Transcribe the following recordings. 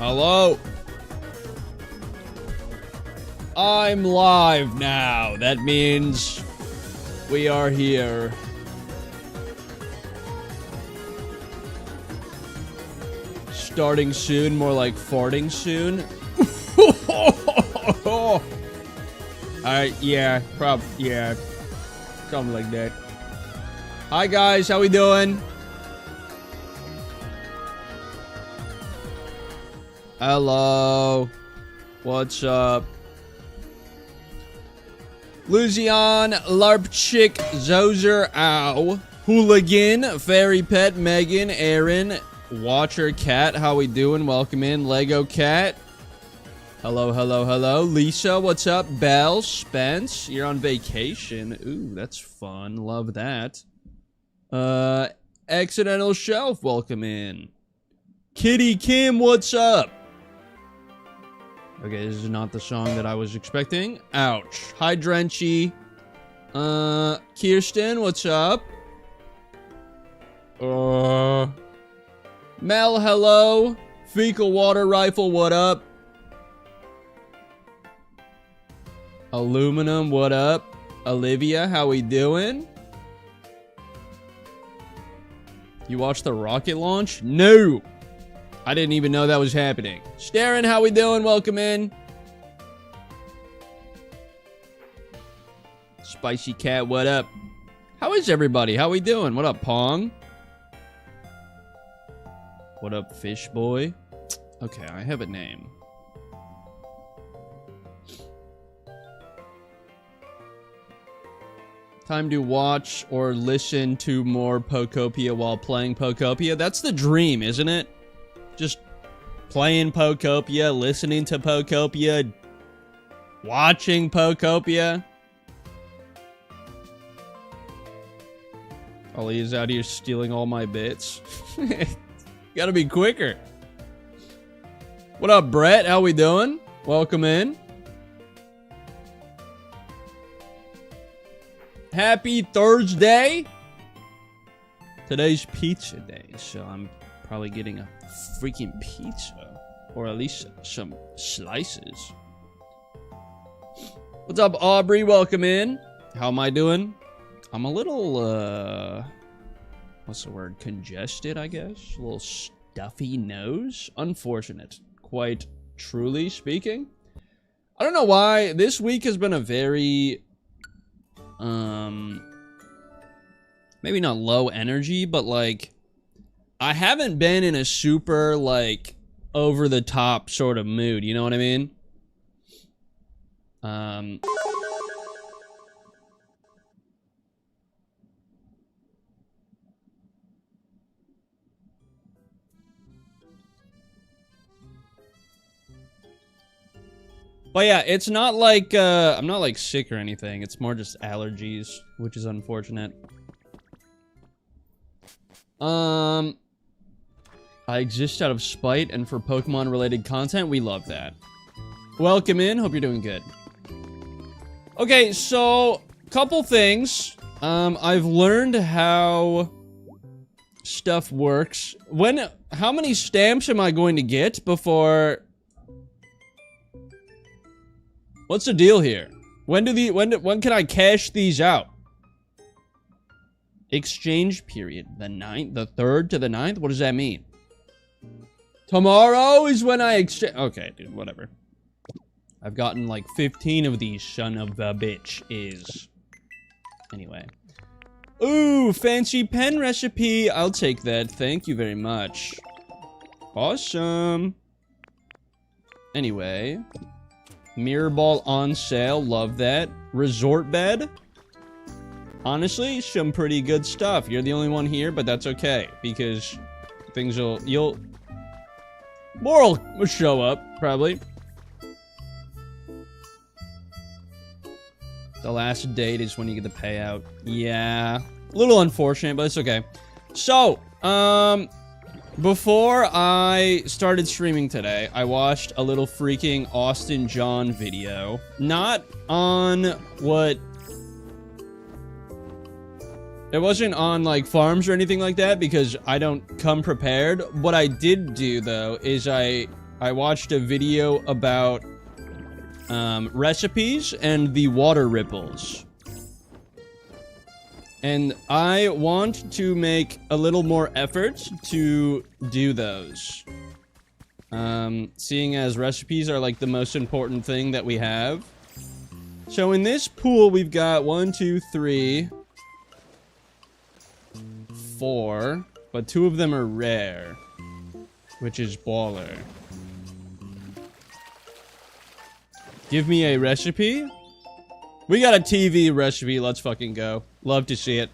Hello? I'm live now. That means we are here. Starting soon, more like farting soon. Yeah, something like that. Hi guys, how we doing? Hello. What's up? Lucian, Larpchick, Zozer, Ow, Hooligan, Fairy Pet, Megan, Aaron, Watcher Cat, how we doing? Welcome in, Lego Cat. Hello, hello, hello. Lisa, what's up? Belle, Spence, you're on vacation. Ooh, that's fun. Love that. Accidental Shelf, welcome in. Kitty Kim, what's up? Okay, this is not the song that I was expecting. Ouch. Hi, Drenchy. Kirsten, what's up? Mel, hello. Fecal Water Rifle, what up? Aluminum, what up? Olivia, how we doing? You watched the rocket launch? No! I didn't even know that was happening. Starin, how we doing? Welcome in. Spicy Cat, what up? How is everybody? How we doing? What up, Pong? What up, Fish Boy? Okay, I have a name. Time to watch or listen to more Pokopia while playing Pokopia. That's the dream, isn't it? Just playing Pokopia, listening to Pokopia, watching Pokopia. Ollie is out here stealing all my bits. Gotta be quicker. What up, Brett? How we doing? Welcome in. Happy Thursday. Today's pizza day, so I'm probably getting a freaking pizza, or at least some slices. What's up, Aubrey? Welcome in. How am I doing? I'm a little what's the word, congested, I guess. A little stuffy nose. Unfortunate, quite truly speaking. I don't know why this week has been a very maybe not low energy, but like I haven't been in a super, like, over-the-top sort of mood, you know what I mean? But yeah, it's not like, I'm not, like, sick or anything. It's more just allergies, which is unfortunate. I exist out of spite and for Pokemon-related content. We love that. Welcome in. Hope you're doing good. Okay, so, couple things. I've learned how stuff works. How many stamps am I going to get before... What's the deal here? When can I cash these out? Exchange period. The 3rd to the 9th? What does that mean? Tomorrow is when I exchange. Okay, dude, whatever. I've gotten like 15 of these, son of a bitch is. Anyway. Ooh, fancy pen recipe. I'll take that. Thank you very much. Awesome. Anyway. Mirror ball on sale. Love that. Resort bed. Honestly, some pretty good stuff. You're the only one here, but that's okay. Because things more will show up, probably. The last date is when you get the payout. Yeah. A little unfortunate, but it's okay. So, before I started streaming today, I watched a little freaking Austin John video. Not on what... It wasn't on, like, farms or anything like that, because I don't come prepared. What I did do, though, is I I watched a video about recipes and the water ripples. And I want to make a little more effort to do those. Seeing as recipes are like the most important thing that we have. So in this pool, we've got 1, 2, 3, 4, but 2 of them are rare, which is baller. Give me a recipe. We got a TV recipe. Let's fucking go. Love to see it.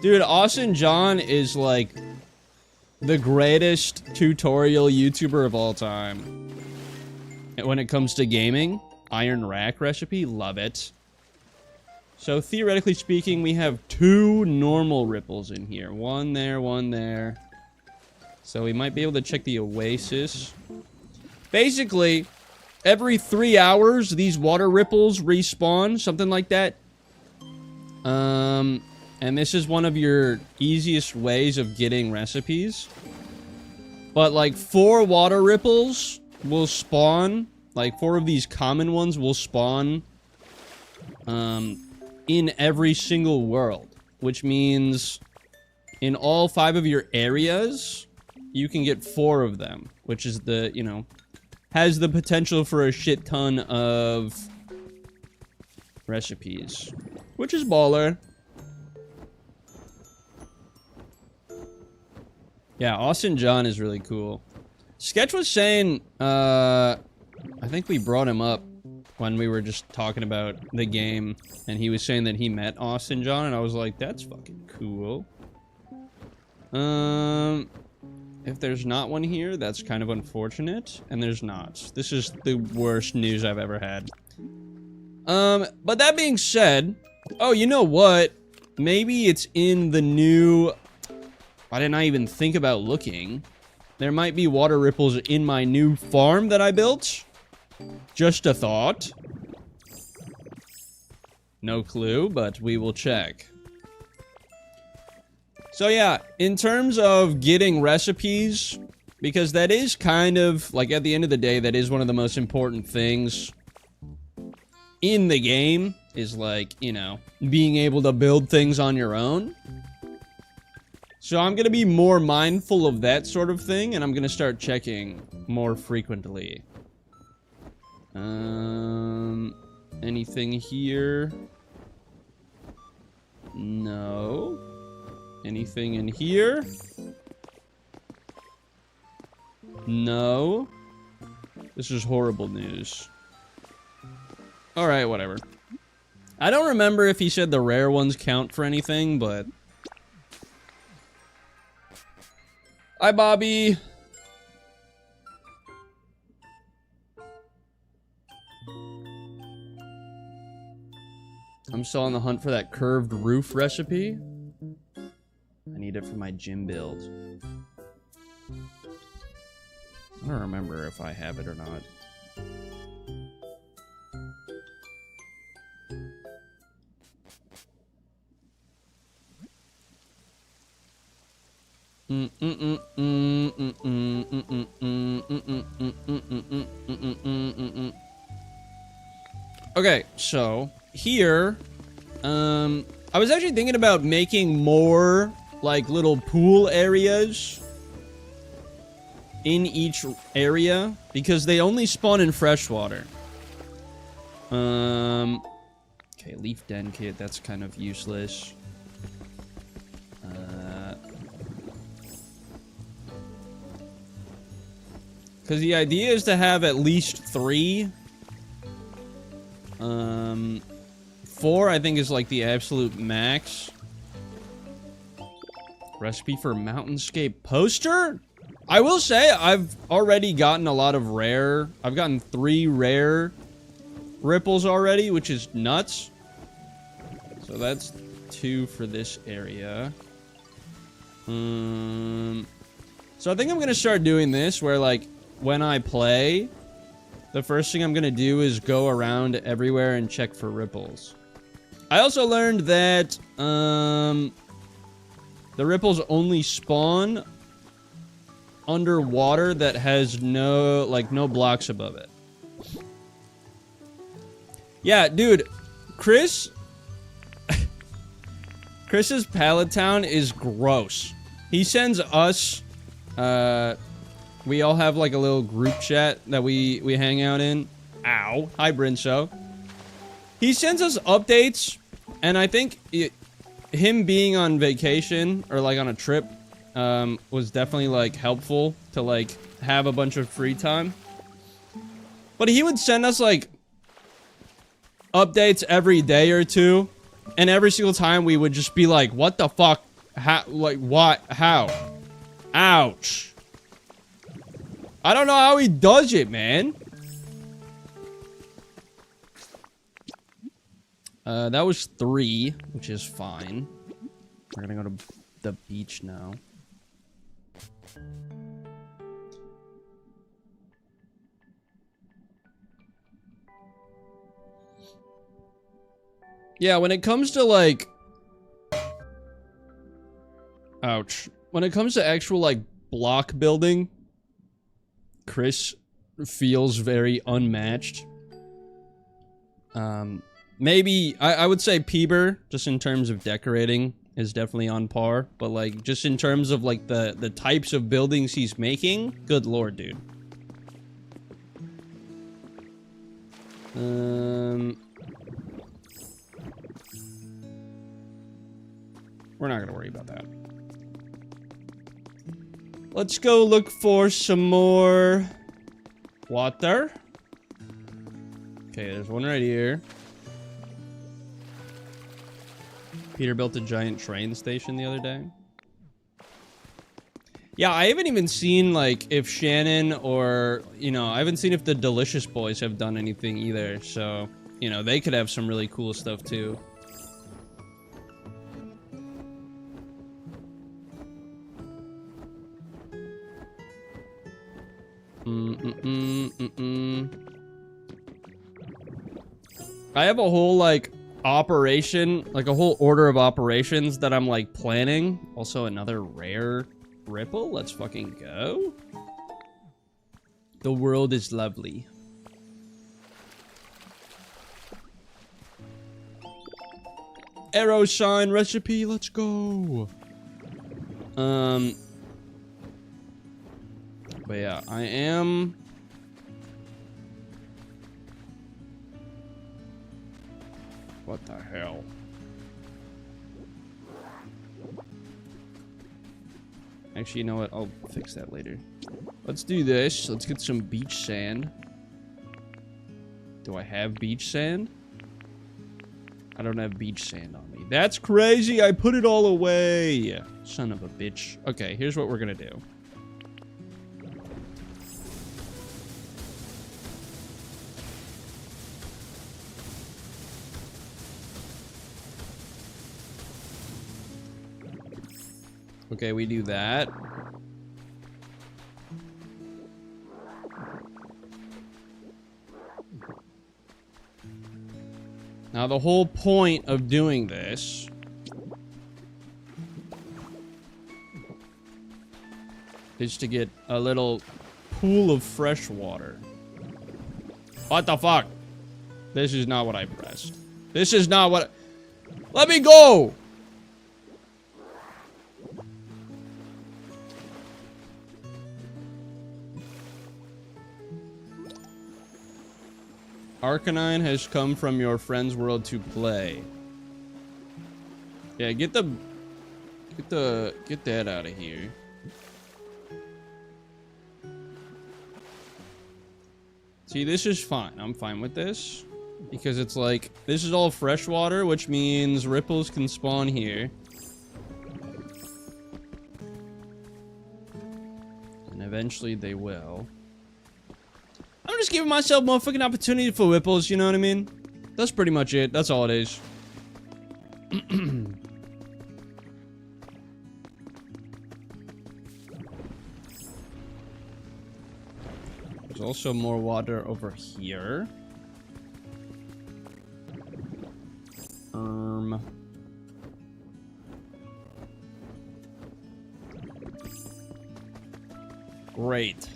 Dude, Austin John is like the greatest tutorial YouTuber of all time. And when it comes to gaming, iron rack recipe, love it. So theoretically speaking, we have 2 normal ripples in here. 1 there, 1 there. So we might be able to check the oasis. Basically, every 3 hours, these water ripples respawn, something like that. And this is one of your easiest ways of getting recipes. But like 4 water ripples will spawn, like 4 of these common ones will spawn in every single world. Which means in all 5 of your areas, you can get 4 of them. Which is the, you know, has the potential for a shit ton of recipes. Which is baller. Yeah, Austin John is really cool. Sketch was saying, I think we brought him up when we were just talking about the game, and he was saying that he met Austin John, and I was like, that's fucking cool. If there's not one here, that's kind of unfortunate, and there's not. This is the worst news I've ever had. But that being said, oh, you know what? Maybe it's in the new... Why didn't I even think about looking? There might be water ripples in my new farm that I built. Just a thought. No clue, but we will check. So yeah, in terms of getting recipes, because that is kind of, like at the end of the day, that is one of the most important things in the game, is like, you know, being able to build things on your own. So I'm going to be more mindful of that sort of thing, and I'm going to start checking more frequently. Anything here? No. Anything in here? No. This is horrible news. Alright, whatever. I don't remember if he said the rare ones count for anything, but... Hi, Bobby. I'm still on the hunt for that curved roof recipe. I need it for my gym build. I don't remember if I have it or not. Okay, so here, I was actually thinking about making more like little pool areas in each area because they only spawn in freshwater. Okay, leaf den kit, that's kind of useless. Because the idea is to have at least 3. 4, I think, is like the absolute max. Recipe for mountainscape poster? I will say, I've already gotten a lot of rare... I've gotten 3 rare ripples already, which is nuts. So that's 2 for this area. So I think I'm going to start doing this, where, like, when I play, the first thing I'm going to do is go around everywhere and check for ripples. I also learned that the ripples only spawn underwater that has no, like, no blocks above it. Yeah, dude, Chris's pallet town is gross. He sends us, we all have like a little group chat that we hang out in. Ow. Hi, Brinso. He sends us updates, and I think him being on vacation, or like on a trip, was definitely like helpful to like have a bunch of free time. But he would send us like updates every day or two, and every single time we would just be like, what the fuck? How? Like, what? How? Ouch. I don't know how he does it, man. That was 3, which is fine. We're gonna go to the beach now. Yeah, when it comes to, like... Ouch. When it comes to actual, like, block building, Chris feels very unmatched. Maybe, I would say Peeber, just in terms of decorating, is definitely on par. But, like, just in terms of, like, the types of buildings he's making, good lord, dude. We're not gonna worry about that. Let's go look for some more water. Okay, there's one right here. Peter built a giant train station the other day. Yeah, I haven't even seen, like, if Shannon or, you know, I haven't seen if the Delicious Boys have done anything either. So, you know, they could have some really cool stuff, too. I have a whole, like, operation, like a whole order of operations that I'm, like, planning. Also, another rare ripple. Let's fucking go. The world is lovely. Arrow shine recipe. Let's go. But yeah, I am... What the hell? Actually, you know what? I'll fix that later. Let's do this. Let's get some beach sand. Do I have beach sand? I don't have beach sand on me. That's crazy! I put it all away! Son of a bitch. Okay, here's what we're gonna do. Okay, we do that. Now, the whole point of doing this is to get a little pool of fresh water. What the fuck? This is not what I pressed. This is not what... Let me go! Arcanine has come from your friend's world to play. Yeah, get that out of here. See, this is fine. I'm fine with this. Because it's like, this is all fresh water, which means ripples can spawn here. And eventually they will. I'm just giving myself motherfucking opportunity for ripples, you know what I mean? That's pretty much it. That's all it is. There's also more water over here. Great.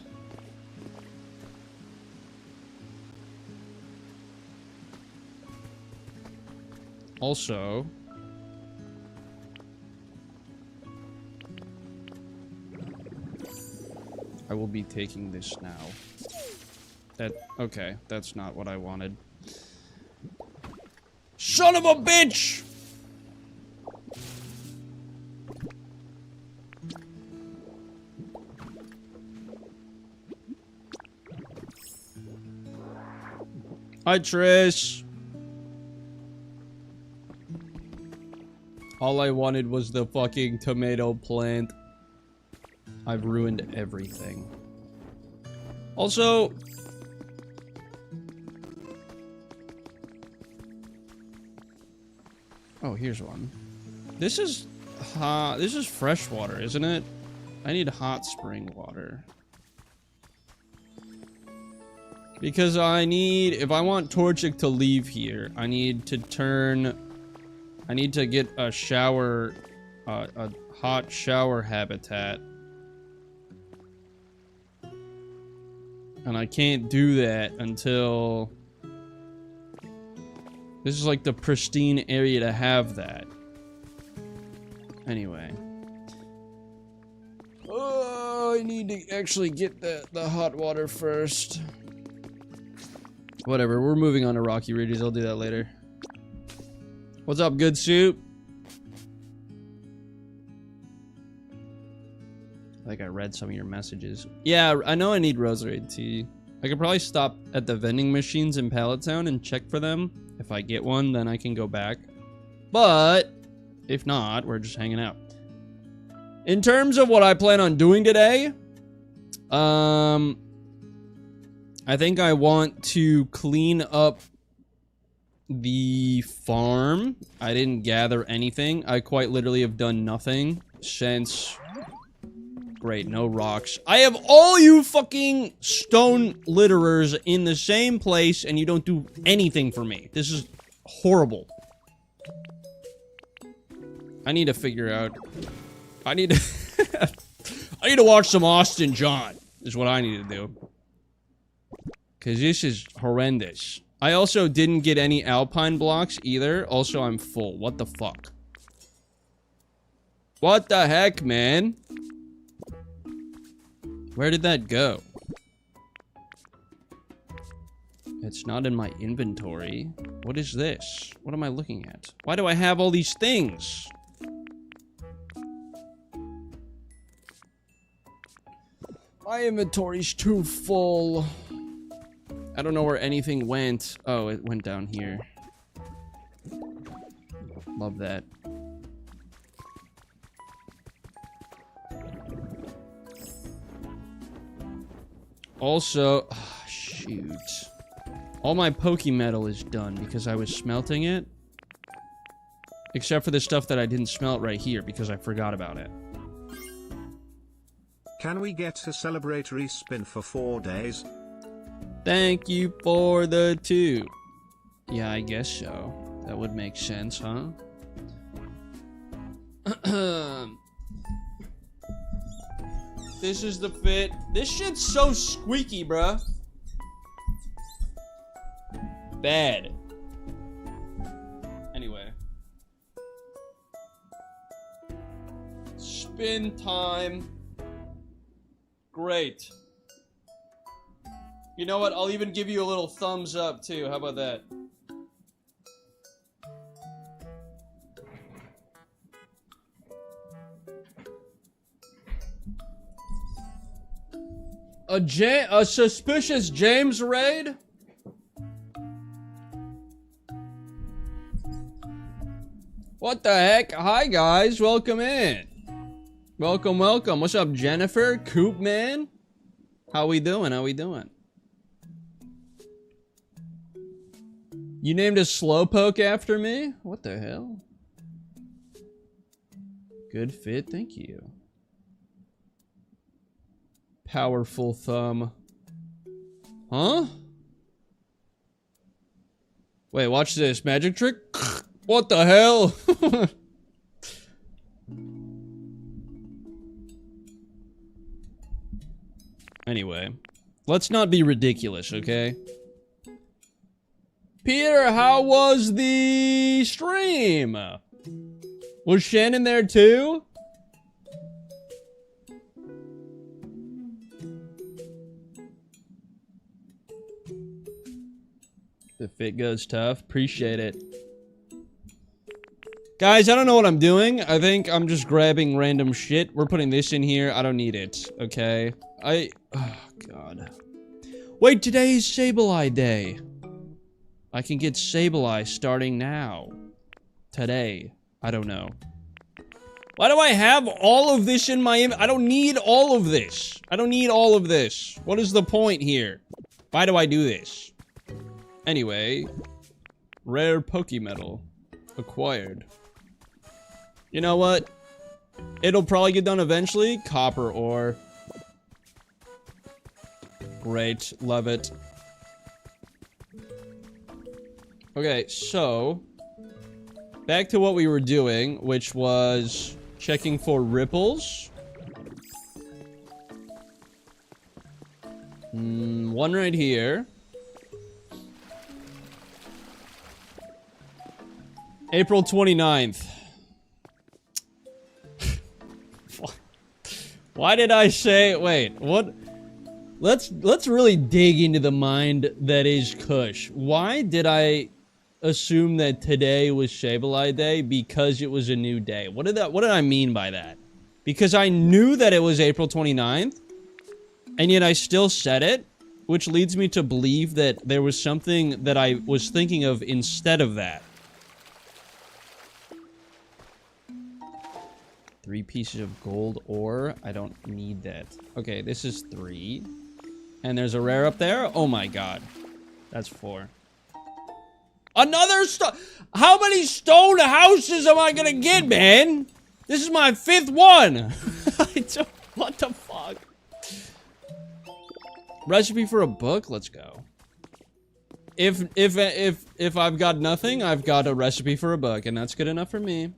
Also, I will be taking this now. Okay, that's not what I wanted. Son of a bitch! Hi, Trish. All I wanted was the fucking tomato plant. I've ruined everything. Also... oh, here's one. This is fresh water, isn't it? I need hot spring water. Because I need... if I want Torchic to leave here, I need to get a shower... a hot shower habitat. And I can't do that until... this is like the pristine area to have that. Anyway. Oh, I need to actually get the hot water first. Whatever, we're moving on to Rocky Ridges. I'll do that later. What's up, good soup? I think I read some of your messages. Yeah, I know I need Roserade tea. I could probably stop at the vending machines in Pallet Town and check for them. If I get one, then I can go back. But, if not, we're just hanging out. In terms of what I plan on doing today, I think I want to clean up the farm. I didn't gather anything. I quite literally have done nothing since... great, no rocks. I have all you fucking stone litterers in the same place and you don't do anything for me. This is horrible. I need to figure out... I need to... I need to watch some Austin John, is what I need to do. Because this is horrendous. I also didn't get any alpine blocks either. Also, I'm full. What the fuck? What the heck, man? Where did that go? It's not in my inventory. What is this? What am I looking at? Why do I have all these things? My inventory's too full. I don't know where anything went. Oh, it went down here. Love that. Also, oh, shoot. All my Pokemetal is done because I was smelting it. Except for the stuff that I didn't smelt right here because I forgot about it. Can we get a celebratory spin for 4 days? Thank you for the 2. Yeah, I guess so. That would make sense, huh? This is the fit. This shit's so squeaky, bruh. Bad. Anyway. Spin time. Great. You know what? I'll even give you a little thumbs up, too. How about that? A suspicious James raid? What the heck? Hi, guys. Welcome in. Welcome, welcome. What's up, Jennifer? Coop Man? How we doing? How we doing? You named a Slowpoke after me? What the hell? Good fit, thank you. Powerful thumb. Huh? Wait, watch this. Magic trick? What the hell? Anyway, let's not be ridiculous, okay? Peter, how was the stream? Was Shannon there too? The fit goes tough. Appreciate it. Guys, I don't know what I'm doing. I think I'm just grabbing random shit. We're putting this in here. I don't need it. Okay. Oh, God. Wait, today is Sableye Day. I can get Sableye starting now. Today. I don't know. Why do I have all of this in my I don't need all of this. I don't need all of this. What is the point here? Why do I do this? Anyway. Rare Pokemetal. Acquired. You know what? It'll probably get done eventually. Copper ore. Great. Love it. Okay, so... back to what we were doing, which was checking for ripples. One right here. April 29th. Why did I say... wait, what? Let's really dig into the mind that is Kush. Why did I assume that today was Sableye Day? Because it was a new day. What did I mean by that? Because I knew that it was April 29th, and yet I still said it, which leads me to believe that there was something that I was thinking of instead of that. 3 pieces of gold ore. I don't need that. Okay, this is 3. And there's a rare up there. Oh my god. That's 4. Another stone. How many stone houses am I gonna get, man? This is my 5th one. What the fuck? Recipe for a book? Let's go. If I've got nothing, I've got a recipe for a book, and that's good enough for me.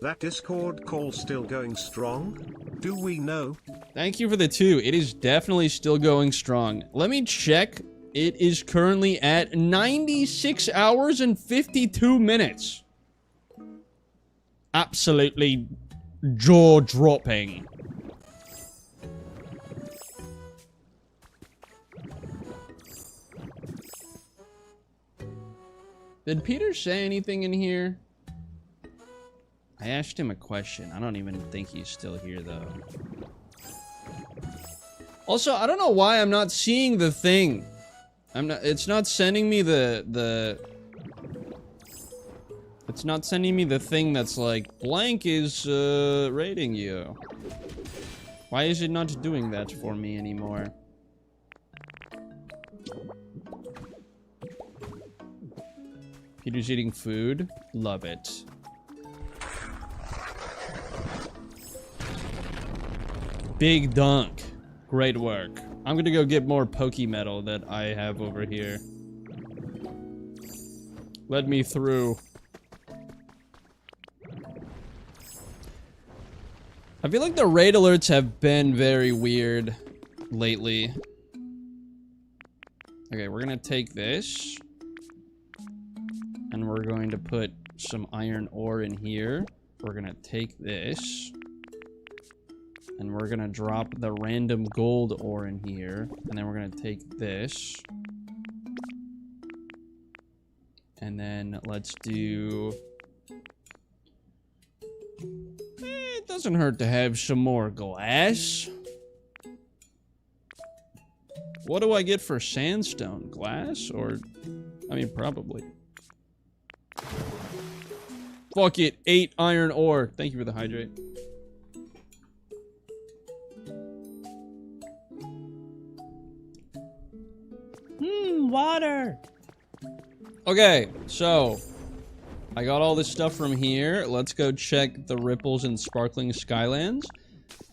That Discord call still going strong? Do we know? Thank you for the 2. It is definitely still going strong. Let me check. It is currently at 96 hours and 52 minutes. Absolutely jaw-dropping. Did Peter say anything in here? I asked him a question. I don't even think he's still here, though. Also, I don't know why I'm not seeing the thing. It's not sending me it's not sending me the thing that's like, blank is, rating you. Why is it not doing that for me anymore? Peter's eating food. Love it. Big dunk. Great work. I'm gonna go get more Pokemetal that I have over here. Let me through. I feel like the raid alerts have been very weird lately. Okay, we're gonna take this. And we're going to put some iron ore in here. We're gonna take this. And we're gonna drop the random gold ore in here. And then we're gonna take this. And then let's do... it doesn't hurt to have some more glass. What do I get for sandstone? Glass? Or... I mean, probably. Fuck it. 8 iron ore. Thank you for the hydrate. Water. Okay, so I got all this stuff from here. Let's go check the ripples in Sparkling Skylands.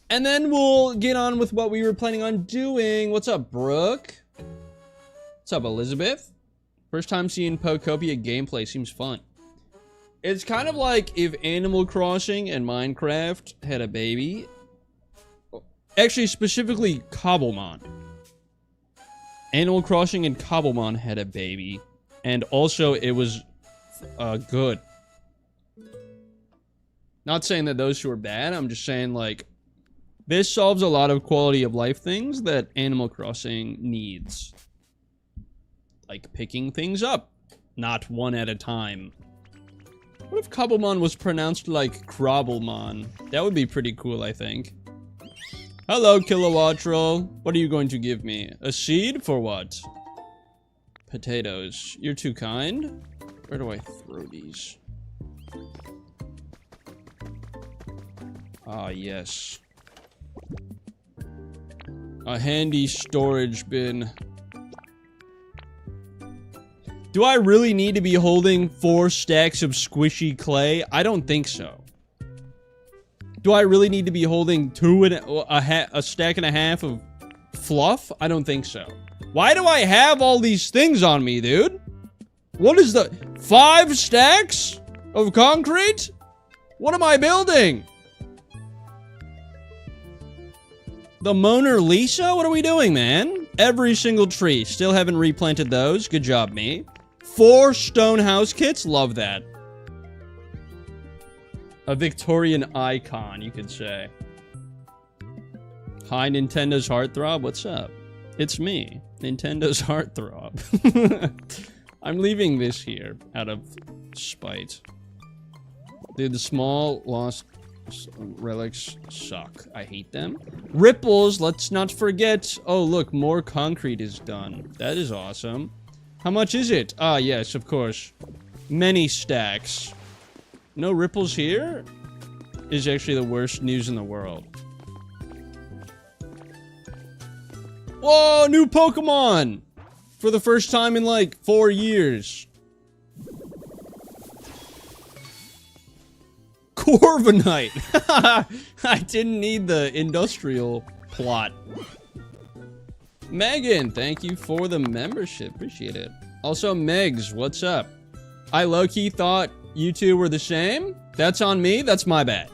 And then we'll get on with what we were planning on doing. What's up, Brooke? What's up, Elizabeth? First time seeing Pokopia gameplay. Seems fun. It's kind of like if Animal Crossing and Minecraft had a baby. Actually, specifically Cobblemon. Animal Crossing and Cobblemon had a baby. And also, it was good. Not saying that those two are bad. I'm just saying, like, this solves a lot of quality of life things that Animal Crossing needs. Like picking things up, not one at a time. What if Cobblemon was pronounced like Crobblemon? That would be pretty cool, I think. Hello, Kilowattrel. What are you going to give me? A seed? For what? Potatoes. You're too kind. Where do I throw these? Ah, yes. A handy storage bin. Do I really need to be holding 4 stacks of squishy clay? I don't think so. Do I really need to be holding a stack and a half of fluff? I don't think so. Why do I have all these things on me, dude? What is the 5 stacks of concrete? What am I building? The Mona Lisa? What are we doing, man? Every single tree. Still haven't replanted those. Good job, me. 4 stone house kits? Love that. A Victorian icon, you could say. Hi, Nintendo's Heartthrob. What's up? It's me, Nintendo's Heartthrob. I'm leaving this here out of spite. Dude, the small lost relics suck. I hate them. Ripples, let's not forget. Oh, look, more concrete is done. That is awesome. How much is it? Ah, yes, of course. Many stacks. No ripples here? Is actually the worst news in the world. Whoa, new Pokemon! For the first time in like 4 years. Corviknight! I didn't need the industrial plot. Megan, thank you for the membership. Appreciate it. Also, Megs, what's up? I low-key thought you two were the same. That's on me. That's my bad.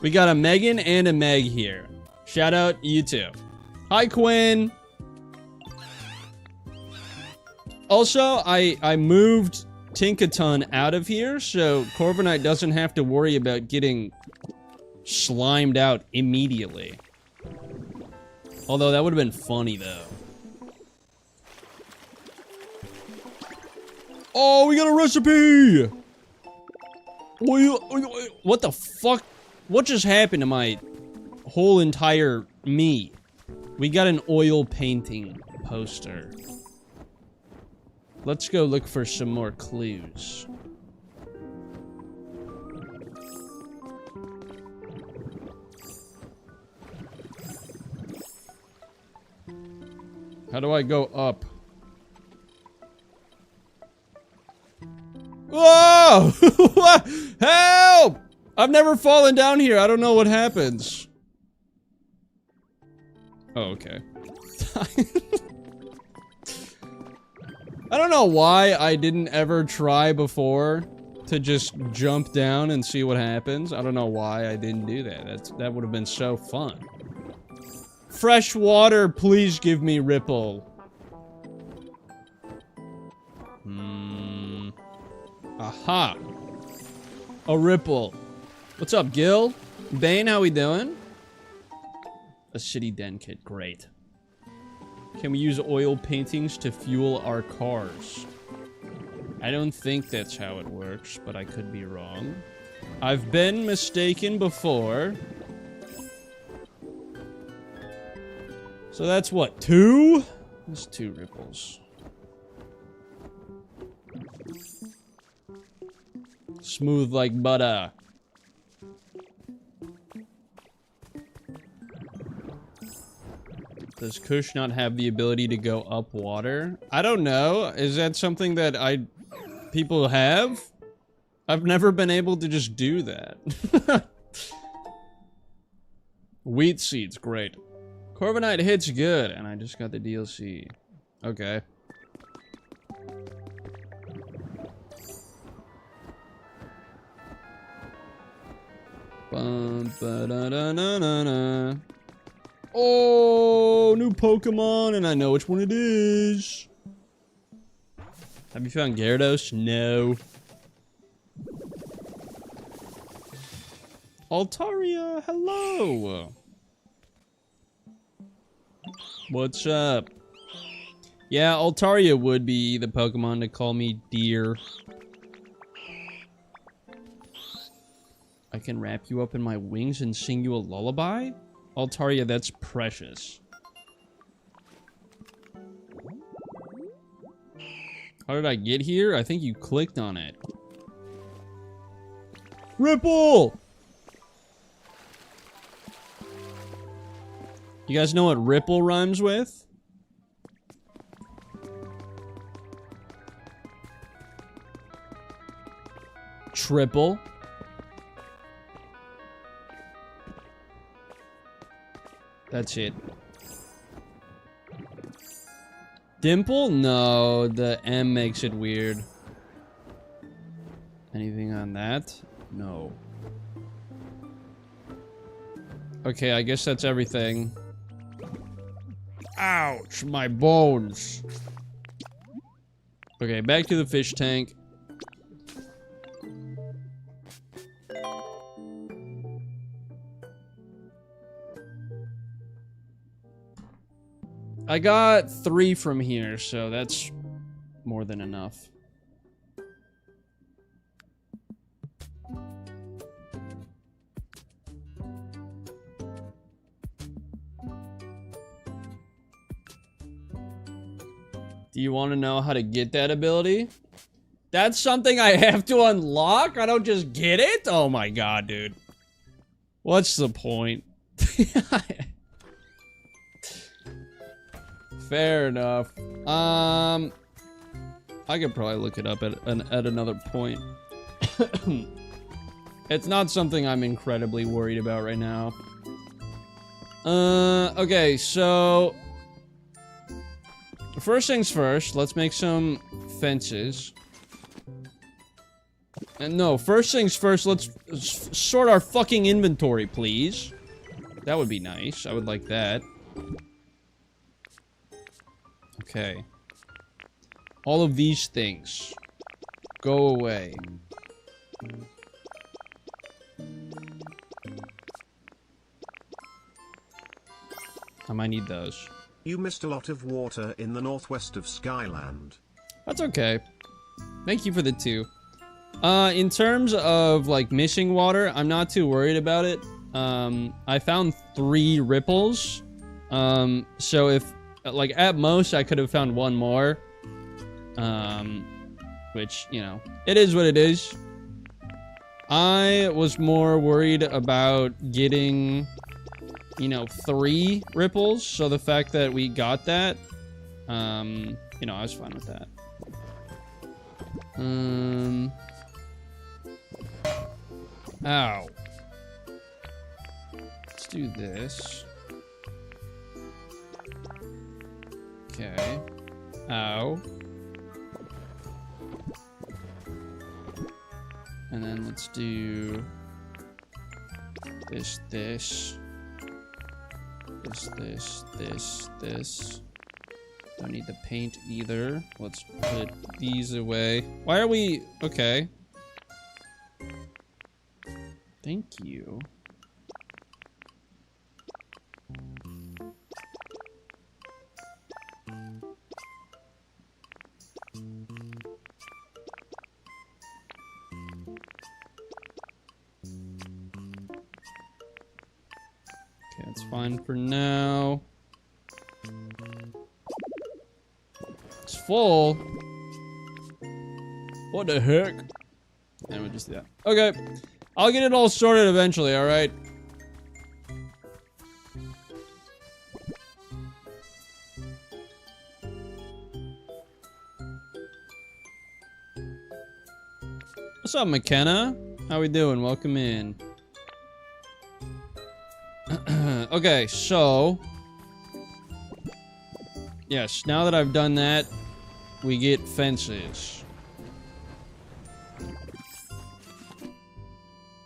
We got a Megan and a Meg here. Shout out you two. Hi, Quinn. Also, I moved Tinkaton out of here, so Corviknight doesn't have to worry about getting slimed out immediately. Although that would have been funny, though. Oh, we got a recipe! What the fuck? What just happened to my whole entire me? We got an oil painting poster. Let's go look for some more clues. How do I go up? Whoa! Help! I've never fallen down here. I don't know what happens. Oh, okay. I don't know why I didn't ever try before to just jump down and see what happens. I don't know why I didn't do that. That would have been so fun. Fresh water, please give me Ripple. Aha. A Ripple. What's up, Gil? Bane, how we doing? A city den kit, great. Can we use oil paintings to fuel our cars? I don't think that's how it works, but I could be wrong. I've been mistaken before. So that's what, 2? That's 2 ripples. Smooth like butter. Does Kush not have the ability to go up water? I don't know. Is that something that people have? I've never been able to just do that. Wheat seeds, great. Corviknight hits good, and I just got the DLC. Okay. Bum, ba, da, da, na, na, na. Oh, new Pokemon, and I know which one it is. Have you found Gyarados? No. Altaria, hello. What's up? Yeah, Altaria would be the Pokemon to call me dear. I can wrap you up in my wings and sing you a lullaby? Altaria, that's precious. How did I get here? I think you clicked on it. Ripple! You guys know what Ripple rhymes with? Triple. That's it. Dimple? No, the M makes it weird. Anything on that? No. Okay, I guess that's everything. Ouch, my bones. Okay, back to the fish tank. I got 3 from here, so that's more than enough. Do you want to know how to get that ability? That's something I have to unlock? I don't just get it? Oh my god, dude. What's the point? Fair enough. I could probably look it up at another point. It's not something I'm incredibly worried about right now. Okay, so first things first, let's make some fences. And no, first things first, let's sort our fucking inventory, please. That would be nice. I would like that. Okay. All of these things. Go away. I might need those. You missed a lot of water in the northwest of Skyland. That's okay. Thank you for the 2. In terms of, like, missing water, I'm not too worried about it. I found 3 ripples. So if, like, at most, I could have found 1 more. Which, you know, it is what it is. I was more worried about getting, you know, 3 ripples. So the fact that we got that, you know, I was fine with that. Ow. Let's do this. Okay. Ow. And then let's do this. Don't need the paint either. Let's put these away. Why are we... Okay. Thank you. Okay, that's fine for now. It's full. What the heck? And we'll just do that. Okay. I'll get it all sorted eventually, alright? What's up, McKenna? How we doing? Welcome in. Okay, so... Yes, now that I've done that, we get fences.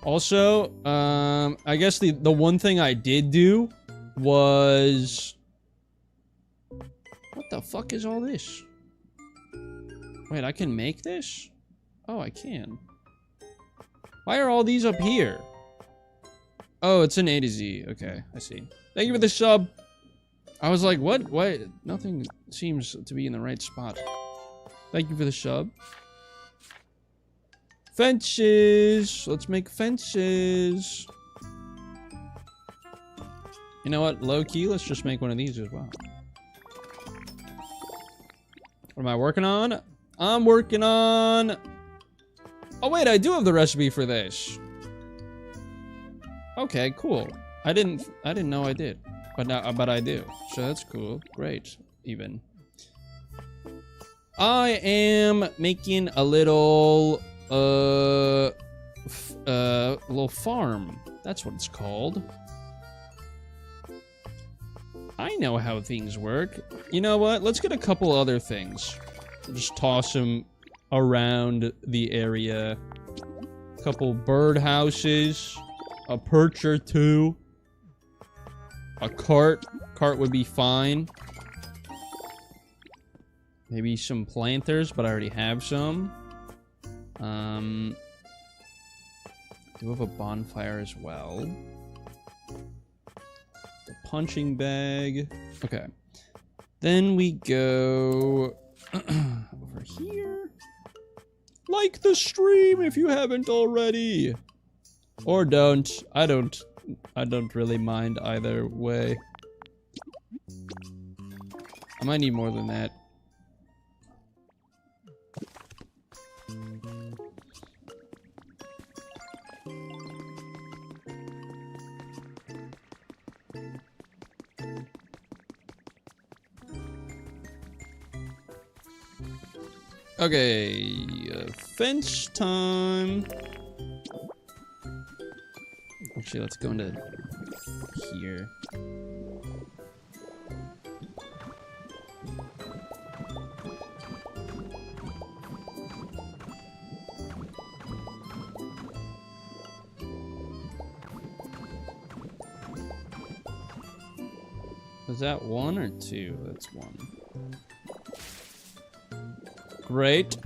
Also, I guess the one thing I did do was... What the fuck is all this? Wait, I can make this? Oh, I can. Why are all these up here? Oh, it's an A to Z. Okay, I see. Thank you for the sub. I was like, what? Why? Nothing seems to be in the right spot. Thank you for the sub. Fences. Let's make fences. You know what? Low key, let's just make one of these as well. What am I working on? I'm working on... Oh wait, I do have the recipe for this. Okay, cool. I didn't know I did, but I do. So that's cool. Great, even. I am making a little little farm. That's what it's called. I know how things work. You know what? Let's get a couple other things. Just toss them around the area. A couple bird houses. A perch or two. A cart. Cart would be fine. Maybe some planters, but I already have some. Do have a bonfire as well. The punching bag. Okay. Then we go over here. Like the stream if you haven't already. Or don't. I don't really mind either way. I might need more than that. Okay, fence time. Actually, let's go into here. Was that one or two? That's one. Great.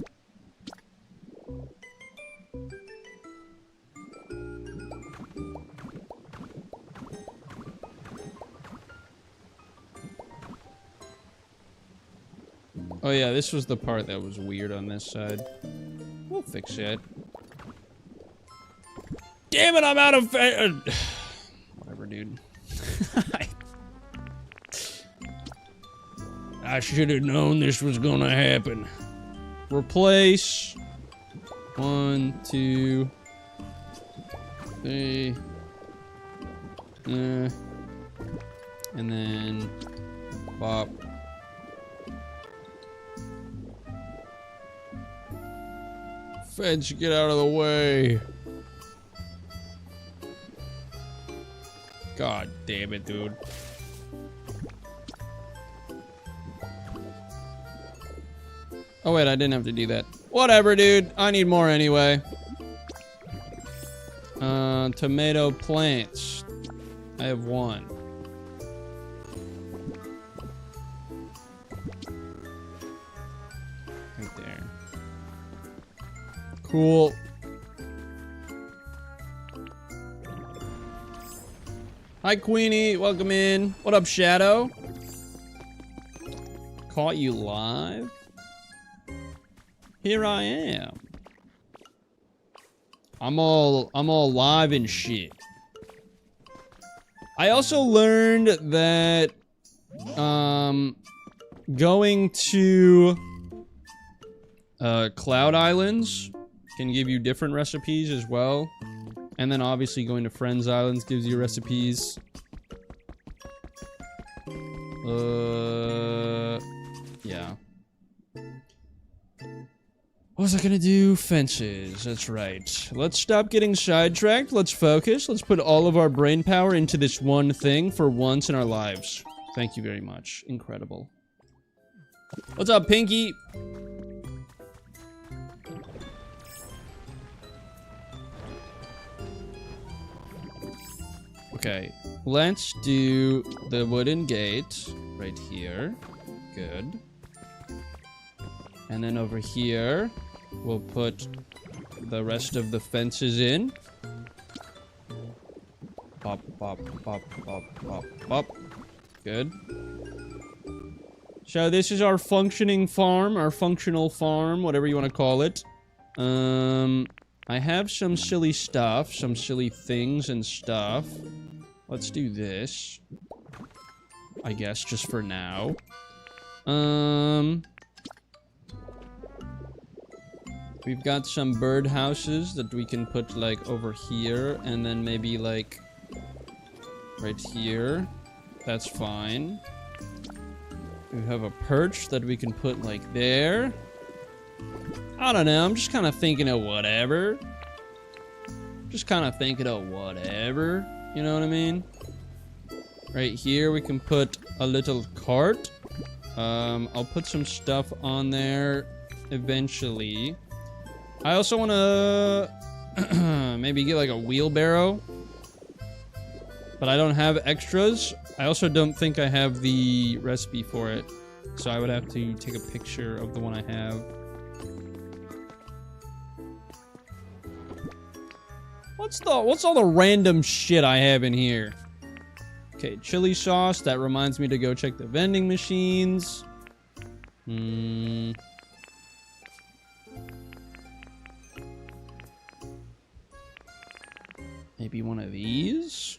Oh yeah, this was the part that was weird on this side. We'll fix it. Damn it, I'm out of whatever, dude. I should have known this was gonna happen. Replace. 1, 2, 3. And then pop. Fence, get out of the way. God damn it, dude. Oh wait, I didn't have to do that. Whatever, dude. I need more anyway. Tomato plants. I have one. Right there. Cool. Hi, Queenie. Welcome in. What up, Shadow? Caught you live? Here I am. I'm all live and shit. I also learned that going to Cloud Islands can give you different recipes as well. And then obviously going to Friends Islands gives you recipes. Yeah. What was I gonna do? Fences. That's right. Let's stop getting sidetracked. Let's focus. Let's put all of our brain power into this one thing for once in our lives. Thank you very much. Incredible. What's up, Pinky? What Okay, let's do the wooden gate right here. Good. And then over here, we'll put the rest of the fences in. Pop, pop, pop, pop, pop, pop. Good. So this is our functioning farm, our functional farm, whatever you want to call it. I have some silly stuff, some silly things and stuff. Let's do this. I guess, just for now. We've got some bird houses that we can put, like, over here, and then maybe, like, right here. That's fine. We have a perch that we can put, like, there. I don't know, I'm just kind of thinking of whatever. Just kind of thinking of whatever. You know what I mean? Right here, we can put a little cart. I'll put some stuff on there eventually. I also want to maybe get like a wheelbarrow. But I don't have extras. I also don't think I have the recipe for it. So I would have to take a picture of the one I have. What's all the random shit I have in here? Okay, chili sauce. That reminds me to go check the vending machines. Maybe one of these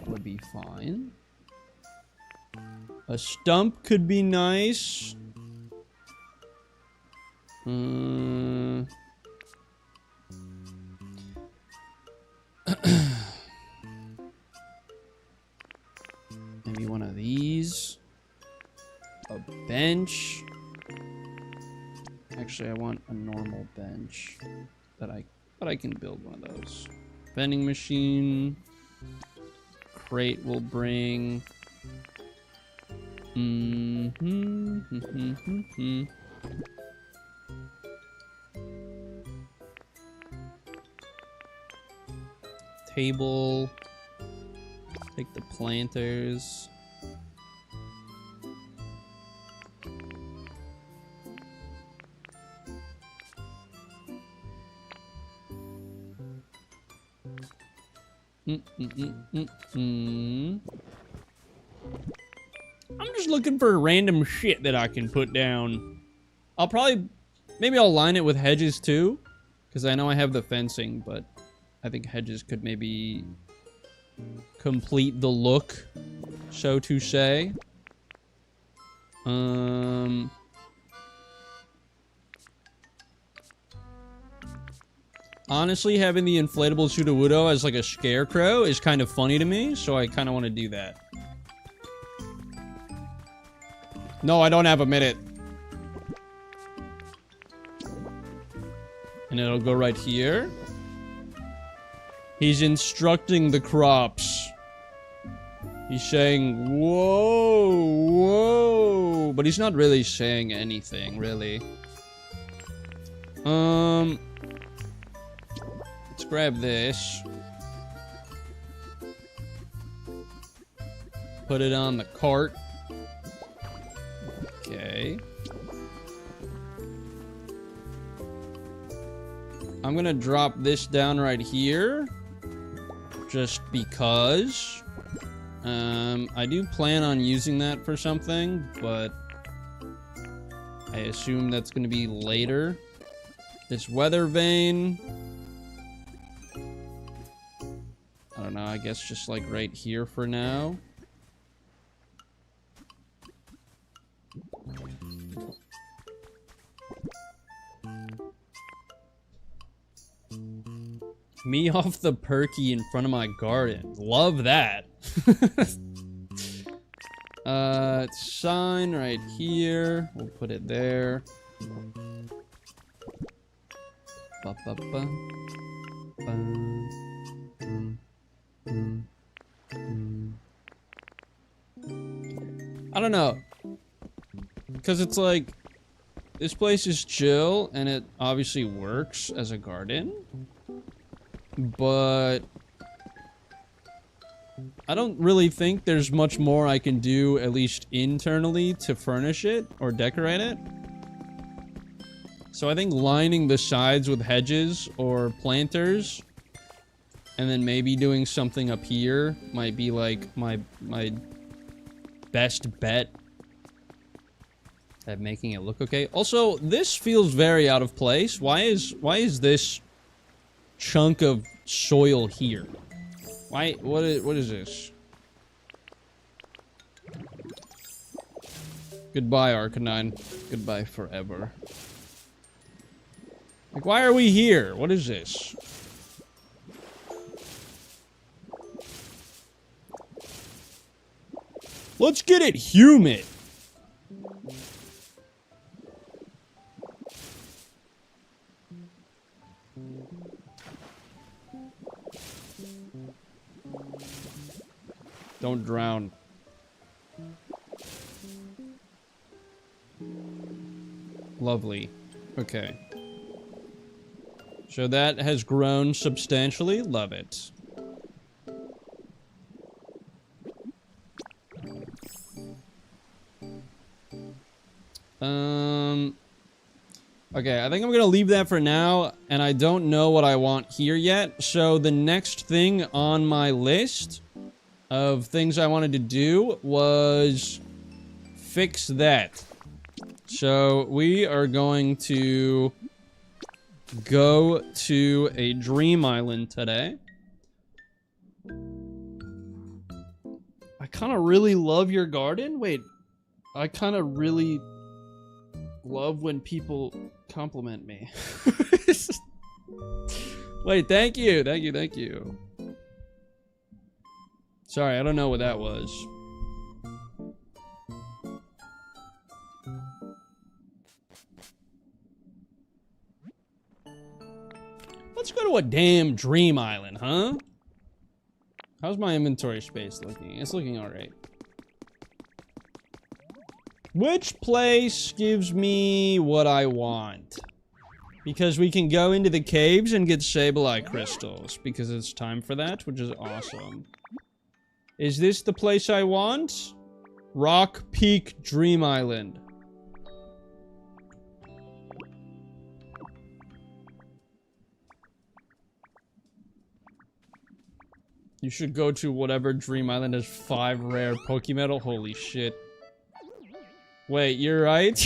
would be fine. A stump could be nice. Maybe one of these. A bench. Actually, I want a normal bench but I can build one of those. Vending machine. Crate will bring. Table. Take the planters. I'm just looking for random shit that I can put down. Maybe I'll line it with hedges too, because I know I have the fencing, but I think hedges could maybe complete the look, so to say. Honestly, having the inflatable Sudowoodo as like a scarecrow is kind of funny to me, so I kind of want to do that. No, I don't have a minute. And it'll go right here. He's instructing the crops. He's saying, whoa, whoa. But he's not really saying anything, really. Let's grab this. Put it on the cart. Okay. I'm gonna drop this down right here. Just because. I do plan on using that for something, but I assume that's gonna be later. This weather vane. I don't know, I guess just like right here for now. Me off the perky in front of my garden. Love that. Sign right here. We'll put it there. Ba, ba, ba. I don't know. Because it's like, this place is chill, and it obviously works as a garden. but I don't really think there's much more I can do, at least internally, to furnish it or decorate it. So I think lining the sides with hedges or planters, and then maybe doing something up here might be like my best bet at making it look okay. Also, this feels very out of place. Why is this chunk of soil here? What is this? Goodbye, Arcanine. Goodbye forever. Like, why are we here? What is this? Let's get it humid. Don't drown. Lovely. Okay. So that has grown substantially. Love it. Okay, I think I'm gonna leave that for now, and I don't know what I want here yet. So the next thing on my list of things I wanted to do was fix that. So we are going to go to a dream island today. I kind of really love your garden. Wait, I kind of really love when people compliment me. Wait, thank you. Thank you, thank you. Sorry, I don't know what that was. Let's go to a damn dream island, huh? How's my inventory space looking? It's looking alright. Which place gives me what I want? Because we can go into the caves and get Sableye crystals, because it's time for that, which is awesome. Is this the place I want? Rock Peak Dream Island. You should go to whatever Dream Island has 5 rare Pokemetal. Holy shit. Wait, you're right?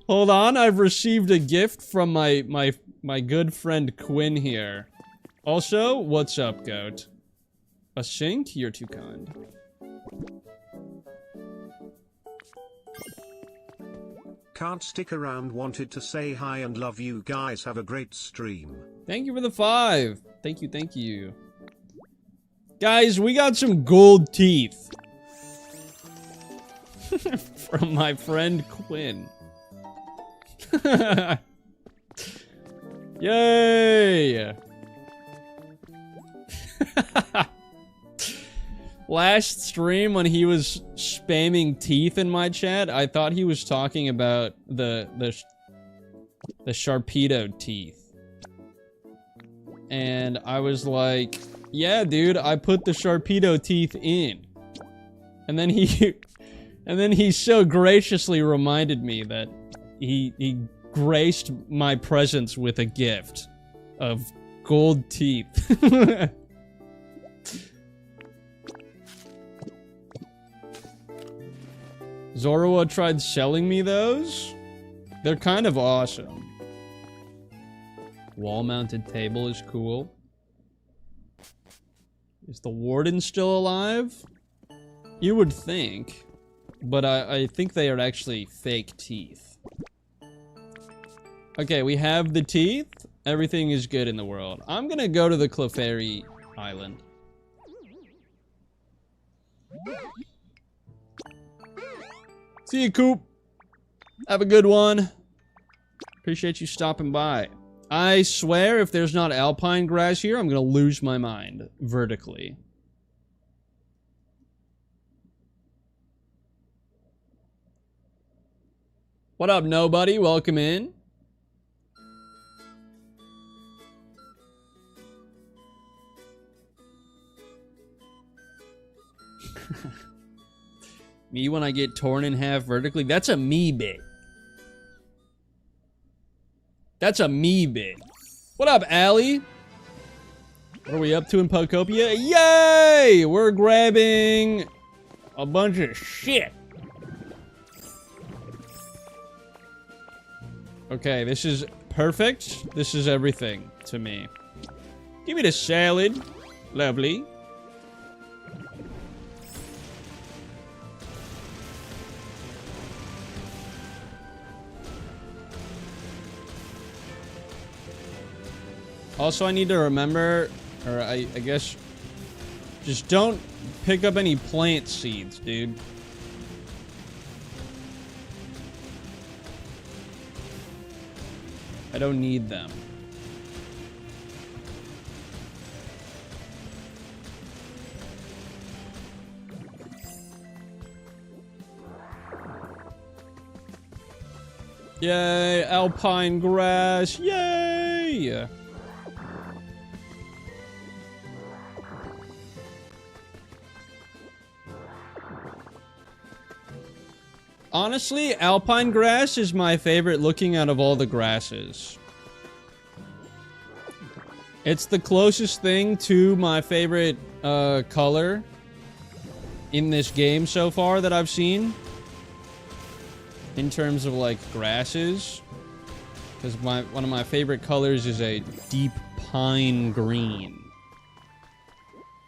Hold on, I've received a gift from my good friend Quinn here. Also, what's up, goat? A sink? You're too kind. Can't stick around, wanted to say hi and love you guys, have a great stream. Thank you for the 5. Thank you, thank you. Guys, we got some gold teeth. From my friend Quinn. Yay! Last stream when he was spamming teeth in my chat, I thought he was talking about the Sharpedo teeth. And I was like, yeah, dude, I put the Sharpedo teeth in. And then he so graciously reminded me that he graced my presence with a gift of gold teeth. Zorua tried selling me those. They're kind of awesome. Wall-mounted table is cool. Is the warden still alive? You would think. But I think they are actually fake teeth. Okay, we have the teeth. Everything is good in the world. I'm gonna go to the Clefairy Island. See you, Coop. Have a good one. Appreciate you stopping by. I swear, if there's not alpine grass here, I'm gonna lose my mind vertically. What up, nobody? Welcome in. Me when I get torn in half vertically? That's a me bit. That's a me bit. What up, Allie? What are we up to in Pokopia? Yay! We're grabbing a bunch of shit. Okay, this is perfect. This is everything to me. Give me the salad. Lovely. Also, I need to remember, or I guess, just don't pick up any plant seeds, dude. I don't need them. Yay, alpine grass, yay! Honestly, alpine grass is my favorite looking out of all the grasses. It's the closest thing to my favorite color in this game so far that I've seen. In terms of like grasses. Because one of my favorite colors is a deep pine green.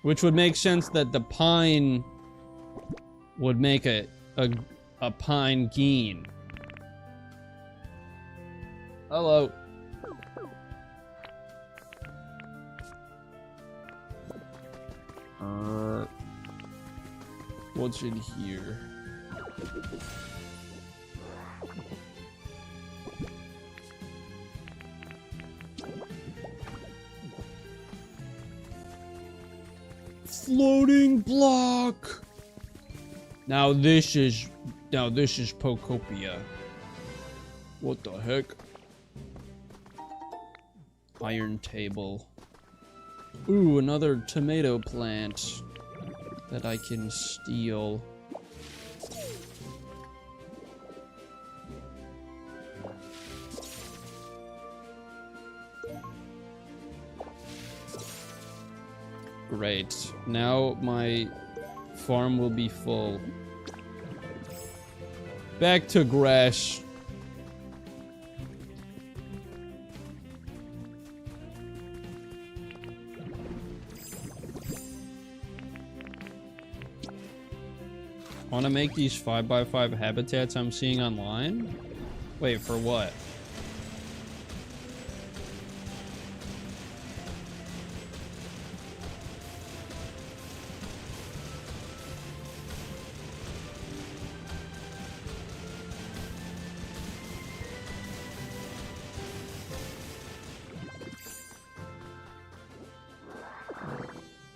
Which would make sense that the pine would make a pine geen. Hello. What's in here? Floating block. Now this is Pokopia. What the heck? Iron table. Ooh, another tomato plant that I can steal. Great. Now my farm will be full. Back to grass. Want to make these 5x5 habitats I'm seeing online? Wait, for what?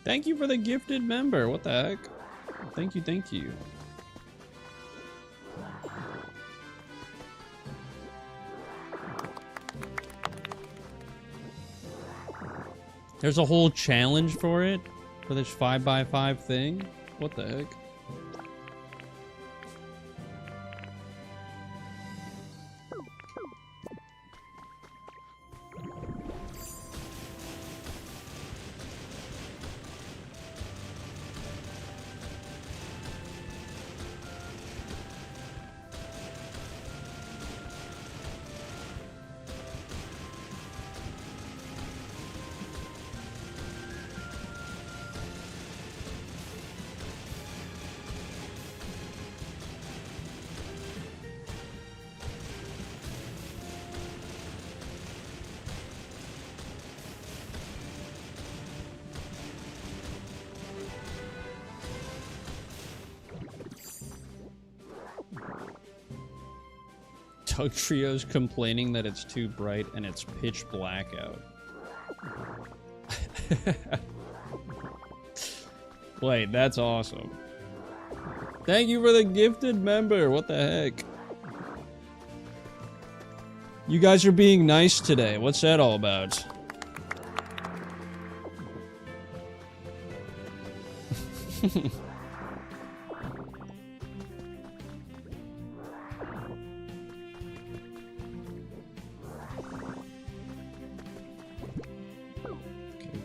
Thank you for the gifted member. What the heck? Thank you, thank you. There's a whole challenge for it? For this 5x5 thing? What the heck? Tug Trio's complaining that it's too bright and it's pitch black out. Wait, that's awesome. Thank you for the gifted member. What the heck? You guys are being nice today. What's that all about?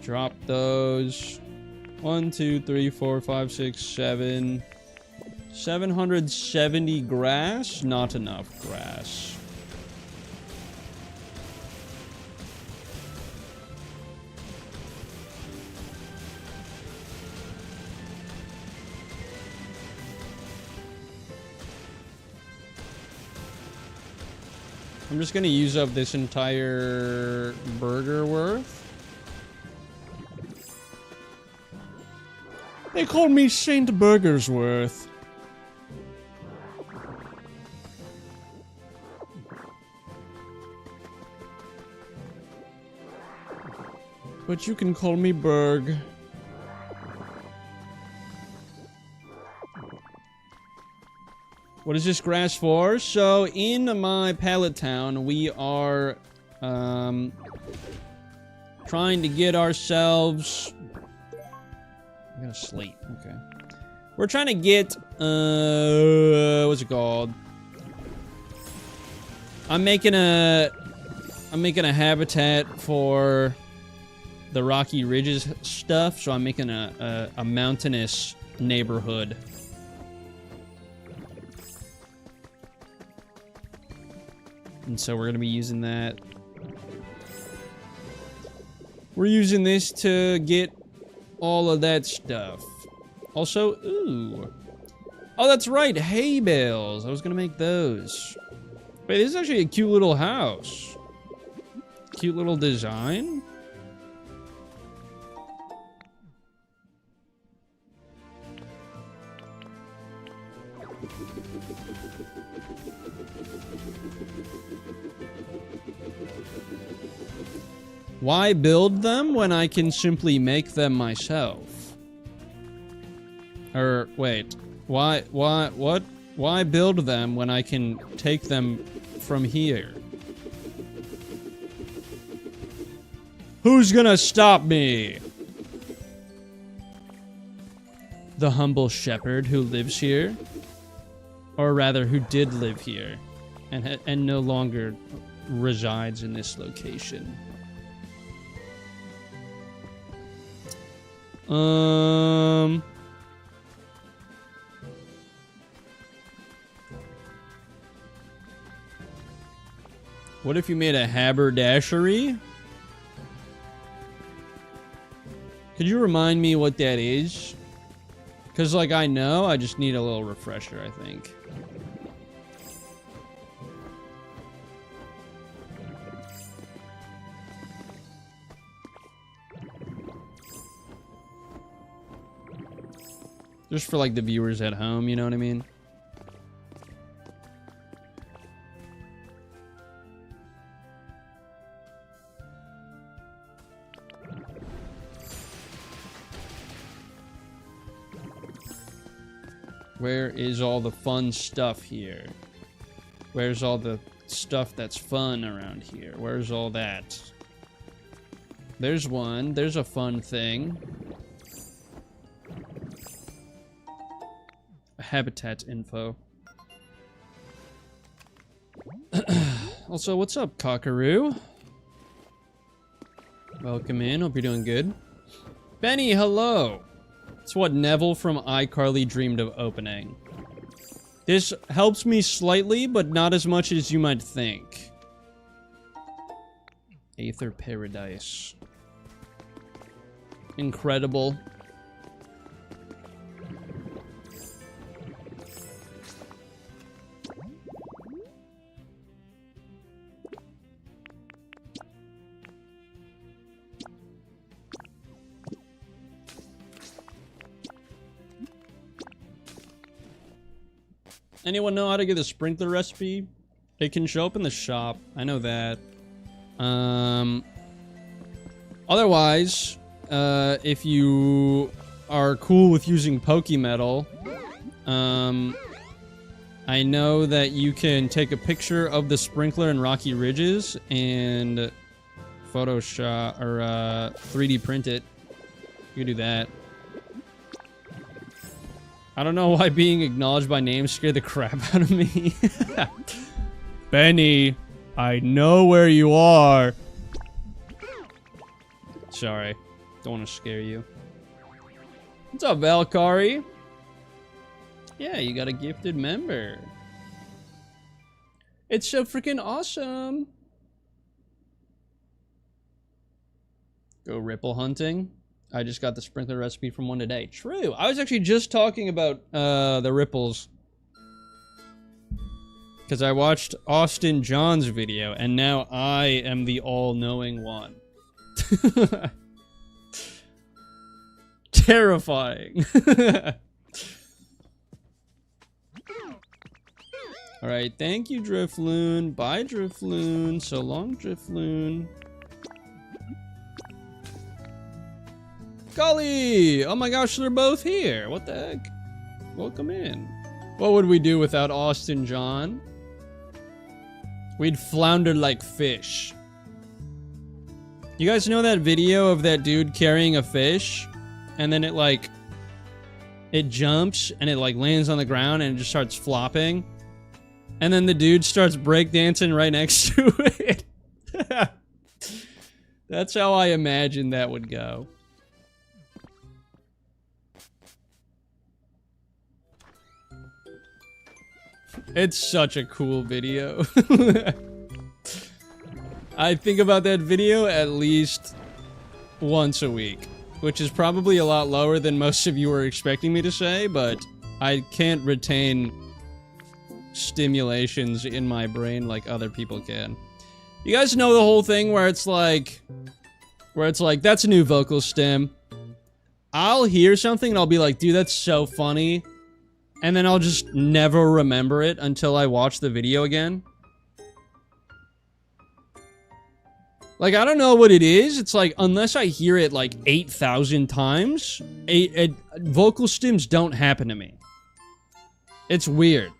Drop those. 1, 2, 3, 4, 5, 6, 7. 770 grass? Not enough grass. I'm just gonna use up this entire burger worth. They call me Saint Burgersworth. But you can call me Berg. What is this grass for? So, in my pallet town, we are trying to get ourselves... I got a slate, okay. We're trying to get, what's it called? I'm making a habitat for the Rocky Ridges stuff, so I'm making a mountainous neighborhood. And so we're gonna be using that. We're using this to get all of that stuff. Also, ooh. Oh, that's right, hay bales. I was gonna make those. Wait, this is actually a cute little house. Cute little design. Why build them when I can simply make them myself? Or, wait. Why build them when I can take them from here? Who's gonna stop me? The humble shepherd who lives here? Or rather, who did live here and no longer resides in this location. What if you made a haberdashery? Could you remind me what that is? Because, like, I know, I just need a little refresher, I think. Just for, like, the viewers at home, you know what I mean? Where is all the fun stuff here? Where's all the stuff that's fun around here? Where's all that? There's one. There's a fun thing. Habitat info. Also, what's up, Cockaroo? Welcome in. Hope you're doing good. Benny, hello. It's what Neville from iCarly dreamed of opening. This helps me slightly, but not as much as you might think. Aether Paradise. Incredible. Anyone know how to get the sprinkler recipe? It can show up in the shop. I know that. Otherwise, if you are cool with using Pokemetal, I know that you can take a picture of the sprinkler in Rocky Ridges and Photoshop or 3D print it. You can do that. I don't know why being acknowledged by name scared the crap out of me. Benny, I know where you are. Sorry. Don't want to scare you. What's up, Valkyrie? Yeah, you got a gifted member. It's so freaking awesome. Go ripple hunting. I just got the sprinkler recipe from one today. True. I was actually just talking about the ripples. Because I watched Austin John's video, and now I am the all-knowing one. Terrifying. Alright, thank you, Drifloon. Bye, Drifloon. So long, Drifloon. Golly! Oh my gosh, they're both here. What the heck? Welcome in. What would we do without Austin John? We'd flounder like fish. You guys know that video of that dude carrying a fish? And then it like... It jumps and it like lands on the ground and it just starts flopping. And then the dude starts breakdancing right next to it. That's how I imagine that would go. It's such a cool video. I think about that video at least once a week, which is probably a lot lower than most of you were expecting me to say, but I can't retain stimulations in my brain like other people can. You guys know the whole thing where it's like, that's a new vocal stim. I'll hear something and I'll be like, dude, that's so funny. And then I'll just never remember it until I watch the video again. Like, I don't know what it is. It's like, unless I hear it like 8,000 times, vocal stims don't happen to me. It's weird.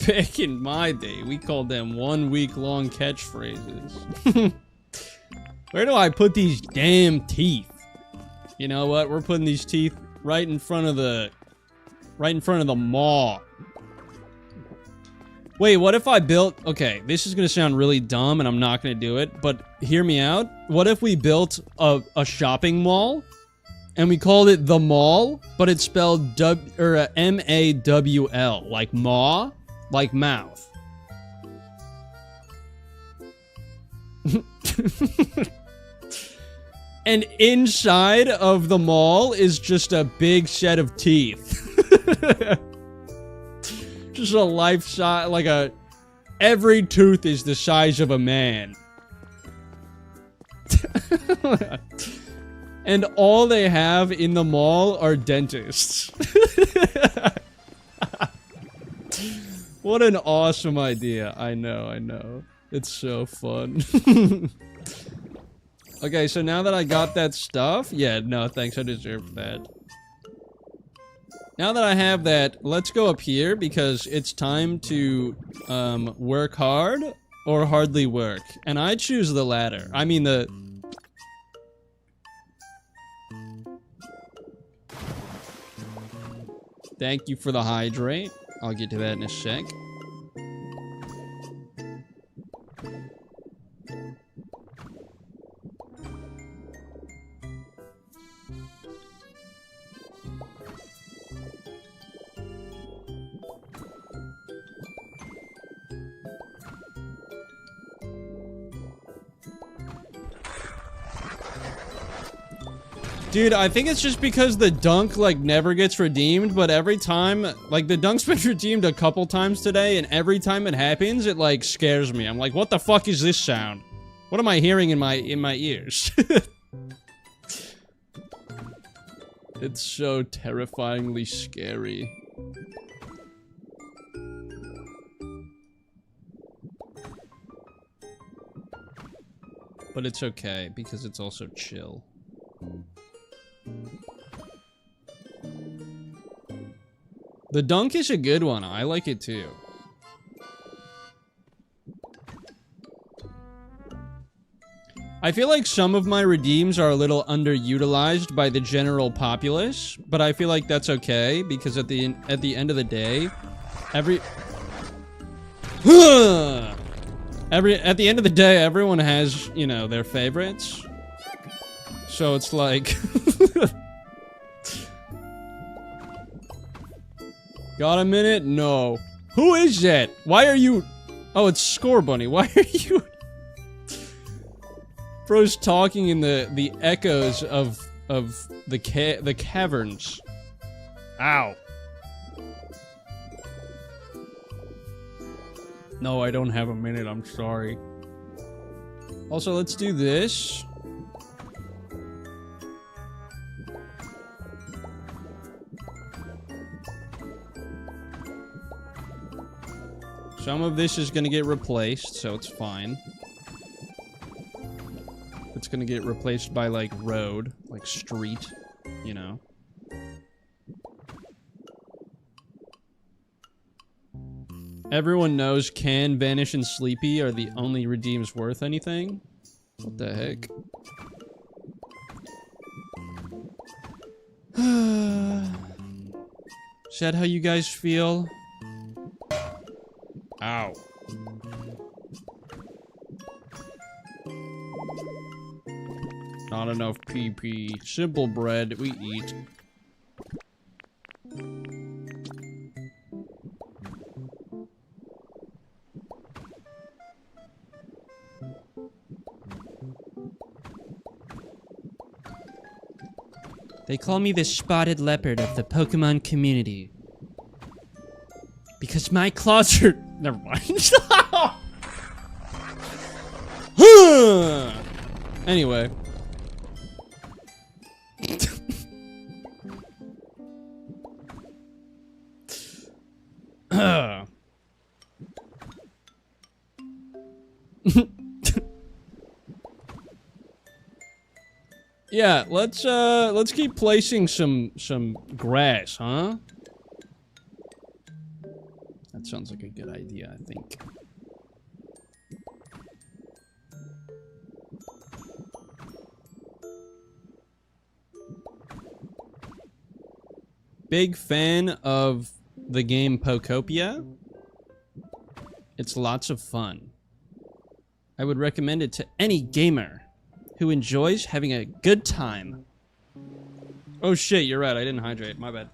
Back in my day, we called them 1 week long catchphrases. Where do I put these damn teeth? You know what? We're putting these teeth right in front of the maw. Wait, what if I built... Okay, this is gonna sound really dumb and I'm not gonna do it, but hear me out. What if we built a shopping mall and we called it the mall, but it's spelled M-A-W-L, like maw, like mouth. And inside of the mall is just a big set of teeth. Just a life size, like a... Every tooth is the size of a man. And all they have in the mall are dentists. What an awesome idea. I know. It's so fun. Okay, so now that I got that stuff... Yeah, no, thanks, I deserve that. Now that I have that, let's go up here, because it's time to, work hard or hardly work. And I choose the latter. I mean, the... Thank you for the hydrate. I'll get to that in a sec. Dude, I think it's just because the dunk, like, never gets redeemed, but every time, like, the dunk's been redeemed a couple times today, and every time it happens, it, like, scares me. I'm like, what the fuck is this sound? What am I hearing in my ears? It's so terrifyingly scary. But it's okay, because it's also chill. The dunk is a good one. I like it too. I feel like some of my redeems are a little underutilized by the general populace, but I feel like that's okay because at the end of the day, At the end of the day, everyone has, you know, their favorites. So it's like... Got a minute? No. Who is that? Why are you... Oh, it's Score Bunny. Why are you... Bro's talking in the echoes of the caverns. Ow. No, I don't have a minute, I'm sorry. Also, let's do this. Some of this is gonna get replaced, so it's fine. It's gonna get replaced by, like, road, like street, you know. Everyone knows Can, Vanish, and Sleepy are the only redeems worth anything. What the heck? Is that how you guys feel? Ow. Not enough PP. Simple bread we eat. They call me the spotted leopard of the Pokemon community. Because my claws are... Never mind. Anyway. Yeah, let's keep placing some grass, huh? That sounds like a good idea, I think. Big fan of the game Pokopia. It's lots of fun. I would recommend it to any gamer who enjoys having a good time. Oh shit, you're right, I didn't hydrate, my bad.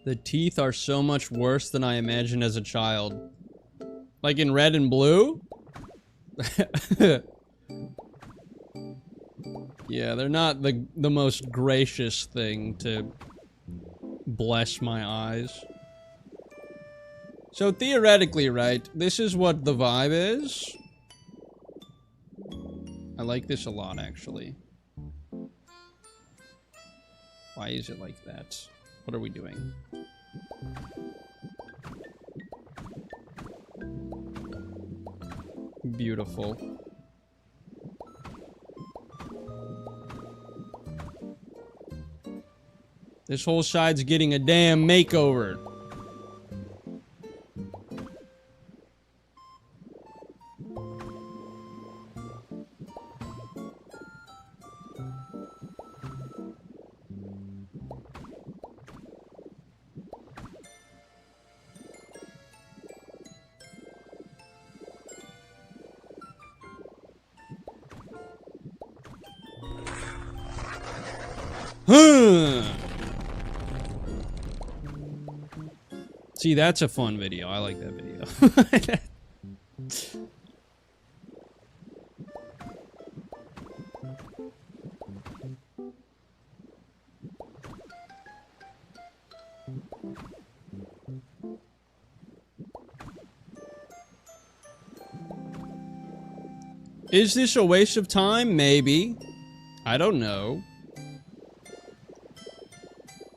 The teeth are so much worse than I imagined as a child. Like in Red and Blue? Yeah, they're not the most gracious thing to bless my eyes. So theoretically, right, this is what the vibe is. I like this a lot, actually. Why is it like that? What are we doing? Beautiful. This whole side's getting a damn makeover. See, that's a fun video. I like that video. Is this a waste of time? Maybe. I don't know.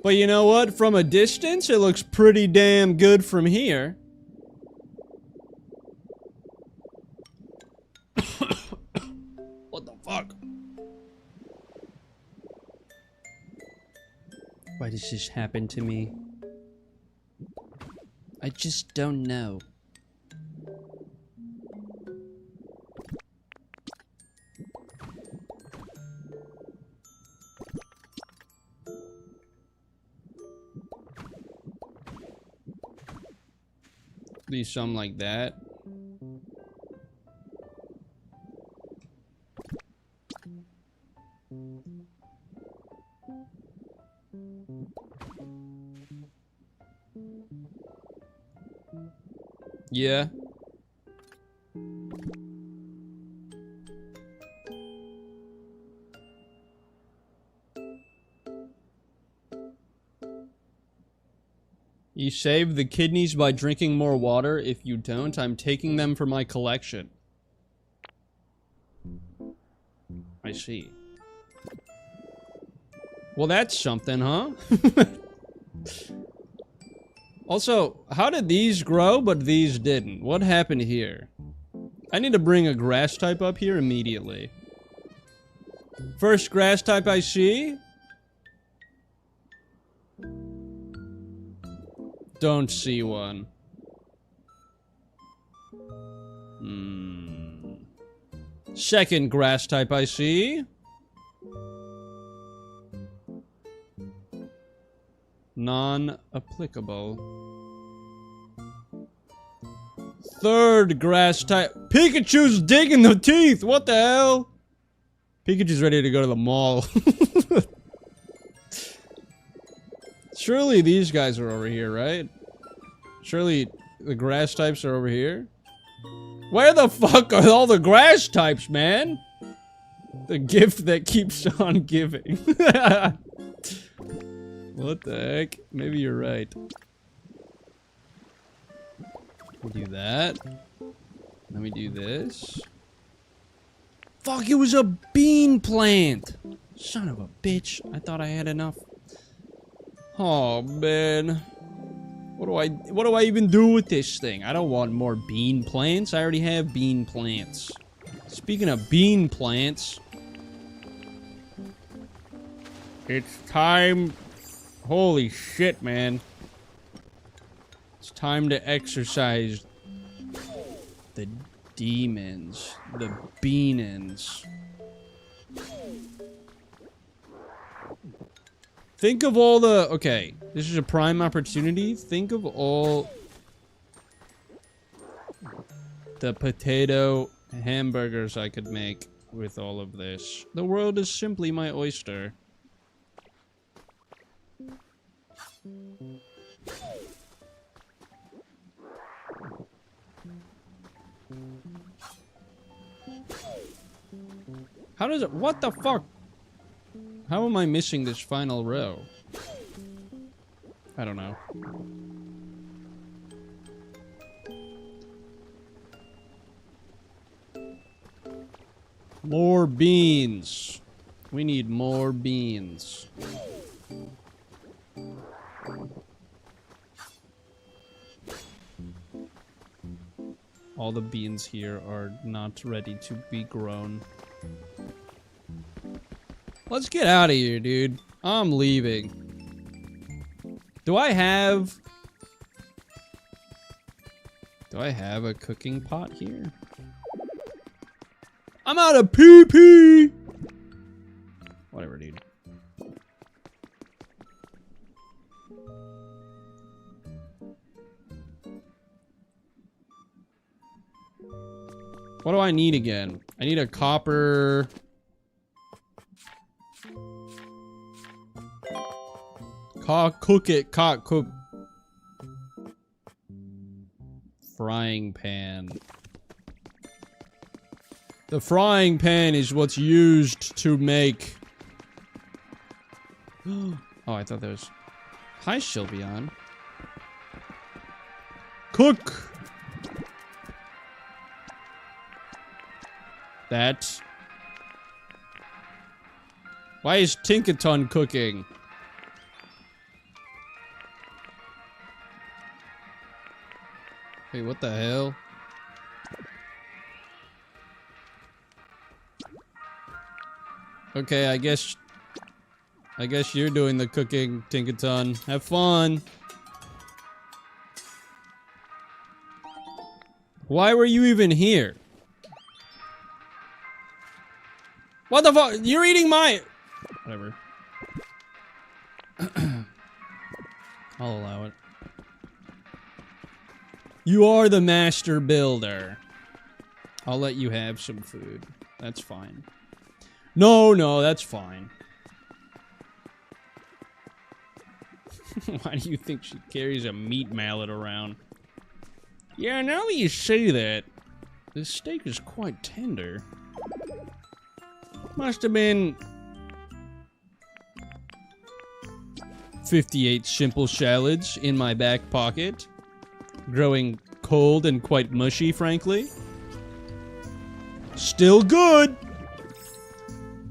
But you know what? From a distance, it looks pretty damn good from here. What the fuck? Why does this happen to me? I just don't know. Do something like that. Yeah. You save the kidneys by drinking more water. If you don't, I'm taking them for my collection. I see. Well, that's something, huh? Also, how did these grow, but these didn't? What happened here? I need to bring a grass type up here immediately. First grass type I see. Don't see one. Second grass type I see. Non-applicable. Third grass type. Pikachu's digging the teeth! What the hell? Pikachu's ready to go to the mall. Surely these guys are over here, right? Surely the grass types are over here? Where the fuck are all the grass types, man? The gift that keeps on giving. What the heck? Maybe you're right. We'll do that. Let me do this. Fuck, it was a bean plant! Son of a bitch. I thought I had enough. Oh, man. What do I even do with this thing? I don't want more bean plants. I already have bean plants. Speaking of bean plants, it's time. Holy shit, man. It's time to exercise the demons, the beanins. Think of all the... Okay, this is a prime opportunity. Think of all the potato hamburgers I could make with all of this. The world is simply my oyster. How does it... What the fuck? How am I missing this final row? I don't know. More beans. We need more beans. All the beans here are not ready to be grown. Let's get out of here, dude. I'm leaving. Do I have a cooking pot here? I'm out of PP! Whatever, dude. What do I need again? I need a copper... cook. Frying pan. The frying pan is what's used to make... Oh, I thought there was... Hi, Sylveon. Cook! That... Why is Tinkaton cooking? Wait, what the hell? Okay, I guess you're doing the cooking, Tinkaton. Have fun. Why were you even here? What the fuck? You're eating my... Whatever. I'll allow it. You are the master builder. I'll let you have some food. That's fine. No, that's fine. Why do you think she carries a meat mallet around? Yeah, now that you say that, this steak is quite tender. Must have been 58 simple shallots in my back pocket. Growing cold and quite mushy, frankly. Still good!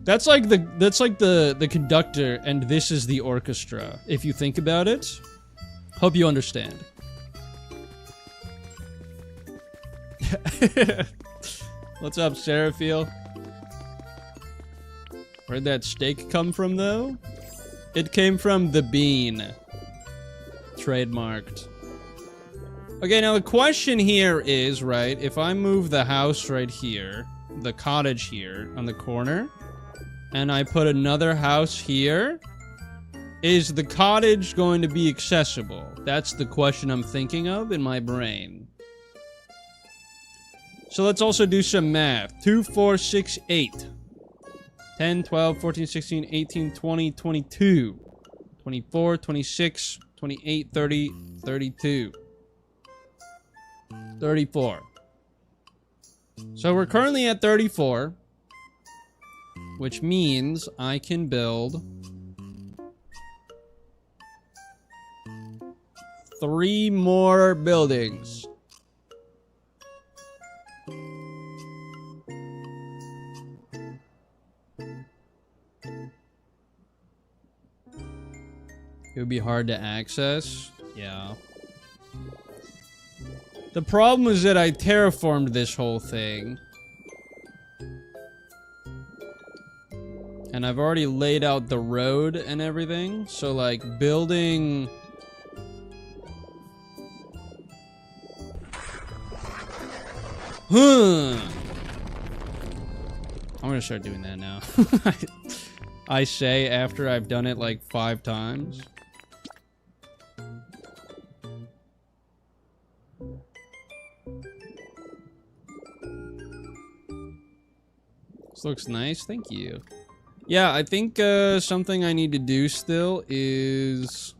That's like the conductor, and this is the orchestra, if you think about it. Hope you understand. What's up, Seraphil? Where'd that steak come from, though? It came from the bean. Trademarked. Okay, now the question here is, right, if I move the house right here, the cottage here on the corner, and I put another house here, is the cottage going to be accessible? That's the question I'm thinking of in my brain. So let's also do some math. 2, 4, 6, 8. 10, 12, 14, 16, 18, 20, 22. 24, 26, 28, 30, 32. 34. So we're currently at 34. Which means I can build 3 more buildings. It would be hard to access. Yeah. The problem is that I terraformed this whole thing. And I've already laid out the road and everything. So, like, building... I'm gonna start doing that now. I say after I've done it like 5 times. This looks nice, thank you. Yeah, I think something I need to do still is...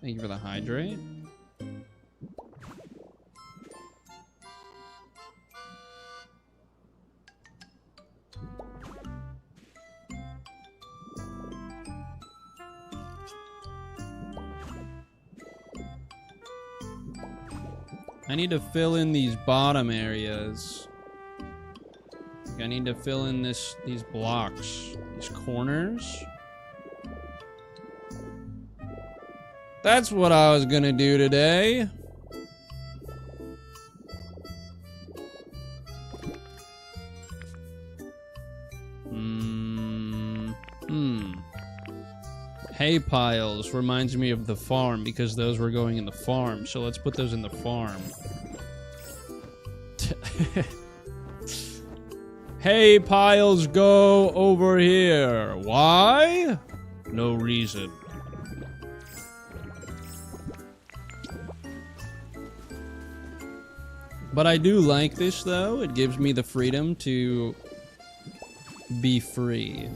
Thank you for the hydrate. I need to fill in these bottom areas. I need to fill in these blocks, these corners. That's what I was gonna do today. Hay piles reminds me of the farm because those were going in the farm. So let's put those in the farm. Hay piles go over here. Why? No reason. But I do like this though. It gives me the freedom to be free.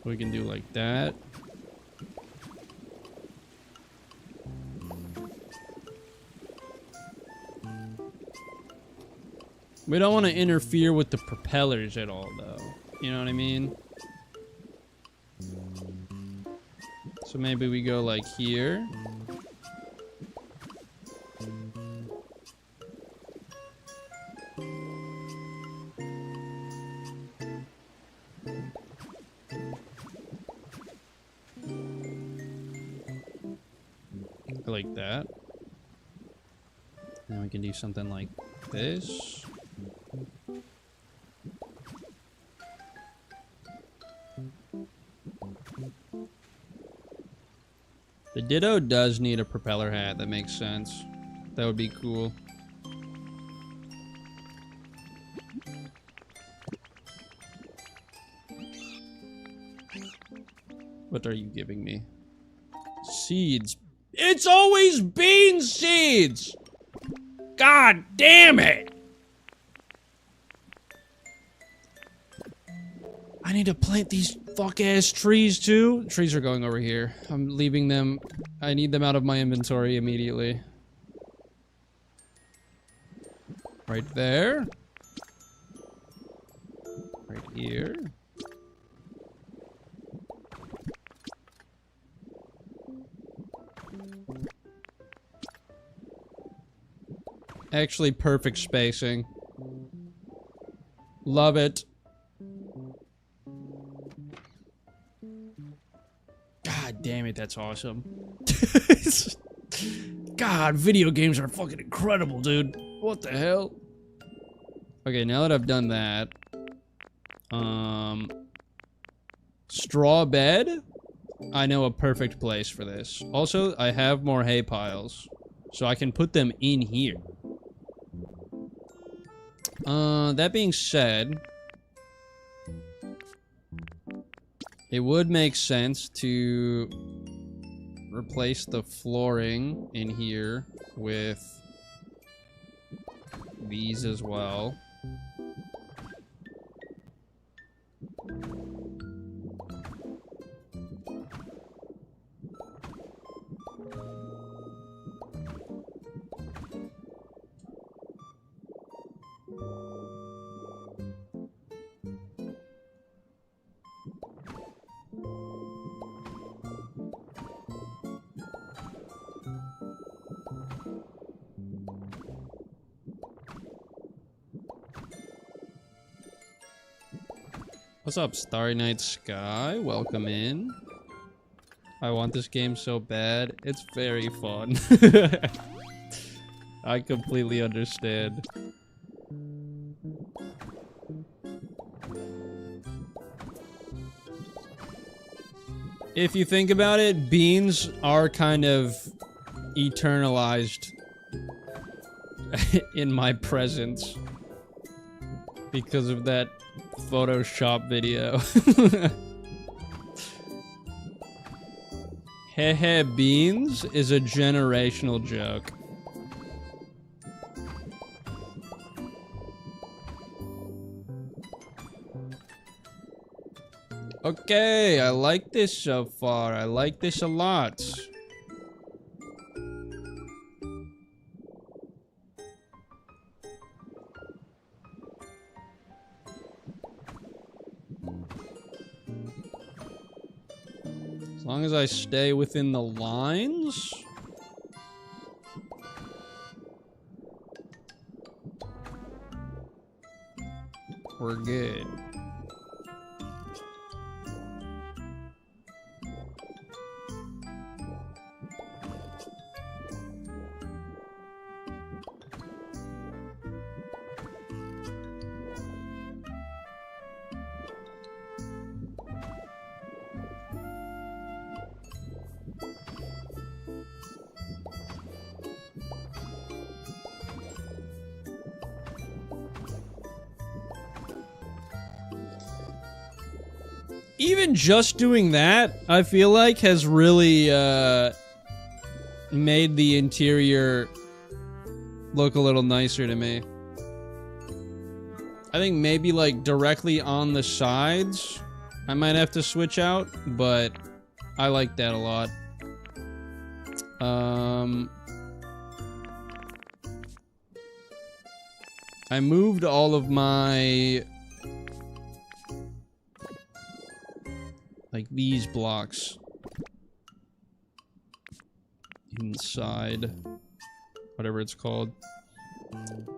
We can do like that. We don't want to interfere with the propellers at all, though. You know what I mean? So maybe we go like here. Like that. Then we can do something like this. The Ditto does need a propeller hat. That makes sense. That would be cool. What are you giving me? Seeds. It's always bean seeds! God damn it! I need to plant these fuck-ass trees, too. Trees are going over here. I'm leaving them. I need them out of my inventory immediately. Right there. Right here. Actually, perfect spacing. Love it. God damn it, that's awesome. God, video games are fucking incredible, dude. What the hell? Okay, now that I've done that, straw bed? I know a perfect place for this. Also, I have more hay piles, so I can put them in here. That being said, it would make sense to replace the flooring in here with these as well. What's up, Starry Night Sky? Welcome in. I want this game so bad. It's very fun. I completely understand. If you think about it, beans are kind of eternalized in my presence because of that Photoshop video. Hehe beans is a generational joke. Okay, I like this so far. I like this a lot. As long as I stay within the lines. We're good. Even just doing that, I feel like, has really made the interior look a little nicer to me. I think maybe like directly on the sides, I might have to switch out, but I like that a lot. I moved all of my like these blocks inside whatever it's called.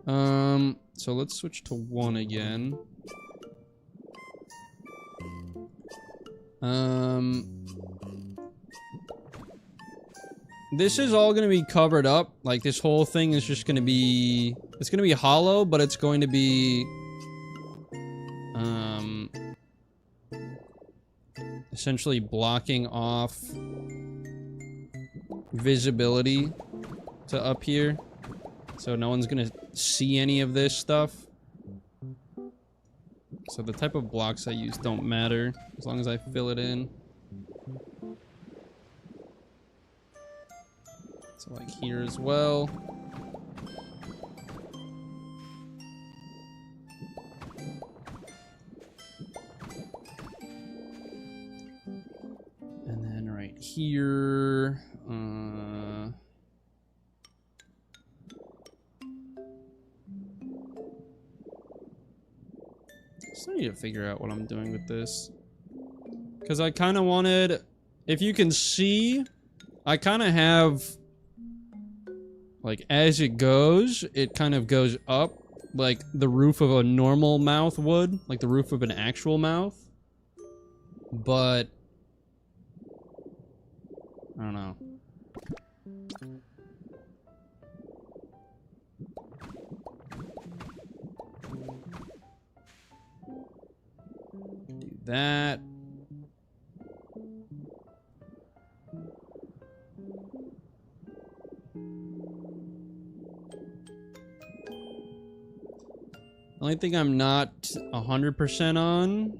So let's switch to 1 again. This is all gonna be covered up. Like, this whole thing is just gonna be, it's gonna be hollow, but it's going to be essentially blocking off visibility to up here, so no one's gonna see any of this stuff. So the type of blocks I use don't matter as long as I fill it in. So like here as well. And then right here, still need to figure out what I'm doing with this. Because I kind of wanted, if you can see, I kind of have, like, as it goes, it kind of goes up, like the roof of a normal mouth would, like the roof of an actual mouth. But I don't know. Do that. The only thing I'm not 100% on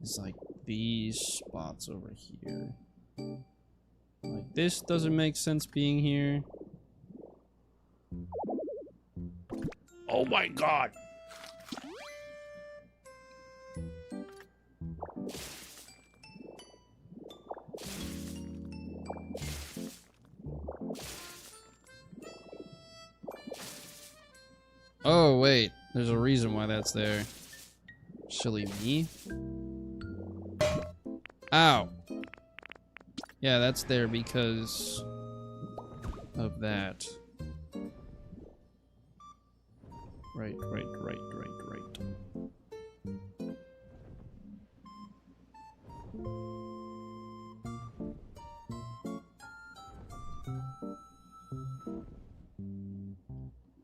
is like these spots over here. Like this doesn't make sense being here. Oh my god! Oh wait, there's a reason why that's there. Silly me. Ow. Yeah, that's there because of that. Right.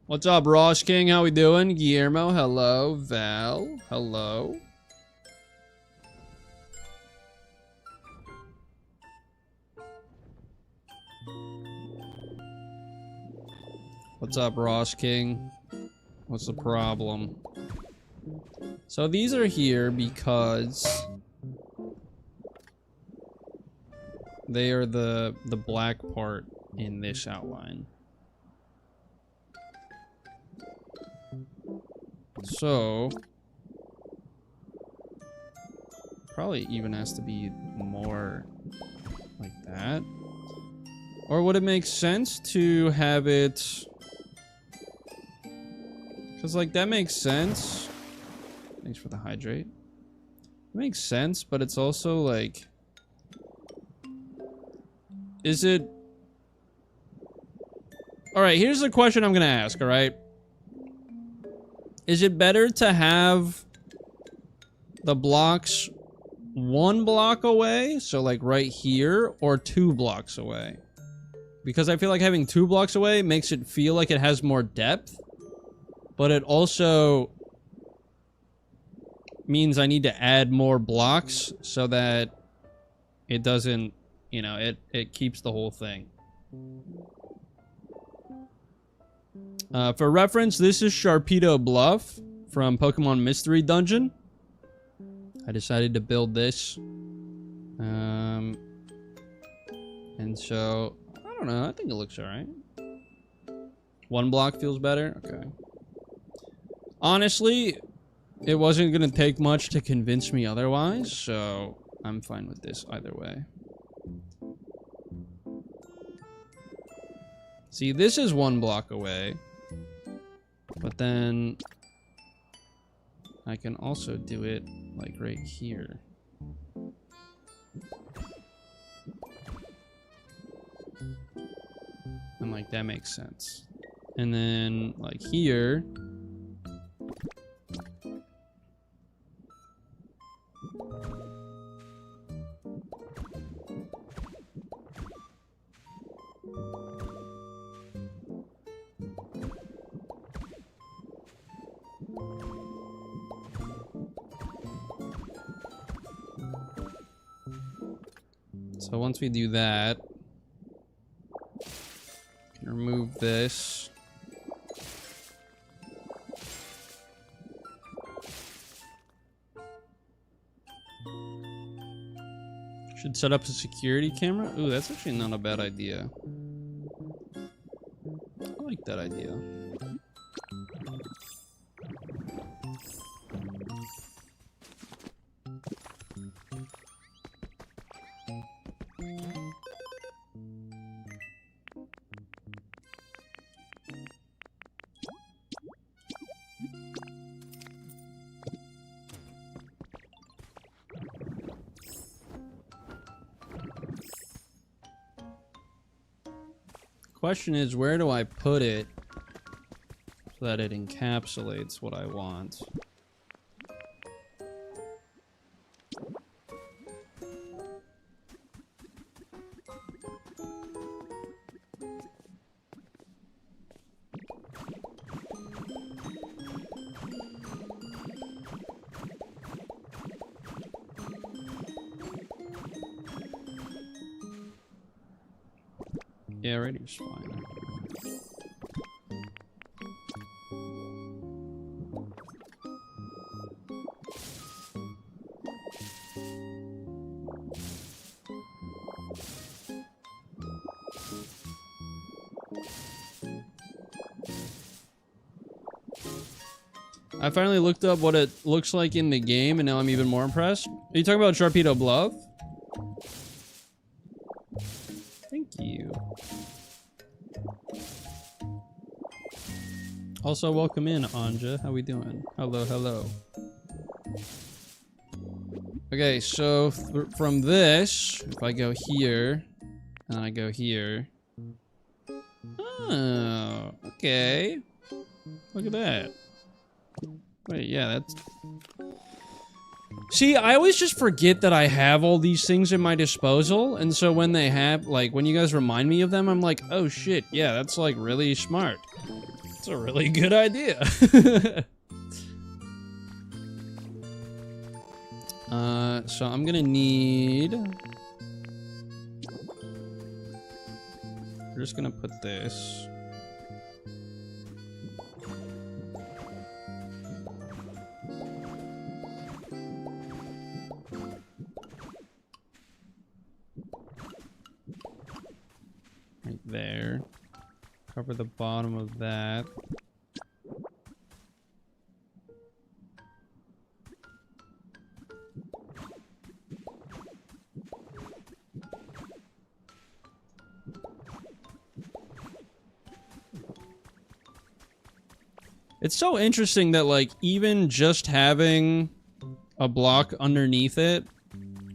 What's up, Ross King? How we doing? Guillermo, hello. Val, hello. What's up, Ross King? What's the problem? So these are here because they are the black part in this outline. So probably even has to be more like that. Or would it make sense to have it? Because like that makes sense. Thanks for the hydrate. It makes sense, but it's also like, is it? All right, here's the question I'm gonna ask. All right. Is it better to have the blocks 1 block away, so like right here, or 2 blocks away? Because I feel like having 2 blocks away makes it feel like it has more depth, but it also means I need to add more blocks so that it doesn't, you know, it keeps the whole thing. For reference, this is Sharpedo Bluff from Pokemon Mystery Dungeon. I decided to build this. And so, I don't know, I think it looks alright. 1 block feels better? Okay. Honestly, it wasn't gonna take much to convince me otherwise, so I'm fine with this either way. See, this is 1 block away. But then I can also do it like right here. And like that makes sense. And then like here. So once we do that, can remove this. Should set up a security camera. Ooh, that's actually not a bad idea. like that idea. Question is, where do I put it so that it encapsulates what I want? Yeah, right here's fine. I finally looked up what it looks like in the game, and now I'm even more impressed. Are you talking about Sharpedo Bluff? Thank you. Also, welcome in, Anja. How we doing? Hello, hello. Okay, so from this, if I go here, and I go here. Oh, okay. Look at that. Wait, yeah, that's... See, I always just forget that I have all these things at my disposal, and so when they have, like, when you guys remind me of them, I'm like, oh shit, yeah, that's, like, really smart. It's a really good idea. So I'm gonna need... We're just gonna put this... right there. Cover the bottom of that. It's so interesting that, like, even just having a block underneath it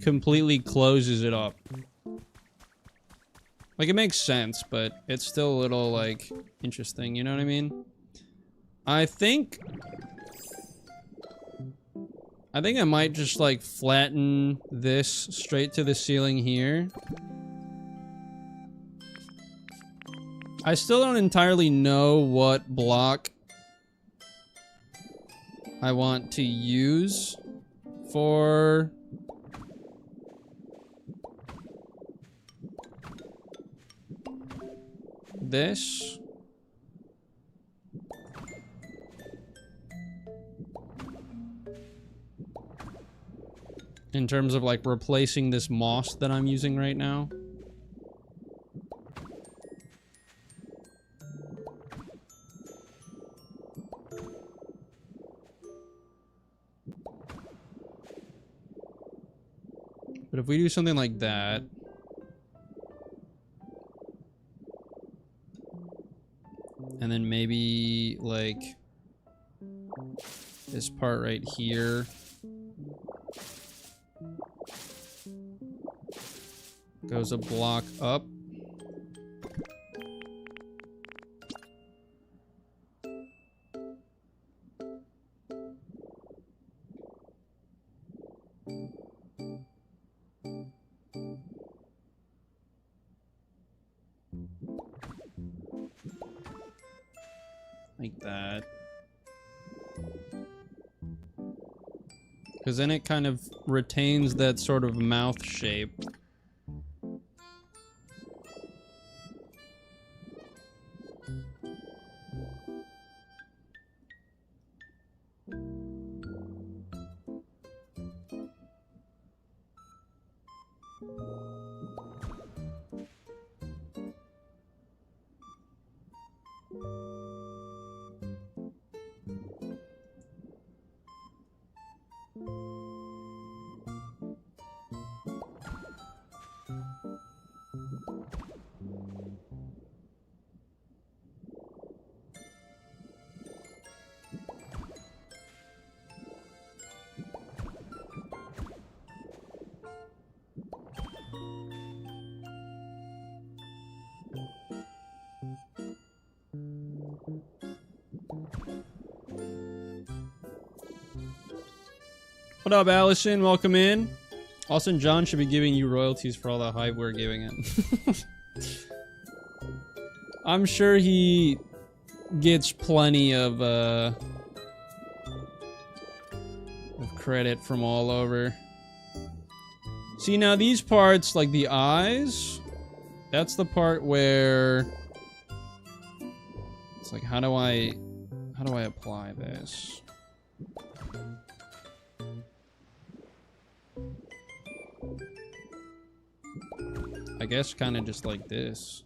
completely closes it up. Like, it makes sense, but it's still a little, like, interesting, you know what I mean? I think I might just, like, flatten this straight to the ceiling here. I still don't entirely know what block I want to use for this. In terms of, like, replacing this moss that I'm using right now. But if we do something like that... And then maybe, like, this part right here goes a block up. Like that. Because then it kind of retains that sort of mouth shape. What up, Allison? Welcome in. Austin John should be giving you royalties for all the hype we're giving him. I'm sure he gets plenty of credit from all over. See, now these parts, like the eyes, that's the part where it's like, how do I apply this? I guess kind of just like this.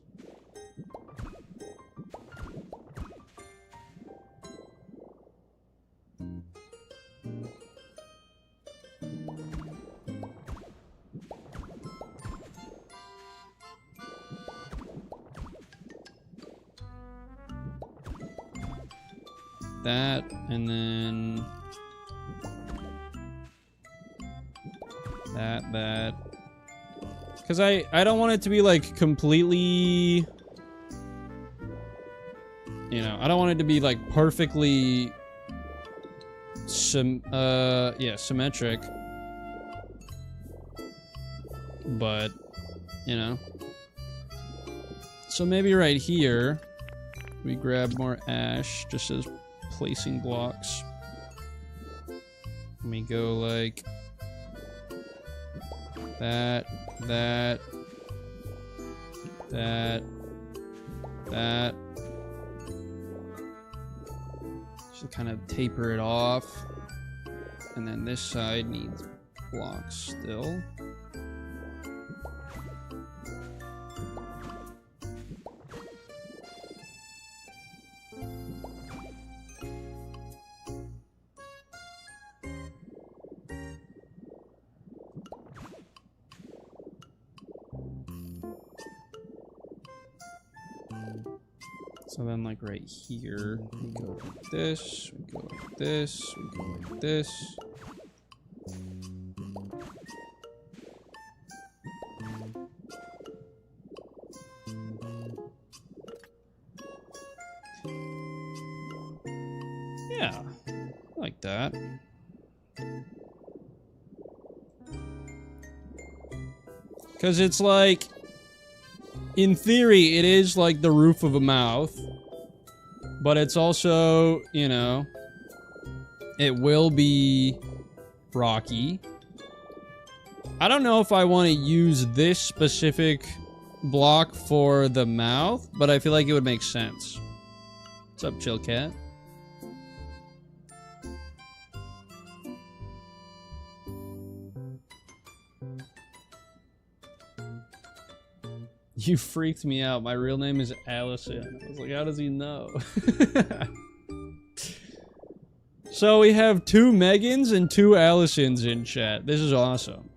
That, and then that. Because I don't want it to be like completely, you know, I don't want it to be like perfectly symmetric. But, you know. So maybe right here we grab more ash just as placing blocks. And we go like that. Just to kind of taper it off. And then this side needs blocks still. So then, like right here, we go like this, we go like this, we go like this. Yeah, like that. Because it's like, in theory, it is like the roof of a mouth, but it's also, you know, it will be rocky. I don't know if I want to use this specific block for the mouth, but I feel like it would make sense. What's up, Chill Cat? You freaked me out. My real name is Allison. I was like, how does he know? So we have 2 Megans and 2 Allisons in chat. This is awesome.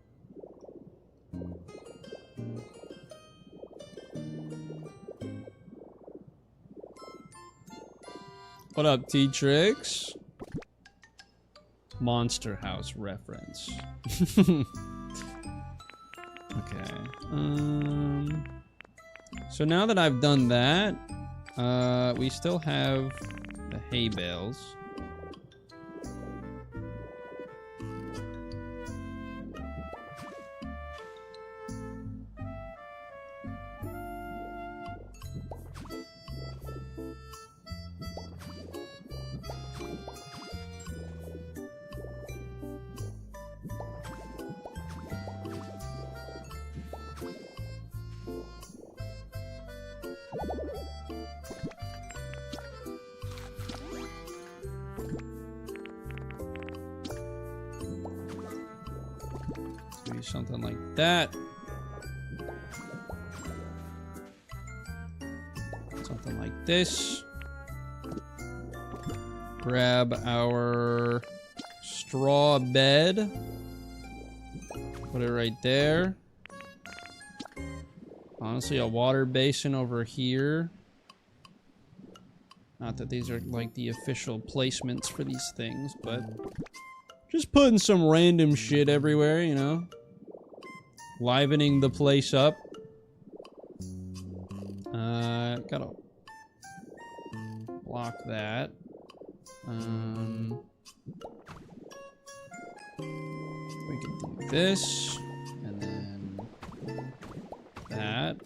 What up, T-Trix? Monster House reference. Okay. So now that I've done that, we still have the hay bales. Something like that. Something like this. Grab our straw bed. Put it right there. Honestly, a water basin over here. Not that these are like the official placements for these things, but just putting some random shit everywhere, you know? Livening the place up. Gotta block that. could do this, and then that.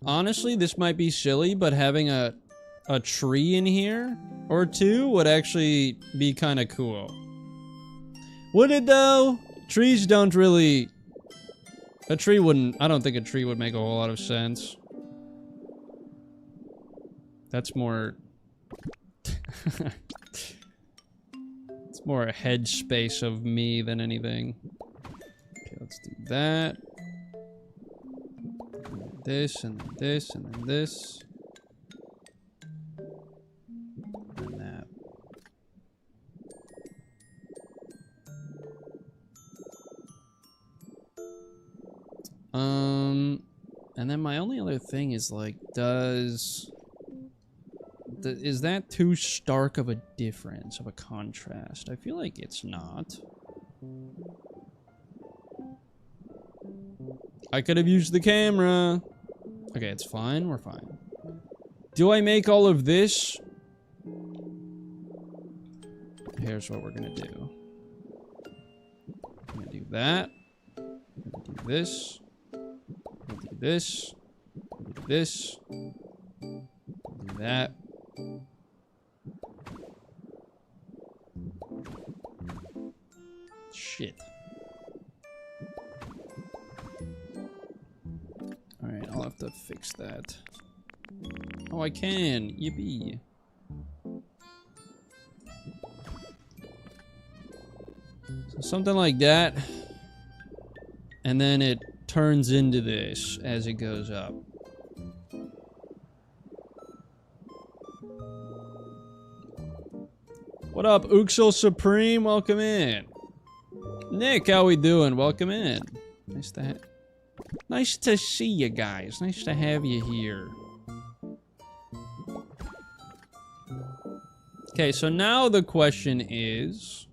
Honestly, this might be silly, but having a tree in here or two would actually be kind of cool. Would it though? Trees don't really... A tree wouldn't... I don't think a tree would make a whole lot of sense. That's more... It's more a head space of me than anything. Okay, let's do that. This, and then this, and then this. And that. And then my only other thing is like, is that too stark of a difference, of a contrast? I feel like it's not. I could have used the camera. Okay, it's fine. We're fine. Do I make all of this? Here's what we're gonna do. I'm gonna do that. I'm gonna do this. I'm gonna do this. I'm gonna do this. Do that. Shit. Alright, I'll have to fix that. Oh, I can! Yippee! So something like that. And then it turns into this as it goes up. What up, Uxel Supreme? Welcome in. Nick, how we doing? Welcome in. Nice to see you guys. Nice to have you here. Okay, so now the question is...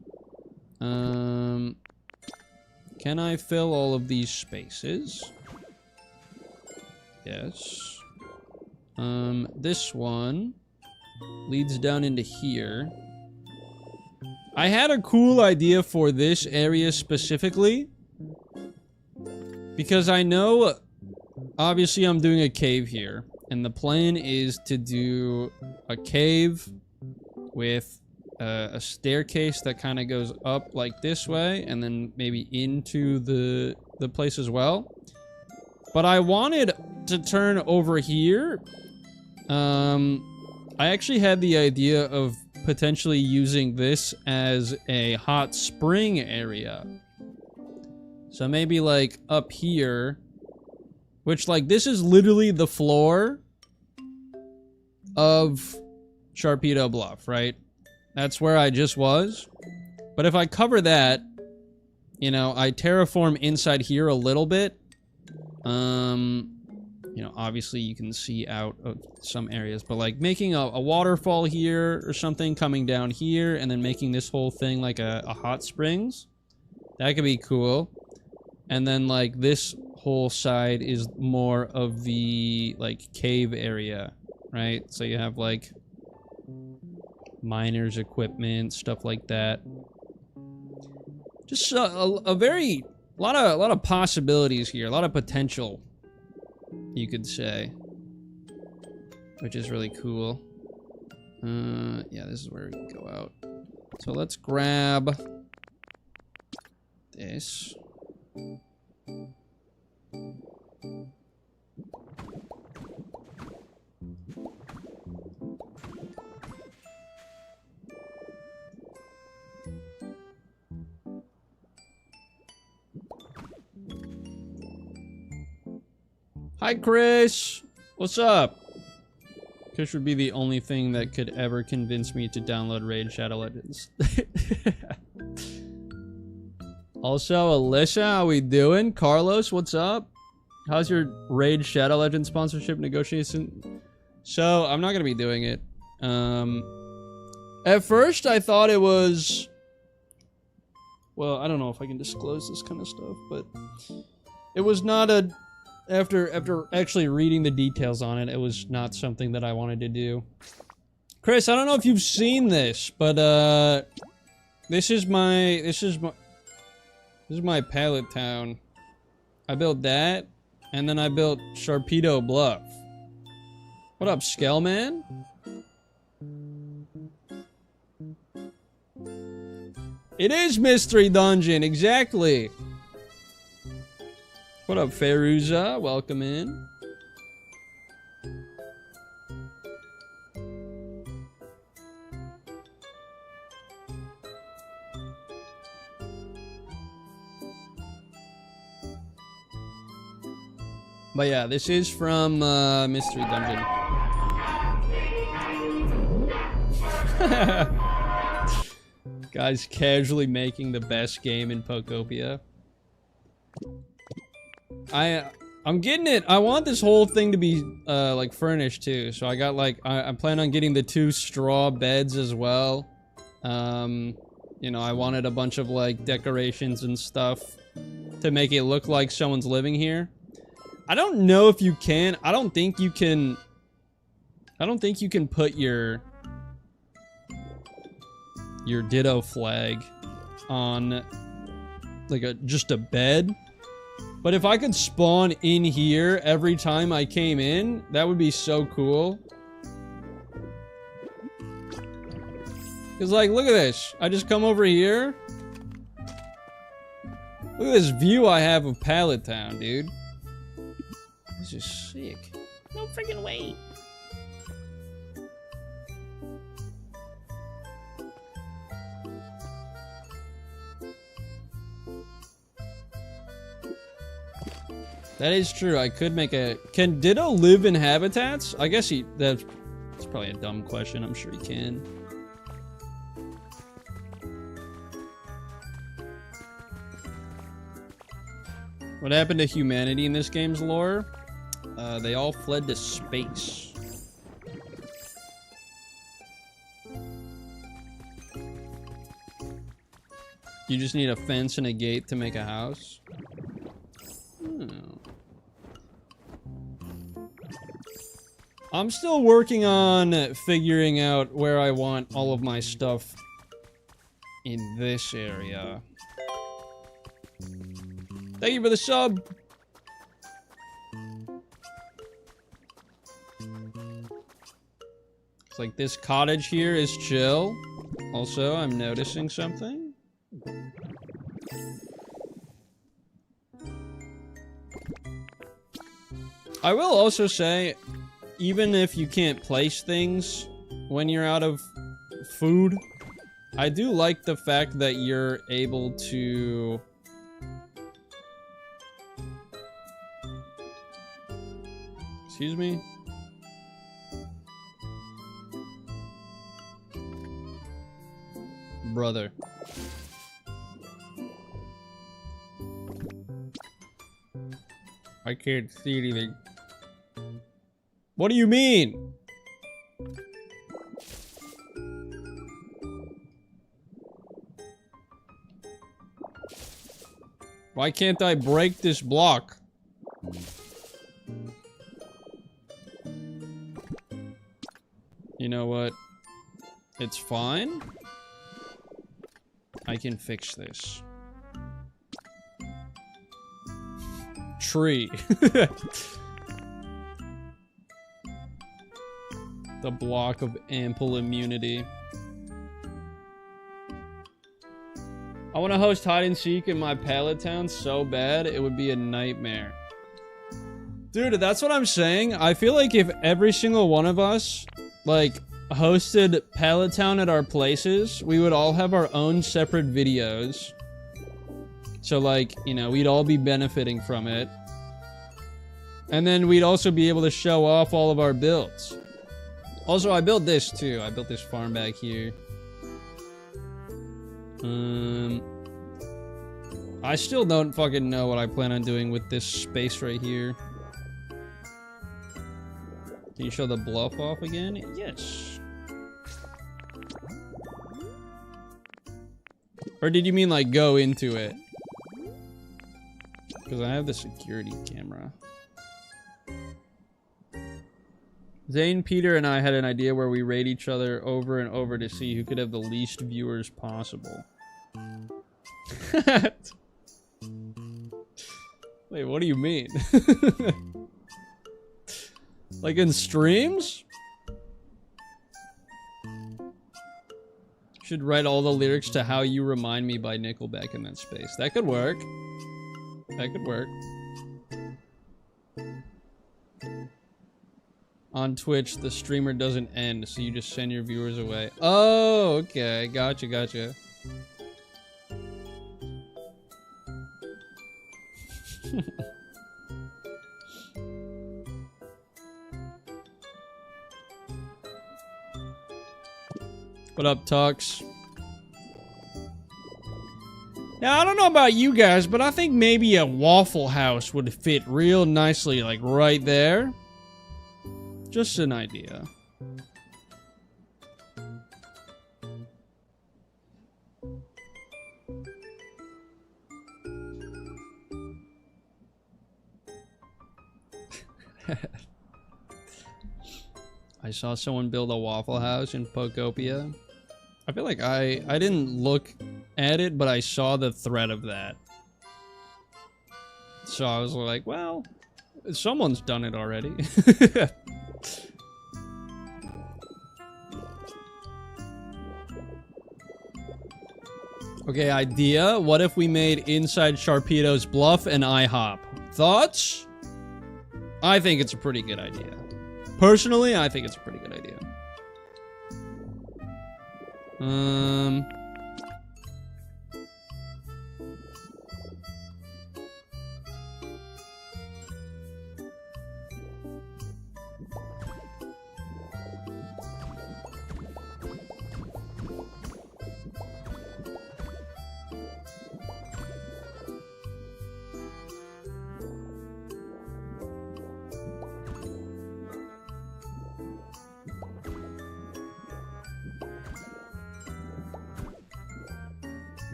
can I fill all of these spaces? Yes. This one leads down into here. I had a cool idea for this area specifically. Because I know, obviously I'm doing a cave here. And the plan is to do a cave with a staircase that kind of goes up like this way. And then maybe into the place as well. But I wanted to turn over here. I actually had the idea of potentially using this as a hot spring area. So maybe like up here, which like this is literally the floor of Sharpedo Bluff, right? That's where I just was. But if I cover that, you know, I terraform inside here a little bit. You know, obviously you can see out of some areas, but like making a waterfall here or something coming down here and then making this whole thing like a hot springs. That could be cool. And then like this whole side is more of the like cave area, right? So you have like miners equipment, stuff like that. Just a very lot of possibilities here, a lot of potential, you could say, which is really cool. Yeah, this is where we can go out. So let's grab this. Hi, Chris. What's up? Chris would be the only thing that could ever convince me to download Raid Shadow Legends. Also, Alicia, how we doing? Carlos, what's up? How's your Raid Shadow Legends sponsorship negotiation? So, I'm not gonna be doing it. At first, I thought it was Well, I don't know if I can disclose this kind of stuff, but it was not a... After actually reading the details on it, it was not something that I wanted to do. Chris, I don't know if you've seen this, but this is my pallet town. I built that, and then I built Sharpedo Bluff. What up, Skellman? It is Mystery Dungeon, exactly. What up, Feruza? Welcome in. But yeah, this is from Mystery Dungeon. Guys casually making the best game in Pokopia. I'm getting it. I want this whole thing to be like furnished too. So I got like I plan on getting the 2 straw beds as well. You know, I wanted a bunch of like decorations and stuff to make it look like someone's living here. I don't know if you can. I don't think you can put your Ditto flag on like just a bed. But if I could spawn in here every time I came in, that would be so cool. Cause like, look at this. I just come over here. Look at this view I have of Pallet Town, dude. This is sick. No freaking way. That is true. I could make a... Can Ditto live in habitats? I guess he... That's probably a dumb question. I'm sure he can. What happened to humanity in this game's lore? They all fled to space. You just need a fence and a gate to make a house? I'm still working on figuring out where I want all of my stuff in this area. Thank you for the sub! It's like this cottage here is chill. Also, I'm noticing something. I will also say, even if you can't place things when you're out of food, I do like the fact that you're able to... Excuse me? Brother. I can't see anything. What do you mean? Why can't I break this block? You know what? It's fine. I can fix this. Tree. The block of ample immunity. I want to host hide and seek in my pallet town so bad it would be a nightmare. Dude, that's what I'm saying. I feel like if every single one of us like hosted pallet town at our places, we would all have our own separate videos. So like, you know, we'd all be benefiting from it. And then we'd also be able to show off all of our builds. Also, I built this too. I built this farm back here. I still don't fucking know what I plan on doing with this space right here. Can you show the bluff off again? Yes. Or did you mean like go into it? Because I have the security camera. Zane, Peter, and I had an idea where we rate each other over and over to see who could have the least viewers possible. Wait, what do you mean? Like in streams? Should write all the lyrics to How You Remind Me by Nickelback in that space. That could work. That could work. On Twitch, the streamer doesn't end, so you just send your viewers away. Oh, okay. Gotcha, gotcha. What up, Tux? Now, I don't know about you guys, but I think maybe a Waffle House would fit real nicely, like right there. Just an idea. I saw someone build a Waffle House in Pokopia. I feel like I didn't look at it, but I saw the thread of that. So I was like, well, someone's done it already. Okay, idea. What if we made Inside Sharpedo's Bluff and IHOP? Thoughts? I think it's a pretty good idea. Personally, I think it's a pretty good idea.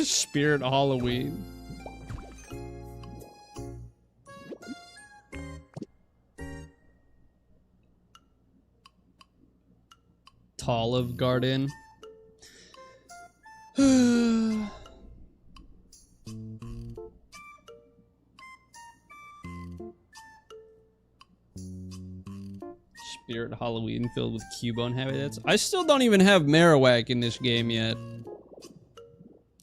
Spirit Halloween. Olive Garden. Spirit Halloween filled with Cubone habitats. I still don't even have Marowak in this game yet.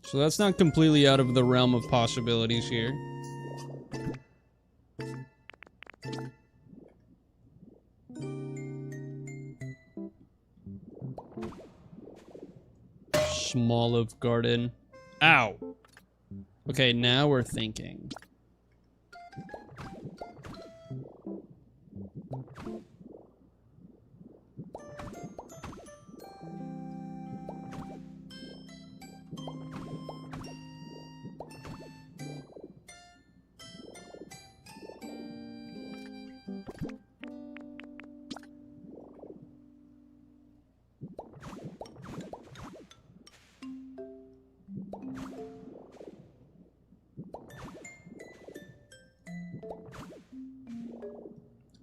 So that's not completely out of the realm of possibilities here. Smolive Garden. Ow! Okay, now we're thinking.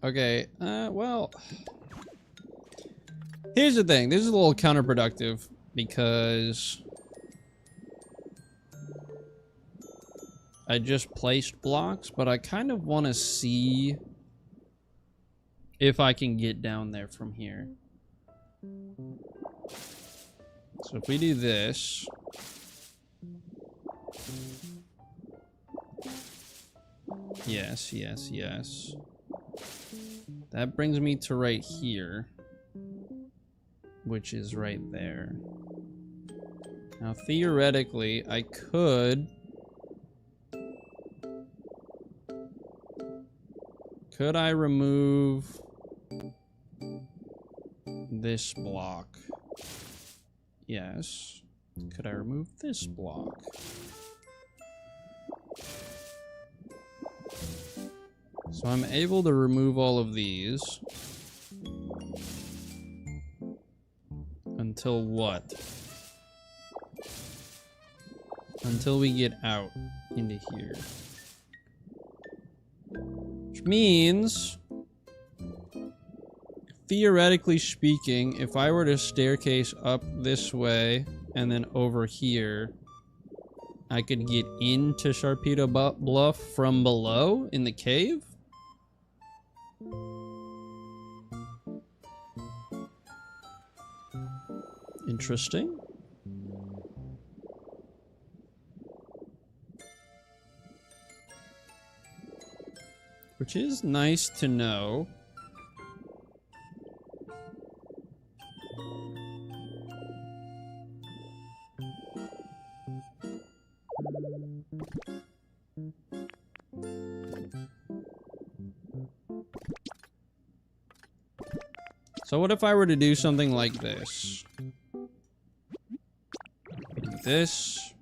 Okay, well... Here's the thing. This is a little counterproductive, because... I just placed blocks, but I kind of want to see... if I can get down there from here. So if we do this... Yes, yes, yes. That brings me to right here, which is right there. Now, theoretically, I could... Could I remove this block? Yes. Could I remove this block? So I'm able to remove all of these. Until what? Until we get out into here. Which means, theoretically speaking, if I were to staircase up this way and then over here, I could get into Sharpedo Bluff from below in the cave? Interesting. Which is nice to know. So what if I were to do something like this? Do this.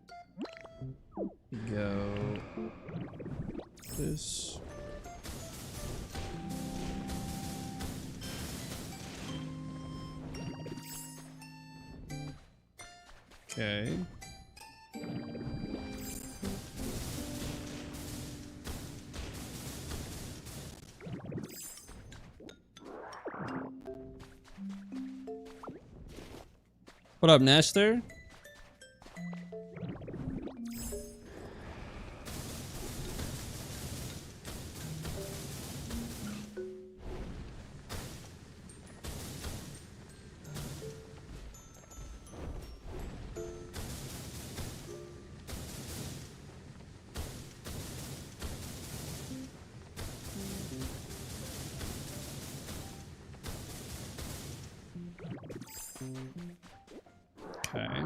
Go. This. Okay. What up, Nestor? Okay.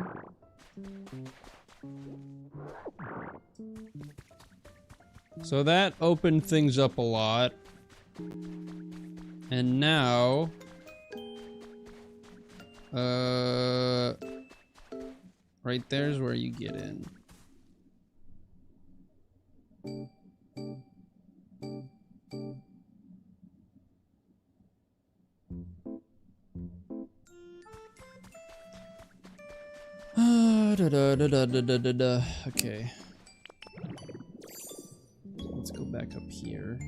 So that opened things up a lot. And now... right there's where you get in. Okay. Let's go back up here.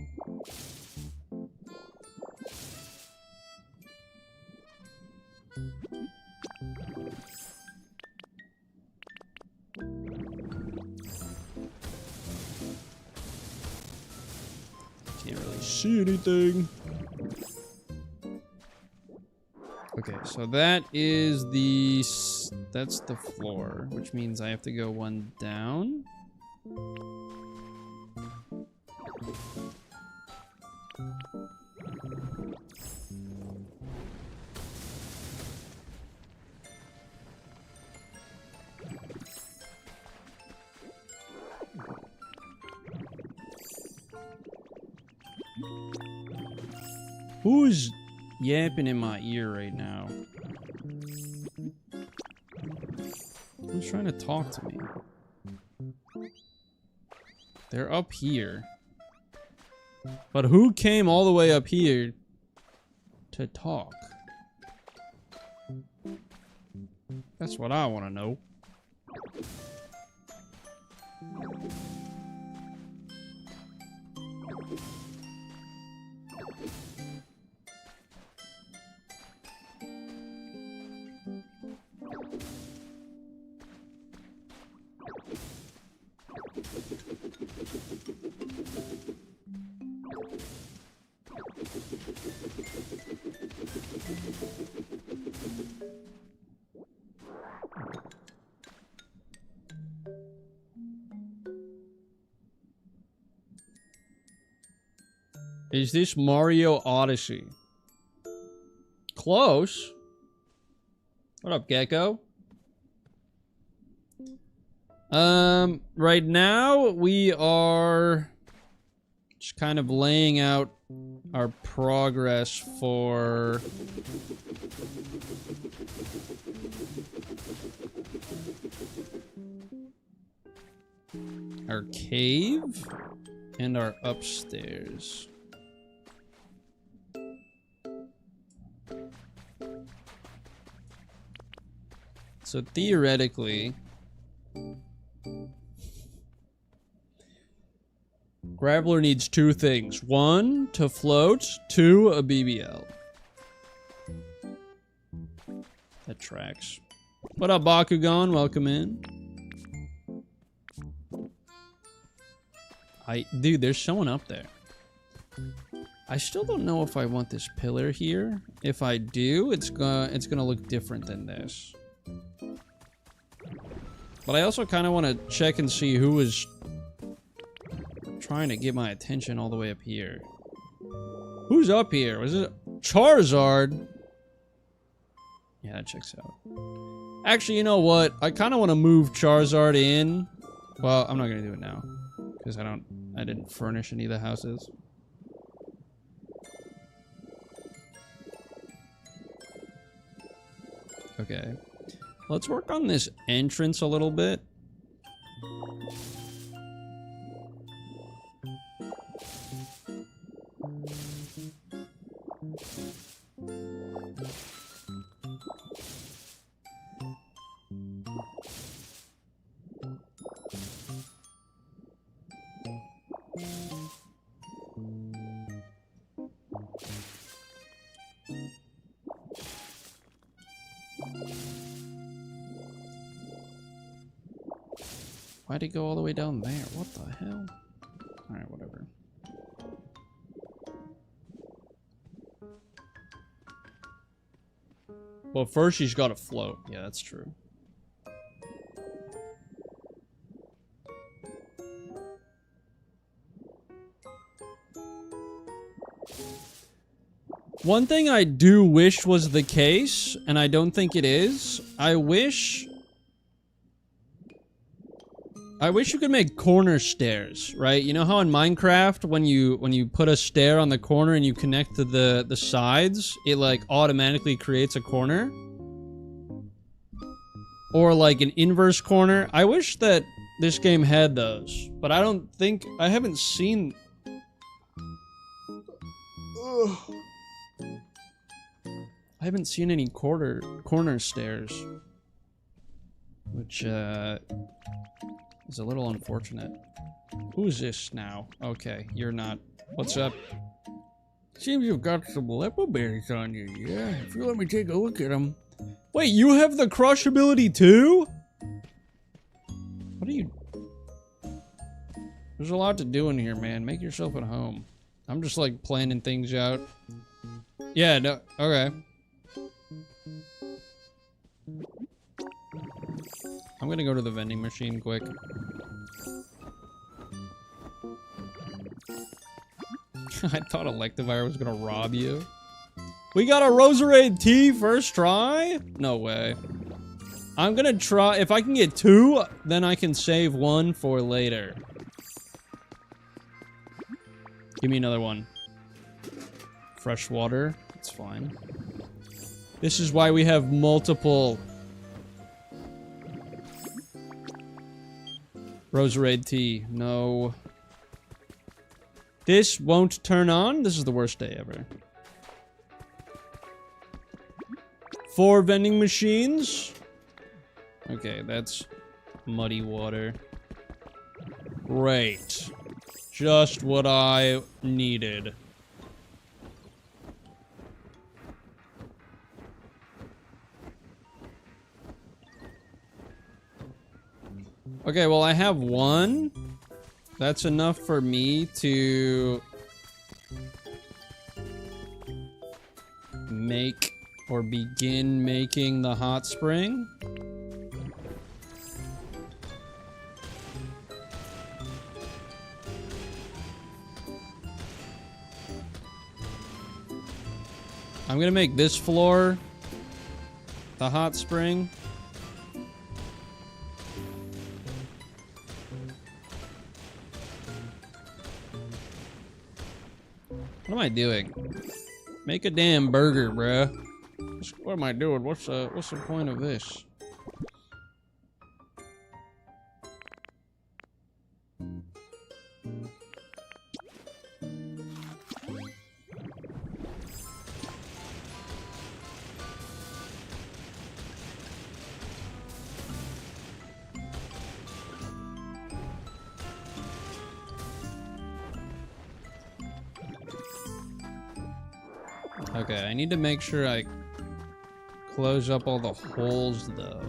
Can't really see anything. Okay, so that is that's the floor, which means I have to go one down. Who's yapping in my ear right now? Who's trying to talk to me? They're up here. But who came all the way up here to talk? That's what I want to know. Is this Mario Odyssey? Close. What up, Gecko? Right now we are just kind of laying out our progress for our cave and our upstairs. So theoretically, Graveler needs 2 things. 1, to float. 2, a BBL. That tracks. What up, Bakugan? Welcome in. Dude, there's someone up there. I still don't know if I want this pillar here. If I do, it's gonna look different than this. But I also kind of want to check and see who is trying to get my attention all the way up here. Who's up here? Was it Charizard? Yeah, that checks out. Actually, you know what? I kind of want to move Charizard in. Well, I'm not gonna do it now because I didn't furnish any of the houses. Okay. Let's work on this entrance a little bit. Why'd he go all the way down there? What the hell? Alright, whatever. Well, first she's got to float. Yeah, that's true. One thing I do wish was the case, and I don't think it is, I wish you could make corner stairs, right? You know how in Minecraft, when you put a stair on the corner and you connect to the sides, it like automatically creates a corner? Or like an inverse corner? I wish that this game had those, but I haven't seen... Ugh. I haven't seen any corner stairs, which is a little unfortunate. Who's this now? Okay, you're not. What's up? Seems you've got some lepo berries on you. Yeah, if you let me take a look at them. Wait, you have the crush ability too? What are you? There's a lot to do in here, man. Make yourself at home. I'm just like planning things out. Yeah, no, okay. I'm gonna go to the vending machine quick. I thought Electivire was gonna rob you. We got a Roserade tea first try? No way. I'm gonna try. If I can get 2, then I can save 1 for later. Give me another one. Fresh water. It's fine. This is why we have multiple Roserade tea. No. This won't turn on. This is the worst day ever. 4 vending machines. Okay, that's muddy water. Great. Just what I needed. Okay, well, I have 1. That's enough for me to make or begin making the hot spring. I'm gonna make this floor the hot spring. What am I doing? Make a damn burger, bruh. What am I doing? What's the point of this? Okay, I need to make sure I close up all the holes, though.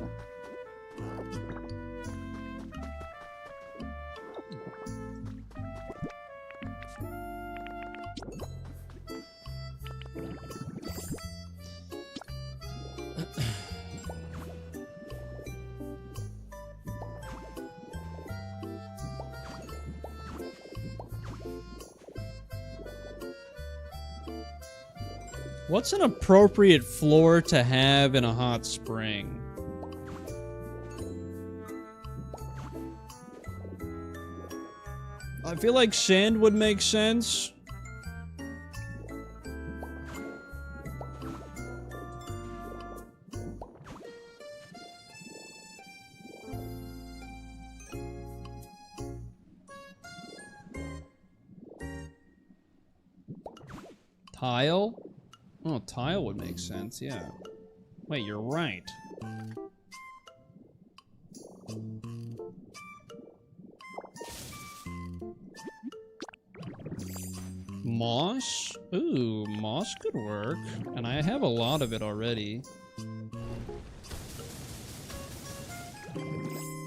What's an appropriate floor to have in a hot spring? I feel like sand would make sense. Tile? Oh, tile would make sense, yeah. Wait, you're right. Moss? Ooh, moss could work. And I have a lot of it already.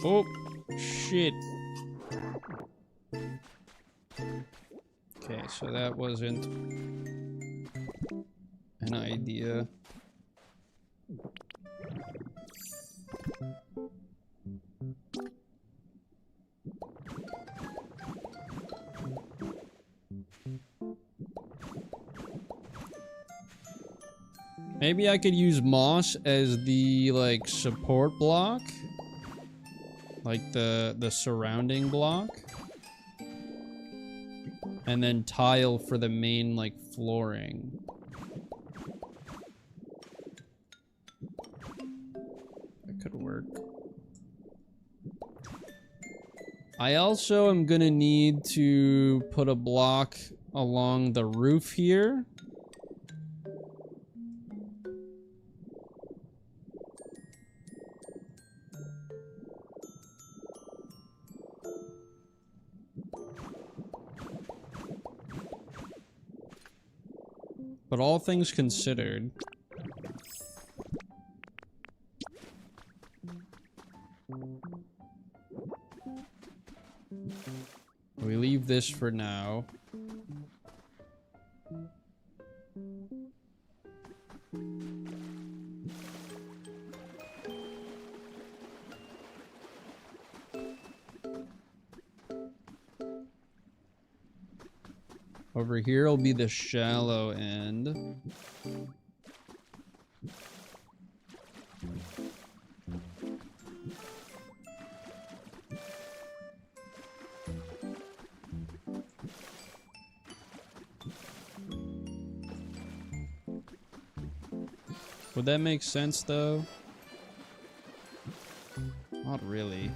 Oh, shit. Okay, so that wasn't an idea. Maybe I could use moss as the, like, support block? Like, the surrounding block? And then tile for the main, like, flooring. That could work. I also am gonna need to put a block along the roof here. But all things considered, we leave this for now. Over here will be the shallow end. Would that make sense, though? Not really.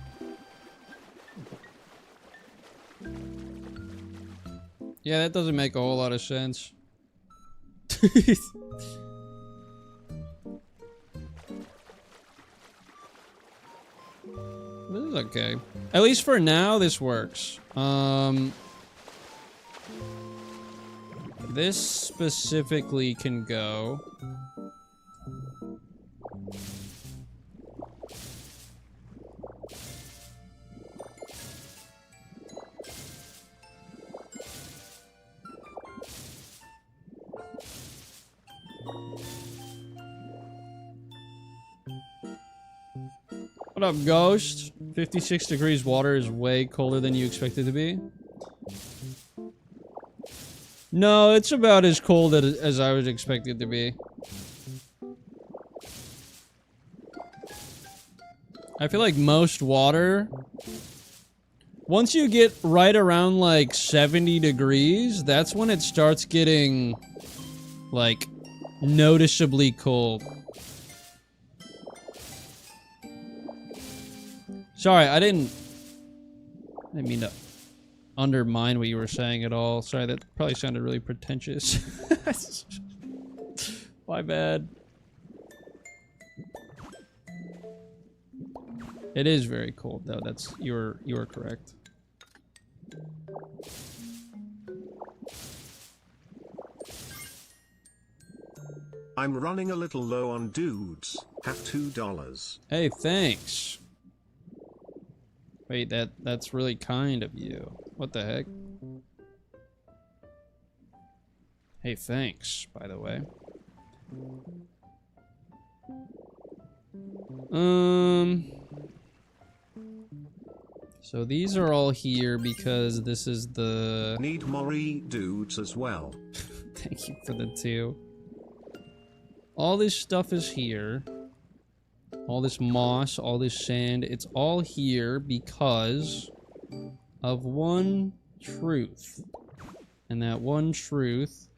Yeah, that doesn't make a whole lot of sense. This is okay. At least for now, this works. This specifically can go. What up, Ghost? 56 degrees water is way colder than you expect it to be. No, it's about as cold as I would expect it to be. I feel like most water, once you get right around like 70 degrees, that's when it starts getting like noticeably cold. Sorry, I didn't mean to undermine what you were saying at all. Sorry, that probably sounded really pretentious. My bad. It is very cold though. That's you're correct. I'm running a little low on dudes. Have $2. Hey, thanks. Wait, that's really kind of you. What the heck? Hey, thanks, by the way. So these are all here because this is the... Need more dudes as well. Thank you for the 2. All this stuff is here. All this moss, all this sand, it's all here because of one truth. And that one truth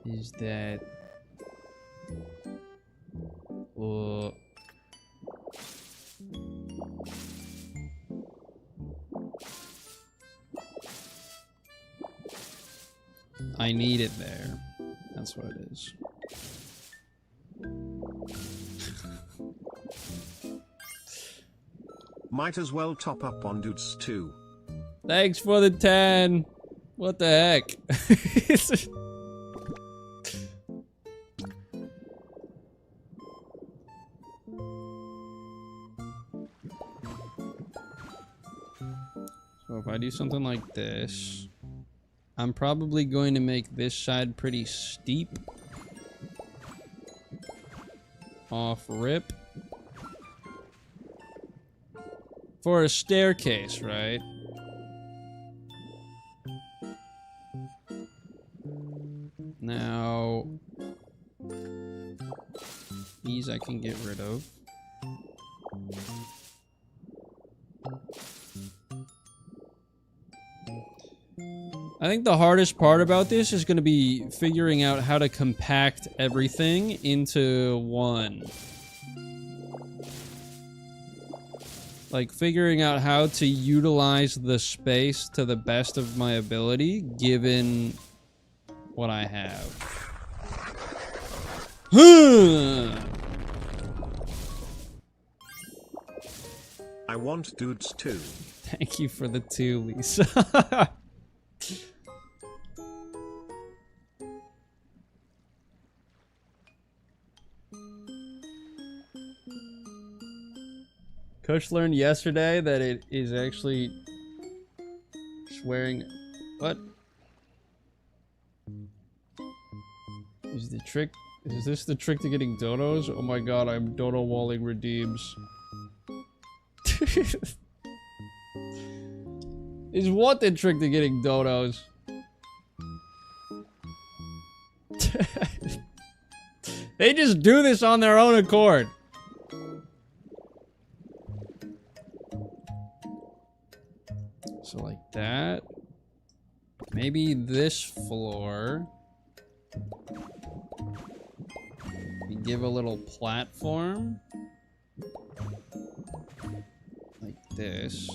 is that I need it there. That's what it is. Might as well top up on dudes too. Thanks for the 10. What the heck? So if I do something like this, I'm probably going to make this side pretty steep. Off rip. For a staircase, right? Now, these I can get rid of. I think the hardest part about this is going to be figuring out how to compact everything into one. Like, figuring out how to utilize the space to the best of my ability, given what I have. I want dudes too. Thank you for the 2, Lisa. Kush learned yesterday that it is actually swearing. What? Is the trick? Is this the trick to getting donos? Oh my god, I'm dono walling redeems. Is what the trick to getting donos? They just do this on their own accord. So like that. Maybe this floor. We give a little platform. Like this.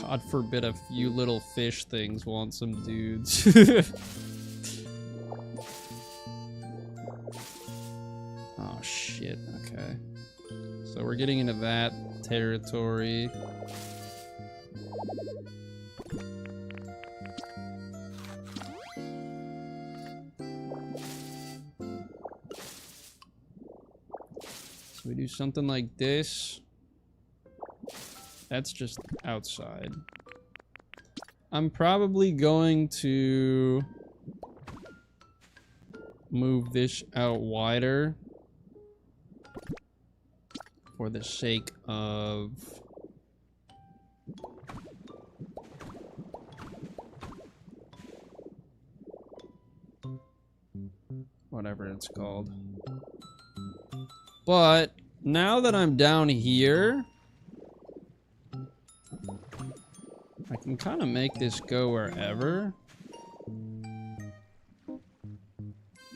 God forbid a few little fish things want some dudes. Oh shit, okay. So we're getting into that territory. So we do something like this. That's just outside. I'm probably going to move this out wider for the sake of whatever it's called. But now that I'm down here, I can kind of make this go wherever.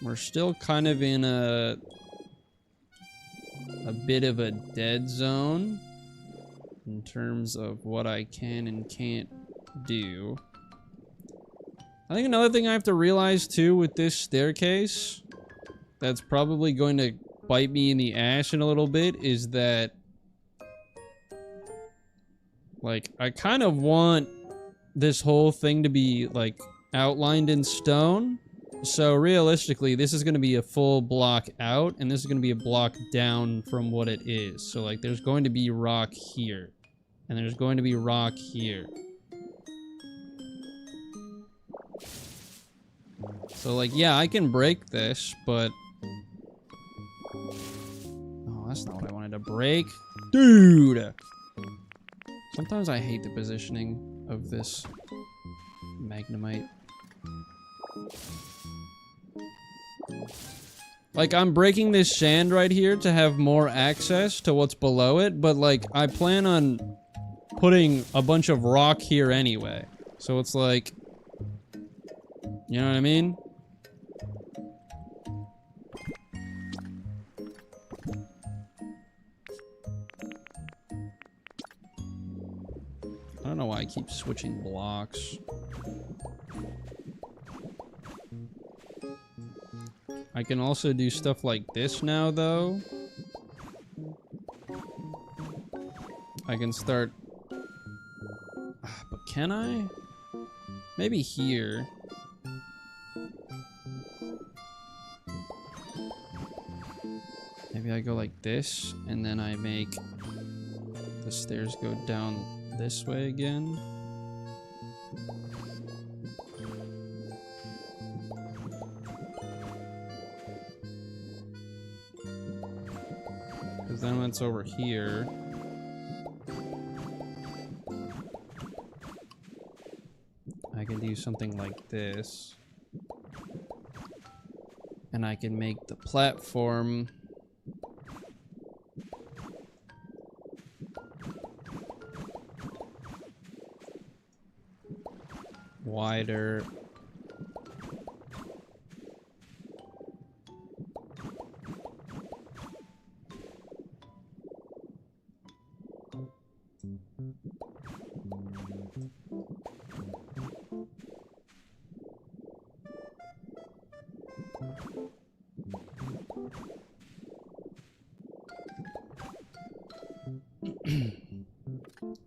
We're still kind of in a bit of a dead zone. in terms of what I can and can't do. I think another thing I have to realize too with this staircase that's probably going to bite me in the ass in a little bit is that, like, I kind of want this whole thing to be, like, outlined in stone. So realistically, this is going to be a full block out, and this is going to be a block down from what it is. So, like, there's going to be rock here, and there's going to be rock here. So, like, yeah, I can break this, but... Oh, that's not what I wanted to break. Dude! Sometimes I hate the positioning of this magnemite. Like, I'm breaking this sand right here to have more access to what's below it, but, like, I plan on putting a bunch of rock here anyway. So it's like... You know what I mean? I don't know why I keep switching blocks. I can also do stuff like this now, though. I can start... But can I? Maybe here. Maybe I go like this, and then I make the stairs go down this way again. Because then when it's over here... I can do something like this. And I can make the platform... wider.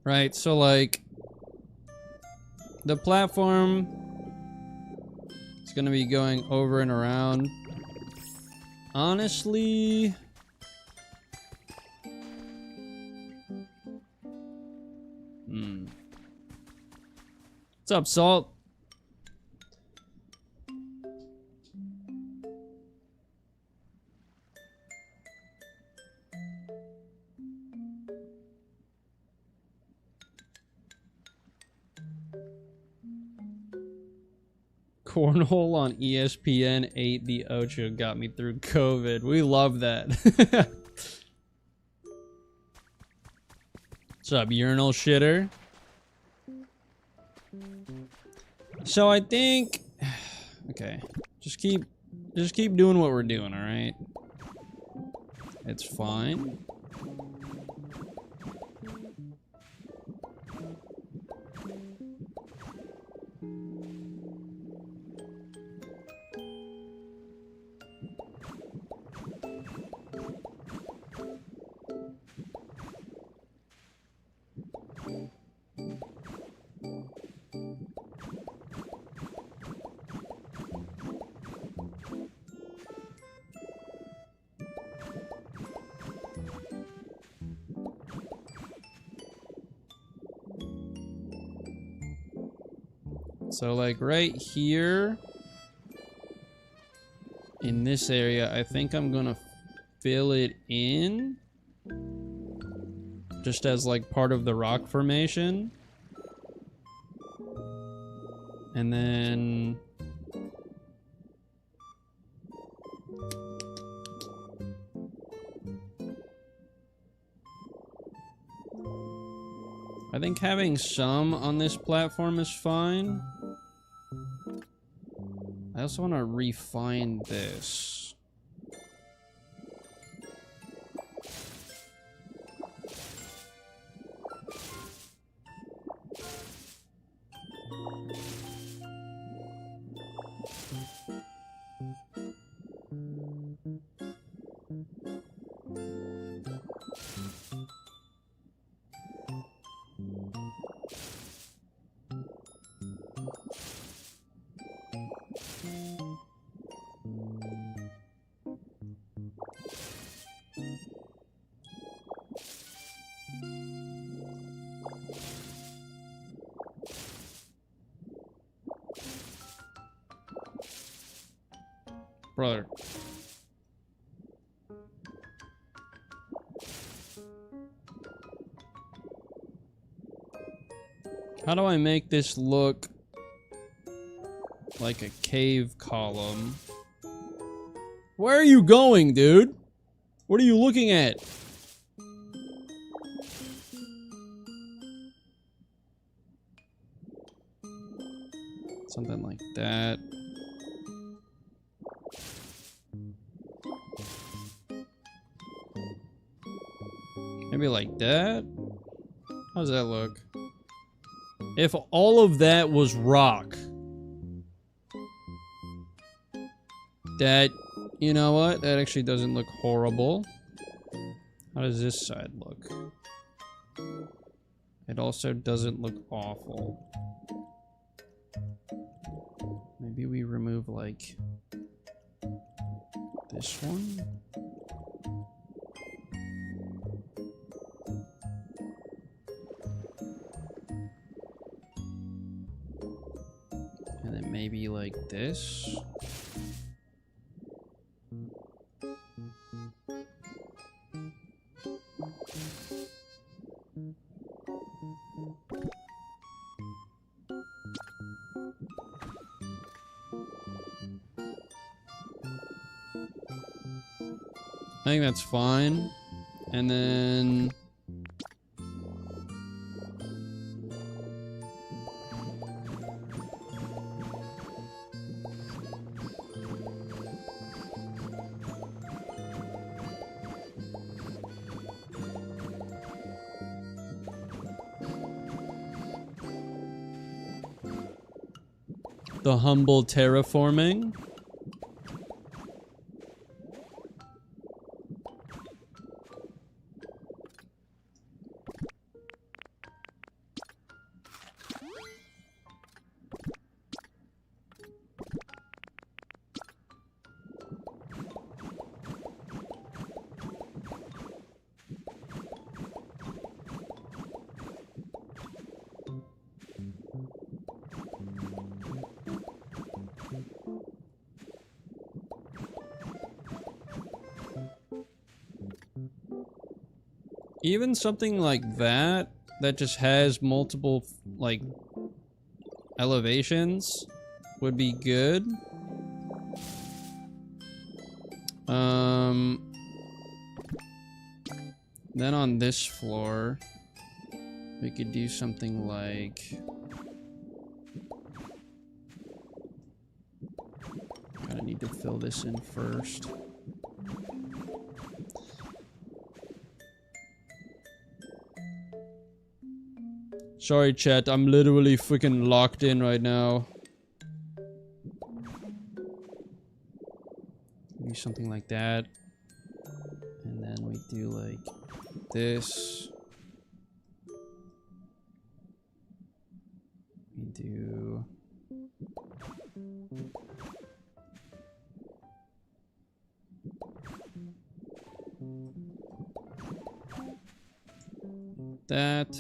Right, so like the platform is gonna be going over and around. Honestly, what's up, Salt? Cornhole on ESPN 8 the Ocho got me through COVID. We love that. What's up, urinal shitter? So I think... Okay. Just keep doing what we're doing, alright? It's fine. So like right here in this area, I think I'm gonna fill it in just as like part of the rock formation. And then I think having some on this platform is fine. I also want to refine this. Brother. How do I make this look like a cave column? Where are you going, dude? What are you looking at? Something like that. Maybe like that? How does that look? If all of that was rock, that, you know what? That actually doesn't look horrible. How does this side look? It also doesn't look awful. Maybe we remove, like, this one? And then maybe like this. I think that's fine. And then the humble terraforming. Even something like that, that just has multiple, like, elevations would be good. Then on this floor, we could do something like... Kinda need to fill this in first. Sorry, chat. I'm literally freaking locked in right now. Do something like that. And then we do like this. We do... that.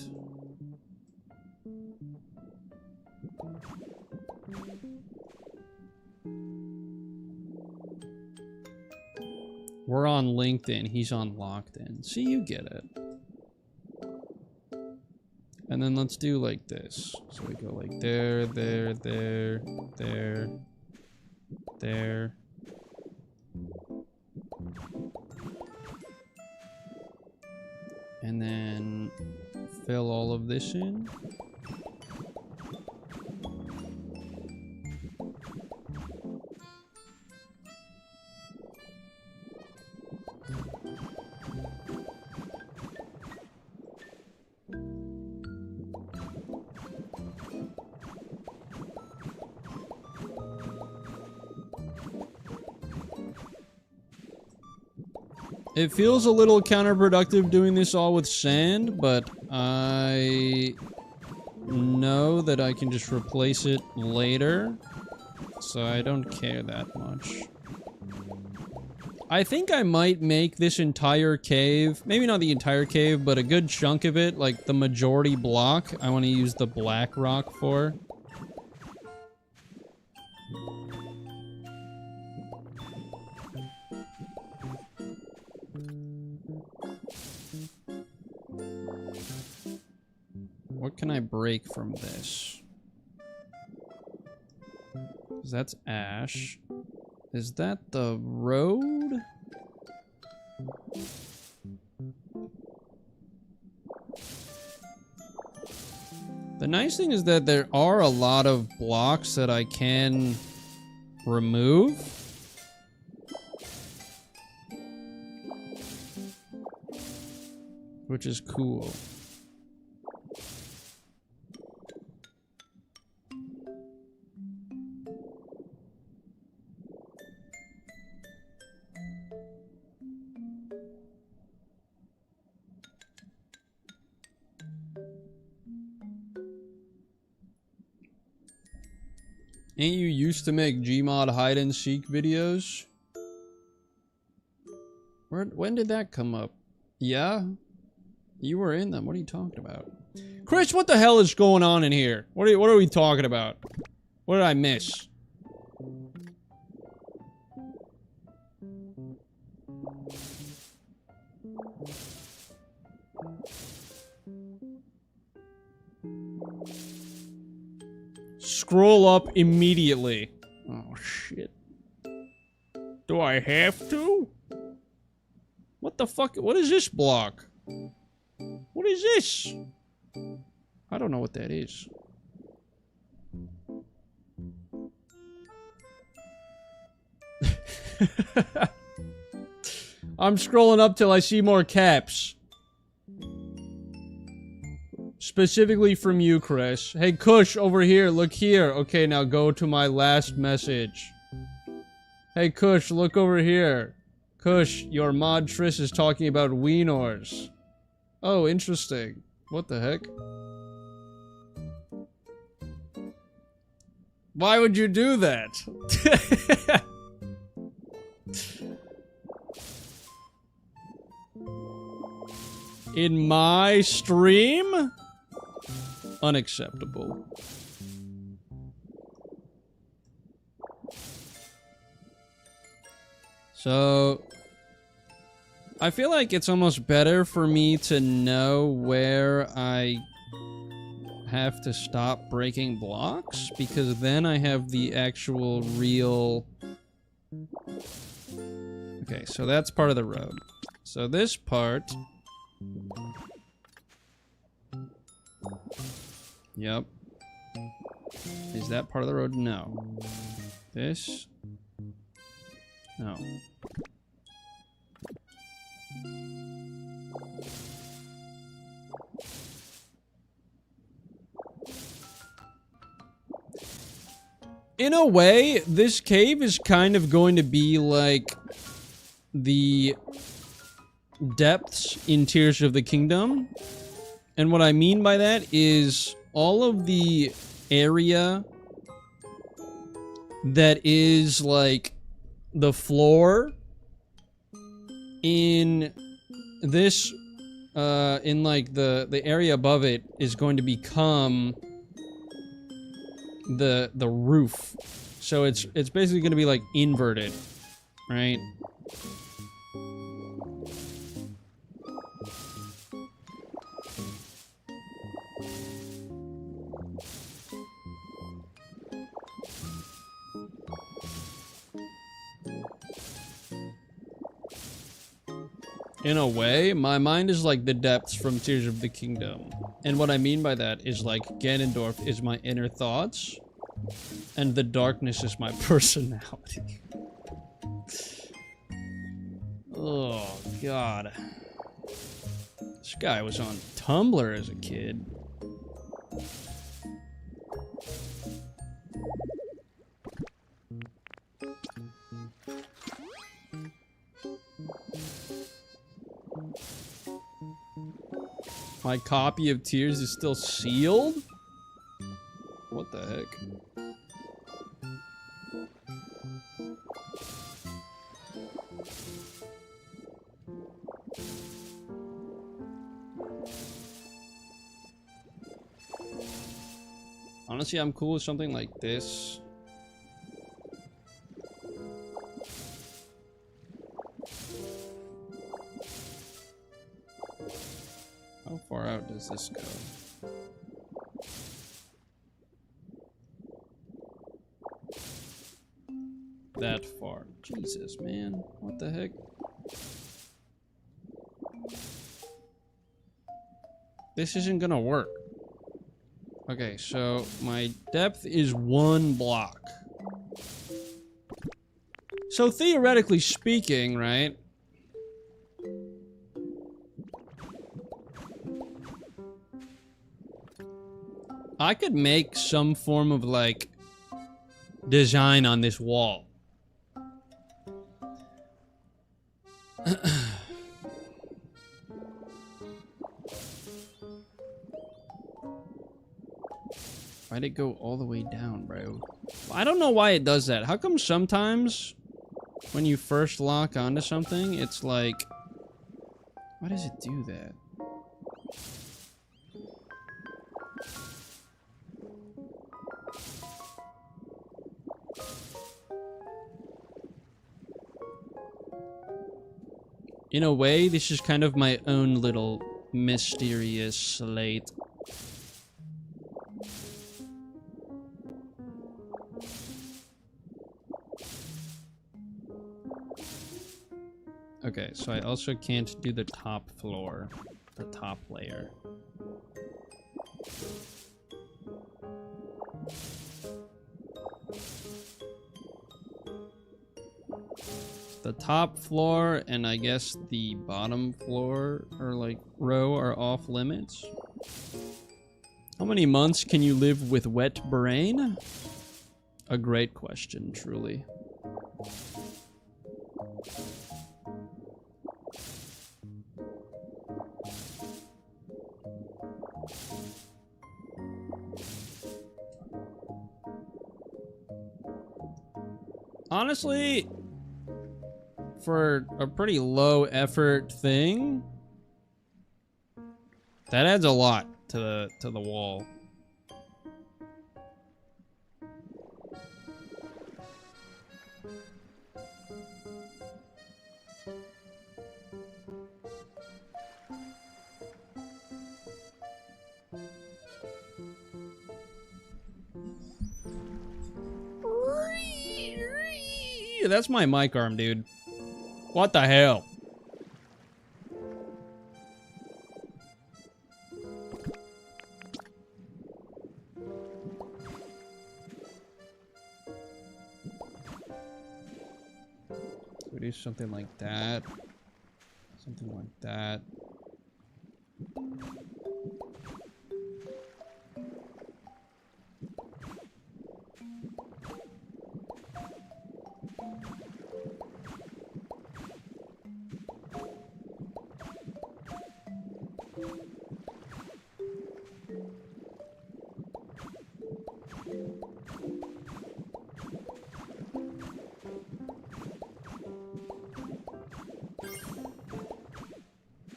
We're on LinkedIn, he's on locked in. See, you get it. And then let's do like this. So we go like there, there, there, there, there. And then fill all of this in. It feels a little counterproductive doing this all with sand, but I know that I can just replace it later, so I don't care that much. I think I might make this entire cave, maybe not the entire cave, but a good chunk of it, like the majority block, I want to use the black rock for. What can I break from this? 'Cause that's ash. Is that the road? The nice thing is that there are a lot of blocks that I can remove. Which is cool. Ain't you used to make Gmod hide and seek videos? When did that come up? Yeah? You were in them. What are you talking about? Chris, what the hell is going on in here? What are we talking about? What did I miss? Scroll up immediately. Oh, shit. Do I have to? What the fuck? What is this block? What is this? I don't know what that is. I'm scrolling up till I see more caps. Specifically from you, Chris. Hey, Kush, over here. Look here. Okay, now go to my last message. Hey, Kush, look over here. Kush, your mod Triss is talking about Wienors. Oh, interesting. What the heck? Why would you do that? In my stream? Unacceptable. So, I feel like it's almost better for me to know where I have to stop breaking blocks, because then I have the actual real... Okay, so that's part of the road. So this part... Yep. Is that part of the road? No. This? No. In a way, this cave is kind of going to be like the depths in Tears of the Kingdom. And what I mean by that is all of the area that is like the floor in this in like the area above it is going to become the roof. So it's basically going to be like inverted, right? In a way, my mind is like the depths from Tears of the Kingdom. And what I mean by that is like Ganondorf is my inner thoughts, and the darkness is my personality. Oh, God. This guy was on Tumblr as a kid. My copy of Tears is still sealed? What the heck? Honestly, I'm cool with something like this. How far out does this go? That far. Jesus, man. What the heck? This isn't gonna work. Okay, so my depth is 1 block. So theoretically speaking, right? I could make some form of like design on this wall. Why'd it go all the way down, bro? I don't know why it does that. How come sometimes when you first lock onto something, it's like... Why does it do that? In a way, this is kind of my own little mysterious slate. Okay, so I also can't do the top floor, the top layer. The top floor and I guess the bottom floor or like row are off limits. How many months can you live with wet brain? A great question, truly. Honestly, for a pretty low effort thing, that adds a lot to the wall. That's my mic arm, dude. What the hell? We do something like that. Something like that.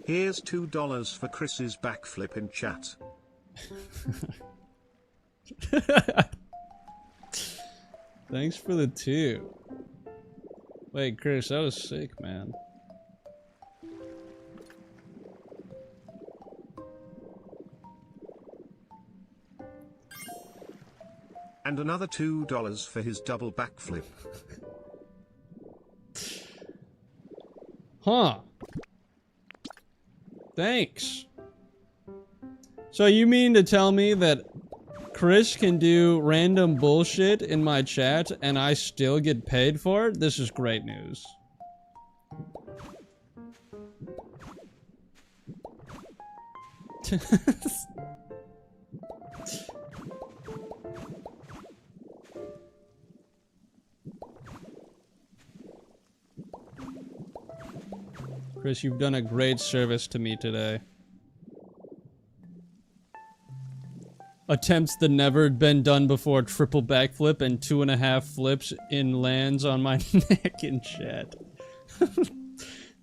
Here's $2 for Chris's backflip in chat. Thanks for the 2. Wait, Chris, that was sick, man. And another $2 for his double backflip. Huh. Thanks. So you mean to tell me that Chris can do random bullshit in my chat and I still get paid for it? This is great news. Chris, you've done a great service to me today. attempts the never been done before triple backflip and 2.5 flips in lands on my neck in chat.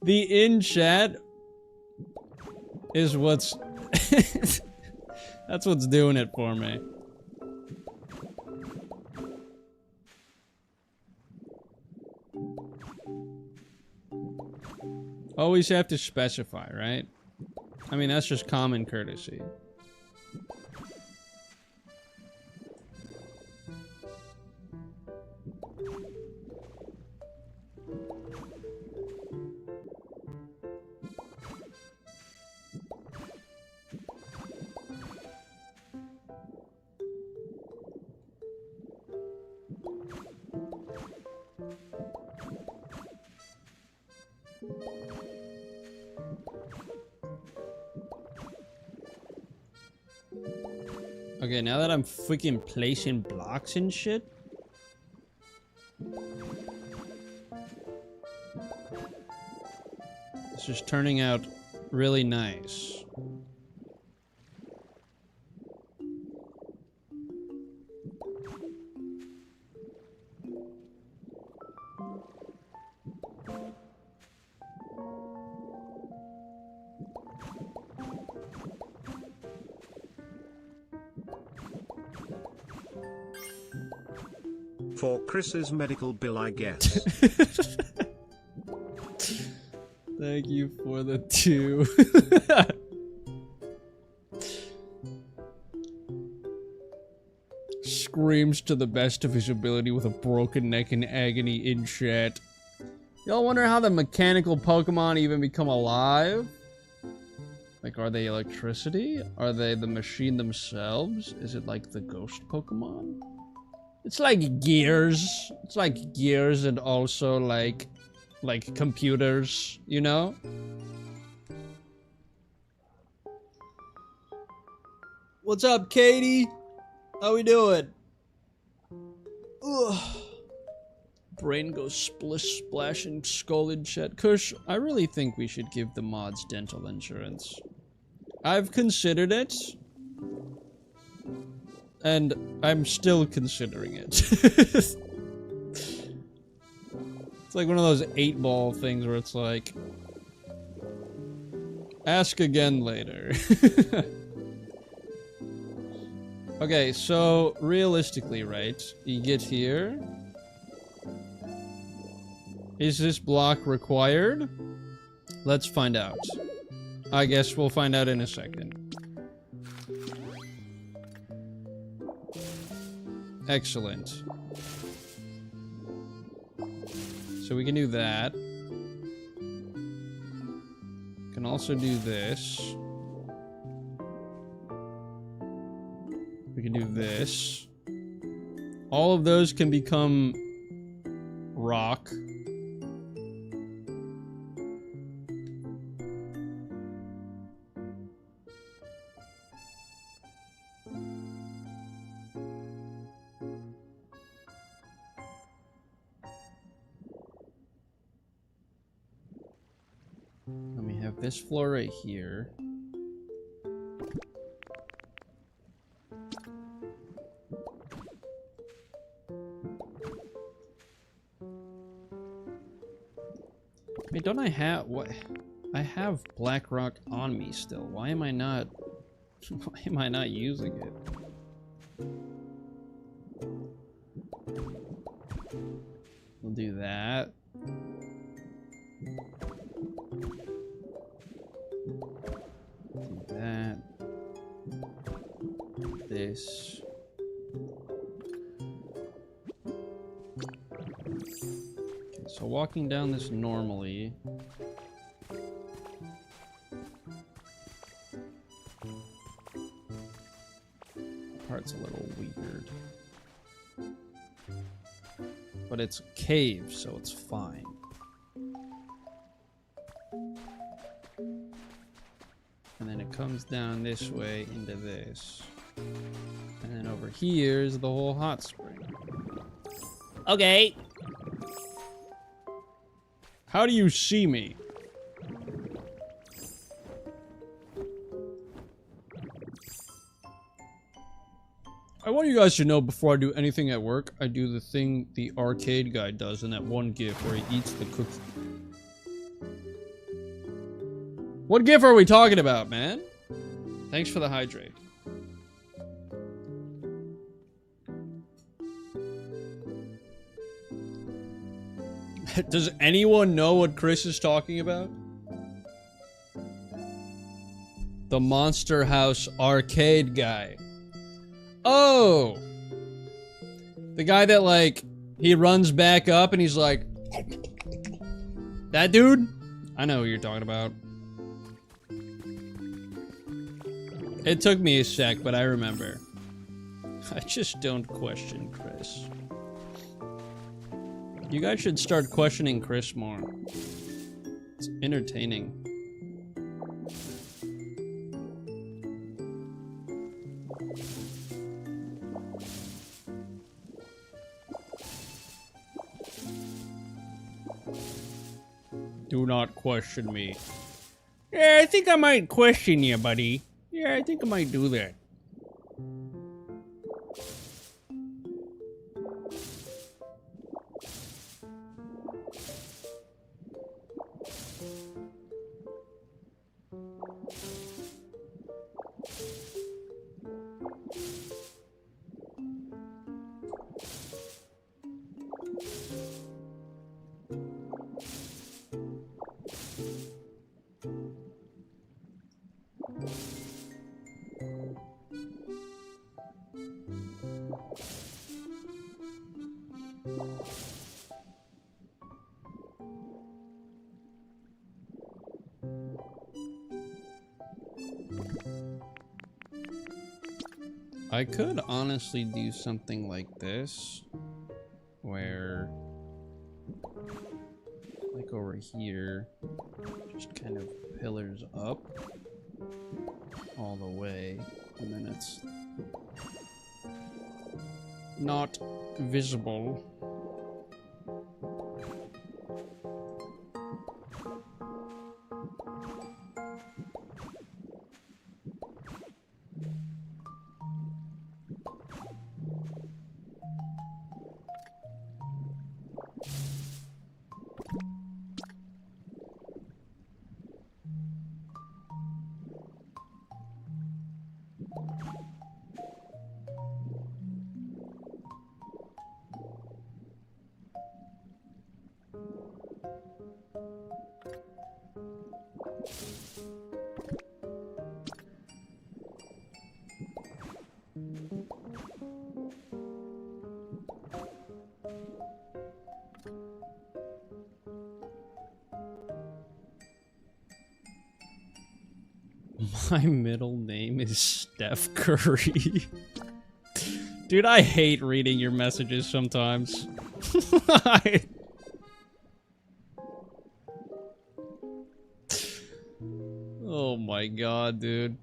The in chat is what's that's what's doing it for me. Always have to specify, right? I mean, that's just common courtesy. Okay, now that I'm freaking placing blocks and shit. It's just turning out really nice. For Chris's medical bill, I guess. Thank you for the 2. Screams to the best of his ability with a broken neck in agony in chat. Y'all wonder how the mechanical Pokemon even become alive? Like, are they electricity? Are they the machine themselves? Is it like the ghost Pokemon? It's like gears. It's like gears and also like computers, you know? What's up, Katie? How we doing? Ugh. Brain goes splish splash and skull in chat. Kush, I really think we should give the mods dental insurance. I've considered it. And I'm still considering it. It's like one of those 8-ball things where it's like, ask again later. Okay, so realistically, right? You get here. Is this block required? Let's find out. I guess we'll find out in a second. Excellent. So we can do that. Can also do this. We can do this. All of those can become rock. Let me have this floor right here. Wait, don't I have what? I have black rock on me still. Why am I not? Why am I not using it? We'll do that. Do that. This. So walking down this normally. Part's a little weird. But it's a cave, so it's fine. And then it comes down this way into this. And then over here is the whole hot spring. Okay. How do you see me? I want you guys to know before I do anything at work, I do the thing the arcade guy does in that one gif where he eats the cookie. What gif are we talking about, man? Thanks for the hydrate. Does anyone know what Chris is talking about? The Monster House arcade guy. Oh! The guy that, like, he runs back up and he's like... That dude? I know who you're talking about. It took me a sec, but I remember. I just don't question Chris. You guys should start questioning Chris more. It's entertaining. Do not question me. Yeah, I think I might question you, buddy. Yeah, I think I might do that. I could honestly do something like this, where, like over here, just kind of pillars up all the way, and then it's not visible. My middle name is Steph Curry. Dude, I hate reading your messages sometimes. Oh my god, dude.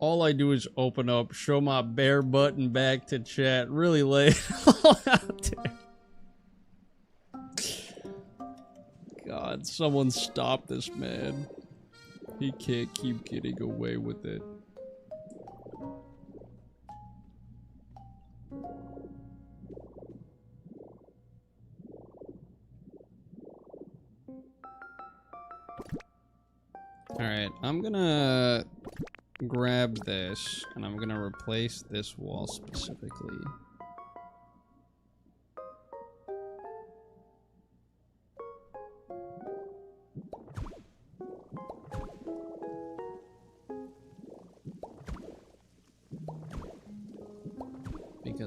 All I do is open up, show my bare button back to chat, really lay it all out there. God, someone stop this man. He can't keep getting away with it. Alright, I'm gonna grab this, and I'm gonna replace this wall specifically.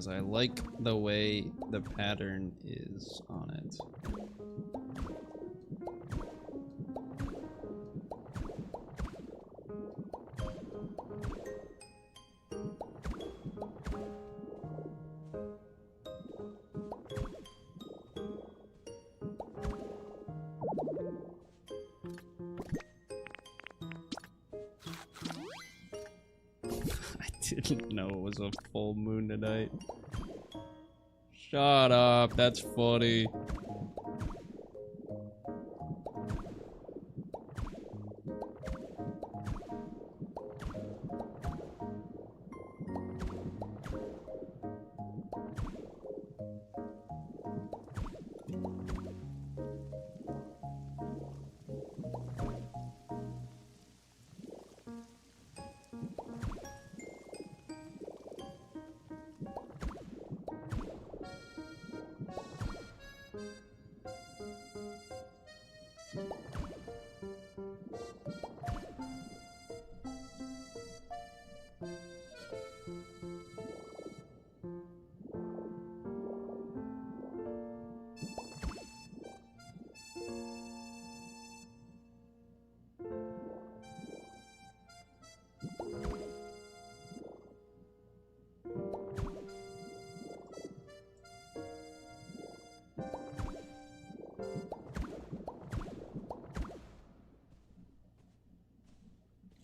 because I like the way the pattern is on it. Didn't know it was a full moon tonight. Shut up, that's funny.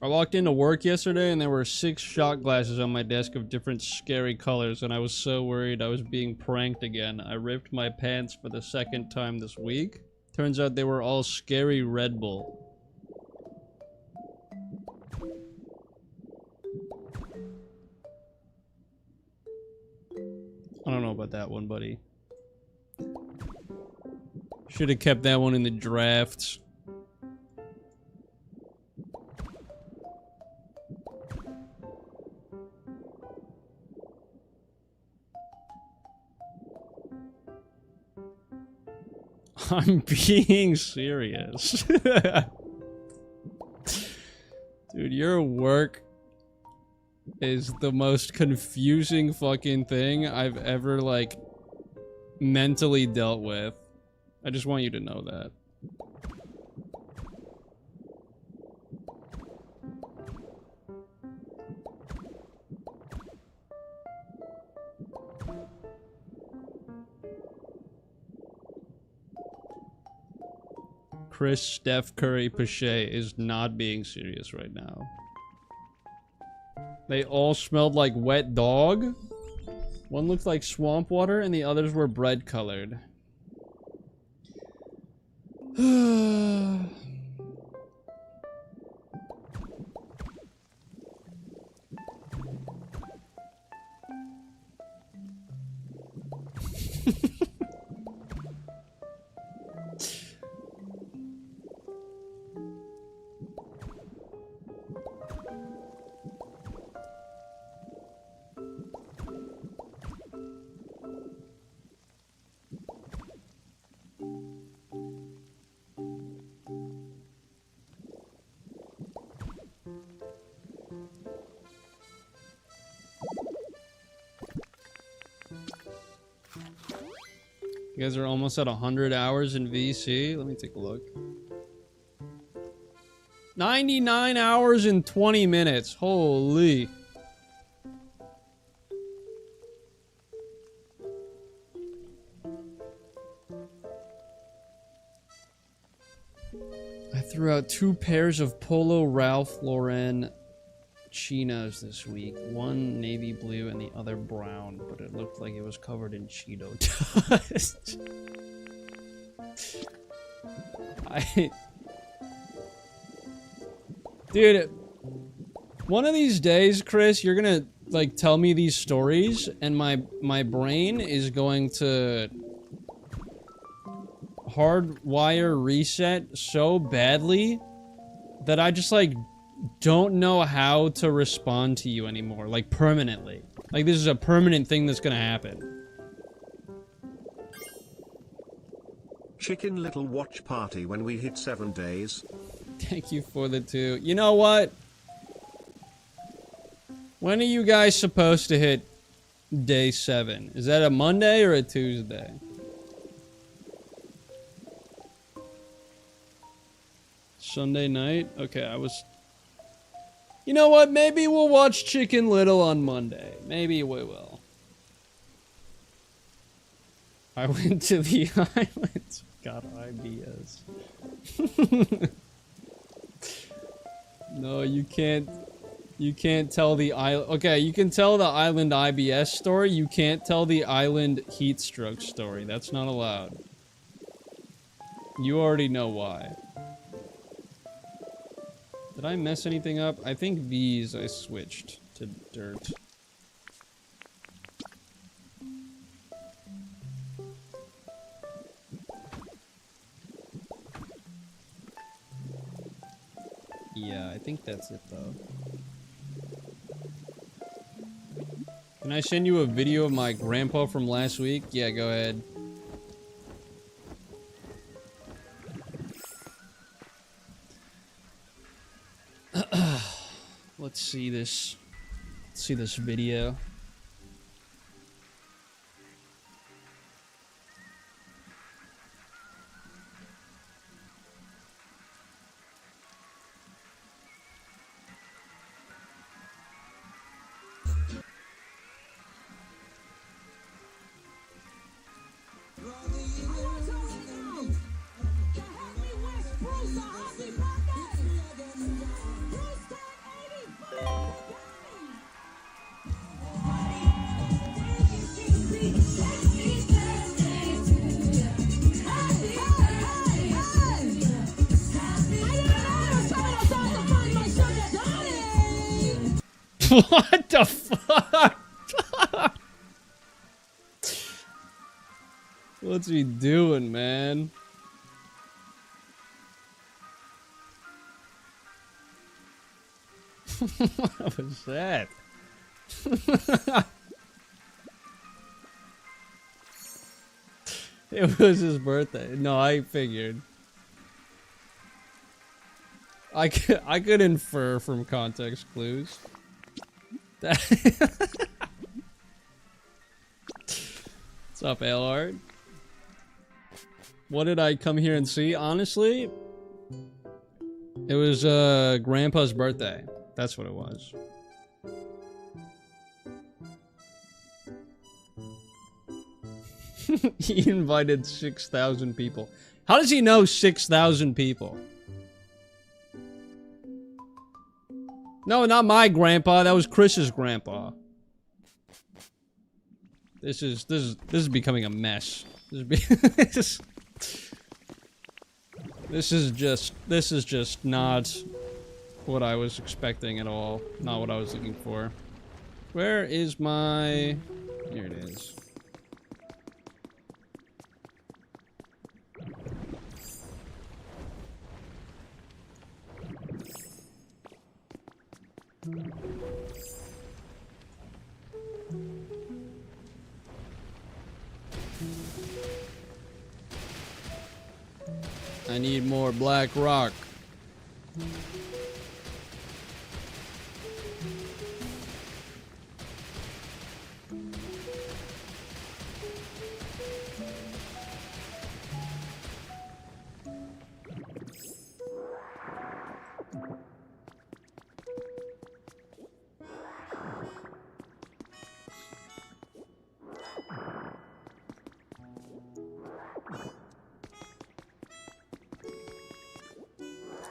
I walked into work yesterday and there were 6 shot glasses on my desk of different scary colors, and I was so worried I was being pranked again. I ripped my pants for the 2nd time this week. Turns out they were all scary Red Bull. I don't know about that one, buddy. Should have kept that one in the drafts. I'm being serious. Dude, your work is the most confusing fucking thing I've ever, like, mentally dealt with. I just want you to know that. Chris Steph Curry Pache is not being serious right now. They all smelled like wet dog. One looked like swamp water and the others were bread colored. You guys are almost at 100 hours in VC. Let me take a look. 99 hours and 20 minutes. Holy. I threw out 2 pairs of Polo Ralph Lauren chinos this week. One navy blue and the other brown, but it looked like it was covered in Cheeto dust. Dude, one of these days, Chris, you're gonna, like, tell me these stories, and my brain is going to hardwire reset so badly that I just, like, don't know how to respond to you anymore, like, permanently. Like, this is a permanent thing that's gonna happen. Chicken Little watch party when we hit 7 days. Thank you for the 2. You know what? When are you guys supposed to hit Day 7. Is that a Monday or a Tuesday? Sunday night? Okay, I was... You know what? Maybe we'll watch Chicken Little on Monday. Maybe we will. I went to the islands. God, IBS. No, you can't. You can't tell the island. Okay, you can tell the island IBS story. You can't tell the island heat stroke story. That's not allowed. You already know why. Did I mess anything up? I think these I switched to dirt. Yeah, I think that's it though. Can I send you a video of my grandpa from last week? Yeah, go ahead. Let's see this. Let's see this video. What the fuck? What's he doing, man? What was that? It was his birthday. No, I figured. I could infer from context clues. What's up, Alard? What did I come here and see? Honestly, it was Grandpa's birthday. That's what it was. He invited 6,000 people. How does he know 6,000 people? No, not my grandpa. That was Chris's grandpa. This is becoming a mess. This is just not what I was expecting at all. Not what I was looking for. Where is my... Here it is. I need more black rock.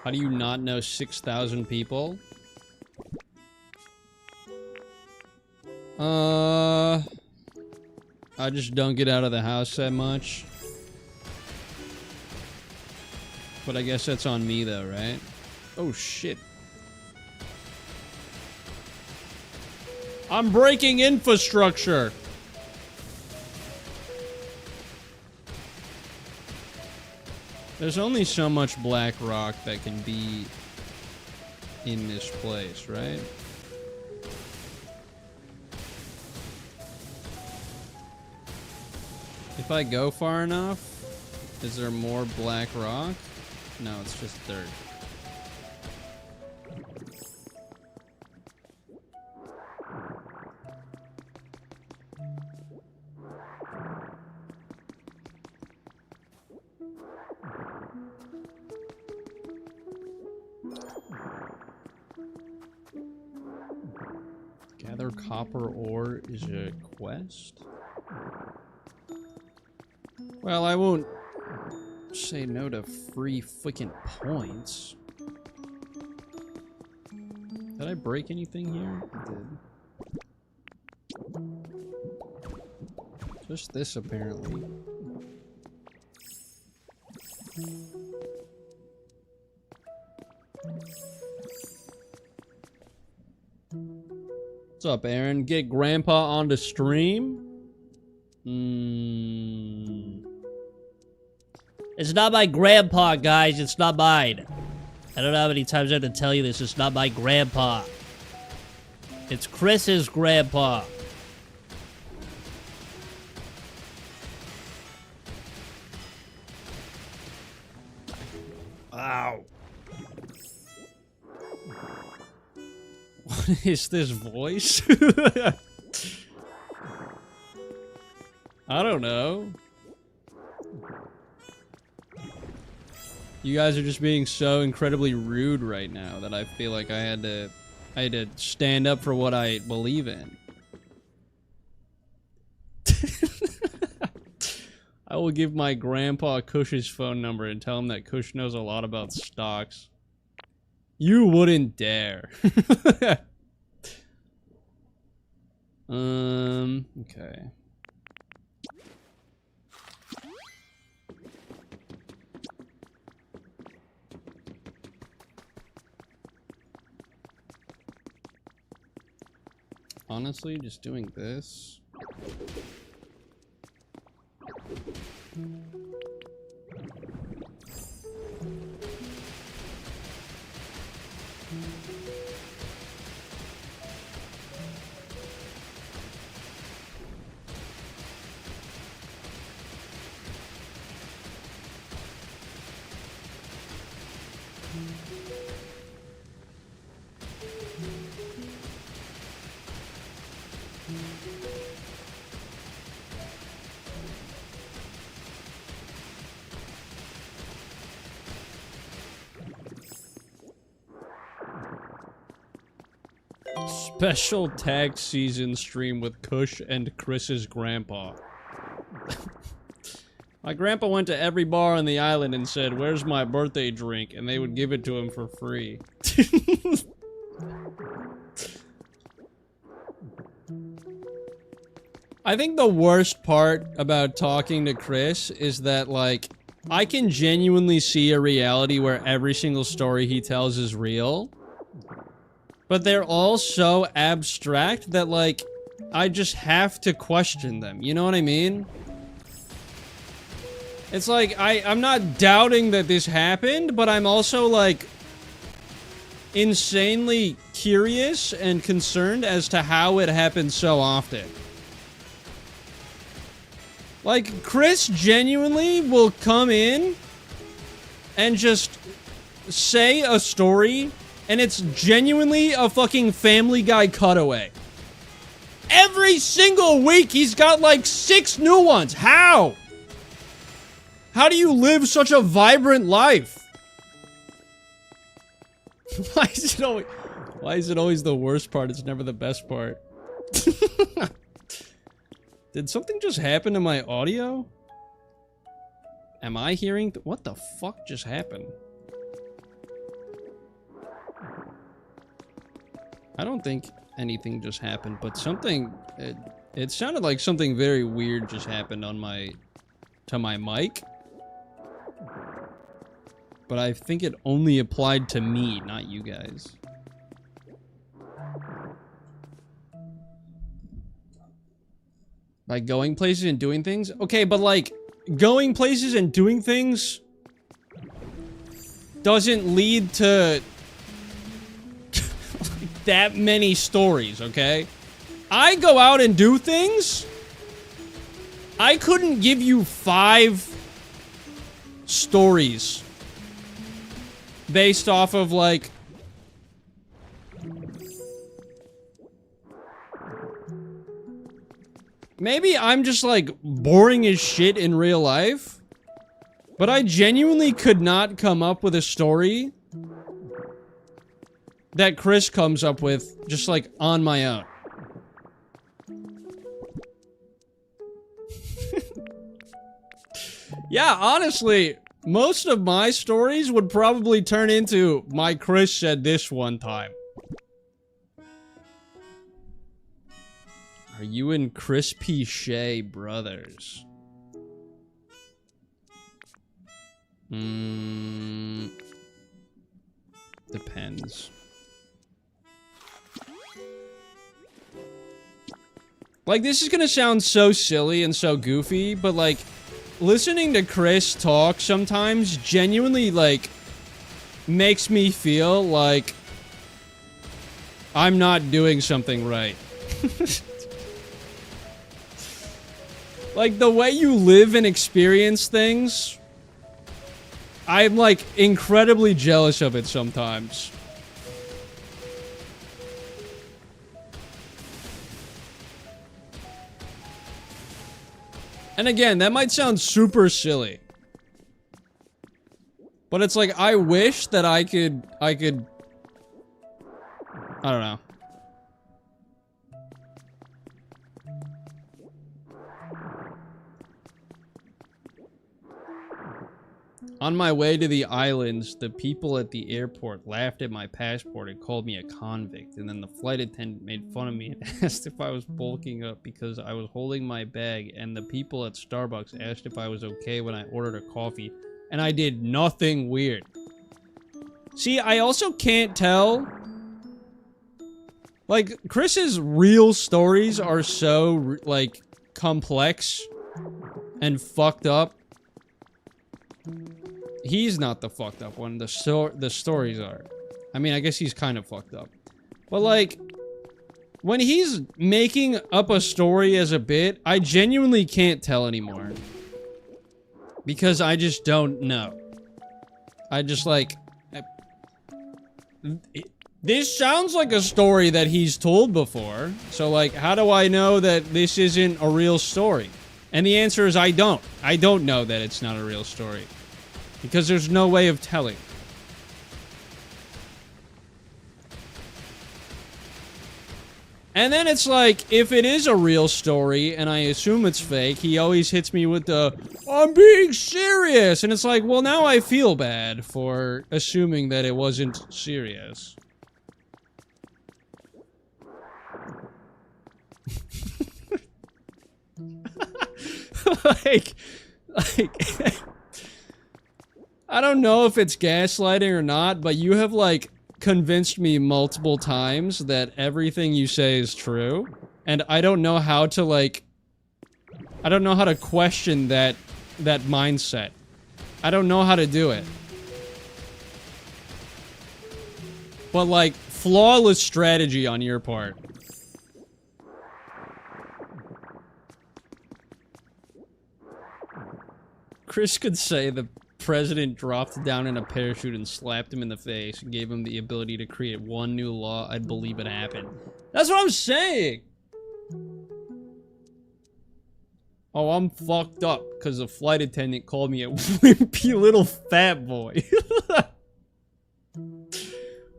How do you not know 6,000 people? I just don't get out of the house that much. But I guess that's on me though, right? Oh shit. I'm breaking infrastructure! There's only so much black rock that can be in this place, right? If I go far enough, is there more black rock? No, it's just dirt. Gather copper ore is a quest? Well, I won't say no to free freaking points. Did I break anything here? I did. Just this, apparently. What's up, Aaron? Get Grandpa on the stream? It's not my grandpa, guys. It's not mine. I don't know how many times I have to tell you this. It's not my grandpa. It's Chris's grandpa. Ow. What is this voice? I don't know. You guys are just being so incredibly rude right now that I feel like I had to stand up for what I believe in. I will give my grandpa Cush's phone number and tell him that Cush knows a lot about stocks. You wouldn't dare. Okay. Honestly, just doing this. Special tag season stream with Cush and Chris's grandpa. My grandpa went to every bar on the island and said, "Where's my birthday drink?" And they would give it to him for free. I think the worst part about talking to Chris is that, like, I can genuinely see a reality where every single story he tells is real. But they're all so abstract that, like, I just have to question them. You know what I mean? It's like, I'm not doubting that this happened, but I'm also, like, insanely curious and concerned as to how it happened so often. Like, Chris genuinely will come in and just say a story, and it's genuinely a fucking Family Guy cutaway. Every single week, he's got like 6 new ones. How? How do you live such a vibrant life? Why is it always the worst part? It's never the best part. Did something just happen to my audio? Am I hearing? What the fuck just happened? I don't think anything just happened, but something, it sounded like something very weird just happened on to my mic. But I think it only applied to me, not you guys. By going places and doing things? Okay, but like, going places and doing things doesn't lead to that many stories, okay? I go out and do things. I couldn't give you 5 stories based off of, like, maybe I'm just, like, boring as shit in real life, but I genuinely could not come up with a story that Chris comes up with just, like, on my own. Yeah, honestly, most of my stories would probably turn into my Chris said this one time. Are you and Crispy Shay brothers? Depends. Like, this is gonna sound so silly and so goofy, but like, listening to Chris talk sometimes genuinely, like, makes me feel like I'm not doing something right. Like, the way you live and experience things, I'm, like, incredibly jealous of it sometimes. And again, that might sound super silly. But it's like, I wish that I could, I don't know. On my way to the islands, the people at the airport laughed at my passport and called me a convict, and then the flight attendant made fun of me and asked if I was bulking up because I was holding my bag, and the people at Starbucks asked if I was okay when I ordered a coffee, and I did nothing weird. See, I also can't tell. Like, Chris's real stories are so, like, complex and fucked up. He's not the fucked up one, the stories are. I mean, I guess he's kind of fucked up. But, like, when he's making up a story as a bit, I genuinely can't tell anymore. Because I just don't know. I just, like... This sounds like a story that he's told before. So, like, how do I know that this isn't a real story? And the answer is I don't. I don't know that it's not a real story. Because there's no way of telling. And then it's like, if it is a real story, and I assume it's fake, he always hits me with the, I'm being serious! And it's like, well, now I feel bad for assuming that it wasn't serious. like... I don't know if it's gaslighting or not, but you have, like, convinced me multiple times that everything you say is true. And I don't know how to, like... I don't know how to question that mindset. I don't know how to do it. But, like, flawless strategy on your part. Chris could say the president dropped down in a parachute and slapped him in the face and gave him the ability to create one new law. I'd believe it happened. That's what I'm saying! Oh, I'm fucked up because the flight attendant called me a wimpy little fat boy.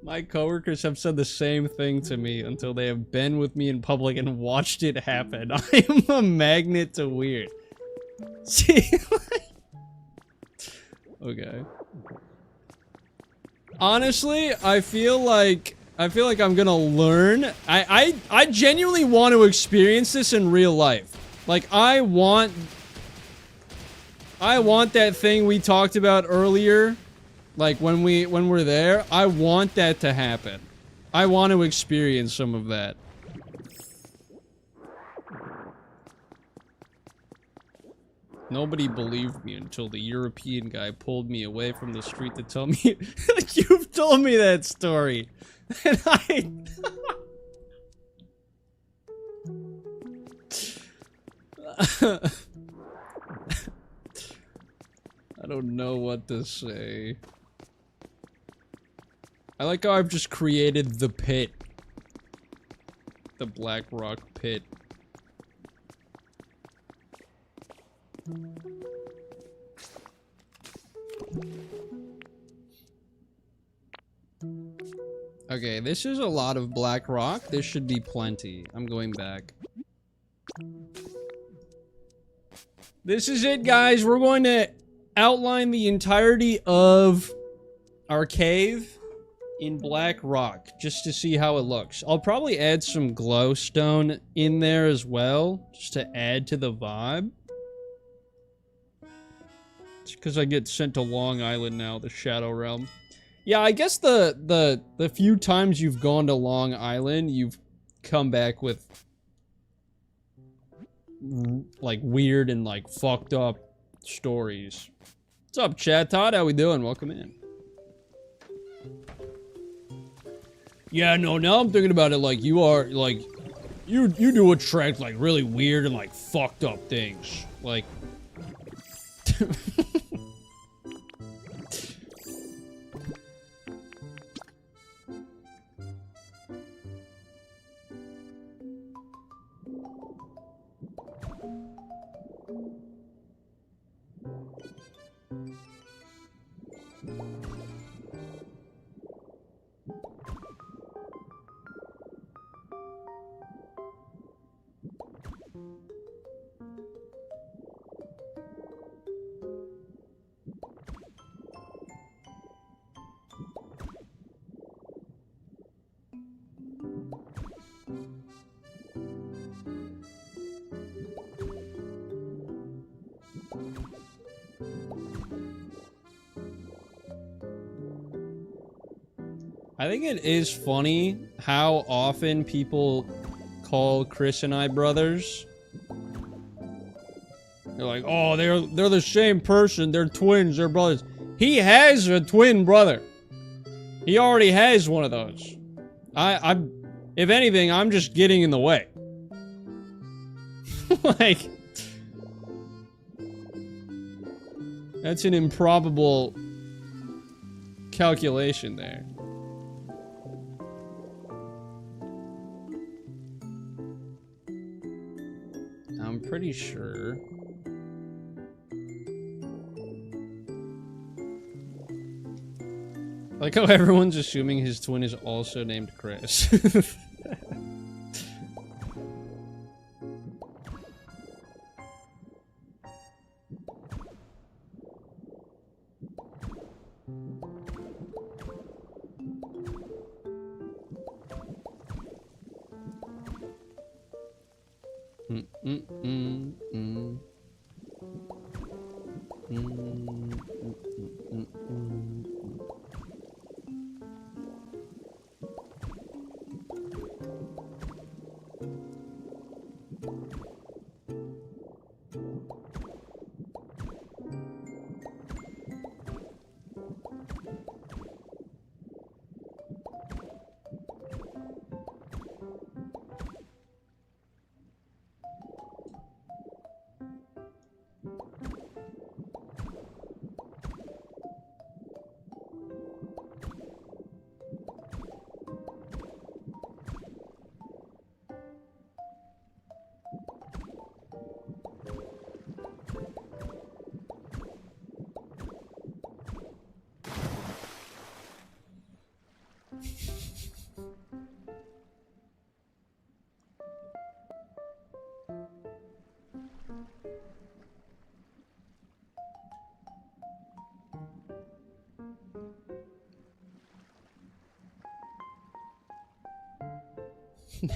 My coworkers have said the same thing to me until they have been with me in public and watched it happen. I am a magnet to weird. See? Okay. Honestly, I feel like I'm gonna learn. I genuinely want to experience this in real life. Like, I want that thing we talked about earlier. Like, when we're there, I want that to happen. I want to experience some of that. Nobody believed me until the European guy pulled me away from the street to tell me, you've told me that story. And I don't know what to say. I like how I've just created the pit. The Black Rock pit. Okay, this is a lot of black rock. This should be plenty. I'm going back. This is it, guys. We're going to outline the entirety of our cave in black rock just to see how it looks. I'll probably add some glowstone in there as well, just to add to the vibe. It's because I get sent to Long Island now, the Shadow Realm. Yeah, I guess the few times you've gone to Long Island, you've come back with like weird and like fucked up stories. What's up, chat? Todd, how we doing? Welcome in. Yeah, no, now I'm thinking about it like you are, like, you do attract, like, really weird and, like, fucked up things. Like... I think it is funny how often people call Chris and I brothers. They're like, oh, they're the same person. They're twins. They're brothers. He has a twin brother. He already has one of those. I'm, if anything, I'm just getting in the way. Like, that's an improbable calculation there. I'm pretty sure. I like how everyone's assuming his twin is also named Chris.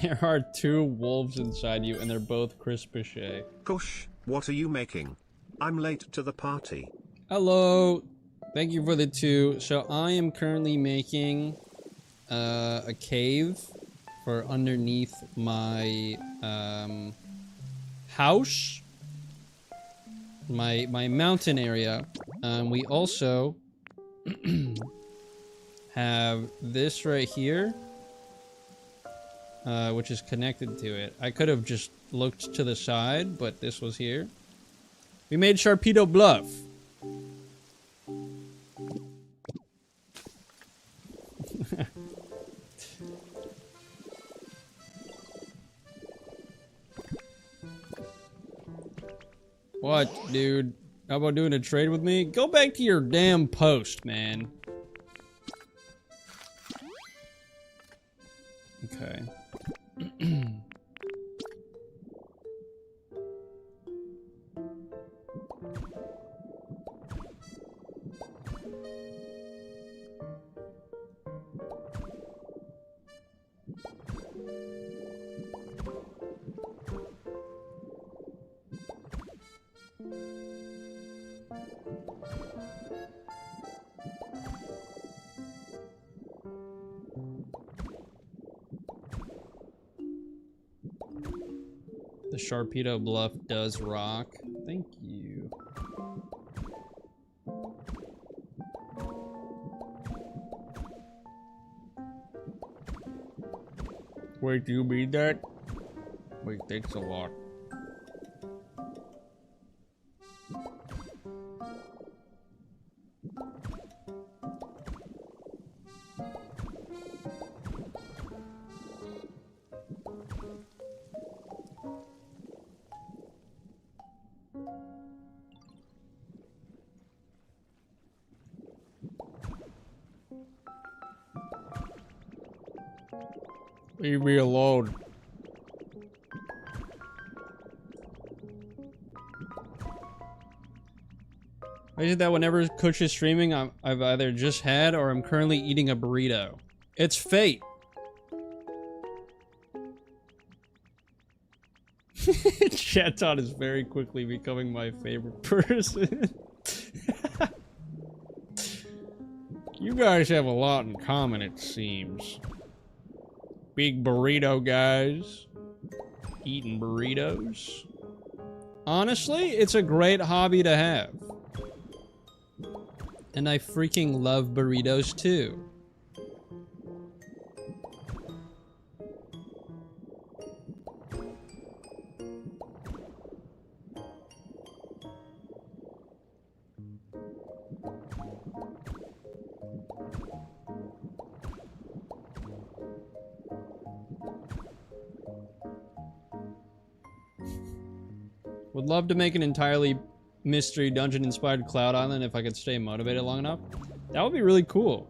There are two wolves inside you, and they're both Chris Bichet. Kush, what are you making? I'm late to the party. Hello. Thank you for the two. So I am currently making a cave for underneath my house, my mountain area. We also have this right here. Which is connected to it. I could have just looked to the side, but this was here. We made Sharpedo Bluff. What, dude? How about doing a trade with me? Go back to your damn post, man. Okay. The Sharpedo Bluff does rock. Thank you. Wait, do you read that? Wait, thanks a lot. Leave me alone. I did that whenever Kush is streaming. I've either just had or I'm currently eating a burrito. It's fate. Chaton is very quickly becoming my favorite person. You guys have a lot in common, it seems. Big burrito guys. Eating burritos. Honestly, it's a great hobby to have. And I freaking love burritos too. Would love to make an entirely mystery dungeon inspired Cloud Island if I could stay motivated long enough. That would be really cool.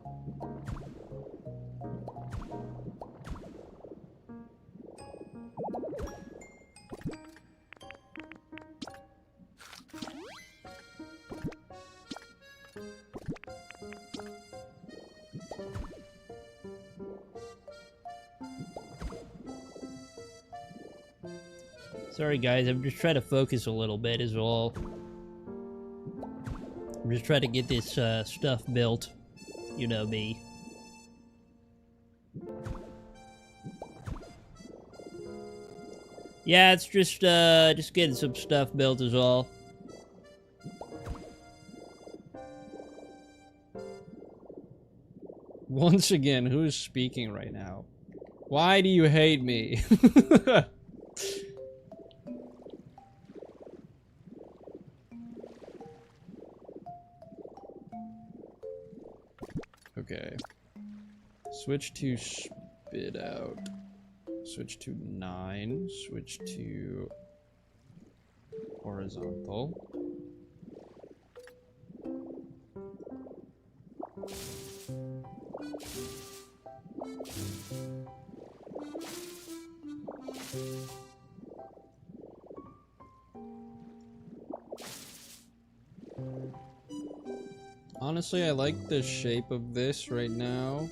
Sorry guys, I'm just trying to focus a little bit is all. I'm just trying to get this stuff built. You know me. Yeah, it's just getting some stuff built is all. Once again, who's speaking right now? Why do you hate me? Okay. Switch to spit out. Switch to 9. Switch to horizontal. Honestly, I like the shape of this right now.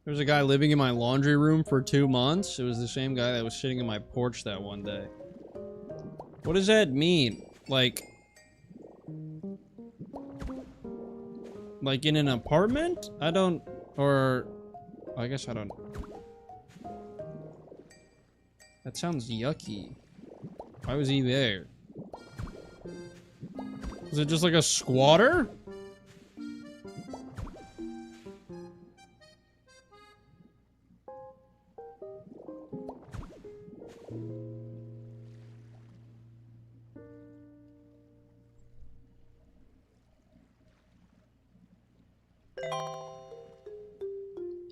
There was a guy living in my laundry room for 2 months. It was the same guy that was sitting in my porch that one day. What does that mean? Like in an apartment? I don't, or I guess I don't. That sounds yucky. Why was he there? Is it just like a squatter?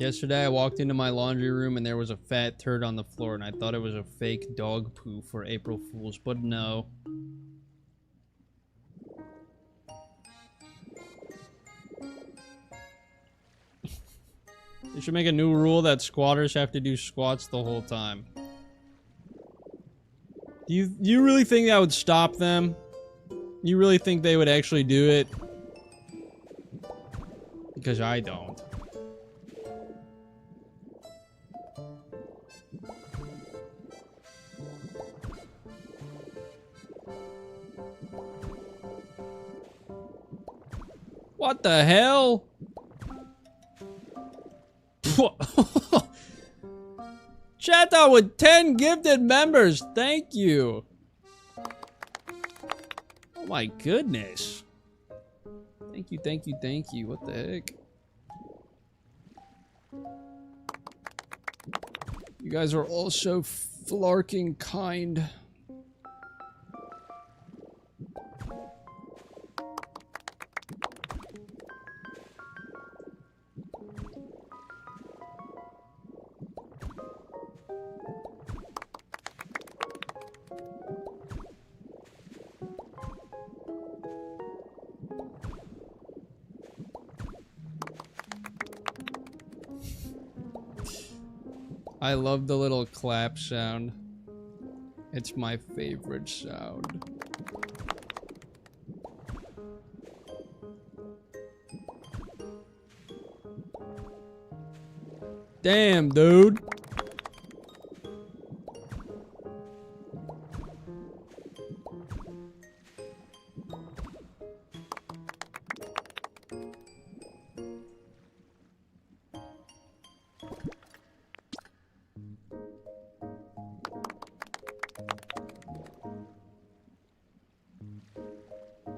Yesterday I walked into my laundry room and there was a fat turd on the floor and I thought it was a fake dog poo for April Fools, but no. You should make a new rule that squatters have to do squats the whole time. Do you really think that would stop them? You really think they would actually do it? Because I don't. What the hell? Chat out with 10 gifted members. Thank you. Oh my goodness. Thank you, thank you, thank you. What the heck? You guys are all so flarking kind. I love the little clap sound. It's my favorite sound. Damn, dude.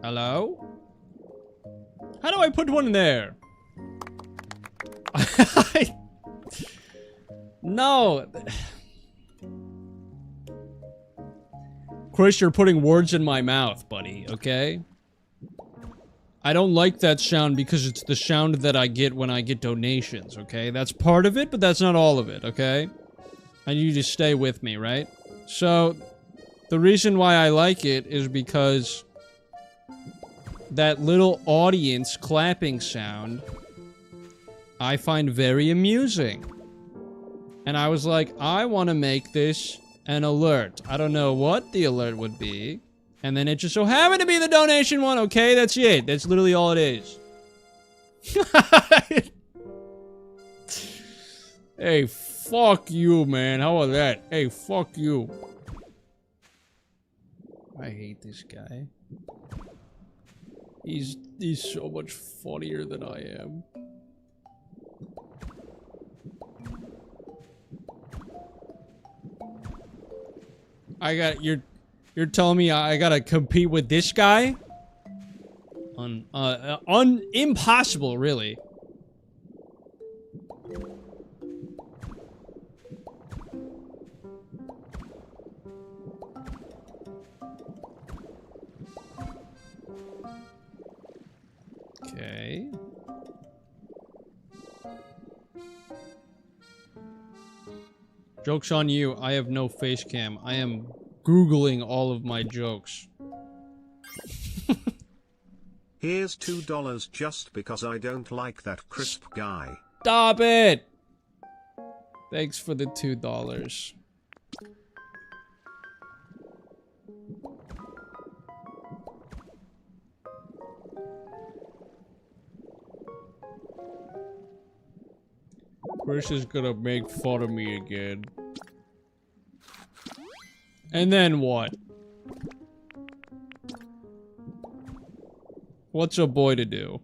Hello? How do I put one in there? No. Chris, you're putting words in my mouth, buddy, okay? I don't like that sound because it's the sound that I get when I get donations, okay? That's part of it, but that's not all of it, okay? I need you to stay with me, right? So, the reason why I like it is because that little audience clapping sound I find very amusing. And I was like, I want to make this an alert. I don't know what the alert would be. And then it just so happened to be the donation one. Okay, that's it. That's literally all it is. Hey, fuck you, man. How about that? Hey, fuck you. I hate this guy. He's so much funnier than I am. You're telling me I gotta compete with this guy? Impossible, really. Okay. Joke's on you, I have no face cam. I am Googling all of my jokes. Here's $2 just because I don't like that crisp guy. Stop it! Thanks for the $2. Chris is gonna make fun of me again. And then what? What's a boy to do?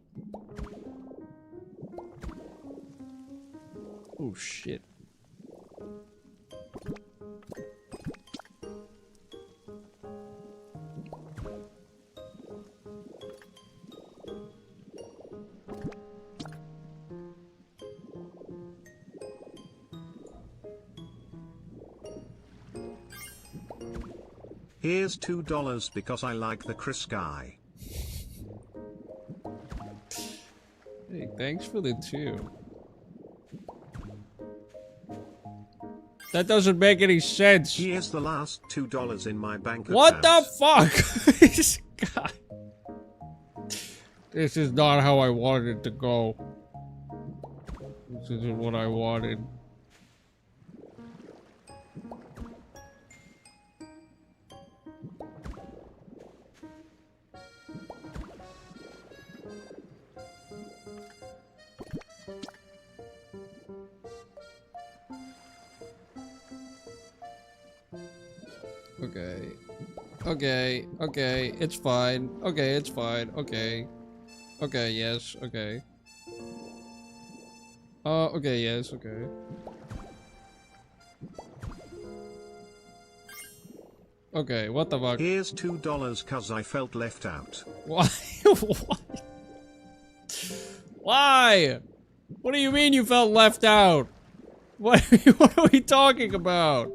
Oh shit. Here's $2 because I like the Chris guy. Hey, thanks for the 2. That doesn't make any sense. Here's the last $2 in my bank account. What the fuck? This guy. This is not how I wanted it to go. This isn't what I wanted. Okay, it's fine. Okay, it's fine. Okay, yes, okay. Okay, yes, okay. Okay, what the fuck? Here's $2 cause I felt left out. Why? Why? Why? What do you mean you felt left out? What are we talking about?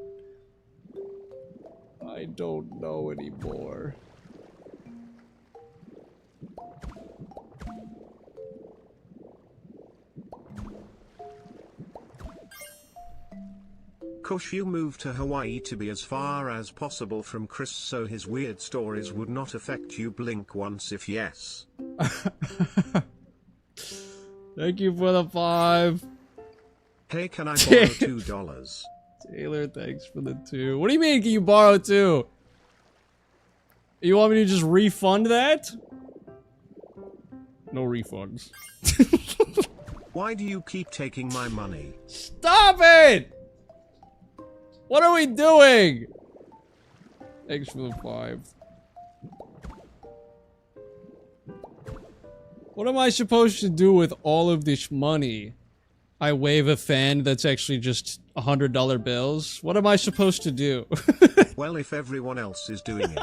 I don't know anymore. Kush, you moved to Hawaii to be as far as possible from Chris so his weird stories would not affect you. Blink once if yes. Thank you for the 5. Hey, can I borrow $2? Taylor, thanks for the 2. What do you mean, can you borrow 2? You want me to just refund that? No refunds. Why do you keep taking my money? Stop it! What are we doing? Thanks for the 5. What am I supposed to do with all of this money? I wave a fan that's actually just $100 bills? What am I supposed to do? Well, if everyone else is doing it.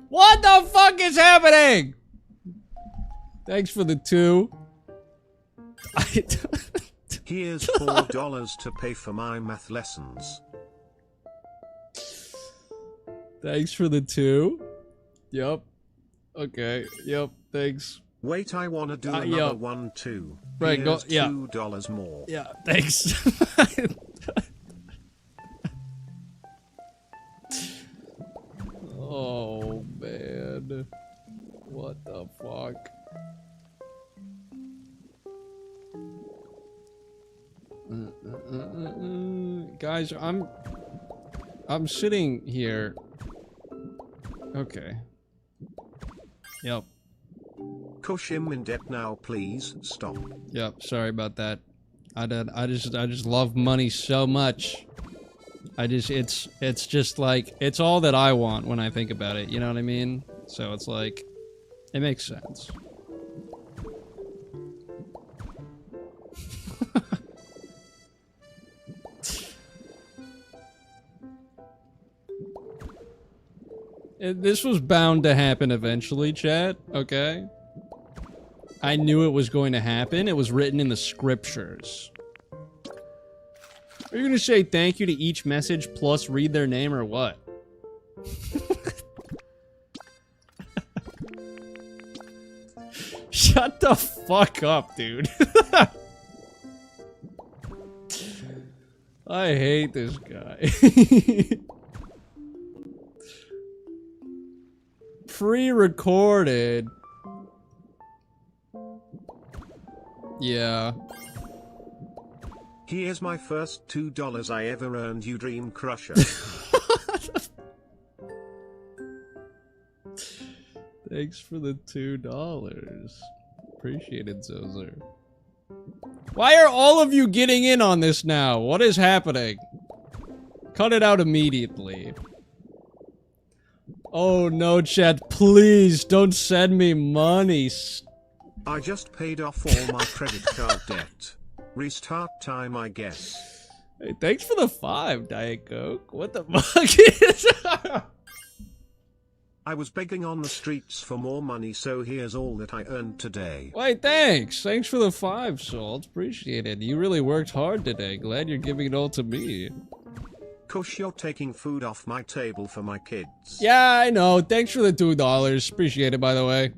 What the fuck is happening? Thanks for the 2. Here's $4 to pay for my math lessons. Thanks for the 2. Yup. Okay. Yup. Thanks. Wait, I wanna do another yup. one too. Right, go. Here's Yeah. $2 more. Yeah. Thanks. Oh man. What the fuck? Guys, I'm sitting here. Okay. Yep. Kush, I'm in debt now, please stop. Yep. Sorry about that. I just love money so much. It's just like, it's all that I want when I think about it, you know what I mean? So it's like, it makes sense. This was bound to happen eventually, chat, okay? I knew it was going to happen. It was written in the scriptures. Are you gonna say thank you to each message plus read their name or what? Shut the fuck up, dude. I hate this guy. Pre-recorded. Yeah. Here's my first $2 I ever earned, you dream crusher. Thanks for the $2. Appreciate it, Zozer. Why are all of you getting in on this now? What is happening? Cut it out immediately. Oh no, chat, please don't send me money. I just paid off all my credit card debt. Restart time, I guess. Hey, thanks for the 5, Diet Coke. What the fuck is I was begging on the streets for more money, so here's all that I earned today. Wait, thanks. Thanks for the 5, Salt. Appreciate it. You really worked hard today. Glad you're giving it all to me. Kush, you're taking food off my table for my kids. Yeah, I know. Thanks for the $2. Appreciate it, by the way.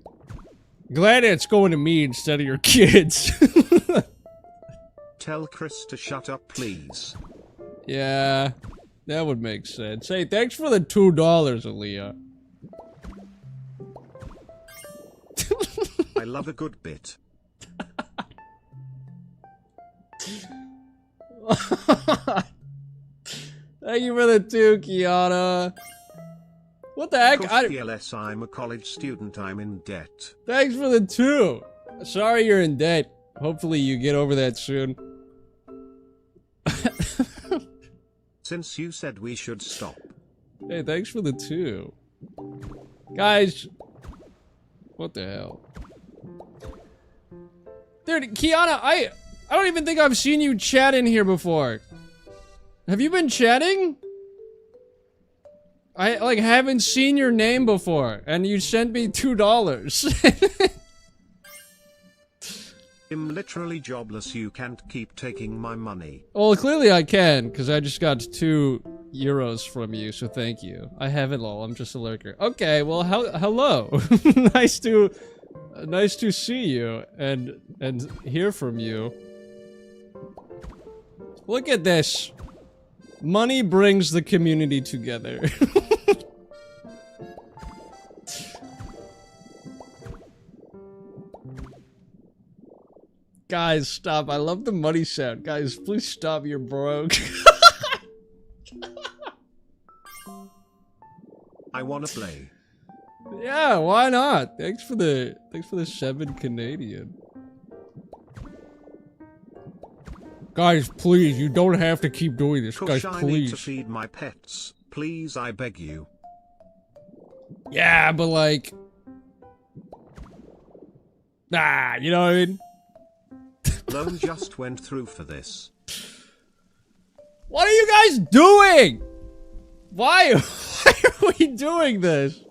Glad it's going to me instead of your kids. tell Chris to shut up, please? Yeah, that would make sense. Hey, thanks for the $2, Aaliyah. I love a good bit. Thank you for the 2, Kiana. What the heck? PLS, I'm a college student, I'm in debt. Thanks for the 2. Sorry you're in debt. Hopefully you get over that soon. Since you said we should stop. Hey, thanks for the 2. Guys. What the hell? Dude, Kiana, I don't even think I've seen you chat in here before. Have you been chatting? I, like, haven't seen your name before, and you sent me $2. I'm literally jobless, you can't keep taking my money. Well, clearly I can, because I just got €2 from you, so thank you. I haven't, lol, I'm just a lurker. Okay, well, hello. Nice to see you, and hear from you. Look at this. Money brings the community together. Guys, stop. I love the money sound. Guys, please stop. You're broke. I wanna play. Yeah, why not? Thanks for the 7 Canadian. Guys, please, you don't have to keep doing this. Kush, Guys, I please. need to feed my pets. Please, I beg you. Yeah, but like... Nah, you know what I mean? Lone just went through for this. What are you guys doing? Why are we doing this?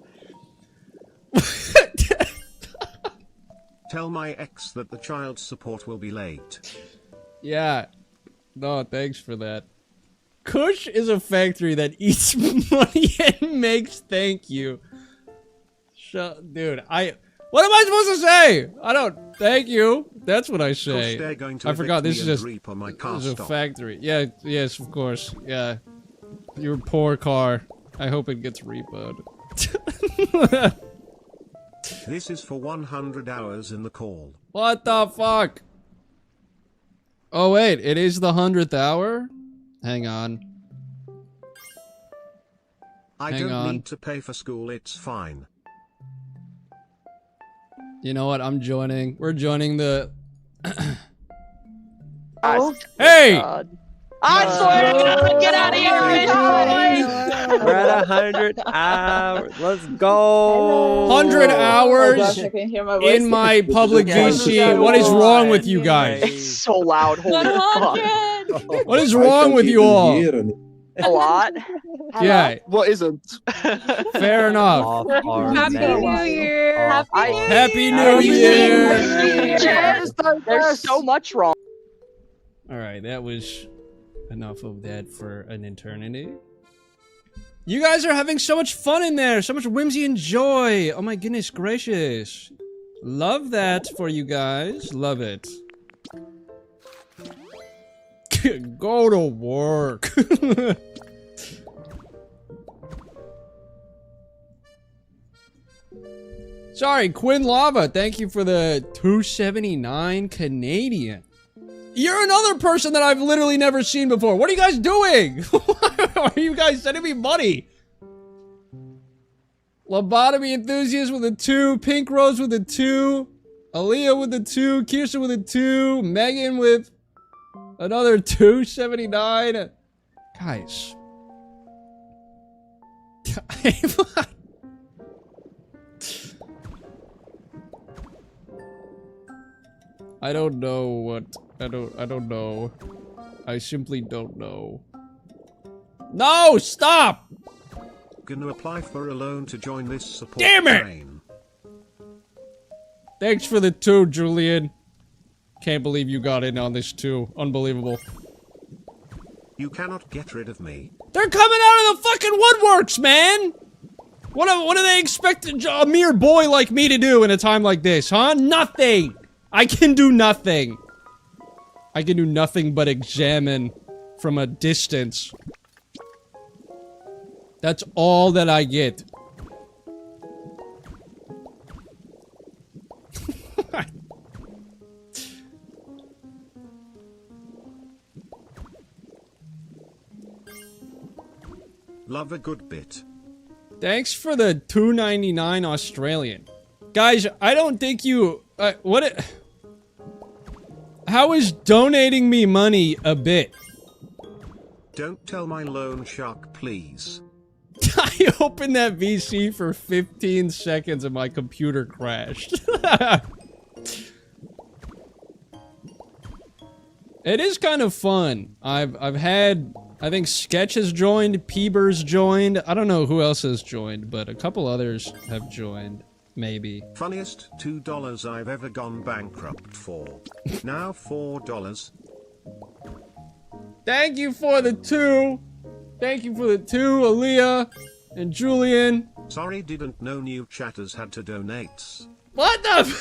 Tell my ex that the child support will be late. Yeah. No, thanks for that. Kush is a factory that eats money and makes thank you. Dude, what am I supposed to say? I don't, thank you. That's what I say. Kush, going to I forgot, this is this a factory. Yeah, yes, of course. Yeah. Your poor car. I hope it gets repoed. This is for 100 hours in the call. What the fuck? Oh wait, it is the 100th hour? Hang on. I don't need to pay for school, it's fine. You know what? I'm joining. We're joining the... Hey! I swear to God, get out of here! We're at 100 hours. Let's go. 100 hours gosh, I can hear my voice. in my public VC. What is wrong with you guys? It's so loud. Holy fuck. What is wrong with you all? A lot. Yeah, What isn't? fair enough. Happy New Year! Happy New Year! There's so much wrong. Alright, that was enough of that for an eternity. You guys are having so much fun in there! So much whimsy and joy! Oh my goodness gracious. Love that for you guys. Love it. Go to work. Sorry, Quinn Lava, thank you for the 279 Canadian. You're another person that I've literally never seen before. What are you guys doing? Why are you guys sending me money? Lobotomy Enthusiast with a 2, Pink Rose with a 2, Aaliyah with a 2, Kirsten with a 2, Megan with another 279. Guys. I don't know what, I don't know. I simply don't know. No, stop! Gonna apply for a loan to join this support Damn it! train. Thanks for the 2, Julian. Can't believe you got in on this too. Unbelievable. You cannot get rid of me. They're coming out of the fucking woodworks, man! What do they expect a mere boy like me to do in a time like this, huh? Nothing! I can do nothing. I can do nothing but examine from a distance. That's all that I get. Love a good bit. Thanks for the $2.99 Australian. Guys, I don't think you... how is donating me money a bit? Don't tell my loan shark, please. I opened that VC for 15 seconds and my computer crashed. It is kind of fun. I've had... I think Sketch has joined, Peeber's joined. I don't know who else has joined, but a couple others have joined. Maybe. Funniest $2 I've ever gone bankrupt for. Now $4. Thank you for the 2. Thank you for the 2, Aaliyah and Julian. Sorry, didn't know new chatters had to donate. What the?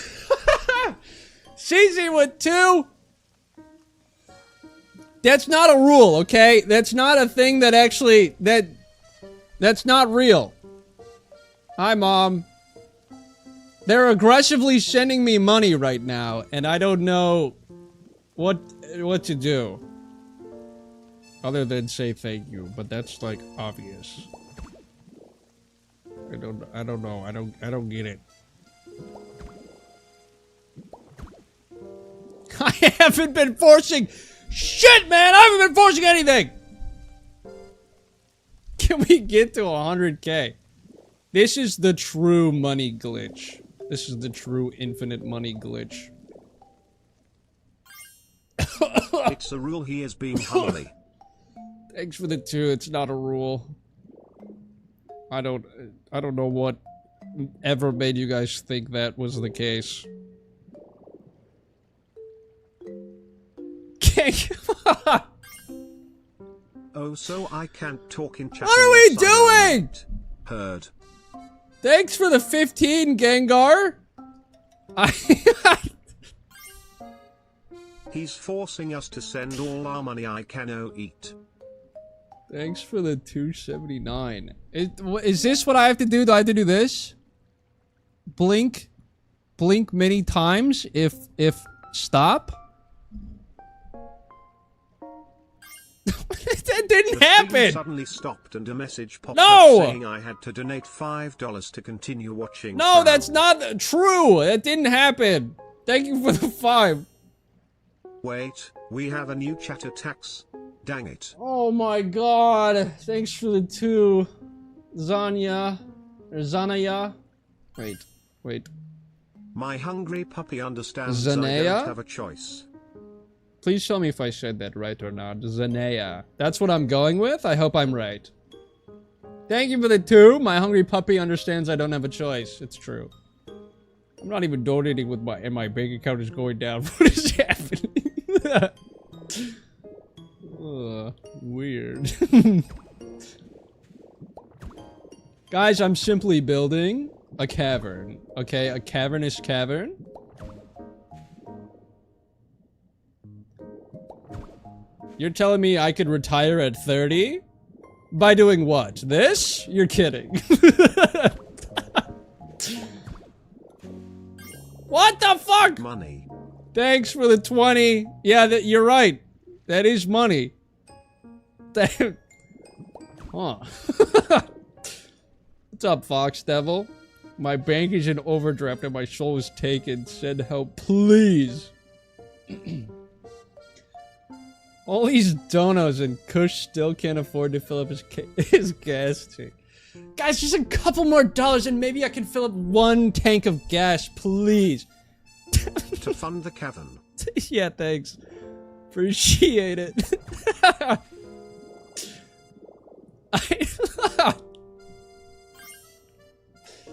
CZ with 2? That's not a rule, okay? That's not a thing that actually... That's not real. Hi, Mom. They're aggressively sending me money right now, and I don't know what to do. Other than say thank you, but that's like obvious. I don't know. I don't get it. I haven't been forcing shit, man! I haven't been forcing anything! Can we get to 100K? This is the true money glitch. This is the true infinite money glitch. It's a rule, he is being homely. Thanks for the 2, it's not a rule. I don't know what ever made you guys think that was the case. Oh, so I can't talk in chat. What are we doing? Heard. Thanks for the 15, Gengar. He's forcing us to send all our money I can eat. Thanks for the 279. Is this what I have to do? Do I have to do this? Blink many times if stop? That didn't happen! Suddenly stopped and a message popped No! up saying I had to donate $5 to continue watching. No, that's not true! That didn't happen! Thank you for the 5. Wait, we have a new chatter tax. Dang it. Oh my god. Thanks for the 2. Zanya. Or Zanaya. Wait. My hungry puppy understands Zanaya? I don't have a choice. Please tell me if I said that right or not. Zanaya. That's what I'm going with? I hope I'm right. Thank you for the 2. My hungry puppy understands I don't have a choice. It's true. I'm not even donating with and my bank account is going down. What is happening? Weird. Guys, I'm simply building a cavern. Okay, a cavernous cavern. You're telling me I could retire at 30? By doing what? This? You're kidding. What the fuck? Money. Thanks for the 20. Yeah, you're right. That is money. Huh. What's up, Fox Devil? My bank is in overdraft and my soul is taken. Send help, please. All these donos and Kush still can't afford to fill up his gas tank. Guys, just a couple more dollars and maybe I can fill up 1 tank of gas, please. To fund the cavern. Yeah, thanks. Appreciate it.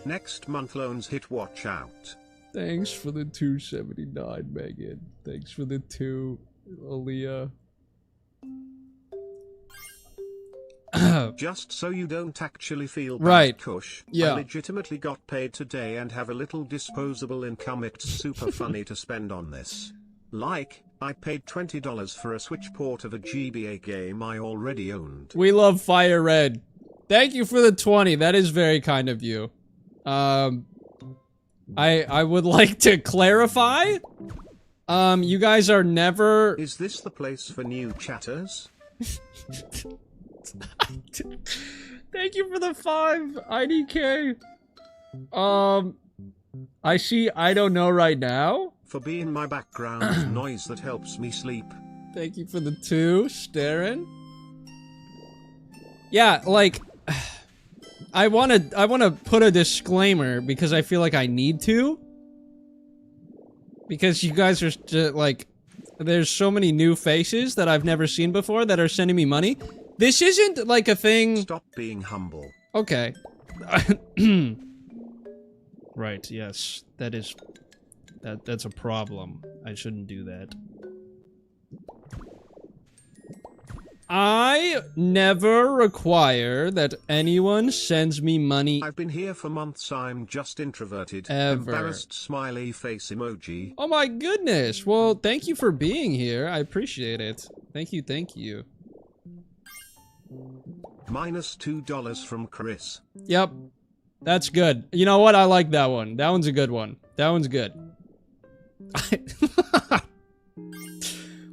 Next month loans hit, watch out. Thanks for the 279, Megan. Thanks for the 2, Aaliyah. Just so you don't actually feel bad, Right. Kush. Yeah. I legitimately got paid today and have a little disposable income. It's super funny to spend on this. Like, I paid $20 for a Switch port of a GBA game I already owned. We love Fire Red. Thank you for the 20. That is very kind of you. I would like to clarify. You guys are never... Is this the place for new chatters? Thank you for the 5, IDK. I see I don't know right now. For being my background noise that helps me sleep. Thank you for the 2, Starin. Yeah, like... I wanna put a disclaimer because I feel like I need to. Because you guys are just, like... There's so many new faces that I've never seen before that are sending me money. This isn't like a thing... Stop being humble. Okay. Right, yes. That is... That's a problem. I shouldn't do that. I never require that anyone sends me money. I've been here for months, I'm just introverted. Ever. Embarrassed smiley face emoji. Oh my goodness. Well, thank you for being here. I appreciate it. Thank you, thank you. Minus $2 from Chris. Yep. That's good. You know what? I like that one. That one's a good one. That one's good.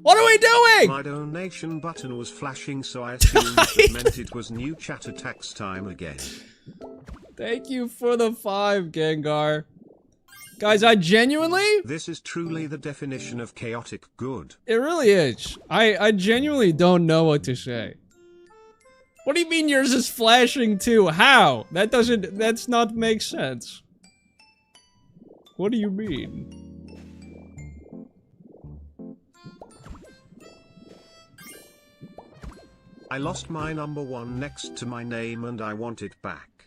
What are we doing? My donation button was flashing, so I assumed that meant it was new chatter tax time again. Thank you for the 5, Gengar. Guys, I genuinely... This is truly the definition of chaotic good. It really is. I genuinely don't know what to say. What do you mean yours is flashing too? How? That's not make sense. What do you mean? I lost my number 1 next to my name and I want it back.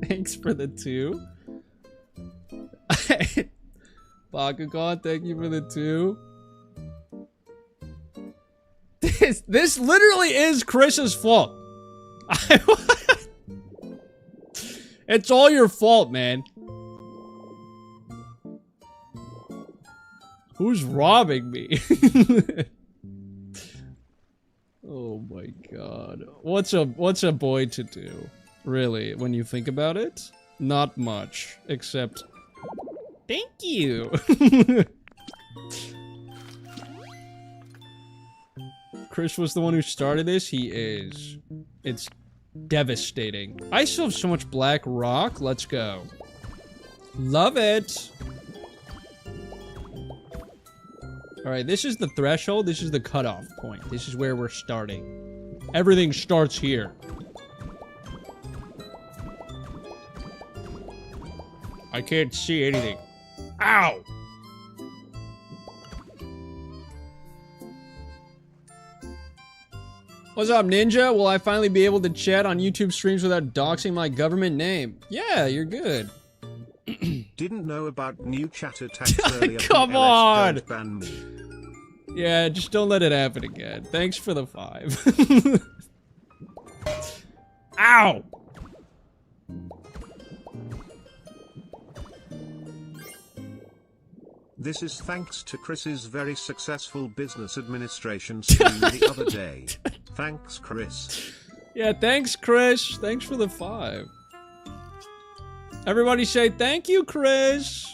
Thanks for the 2. Bakugan, thank you for the 2. This literally is Chris's fault. It's all your fault, man. Who's robbing me? Oh my god. What's a boy to do? Really, when you think about it? Not much. Except... Thank you! Chris was the one who started this? He is. It's devastating. I still have so much black rock. Let's go. Love it! Alright, this is the threshold. This is the cutoff point. This is where we're starting. Everything starts here. I can't see anything. Ow! What's up, Ninja? Will I finally be able to chat on YouTube streams without doxing my government name? Yeah, you're good. Didn't know about new chatter tax earlier. Come LS, on! don't ban me. Yeah, just don't let it happen again. Thanks for the 5. Ow! This is thanks to Chris's very successful business administration stream the other day. Thanks, Chris. Yeah, thanks, Chris. Thanks for the 5. Everybody say thank you, Chris.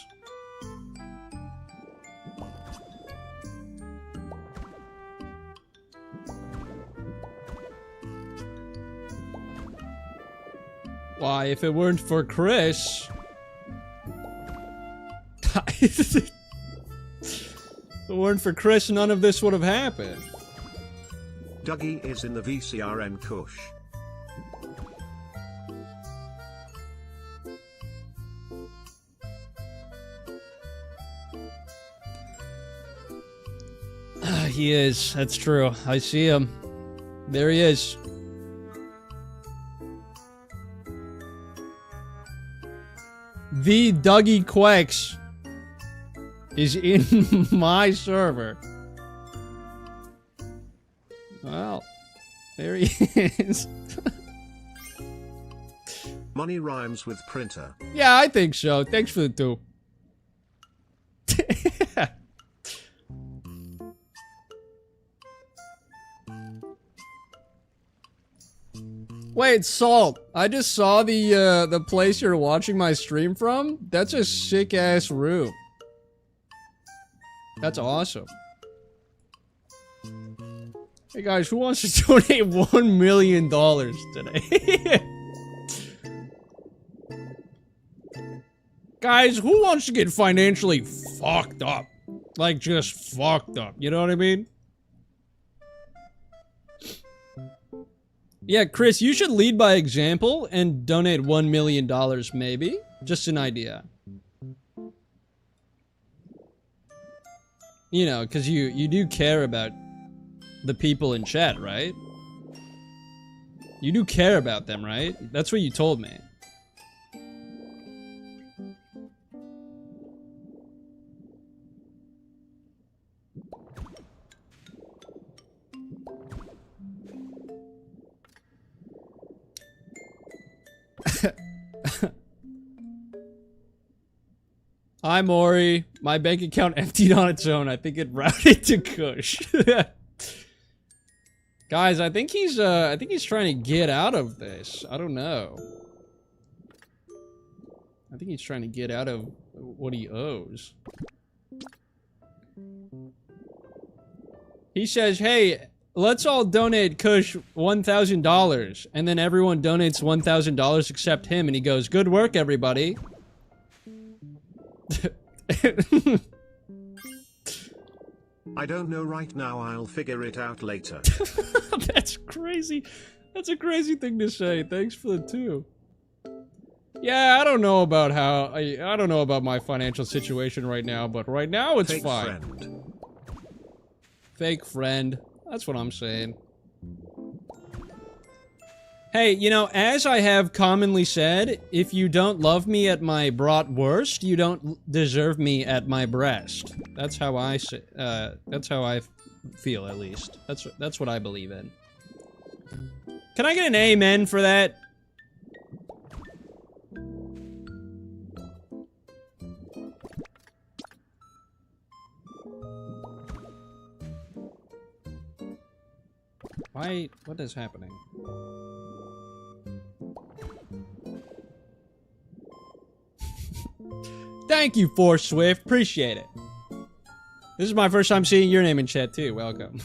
Why, if it weren't for Chris... If it weren't for Chris, none of this would have happened. Dougie is in the VCRN Kush. He is. That's true. I see him. There he is. The Dougie Quacks is in my server. Well, there he is. Money rhymes with printer. Yeah, I think so. Thanks for the 2. Wait, Salt. I just saw the place you're watching my stream from. That's a sick ass room. That's awesome. Hey guys, who wants to donate $1 million today? Guys, who wants to get financially fucked up? Like, just fucked up, you know what I mean? Yeah, Chris, you should lead by example and donate $1 million, maybe. Just an idea. You know, because you do care about the people in chat, right? You do care about them, right? That's what you told me. Hi, Maury. My bank account emptied on its own. I think it routed to Kush. Guys, I think he's trying to get out of this. I don't know. I think he's trying to get out of what he owes. He says, hey, let's all donate Kush $1,000. And then everyone donates $1,000 except him. And he goes, good work, everybody. I don't know right now, I'll figure it out later. That's crazy. That's a crazy thing to say. Thanks for the 2. Yeah, I don't know about how I don't know about my financial situation right now, but right now it's Fake fine. friend. Fake friend. That's what I'm saying. Hey, you know, as I have commonly said, if you don't love me at my brat worst, you don't deserve me at my breast. That's how I say, that's how I feel, at least. That's what I believe in. Can I get an amen for that? Why? What is happening? Thank you, Force Swift. Appreciate it. This is my first time seeing your name in chat, too. Welcome.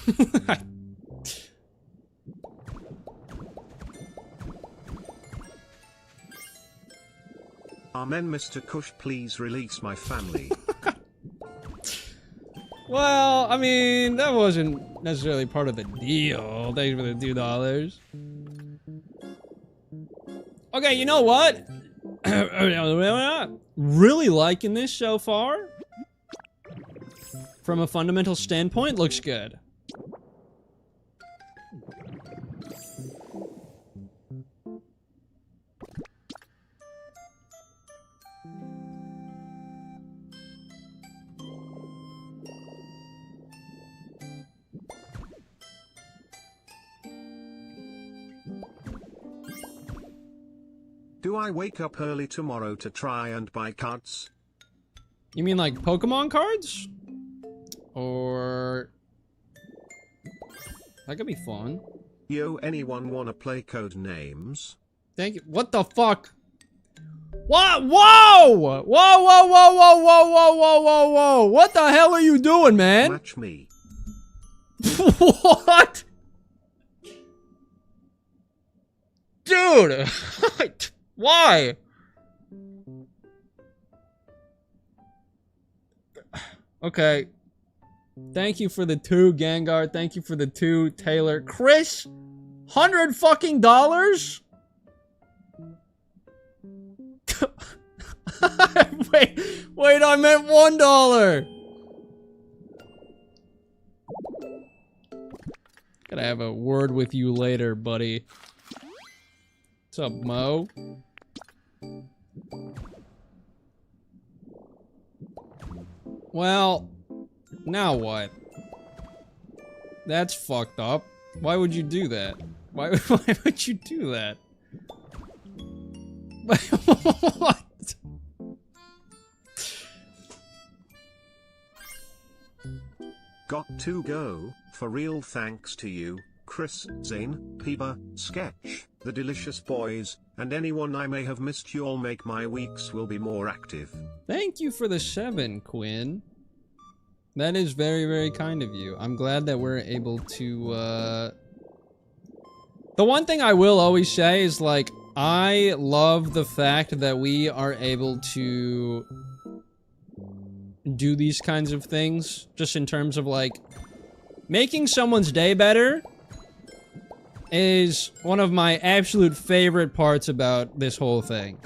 Amen, Mr. Kush, please release my family. Well, I mean, that wasn't necessarily part of the deal. Thanks for the $2. Okay, you know what? Really liking this so far. From a fundamental standpoint, looks good. Do I wake up early tomorrow to try and buy cards? You mean like Pokemon cards? Or... that could be fun. Yo, anyone wanna play Code Names? Thank you. What the fuck? What? Whoa! Whoa, whoa, whoa, whoa, whoa, whoa, whoa, whoa, whoa! What the hell are you doing, man? Match me. What? Dude! Why? Okay. Thank you for the 2, Gengar. Thank you for the 2, Taylor. Chris? $100 fucking dollars? Wait, I meant $1. Gotta have a word with you later, buddy. What's up, Mo? Well, now what? That's fucked up. Why would you do that? Why would you do that? What? Got to go, for real, thanks to you, Chris, Zane, Peeba, Sketch, the delicious boys, and anyone I may have missed. You'll make my weeks will be more active. Thank you for the 7, Quinn. That is very, very kind of you. I'm glad that we're able to, The one thing I will always say is, like, I love the fact that we are able to do these kinds of things, just in terms of, like, making someone's day better is one of my absolute favorite parts about this whole thing.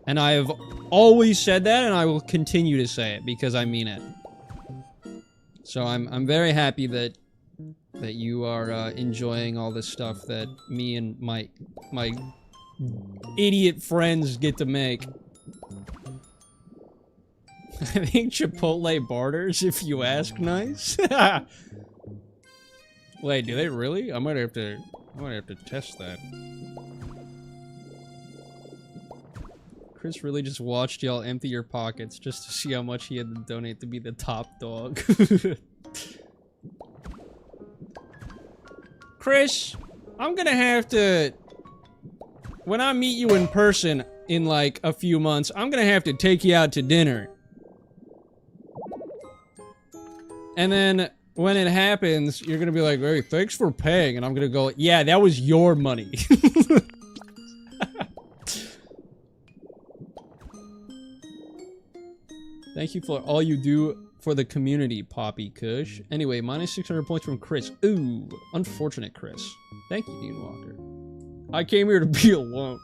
And I have always said that, and I will continue to say it, because I mean it. So I'm very happy that you are enjoying all this stuff that me and my idiot friends get to make. I think Chipotle barters, if you ask nice. Wait, do they really? I might have to test that. Chris really just watched y'all empty your pockets just to see how much he had to donate to be the top dog. Chris, I'm gonna have to... When I meet you in person in like a few months, I'm gonna have to take you out to dinner. And then when it happens, you're gonna be like, hey, thanks for paying. And I'm gonna go, yeah, that was your money. Thank you for all you do for the community, Poppy Kush. Anyway, minus 600 points from Chris. Ooh, unfortunate Chris. Thank you, Dean Walker. I came here to be alone.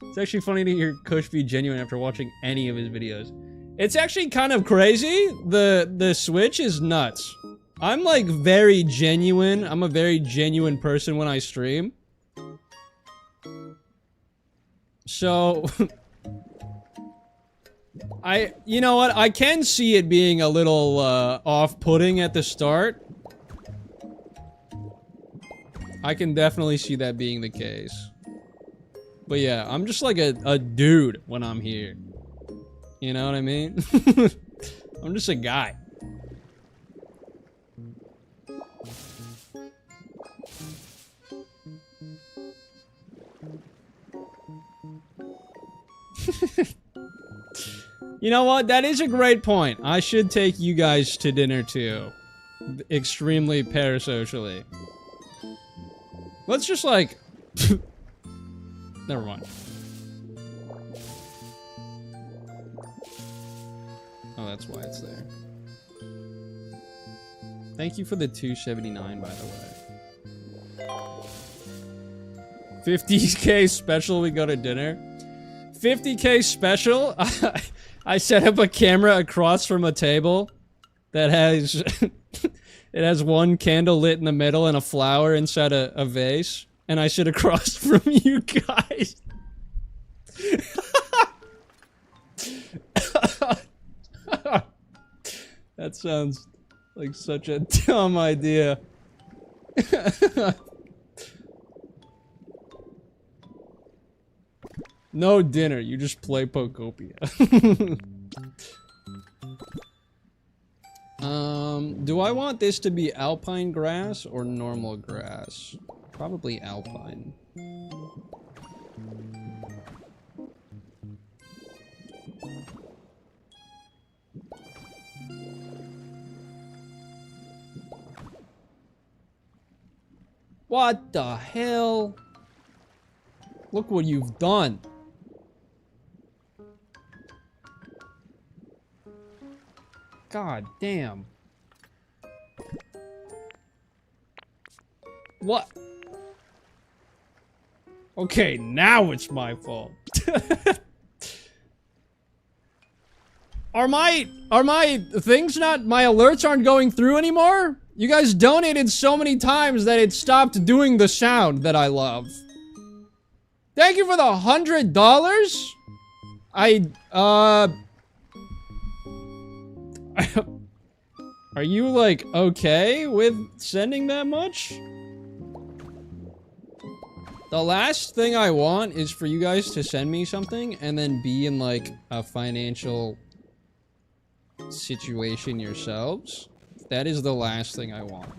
It's actually funny to hear Kush be genuine after watching any of his videos. It's actually kind of crazy. The Switch is nuts. I'm like very genuine. I'm a very genuine person when I stream. So... you know what? I can see it being a little, off-putting at the start. I can definitely see that being the case. But yeah, I'm just like a dude when I'm here. You know what I mean? I'm just a guy. You know what? That is a great point. I should take you guys to dinner too. Extremely parasocially. Let's just like... Never mind. Oh, that's why it's there. Thank you for the 279, by the way. 50k special, we go to dinner. 50k special? I set up a camera across from a table that has it has one candle lit in the middle and a flower inside a vase, and I sit across from you guys. That sounds like such a dumb idea. No dinner, you just play Pokopia. Do I want this to be alpine grass or normal grass? Probably alpine. What the hell? Look what you've done. God damn. What? Okay, now it's my fault. Are my things not, my alerts aren't going through anymore? You guys donated so many times that it stopped doing the sound that I love. Thank you for the $100? Are you, like, okay with sending that much? The last thing I want is for you guys to send me something and then be in, like, a financial situation yourselves. That is the last thing I want.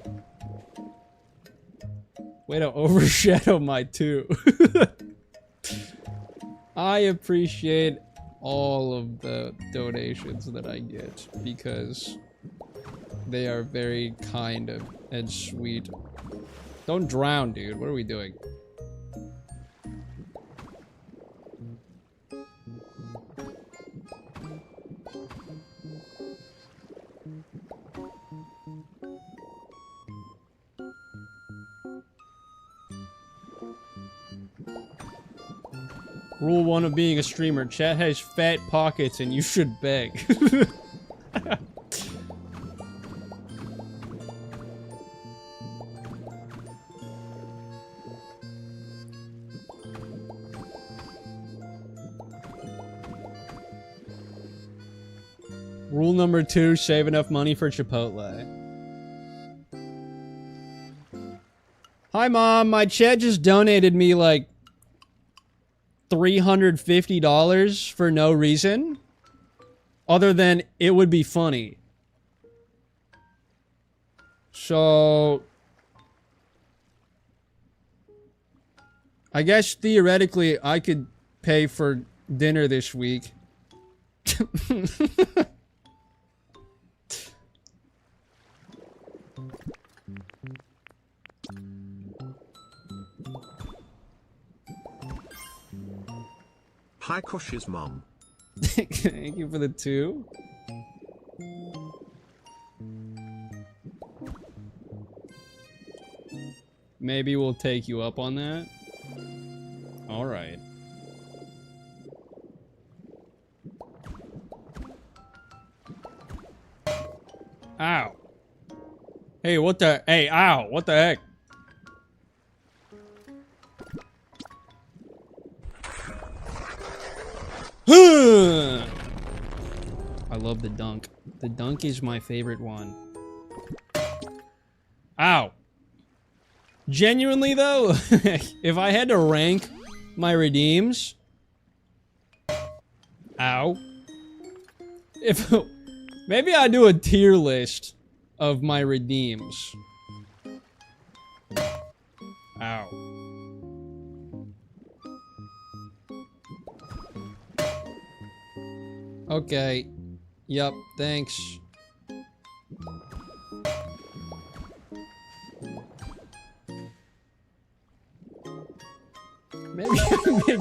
Way to overshadow my 2. I appreciate all of the donations that I get because they are very kind and sweet. Don't drown, dude. What are we doing? Rule 1 of being a streamer. Chat has fat pockets and you should beg. Rule number 2, save enough money for Chipotle. Hi, Mom. My chat just donated me, like, $350 for no reason. Other than, it would be funny. So... I guess, theoretically, I could pay for dinner this week. Hi Kush's mom. Thank you for the 2. Maybe we'll take you up on that. Alright. Ow. Hey, what the? Hey, ow. What the heck? I love the dunk. The dunk is my favorite one. Ow. Genuinely, though, if I had to rank my redeems... Ow. If... Maybe I do a tier list of my redeems. Ow. Okay. Yup, thanks. Maybe I make...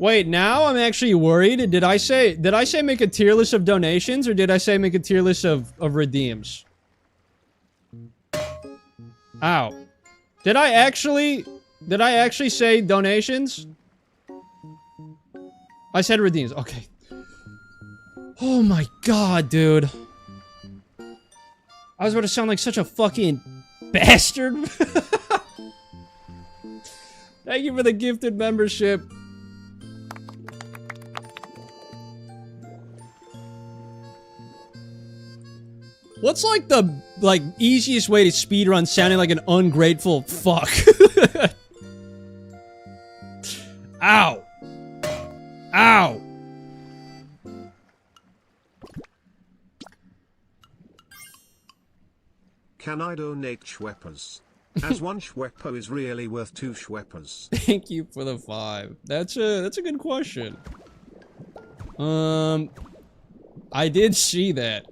Wait, now I'm actually worried. Did I say make a tier list of donations, or did I say make a tier list of redeems? Ow. Did I actually say donations? I said redeems. Okay. Oh my god, dude. I was about to sound like such a fucking bastard. Thank you for the gifted membership. What's like the easiest way to speedrun sounding like an ungrateful fuck? Ow. Ow. Can I donate Schweppers? As one Schwepper is really worth 2 Schweppers. Thank you for the 5. That's a good question. I did see that.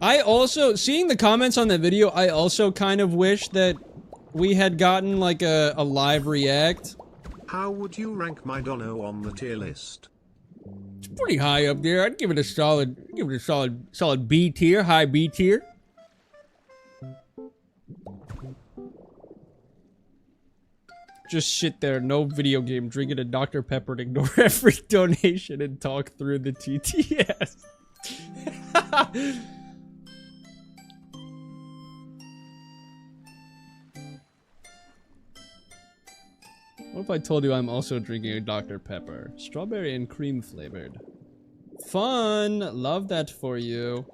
I also, seeing the comments on the video, I also kind of wish that we had gotten like a live react. How would you rank my dono on the tier list? It's pretty high up there. I'd give it a solid B tier, high B tier. Just sit there, no video game, drinking a Dr. Pepper and ignore every donation and talk through the TTS. What if I told you I'm also drinking a Dr. Pepper? Strawberry and cream flavored. Fun! Love that for you.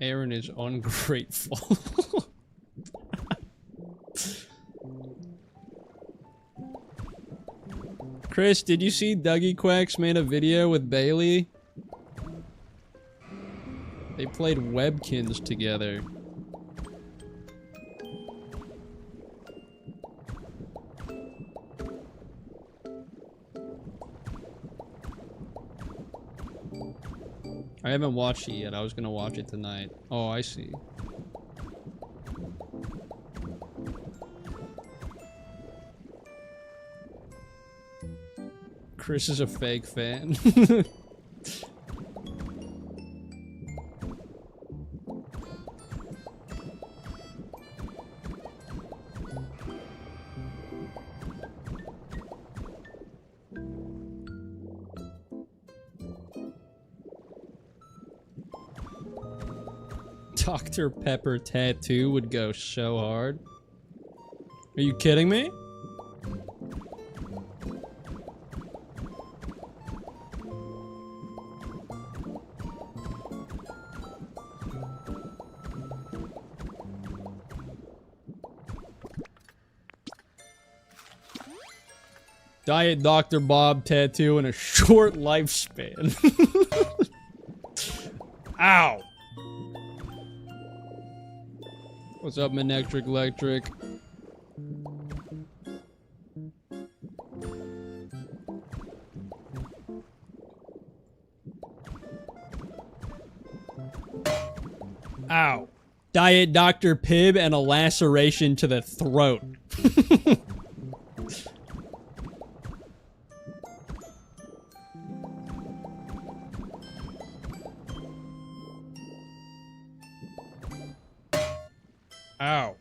Aaron is ungrateful. Chris, did you see Dougie Quacks made a video with Bailey? They played Webkins together. I haven't watched it yet. I was gonna watch it tonight. Oh, I see. Chris is a fake fan. Dr. Pepper tattoo would go so hard. Are you kidding me? Diet Dr. Bob tattoo and a short lifespan. Ow! What's up, Manectric Electric? Ow. Diet Dr. Pibb and a laceration to the throat. Ow.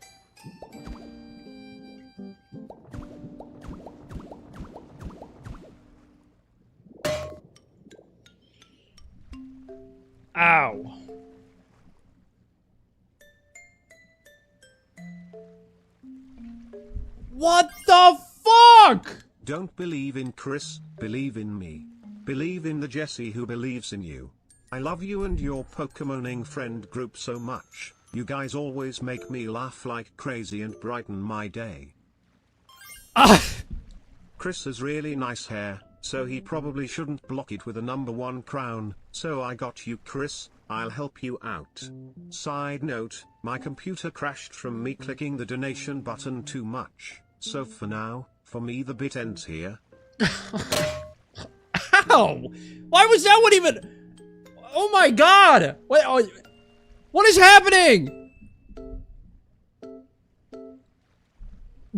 Ow. What the fuck? Don't believe in Chris, believe in me. Believe in the Jesse who believes in you. I love you and your Pokemoning friend group so much. You guys always make me laugh like crazy and brighten my day. Chris has really nice hair, so he probably shouldn't block it with a #1 crown, so I got you Chris, I'll help you out. Side note, my computer crashed from me clicking the donation button too much, so for now, for me the bit ends here. Ow! Why was that one even... Oh my god! What is happening?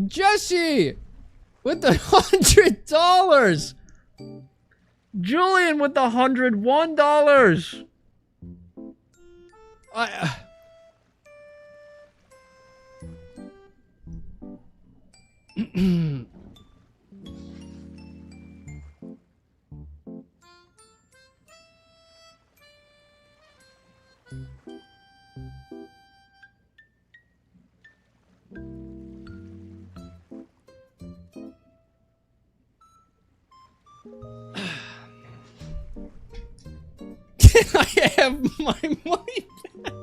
Jesse! With the $100! Julian with the $101! I have my money back.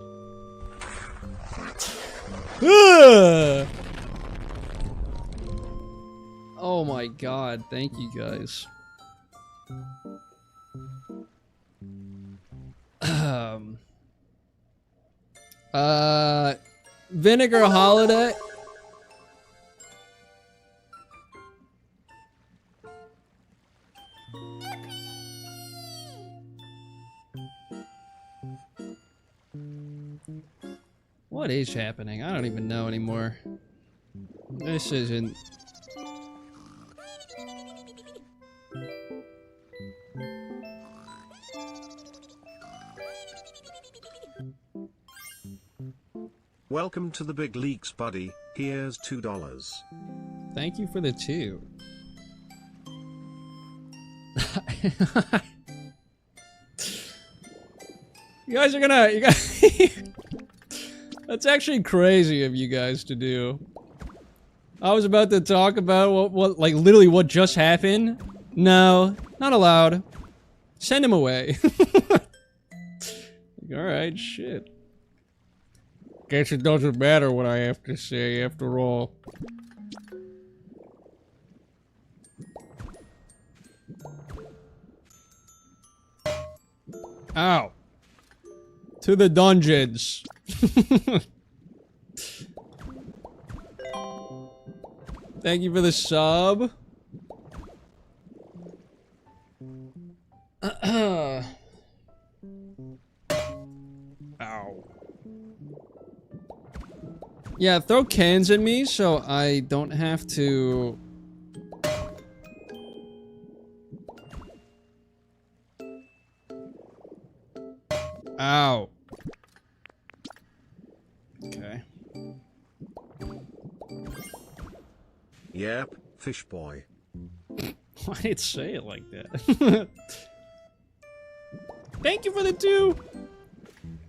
Oh my god, thank you guys. Vinegar Holiday. What is happening? I don't even know anymore. This isn't... Welcome to the big leagues, buddy. Here's $2. Thank you for the 2. You guys are gonna... You guys... That's actually crazy of you guys to do. I was about to talk about what like, literally what just happened. No, not allowed. Send him away. Alright, shit. Guess it doesn't matter what I have to say after all. Ow. To the dungeons. Thank you for the sub. Ow. Yeah, throw cans at me so I don't have to... Ow. Okay. Yep, fish boy. Why did it say it like that? Thank you for the 2.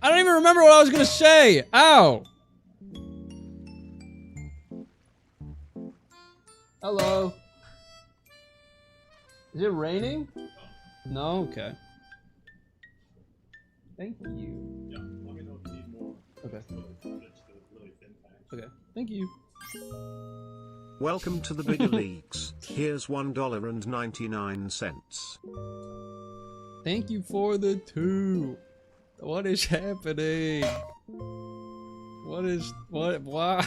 I don't even remember what I was gonna say. Ow. Hello. Is it raining? No? Okay. Thank you. Yeah, let me know if you need more. Okay. It's the really thin pack. Okay. Thank you. Welcome to the bigger leagues. Here's $1.99. Thank you for the 2. What is happening? Why?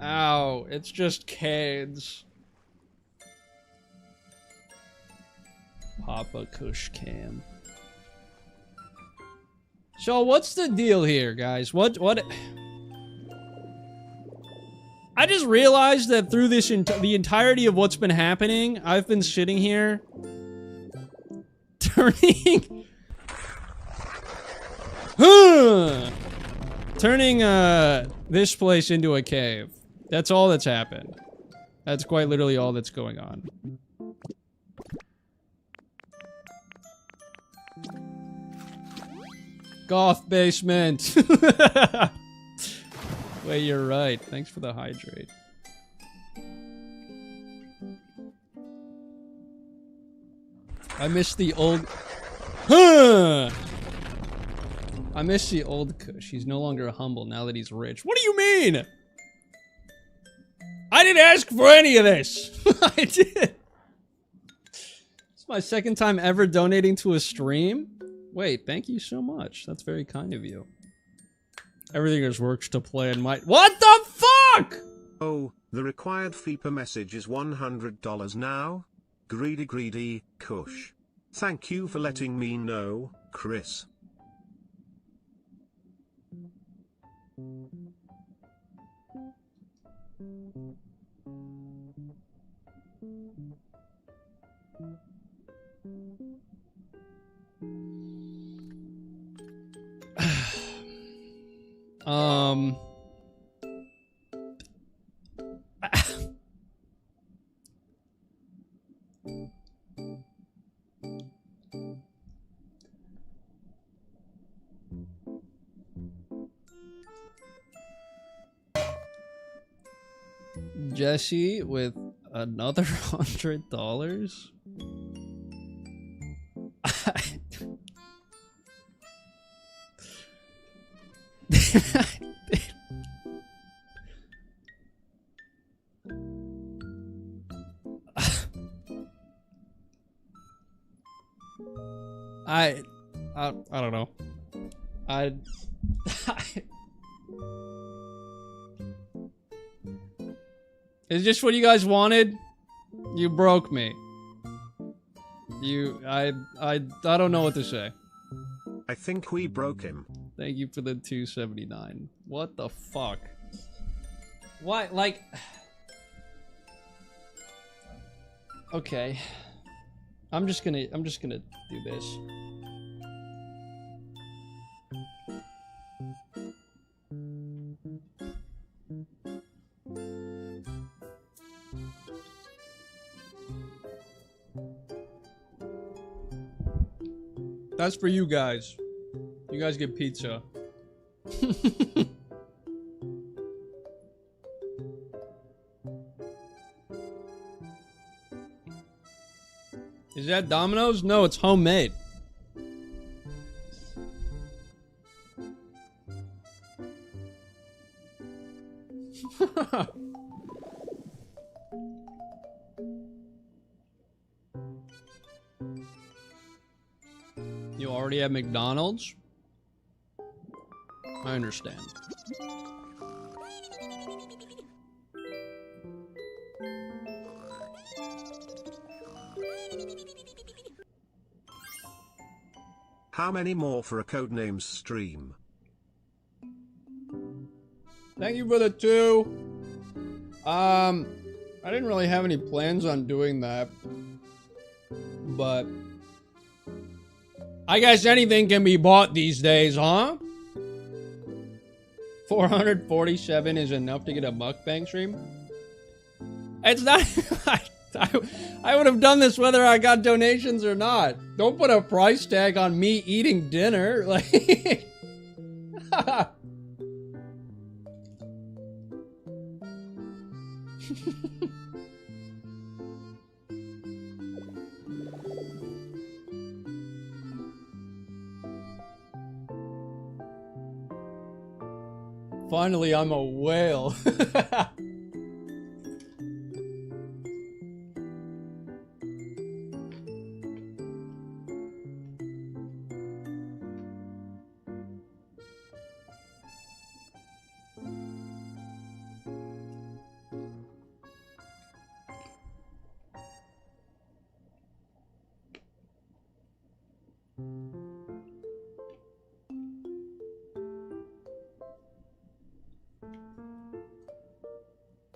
Ow, it's just cans. Papa Kush Cam. So what's the deal here, guys? What? I just realized that through this the entirety of what's been happening, I've been sitting here turning turning this place into a cave. That's all that's happened. That's quite literally all that's going on. Goth basement. Wait, you're right. Thanks for the hydrate. I miss the old... I miss the old Kush. He's no longer humble now that he's rich. What do you mean? I didn't ask for any of this. I did. It's my second time ever donating to a stream. Wait, thank you so much. That's very kind of you. Everything just works to plan my... What the fuck?! Oh, the required fee per message is $100 now? Greedy Kush. Thank you for letting me know, Chris. Jesse with another $100? I don't know. Is this what you guys wanted? You broke me. I don't know what to say. I think we broke him. Thank you for the 279. What the fuck? Why, like... Okay. I'm just gonna do this. That's for you guys. You guys get pizza. Is that Domino's? No, it's homemade. You already have McDonald's? I understand. How many more for a Codenames stream? Thank you for the 2. I didn't really have any plans on doing that. But I guess anything can be bought these days, huh? 447 is enough to get a mukbang stream? It's not... I would have done this whether I got donations or not. Don't put a price tag on me eating dinner. Like... Finally, I'm a whale.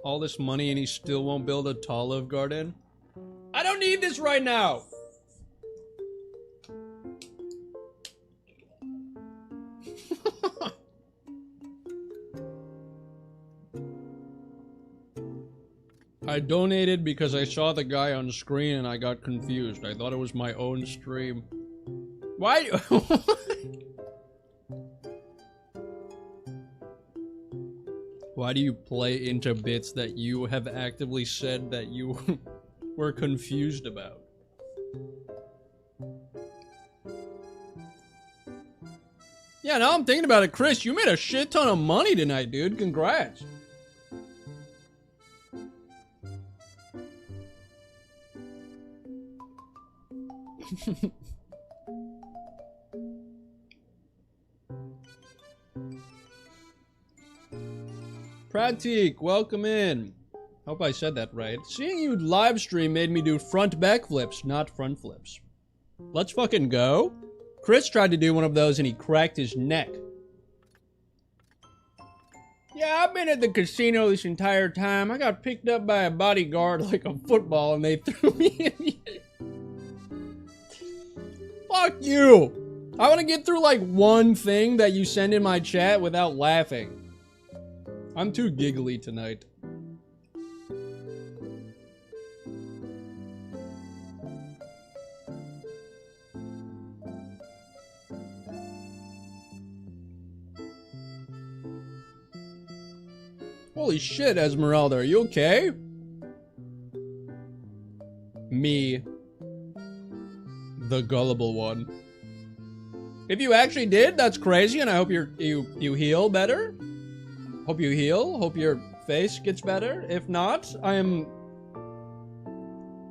All this money and he still won't build a olive garden? I don't need this right now! I donated because I saw the guy on screen and I got confused. I thought it was my own stream. Why? Why do you play into bits that you have actively said that you were confused about? Yeah, now I'm thinking about it, Chris. You made a shit ton of money tonight, dude. Congrats. Pratik, welcome in. Hope I said that right. Seeing you live stream made me do front back flips, not front flips. Let's fucking go. Chris tried to do one of those and he cracked his neck. Yeah, I've been at the casino this entire time. I got picked up by a bodyguard like a football and they threw me in the air. Fuck you! I want to get through like one thing that you send in my chat without laughing. I'm too giggly tonight. Holy shit, Esmeralda, are you okay? Me. The gullible one. If you actually did, that's crazy, and I hope you heal better. Hope you heal. Hope your face gets better. If not, I am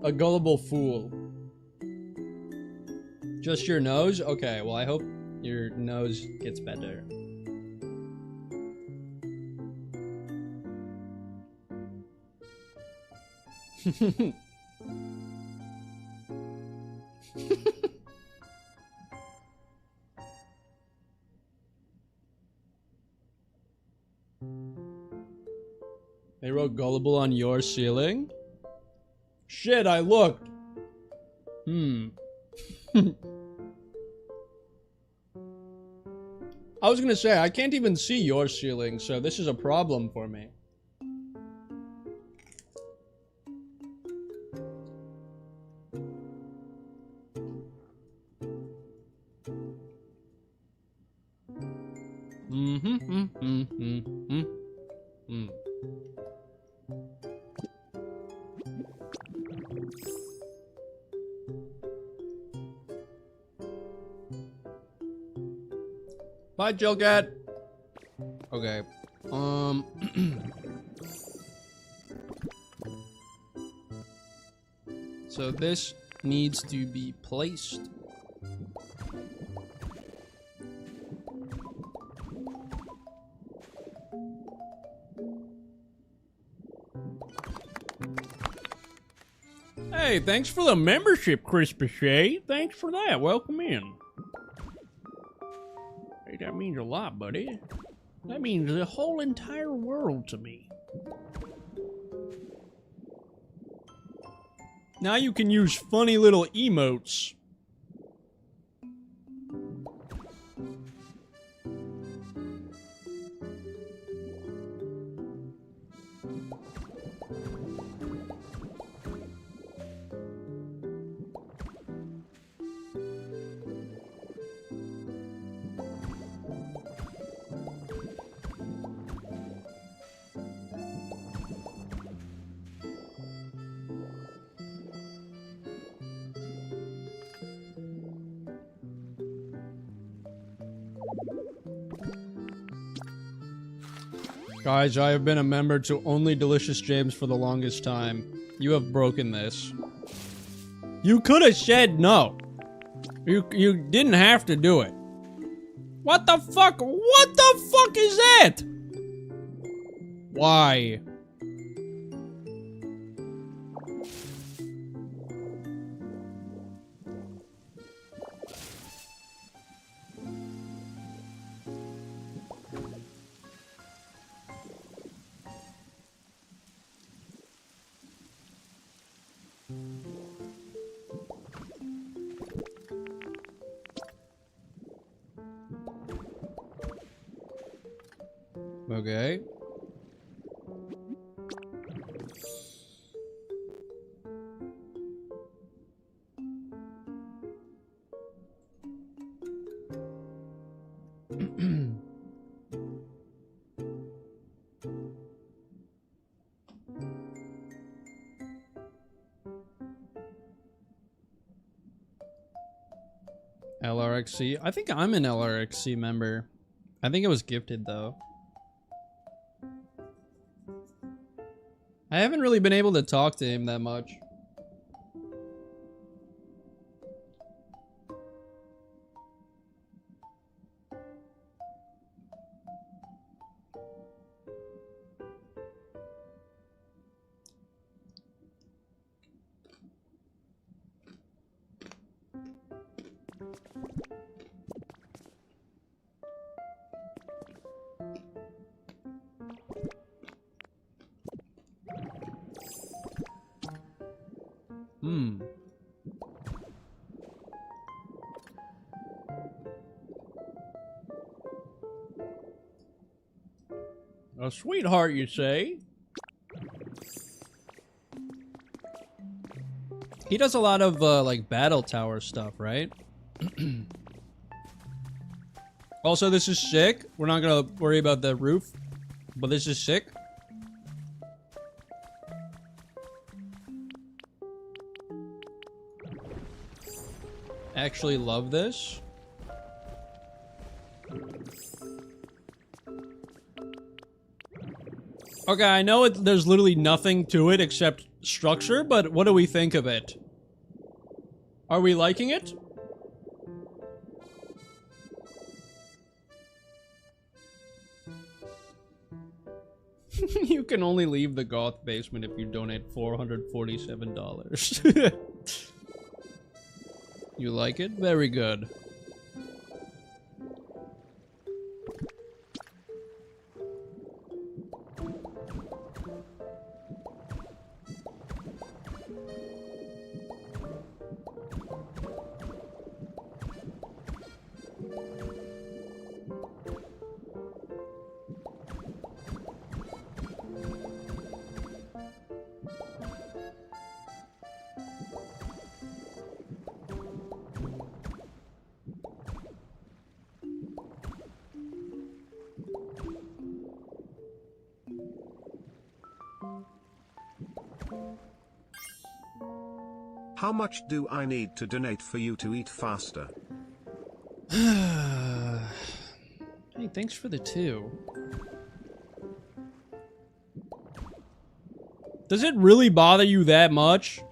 a gullible fool. Just your nose? Okay, well, I hope your nose gets better. They wrote gullible on your ceiling? Shit, I looked. I was gonna say, I can't even see your ceiling, so this is a problem for me. Bye, Jill Cat. Okay. So this needs to be placed. Hey, thanks for the membership, Chris Bechet. Thanks for that. Welcome in. Hey, that means a lot, buddy. That means the whole entire world to me. Now you can use funny little emotes. Guys, I have been a member to only Delicious James for the longest time. You have broken this. You could have said no. You didn't have to do it. What the fuck? What the fuck is that? Why? Okay. LRXC. I think I'm an LRXC member. I think it was gifted though. I haven't really been able to talk to him that much. A sweetheart, you say? He does a lot of, like, battle tower stuff, right? Also, this is sick. We're not gonna worry about the roof, but this is sick. Actually love this. Okay, I know there's literally nothing to it except structure, but what do we think of it? Are we liking it? You can only leave the goth basement if you donate $447. You like it? Very good. How much do I need to donate for you to eat faster? Hey, thanks for the 2. Does it really bother you that much?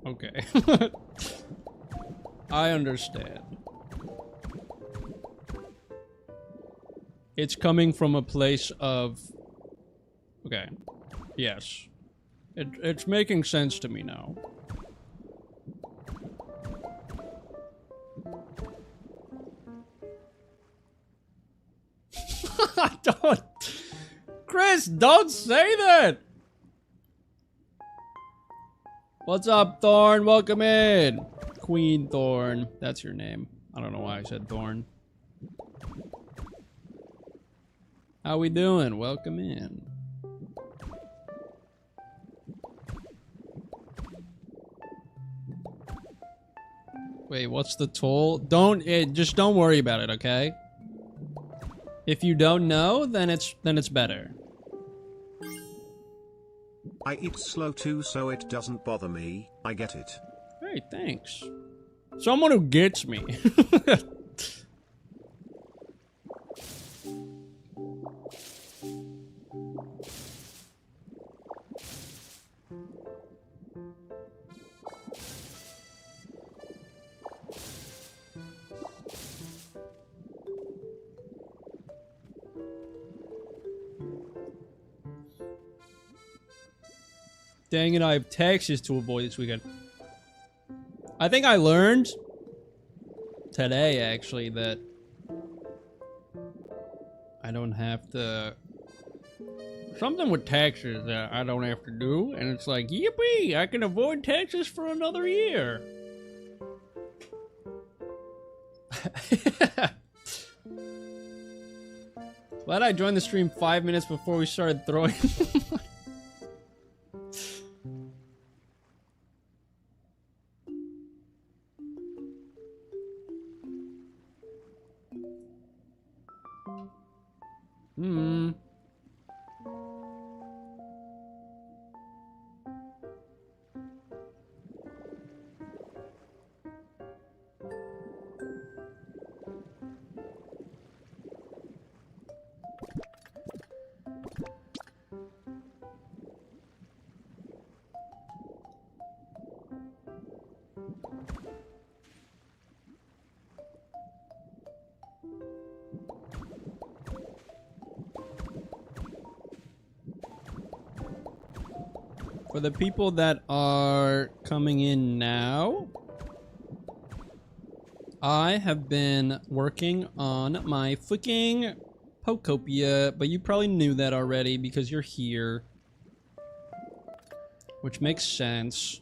Okay. I understand. It's coming from a place of... Okay. Yes. It's making sense to me now. Don't... Chris, don't say that! What's up, Thorn? Welcome in. Queen Thorn. That's your name. I don't know why I said Thorn. How we doing? Welcome in. Wait, what's the toll? Just don't worry about it, okay? If you don't know, then it's better. I eat slow too, so it doesn't bother me. I get it. Hey, thanks. Someone who gets me. Dang it, I have taxes to avoid this weekend. I think I learned today, actually, that I don't have to... Something with taxes that I don't have to do, and it's like, yippee, I can avoid taxes for another year. Glad I joined the stream 5 minutes before we started throwing... For the people that are coming in now, I have been working on my freaking pokopia, but you probably knew that already because you're here. Which makes sense.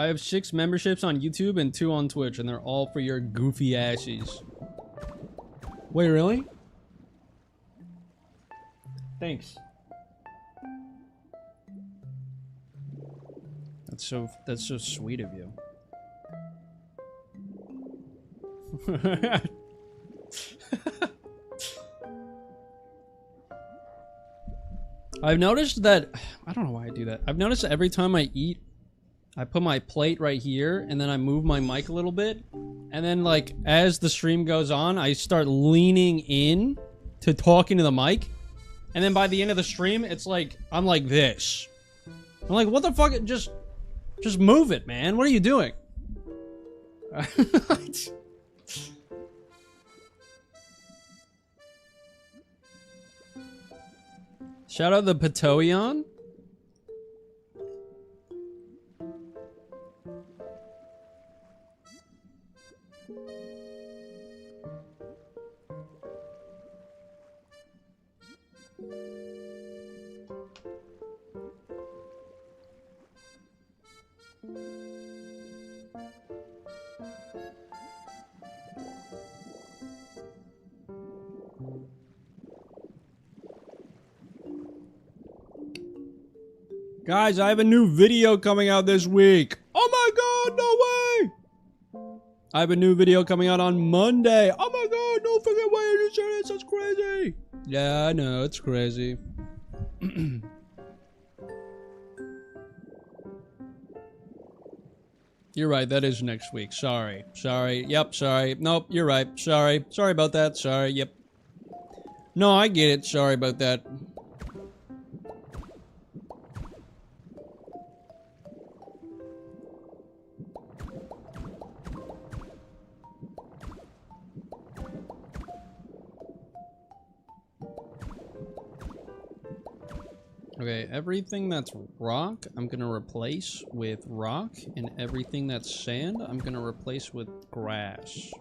I have 6 memberships on YouTube and 2 on Twitch, and they're all for your goofy asses. Wait, really? Thanks. That's so sweet of you. I've noticed that, I don't know why I do that. I've noticed that every time I eat, I put my plate right here, and then I move my mic a little bit. And then, like, as the stream goes on, I start leaning in to talking to the mic. And then by the end of the stream, it's like, I'm like this. I'm like, what the fuck? Just move it, man. What are you doing? Shout out the Patoion. Guys, I have a new video coming out this week. Oh my god, no way! I have a new video coming out on Monday. Oh my god, no fucking way, are you serious? That's crazy. Yeah, I know, it's crazy. You're right. That is next week. Sorry. Sorry. Yep. Sorry. Nope. You're right. Sorry. Sorry about that. Sorry. Yep. No, I get it. Sorry about that. Okay, everything that's rock, I'm gonna replace with rock, and everything that's sand, I'm gonna replace with grass.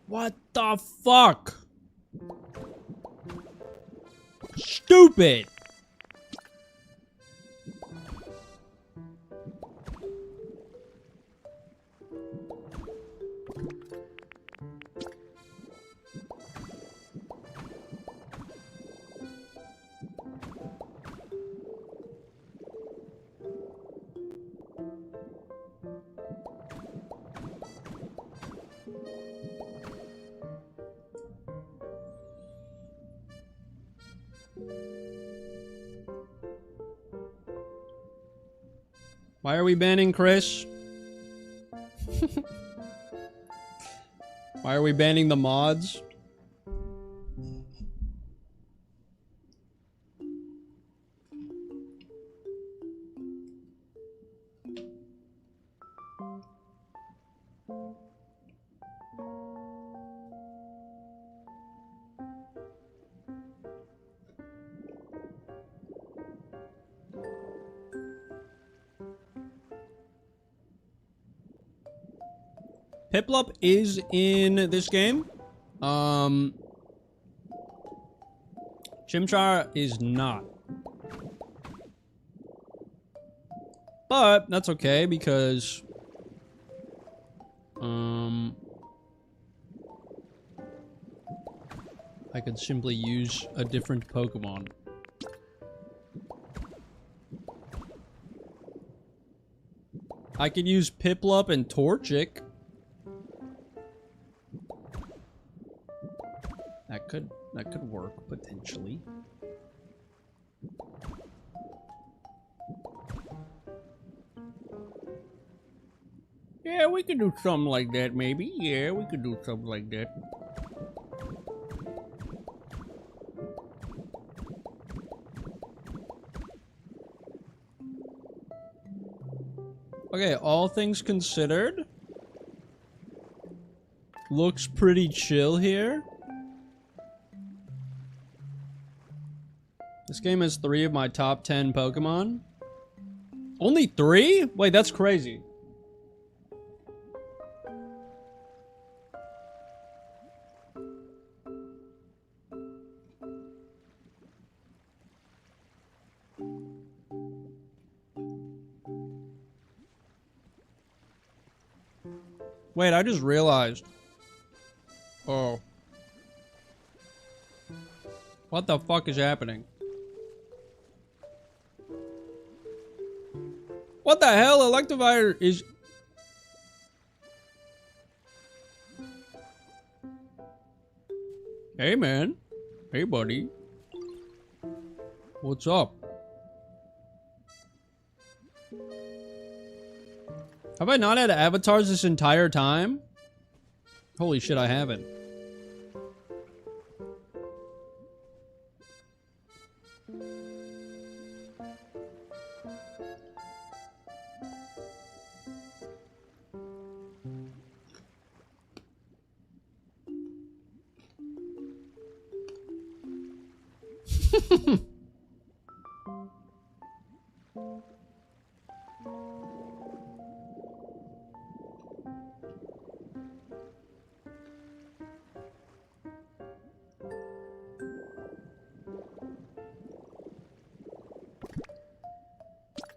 What the fuck? Stupid! Why are we banning Chris? Why are we banning the mods? Piplup is in this game. Chimchar is not. But that's okay because I could simply use a different Pokemon. I could use Piplup and Torchic. That could work potentially. Yeah, we could do something like that maybe. Yeah, we could do something like that. Okay, all things considered, looks pretty chill here. This game has 3 of my top 10 Pokemon. Only 3? Wait, that's crazy. Wait, I just realized. Oh. What the fuck is happening? What the hell? Electivire is... Hey, man. Hey, buddy. What's up? Have I not had avatars this entire time? Holy shit, I haven't.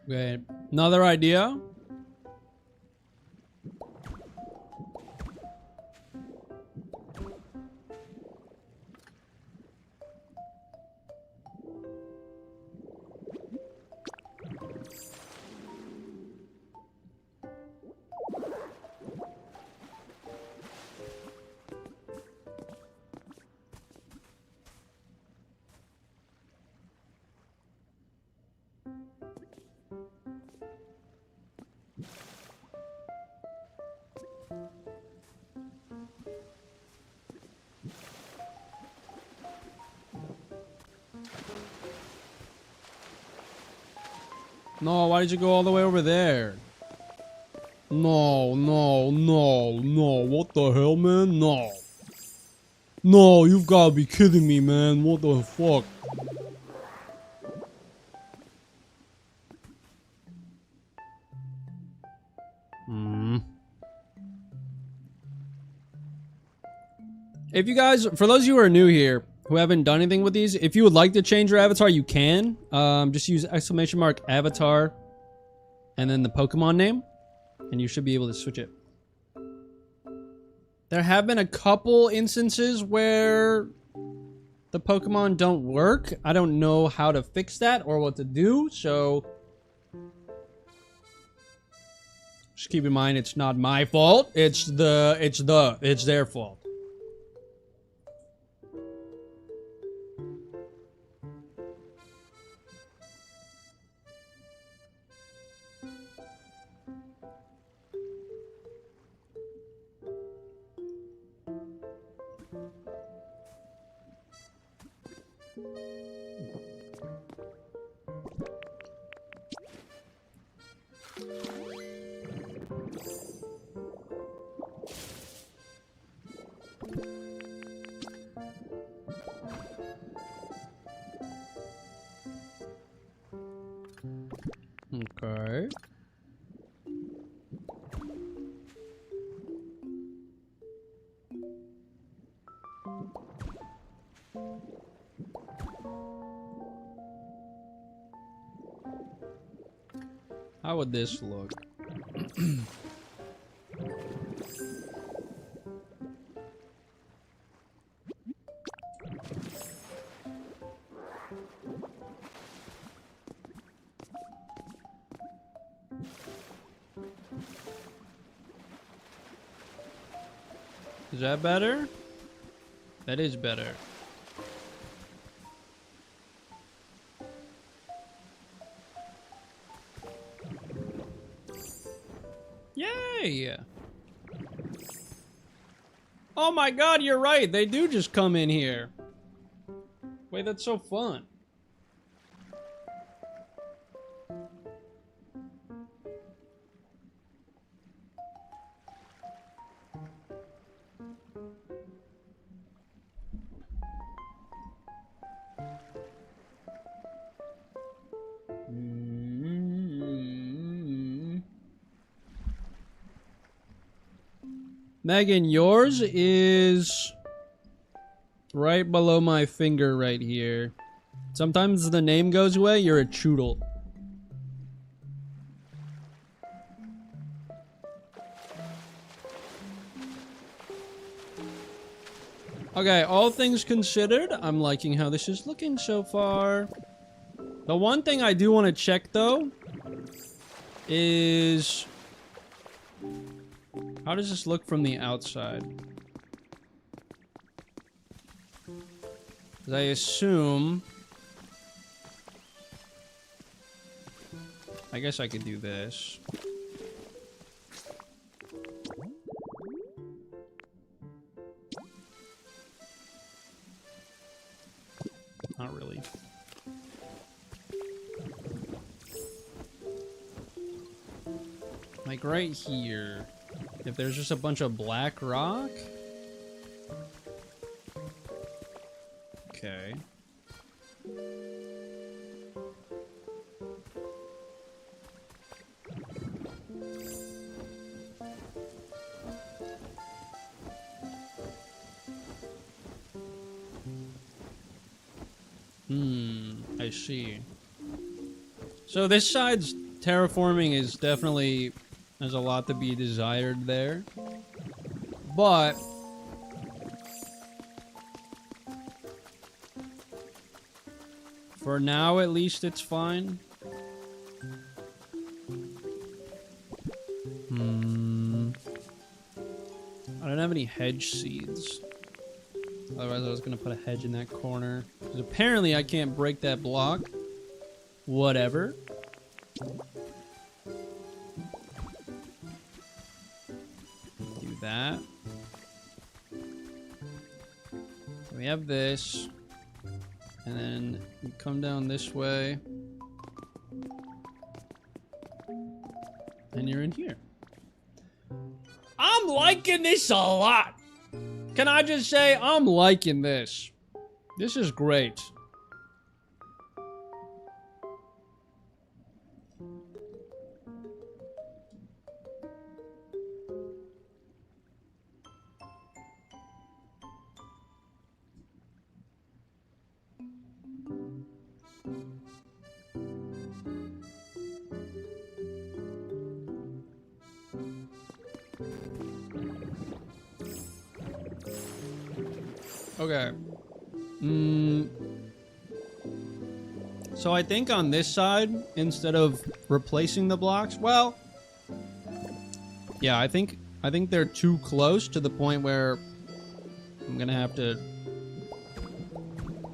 Okay, another idea. No, why did you go all the way over there? No, no, no, no. What the hell, man? No. No, you've got to be kidding me, man. What the fuck? If you guys, for those of you who are new here, who haven't done anything with these, if you would like to change your avatar, you can. Just use !avatar and then the Pokemon name, and you should be able to switch it. There have been a couple instances where the Pokemon don't work. I don't know how to fix that or what to do, so just keep in mind it's not my fault. It's their fault. Okay. How would this look? Is that better? That is better. Yay! Oh my god, you're right. They do just come in here. Wait, that's so fun. Megan, yours is right below my finger right here. Sometimes the name goes away, you're a choodle. Okay, all things considered, I'm liking how this is looking so far. The one thing I do want to check though is how does this look from the outside? 'Cause I assume... I guess I could do this. Not really. Like right here. If there's just a bunch of black rock. Okay. I see. So this side's terraforming is definitely, there's a lot to be desired there. But for now, at least, it's fine. I don't have any hedge seeds. Otherwise, I was going to put a hedge in that corner. Because apparently, I can't break that block. Whatever. Do that. We have this. And then we come down this way. And you're in here. I'm liking this a lot. Can I just say, I'm liking this. This is great. Okay. So I think on this side, instead of replacing the blocks, well, yeah, I think they're too close to the point where I'm gonna have to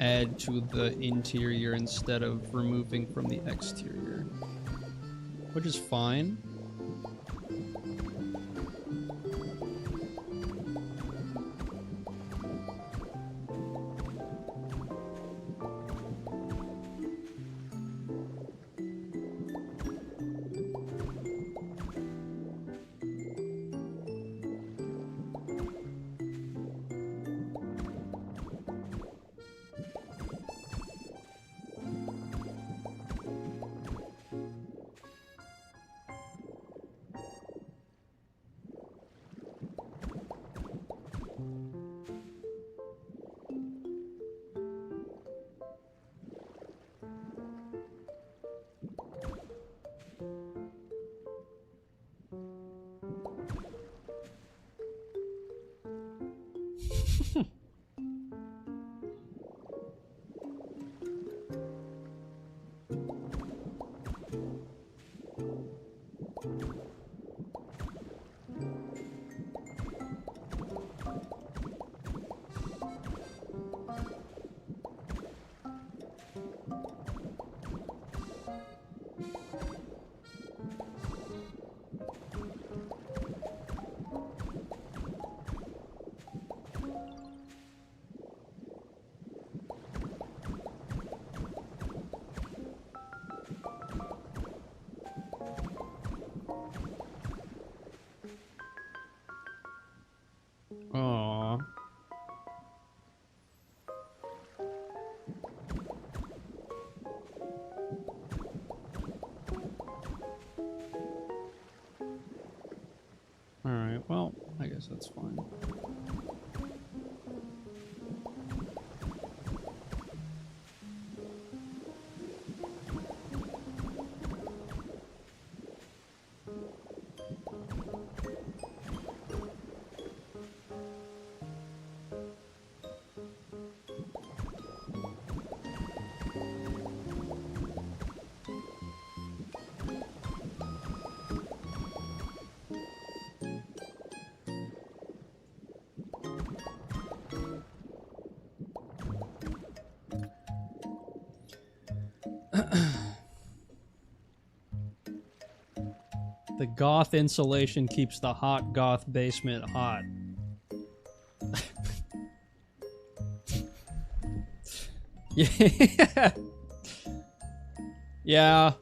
add to the interior instead of removing from the exterior, which is fine. Aww. Alright, well, I guess that's fine. The goth insulation keeps the hot goth basement hot. Yeah. Yeah.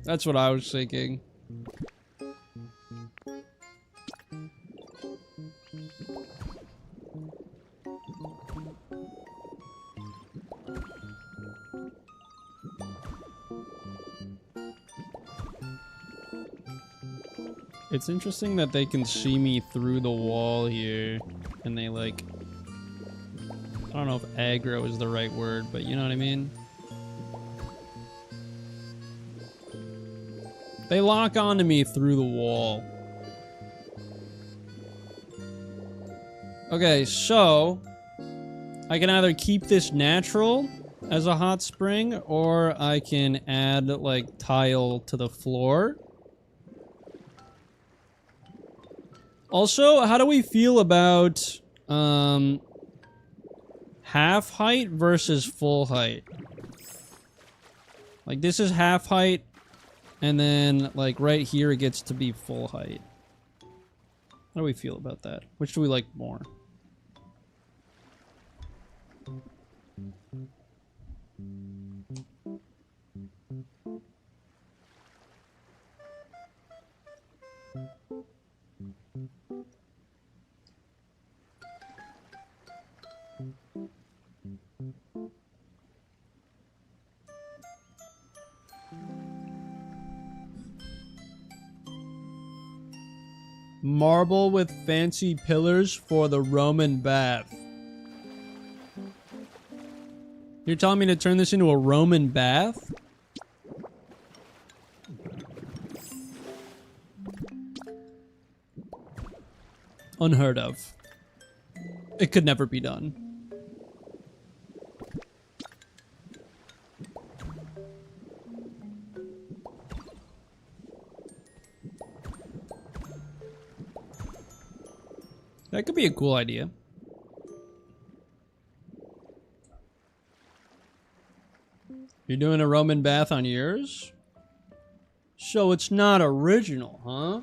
That's what I was thinking. It's interesting that they can see me through the wall here, and they, like, I don't know if aggro is the right word, but you know what I mean? They lock onto me through the wall. Okay, so I can either keep this natural as a hot spring, or I can add, like, tile to the floor. Also, how do we feel about, half height versus full height? Like, this is half height, and then, like, right here it gets to be full height. How do we feel about that? Which do we like more? Marble with fancy pillars for the Roman bath. You're telling me to turn this into a Roman bath? Unheard of. It could never be done. That could be a cool idea. You're doing a Roman bath on yours? So it's not original, huh?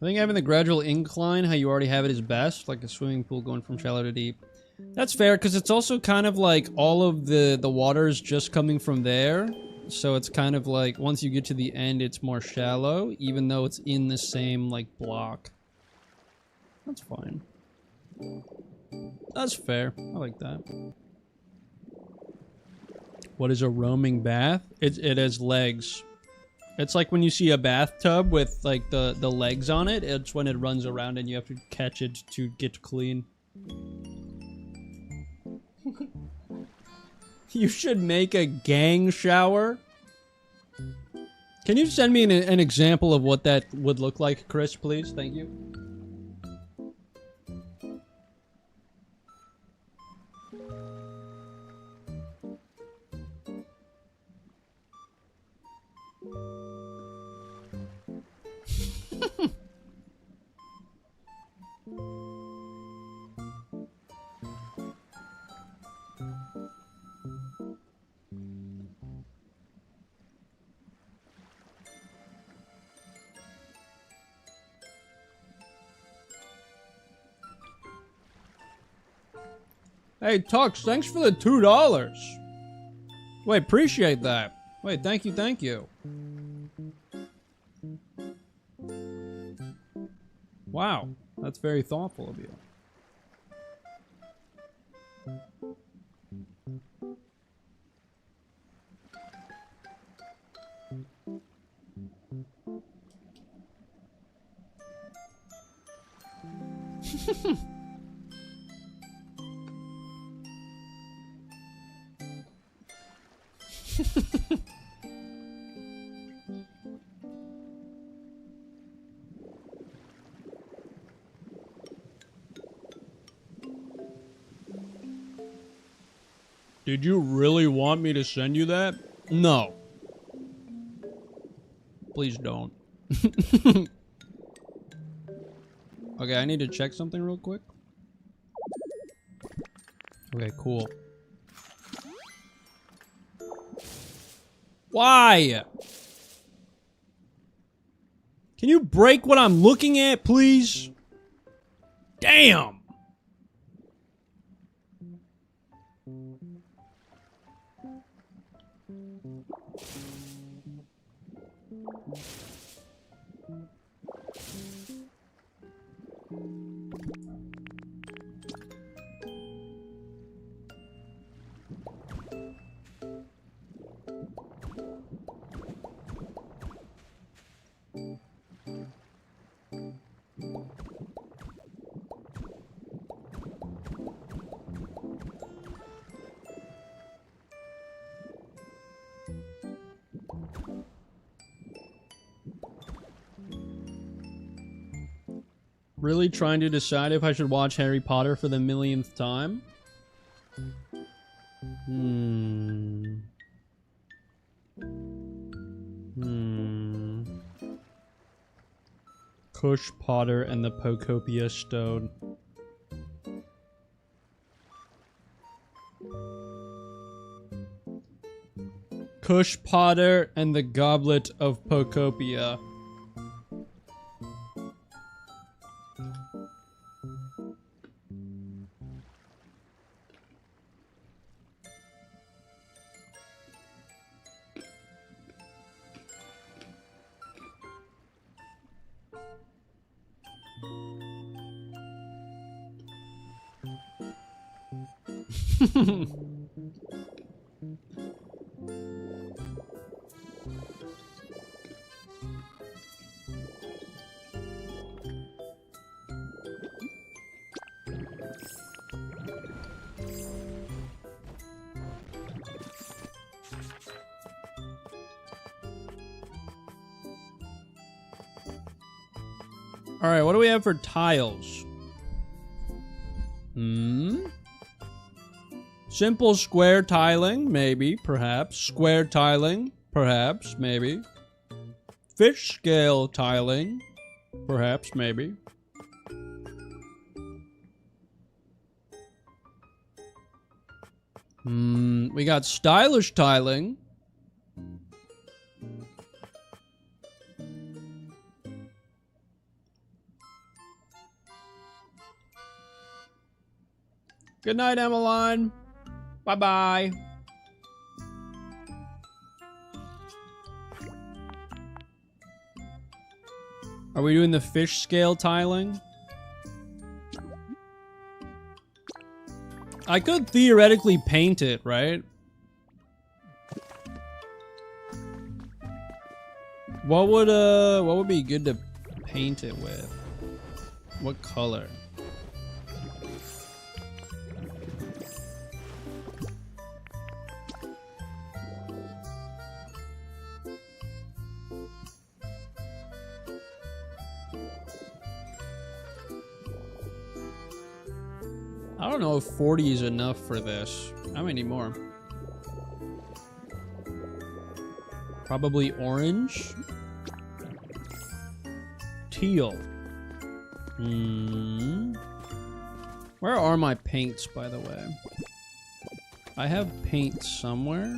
I think having the gradual incline, how you already have it, is best. Like a swimming pool going from shallow to deep. That's fair, because it's also kind of like all of the water is just coming from there. So it's kind of like, once you get to the end, it's more shallow, even though it's in the same, like, block. That's fine. That's fair. I like that. What is a roaming bath? It has legs. It's like when you see a bathtub with, like, the legs on it. It's when it runs around and you have to catch it to get clean. You should make a gang shower. Can you send me an example of what that would look like, Chris, please? Thank you. Hey, Tux, thanks for the $2. Wait, appreciate that. Wait, thank you, thank you. Wow, that's very thoughtful of you. Did you really want me to send you that? No. Please don't. Okay, I need to check something real quick. Okay, cool. Why? Can you break what I'm looking at, please? Damn! really trying to decide if I should watch Harry Potter for the millionth time. Kush Potter and the Pokopia Stone. Kush Potter and the Goblet of Pokopia. All right, what do we have for tiles? Simple square tiling, maybe, perhaps. Square tiling, perhaps, maybe. Fish scale tiling, perhaps, maybe. We got stylish tiling. Good night, Emmeline. Bye-bye. Are we doing the fish scale tiling? I could theoretically paint it, right? What would be good to paint it with? What color? I don't know if 40 is enough for this. How many more? Probably orange. Teal. Where are my paints, by the way? I have paint somewhere.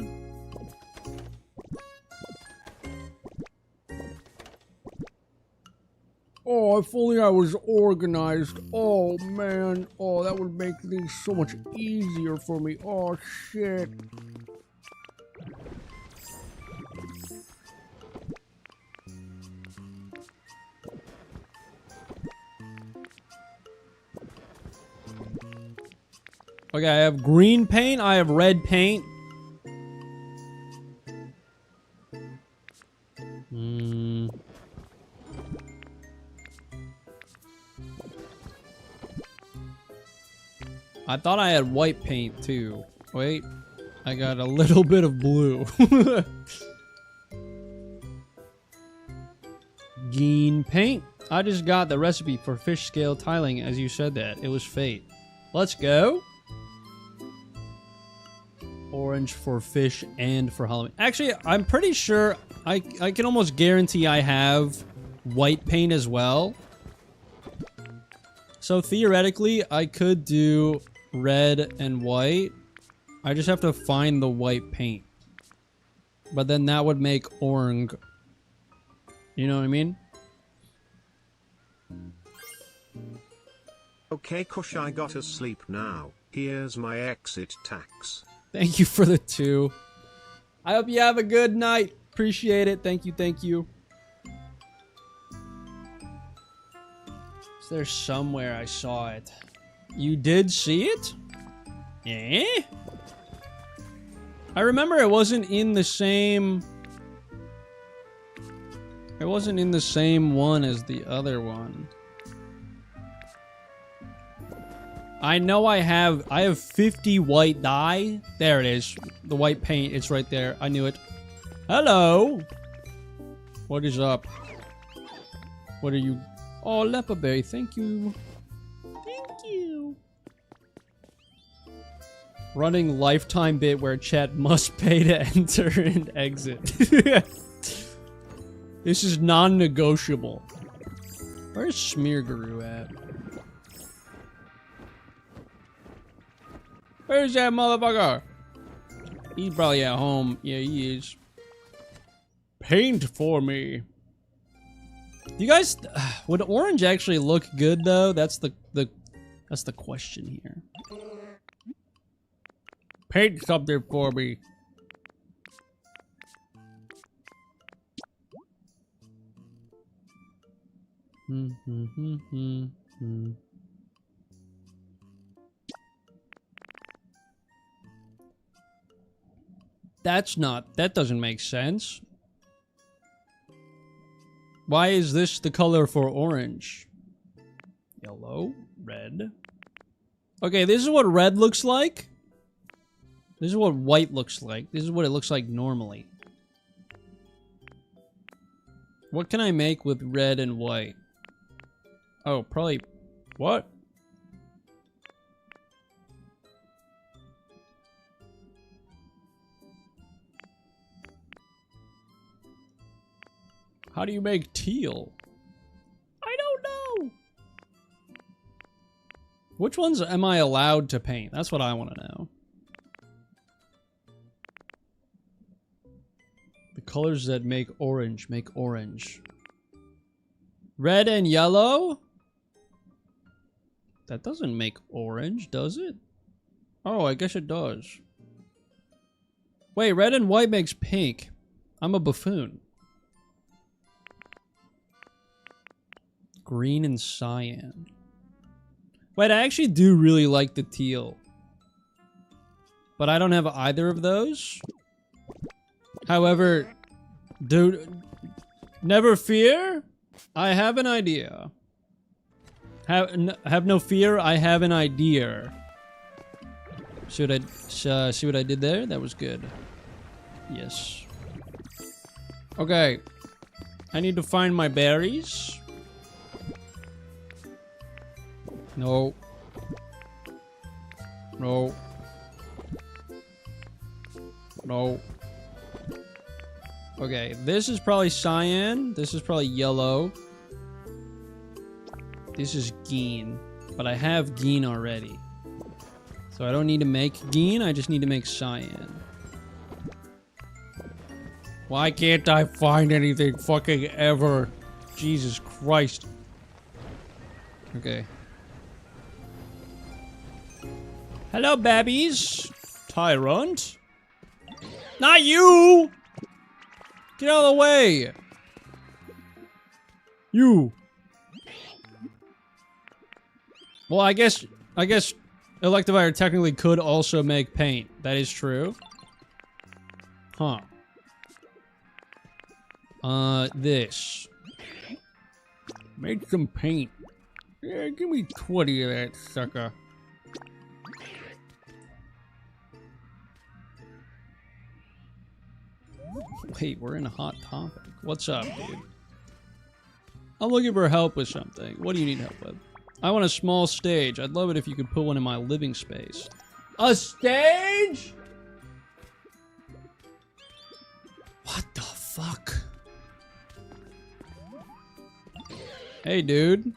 Oh, if only I was organized. Oh, man. Oh, that would make things so much easier for me. Oh, shit. Okay, I have green paint. I have red paint. I thought I had white paint too. Wait, I got a little bit of blue. Green paint. I just got the recipe for fish scale tiling as you said that. It was fate. Let's go. Orange for fish and for Halloween. Actually, I'm pretty sure I can almost guarantee I have white paint as well. So theoretically, I could do red and white. I just have to find the white paint. But then that would make orange. You know what I mean? Okay, Kush, I gotta sleep now. Here's my exit tax. Thank you for the 2. I hope you have a good night. Appreciate it. Thank you, thank you. Is there somewhere I saw it? You did see it? Eh? I remember it wasn't in the same... It wasn't in the same one as the other one. I know I have 50 white dye. There it is. The white paint, it's right there. I knew it. Hello. What is up? What are you Oh, leperberry, thank you. Thank you. Running lifetime bit where chat must pay to enter and exit. This is non-negotiable. Where's Smear Guru at? Where's that motherfucker? He's probably at home. Yeah, he is. Paint for me. You guys, would orange actually look good though? That's the question here. Paint something for me. That doesn't make sense. Why is this the color for orange? Yellow, red. Okay, this is what red looks like. This is what white looks like. This is what it looks like normally. What can I make with red and white? Oh, probably... What? How do you make teal? I don't know. Which ones am I allowed to paint? That's what I want to know. The colors that make orange. Red and yellow? That doesn't make orange, does it? Oh, I guess it does. Wait, red and white makes pink. I'm a buffoon. Green and cyan. Wait, I actually do really like the teal. But I don't have either of those. However, dude, never fear. I have an idea. Have no fear. I have an idea. See what I did there? That was good. Yes. Okay. I need to find my berries. No. No. No. Okay, this is probably cyan. This is probably yellow. This is green. But I have green already. So I don't need to make green, I just need to make cyan. Why can't I find anything fucking ever? Jesus Christ. Okay. Hello, babbies. Tyrant. Not you! Get out of the way! You! Well, I guess Electivire technically could also make paint. That is true. Huh. This. Make some paint. Yeah, give me 20 of that sucker. Wait, we're in a hot topic. What's up, dude? I'm looking for help with something. What do you need help with? I want a small stage. I'd love it if you could put one in my living space. A stage? What the fuck? Hey, dude.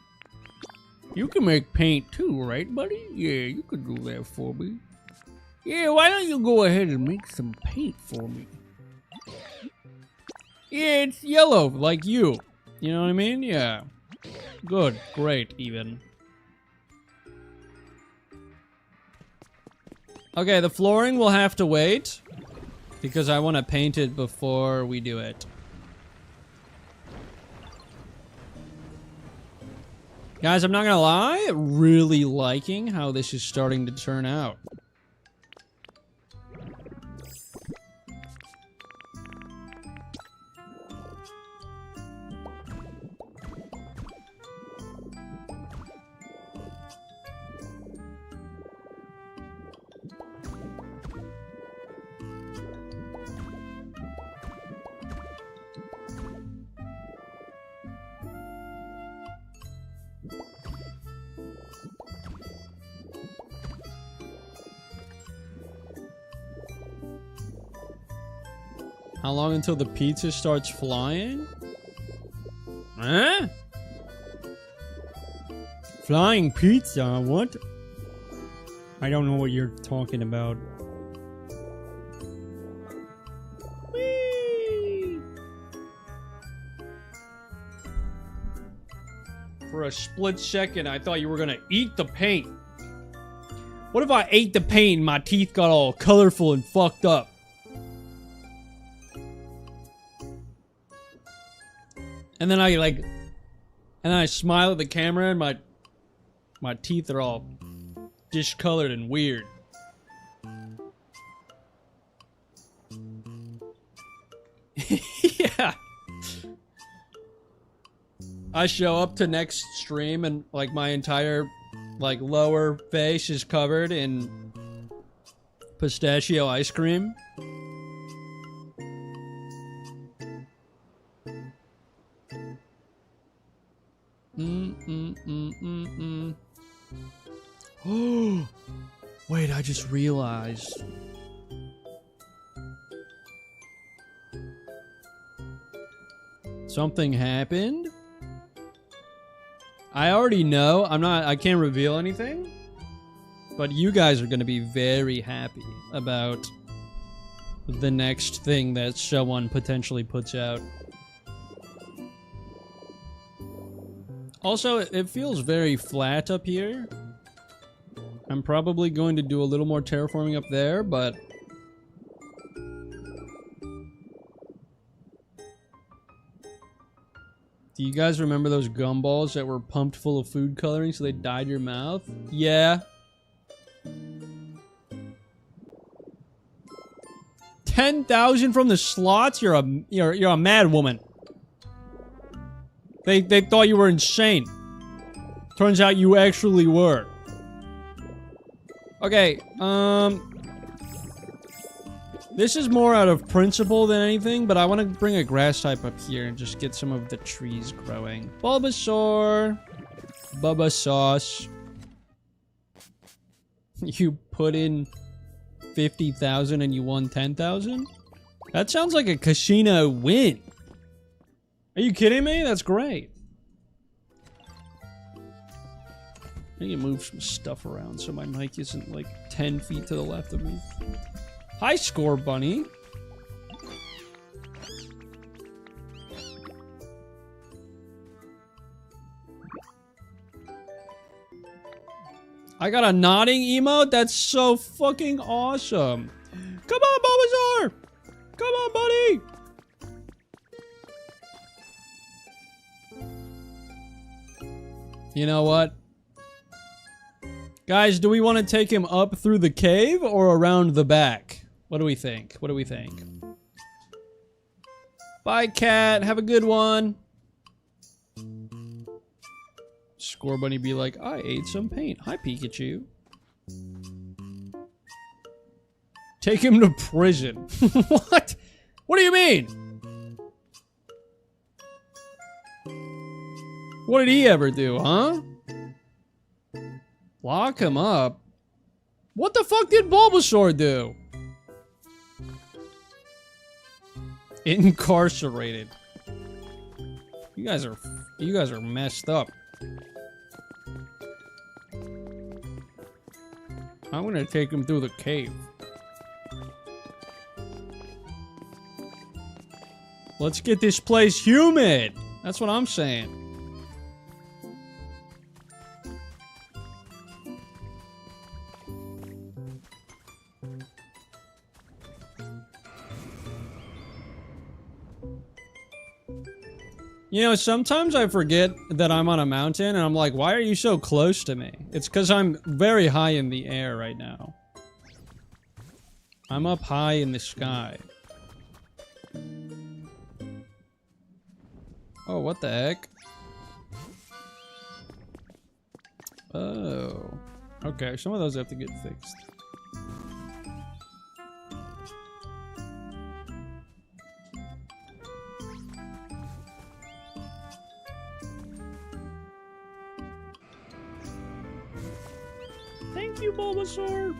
You can make paint too, right, buddy? Yeah, you could do that for me. Yeah, why don't you go ahead and make some paint for me? Yeah, it's yellow, like you. You know what I mean? Yeah. Good. Great, even. Okay, the flooring will have to wait. Because I want to paint it before we do it. Guys, I'm not gonna lie. Really liking how this is starting to turn out. How long until the pizza starts flying? Huh? Flying pizza? What? I don't know what you're talking about. Whee! For a split second, I thought you were gonna eat the paint. What if I ate the paint and my teeth got all colorful and fucked up? And then I smile at the camera and my teeth are all discolored and weird. Yeah. I show up to next stream and like my entire like lower face is covered in pistachio ice cream. Oh, wait, I just realized. Something happened? I already know. I can't reveal anything. But you guys are going to be very happy about the next thing that someone potentially puts out. Also, it feels very flat up here. I'm probably going to do a little more terraforming up there, but... Do you guys remember those gumballs that were pumped full of food coloring so they dyed your mouth? Yeah. 10,000 from the slots? You're a mad woman. They thought you were insane. Turns out you actually were. Okay, this is more out of principle than anything, but I want to bring a grass type up here and just get some of the trees growing. Bulbasaur. Bubba sauce. You put in 50,000 and you won 10,000? That sounds like a casino win. Are you kidding me? That's great. I need to move some stuff around so my mic isn't like 10 feet to the left of me. Hi, Score Bunny. I got a nodding emote? That's so fucking awesome. Come on, Bulbasaur! Come on, buddy! You know what? Guys, do we want to take him up through the cave or around the back? What do we think? What do we think? Bye, cat. Have a good one. Score Bunny be like, I ate some paint. Hi, Pikachu. Take him to prison. What? What do you mean? What did he ever do, huh? Lock him up? What the fuck did Bulbasaur do? Incarcerated. You guys are messed up. I'm gonna take him through the cave. Let's get this place humid. That's what I'm saying. You know, sometimes I forget that I'm on a mountain, and I'm like, why are you so close to me? It's because I'm very high in the air right now. I'm up high in the sky. Oh, what the heck? Oh. Okay, some of those have to get fixed. Thank you, Bulbasaur.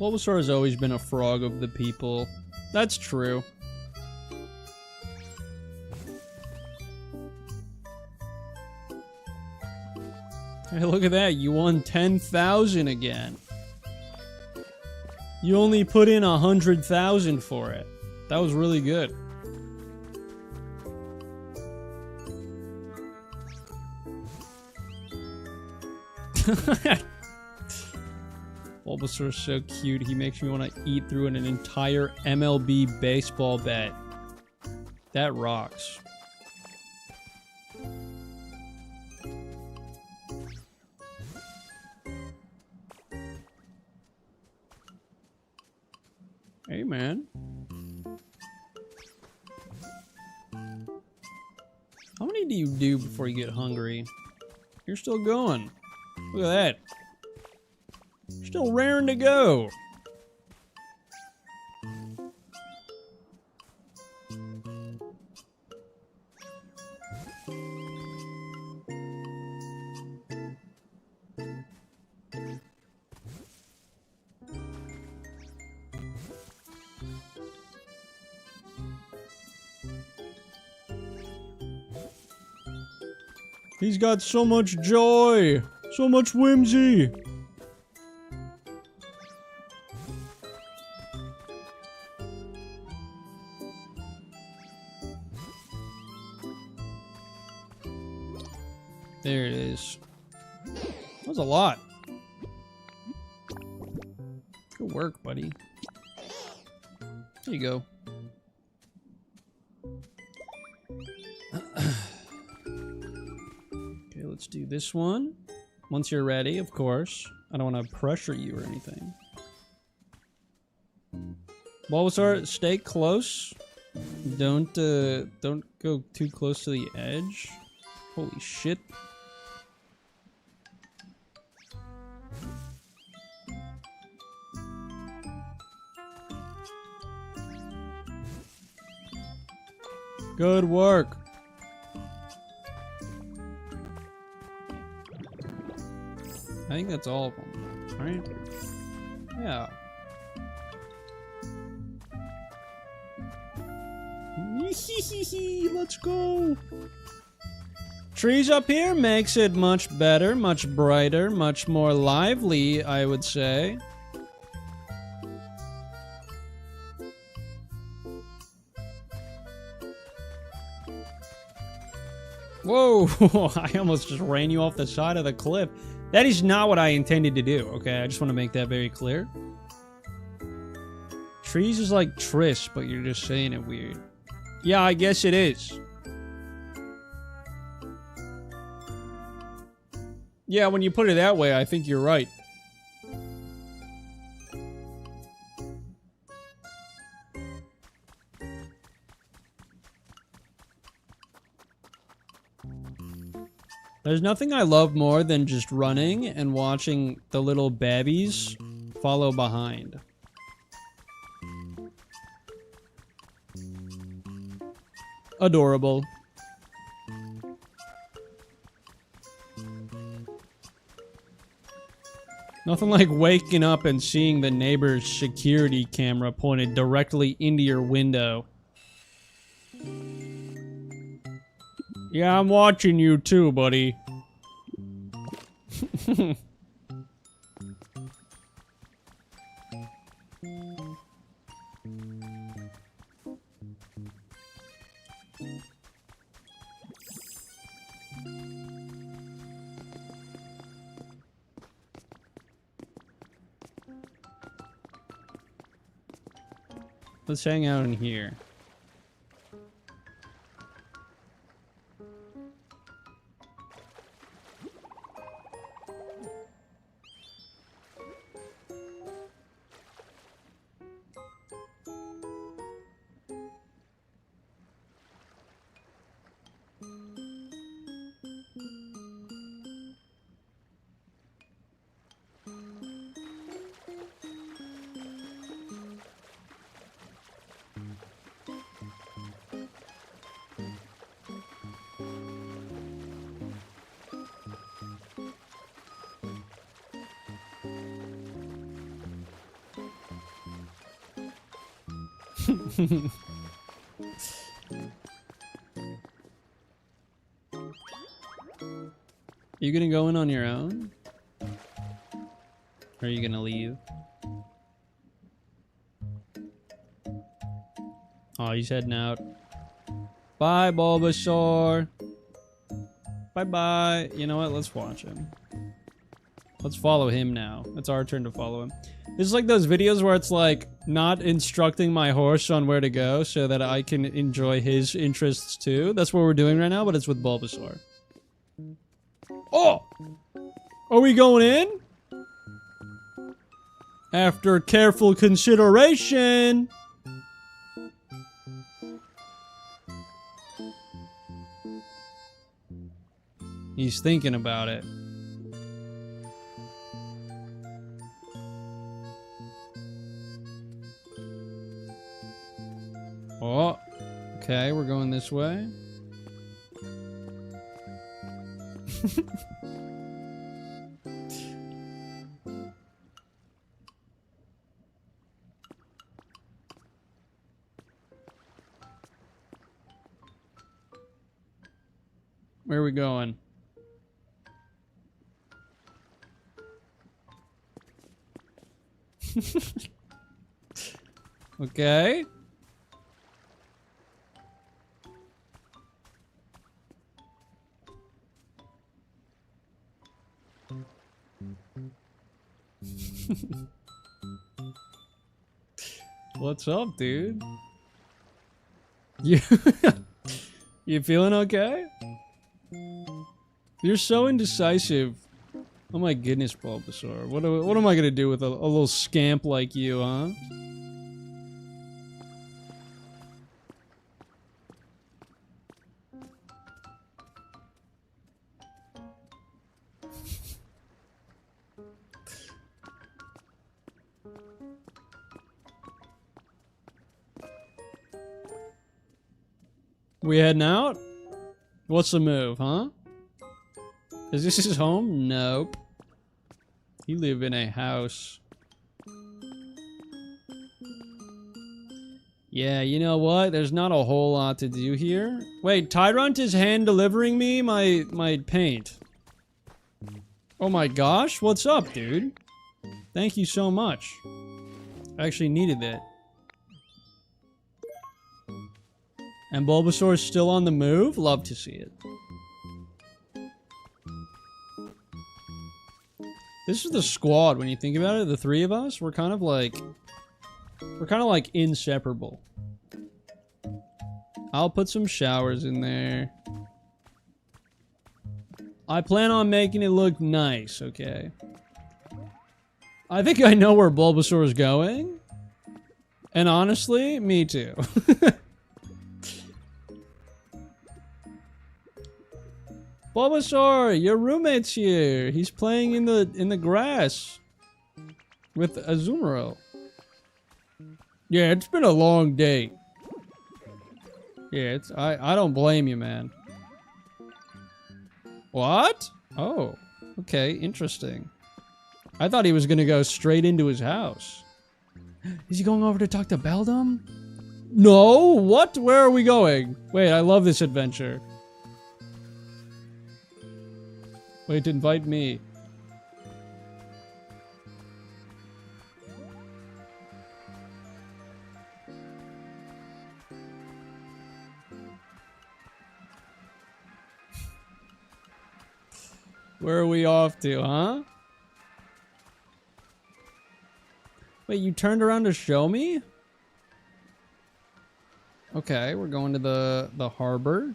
Bulbasaur has always been a frog of the people. That's true. Hey, look at that. You won 10,000 again. You only put in 100,000 for it. That was really good. Bulbasaur's so cute. He makes me want to eat through an entire MLB baseball bat. That rocks. Hey, man. How many do you do before you get hungry? You're still going. Look at that. You're still raring to go. He's got so much joy, so much whimsy. There it is. That was a lot. Good work, buddy. There you go. Okay, let's do this one. Once you're ready, of course. I don't want to pressure you or anything. Bulbasaur, stay close. Don't go too close to the edge. Holy shit. Good work. I think that's all of them, right? Yeah. Let's go. Trees up here makes it much better, much brighter, much more lively, I would say. Whoa, I almost just ran you off the side of the cliff. That is not what I intended to do, okay? I just want to make that very clear. Trees is like Triss, but you're just saying it weird. Yeah, I guess it is. Yeah, when you put it that way, I think you're right. There's nothing I love more than just running and watching the little babbies follow behind. Adorable. Nothing like waking up and seeing the neighbor's security camera pointed directly into your window. Yeah, I'm watching you too, buddy. Let's hang out in here. You gonna go in on your own? Or are you gonna leave? Oh, he's heading out. Bye, Bulbasaur. Bye-bye. You know what? Let's watch him. Let's follow him now. It's our turn to follow him. This is like those videos where it's like not instructing my horse on where to go so that I can enjoy his interests too. That's what we're doing right now, but it's with Bulbasaur. Oh! Are we going in? After careful consideration. He's thinking about it. Oh, okay, we're going this way. Where are we going? Okay. What's up, dude? You you feeling okay? You're so indecisive. Oh my goodness, Bulbasaur. What am I gonna do with a little scamp like you, huh? We heading out? What's the move, huh? Is this his home? Nope. He live in a house. Yeah, you know what? There's not a whole lot to do here. Wait, Tyrant is hand delivering me my paint. Oh my gosh, what's up, dude? Thank you so much. I actually needed that. And Bulbasaur is still on the move? Love to see it. This is the squad when you think about it. The three of us, we're kind of like inseparable. I'll put some showers in there. I plan on making it look nice, okay? I think I know where Bulbasaur is going. And honestly, me too. Bulbasaur, your roommate's here. He's playing in the grass with Azumarill. Yeah, it's been a long day. Yeah, I don't blame you, man. What? Oh, okay, interesting. I thought he was gonna go straight into his house. Is he going over to talk to Beldum? No, what? Where are we going? Wait, I love this adventure. Wait, invite me. Where are we off to, huh? Wait, you turned around to show me? Okay, we're going to the harbor.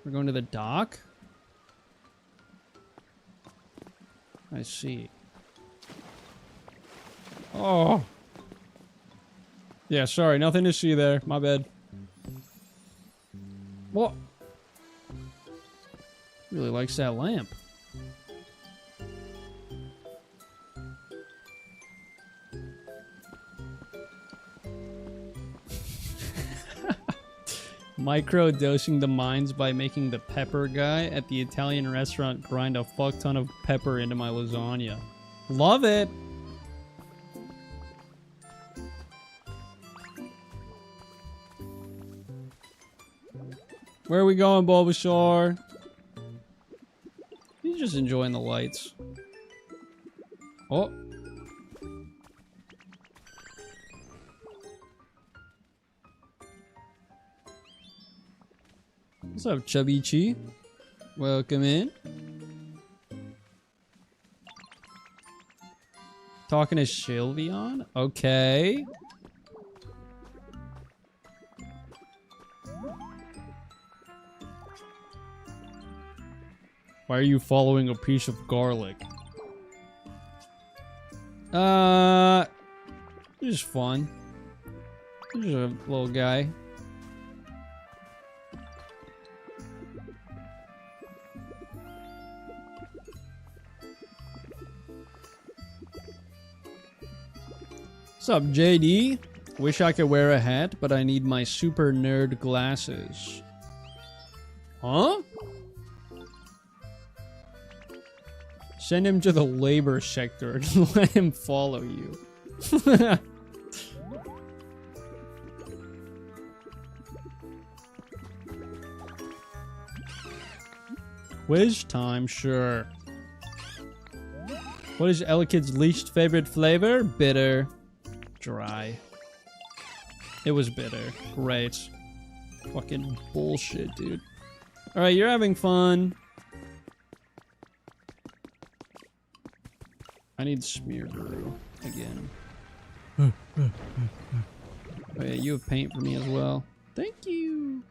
We're going to the dock. I see. Oh. Yeah, sorry, nothing to see there. My bad. What? Really likes that lamp. Micro-dosing the mines by making the pepper guy at the Italian restaurant grind a fuck ton of pepper into my lasagna. Love it! Where are we going, Bulbasaur? He's just enjoying the lights. Oh. What's up, Chubby Chi? Welcome in. Talking to Sylveon? Okay. Why are you following a piece of garlic? Just fun. Just a little guy. What's up, JD? Wish I could wear a hat, but I need my super nerd glasses. Huh? Send him to the labor sector and let him follow you. Quiz time, sure. What is Elekid's least favorite flavor? Bitter. Dry. It was bitter. Great. Fucking bullshit, dude. Alright, you're having fun. I need smear brew again. Oh yeah, you have paint for me as well. Thank you.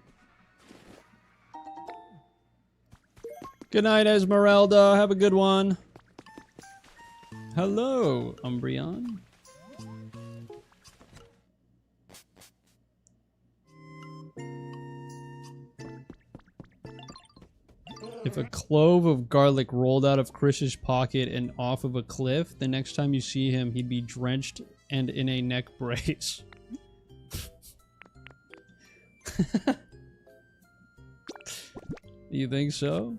Good night, Esmeralda. Have a good one. Hello, Umbreon. If a clove of garlic rolled out of Chris's pocket and off of a cliff, the next time you see him, he'd be drenched and in a neck brace. You think so?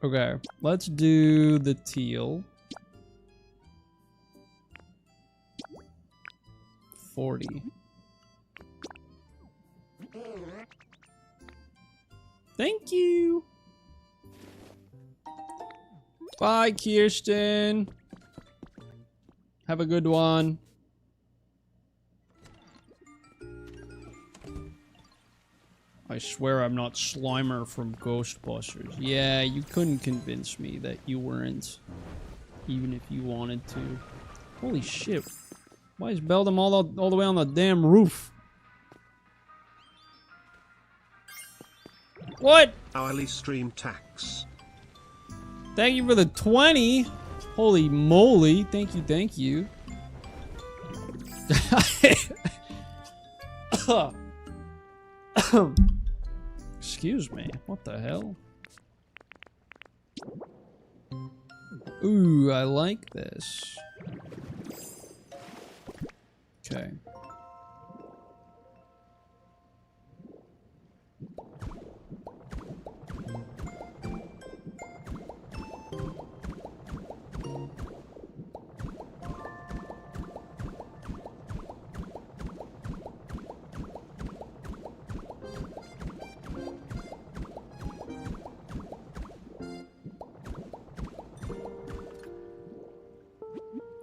Okay, let's do the teal. 40. Thank you. Bye, Kirsten. Have a good one. I swear I'm not Slimer from Ghostbusters. Yeah, you couldn't convince me that you weren't. Even if you wanted to. Holy shit. Why is Beldum all the way on the damn roof? What? Hourly stream tax. Thank you for the 20. Holy moly. Thank you, thank you. Excuse me. What the hell? Ooh, I like this. Okay.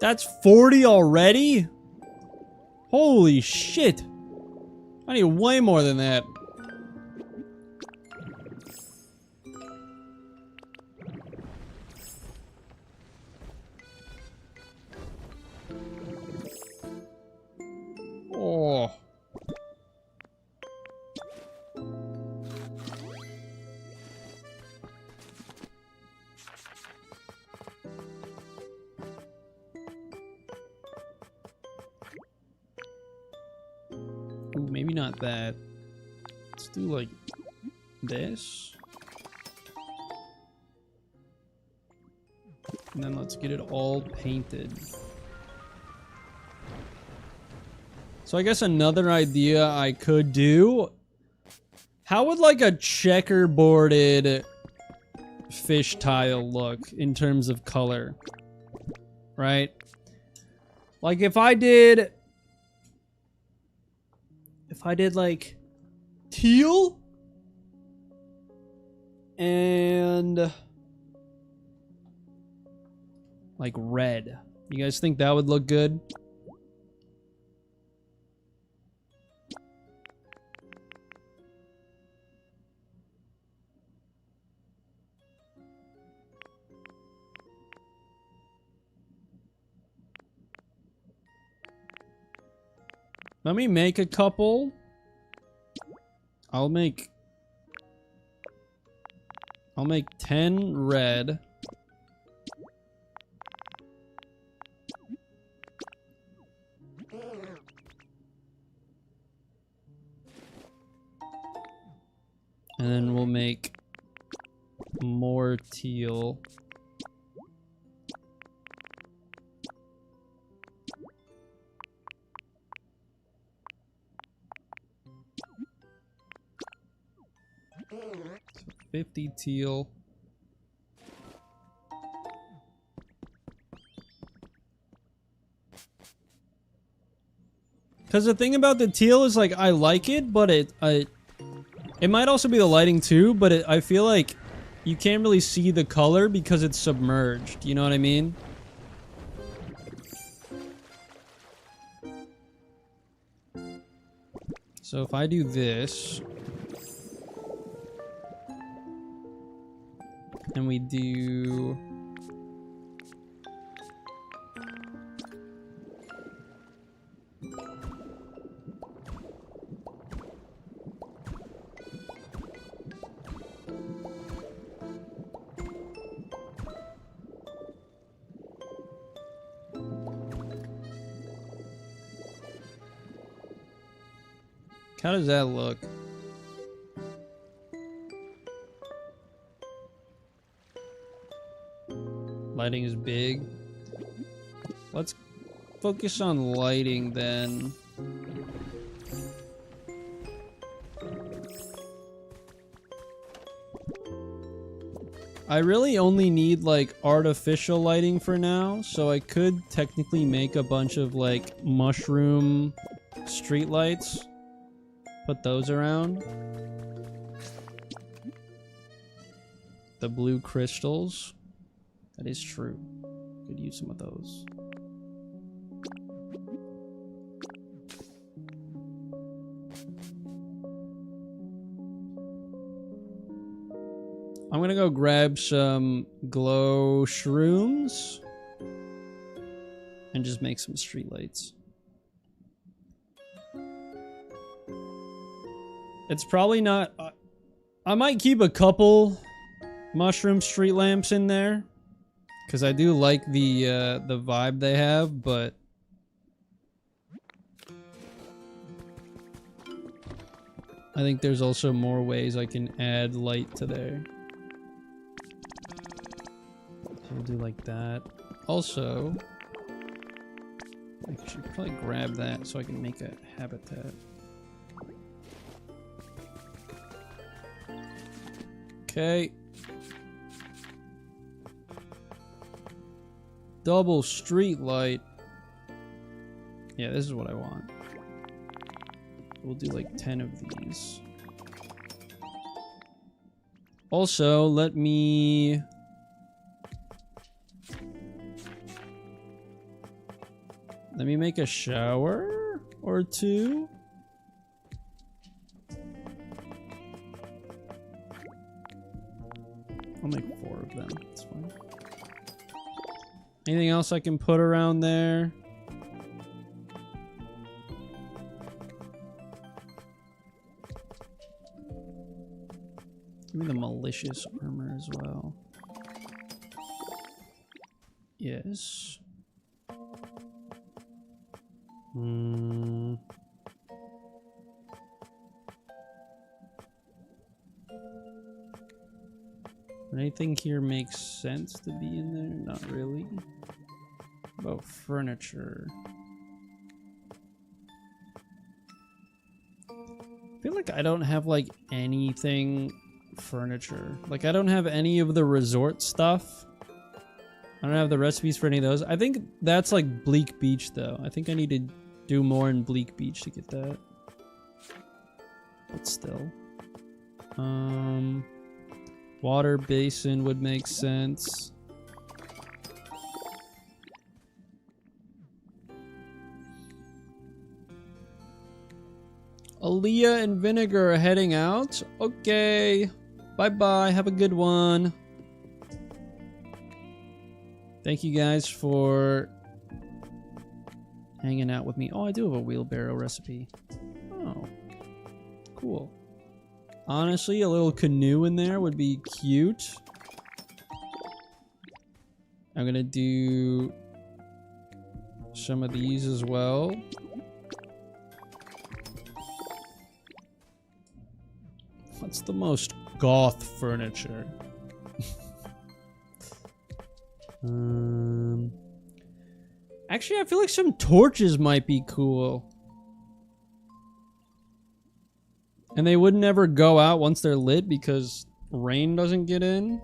That's 40 already? Holy shit. I need way more than that. Oh. Ooh, maybe not that. Let's do like this. And then let's get it all painted. So I guess another idea I could do. How would like a checkerboarded fish tile look in terms of color? Right? Like if I did like teal and like red. You guys think that would look good? Let me make a couple. I'll make 10 red. And then we'll make more teal. So 50 teal. Because the thing about the teal is, like, I like it, but it might also be the lighting too, but I feel like you can't really see the color because it's submerged. You know what I mean? So if I do this, and we do... How does that look? Lighting is big. Let's focus on lighting then. I really only need like artificial lighting for now, so I could technically make a bunch of like mushroom street lights. Put those around. The blue crystals. That is true. Could use some of those. I'm gonna go grab some glow shrooms and just make some streetlights. It's probably not... I might keep a couple mushroom street lamps in there, because I do like the vibe they have, but... I think there's also more ways I can add light to there. So we'll do like that. Also, I should probably grab that so I can make a habitat. Okay. Double street light. Yeah, this is what I want. We'll do like 10 of these. Also, let me make a shower or two. I'll make 4 of them. That's fine. Anything else I can put around there? Give me the malicious armor as well. Yes. Anything here makes sense to be in there? Not really. About furniture. I feel like I don't have like anything furniture. Like I don't have any of the resort stuff. I don't have the recipes for any of those. I think that's like Bleak Beach though. I think I need to do more in Bleak Beach to get that. But still. Water basin would make sense. Aaliyah and Vinegar are heading out. Okay. Bye-bye. Have a good one. Thank you guys for hanging out with me. Oh, I do have a wheelbarrow recipe. Oh. Cool. Honestly, a little canoe in there would be cute. I'm gonna do some of these as well. What's the most goth furniture? Actually, I feel like some torches might be cool. And they would never go out once they're lit because rain doesn't get in.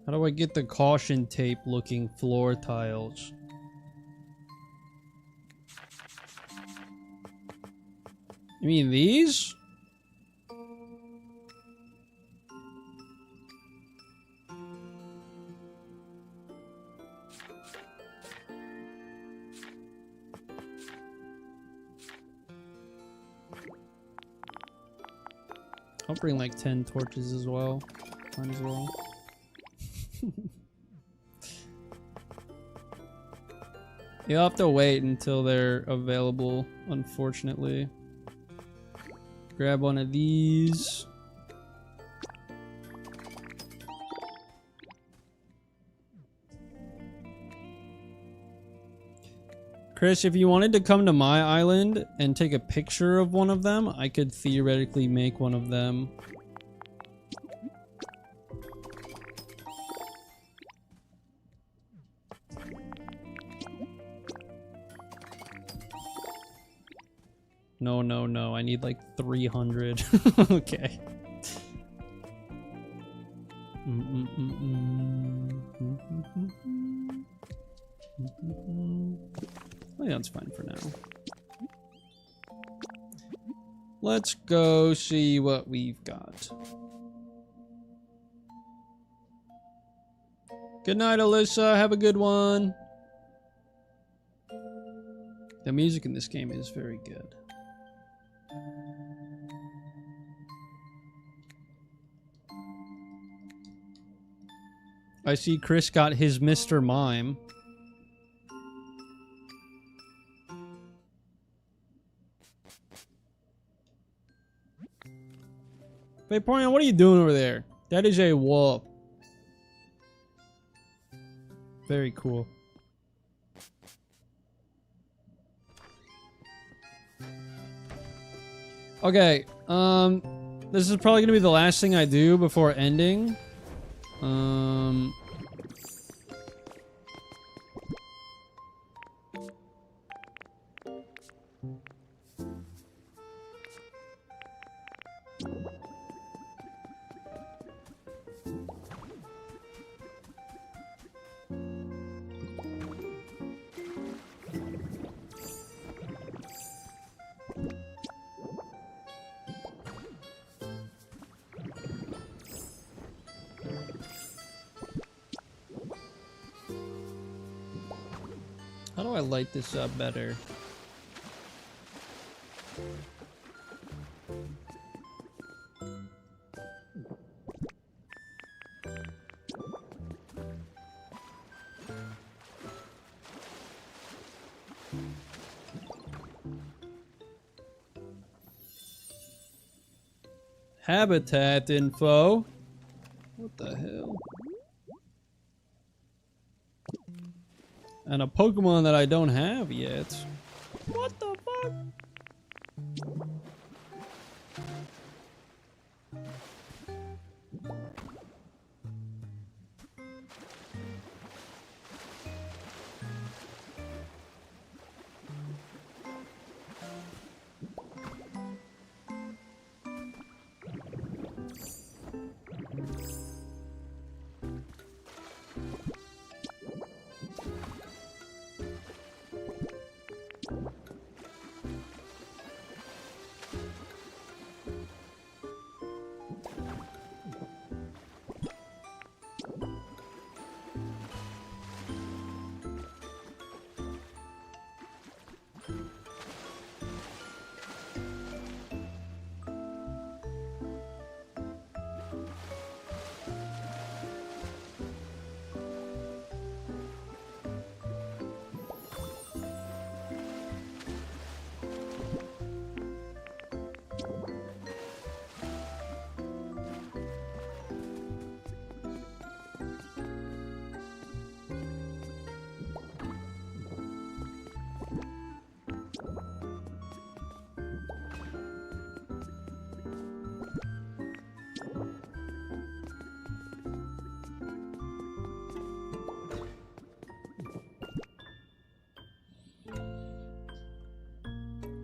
How do I get the caution tape looking floor tiles? You mean these? I'll bring like 10 torches as well. Might as well. You'll have to wait until they're available, unfortunately. Grab one of these. Chris, if you wanted to come to my island and take a picture of one of them, I could theoretically make one of them. No, no, no. I need like 300. Okay. I think that's fine for now. Let's go see what we've got. Good night, Alyssa. Have a good one. The music in this game is very good. I see Chris got his Mr. Mime. Vaporeon, what are you doing over there? That is a wolf. Very cool. Okay, this is probably gonna be the last thing I do before ending. How do I light this up better? Habitat info. What the hell? And a Pokemon that I don't have yet. What the fuck?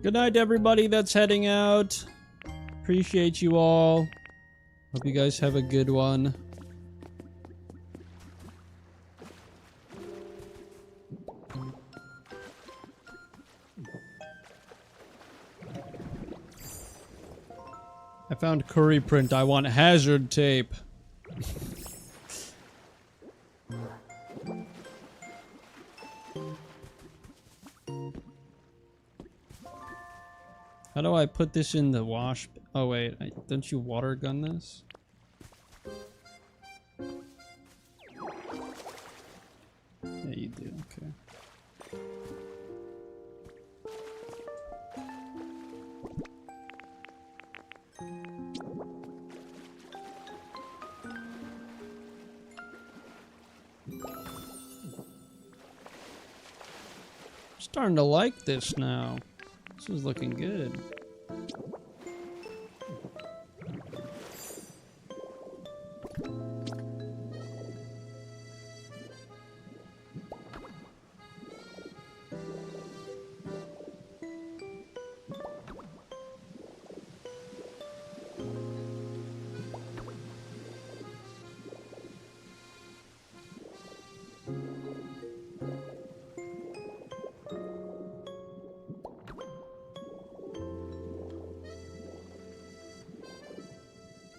Good night, everybody that's heading out. Appreciate you all. Hope you guys have a good one. I found curry print. I want hazard tape. How do I put this in the wash? Oh wait, don't you water gun this? Yeah, you do. Okay. Starting to like this now. This is looking good.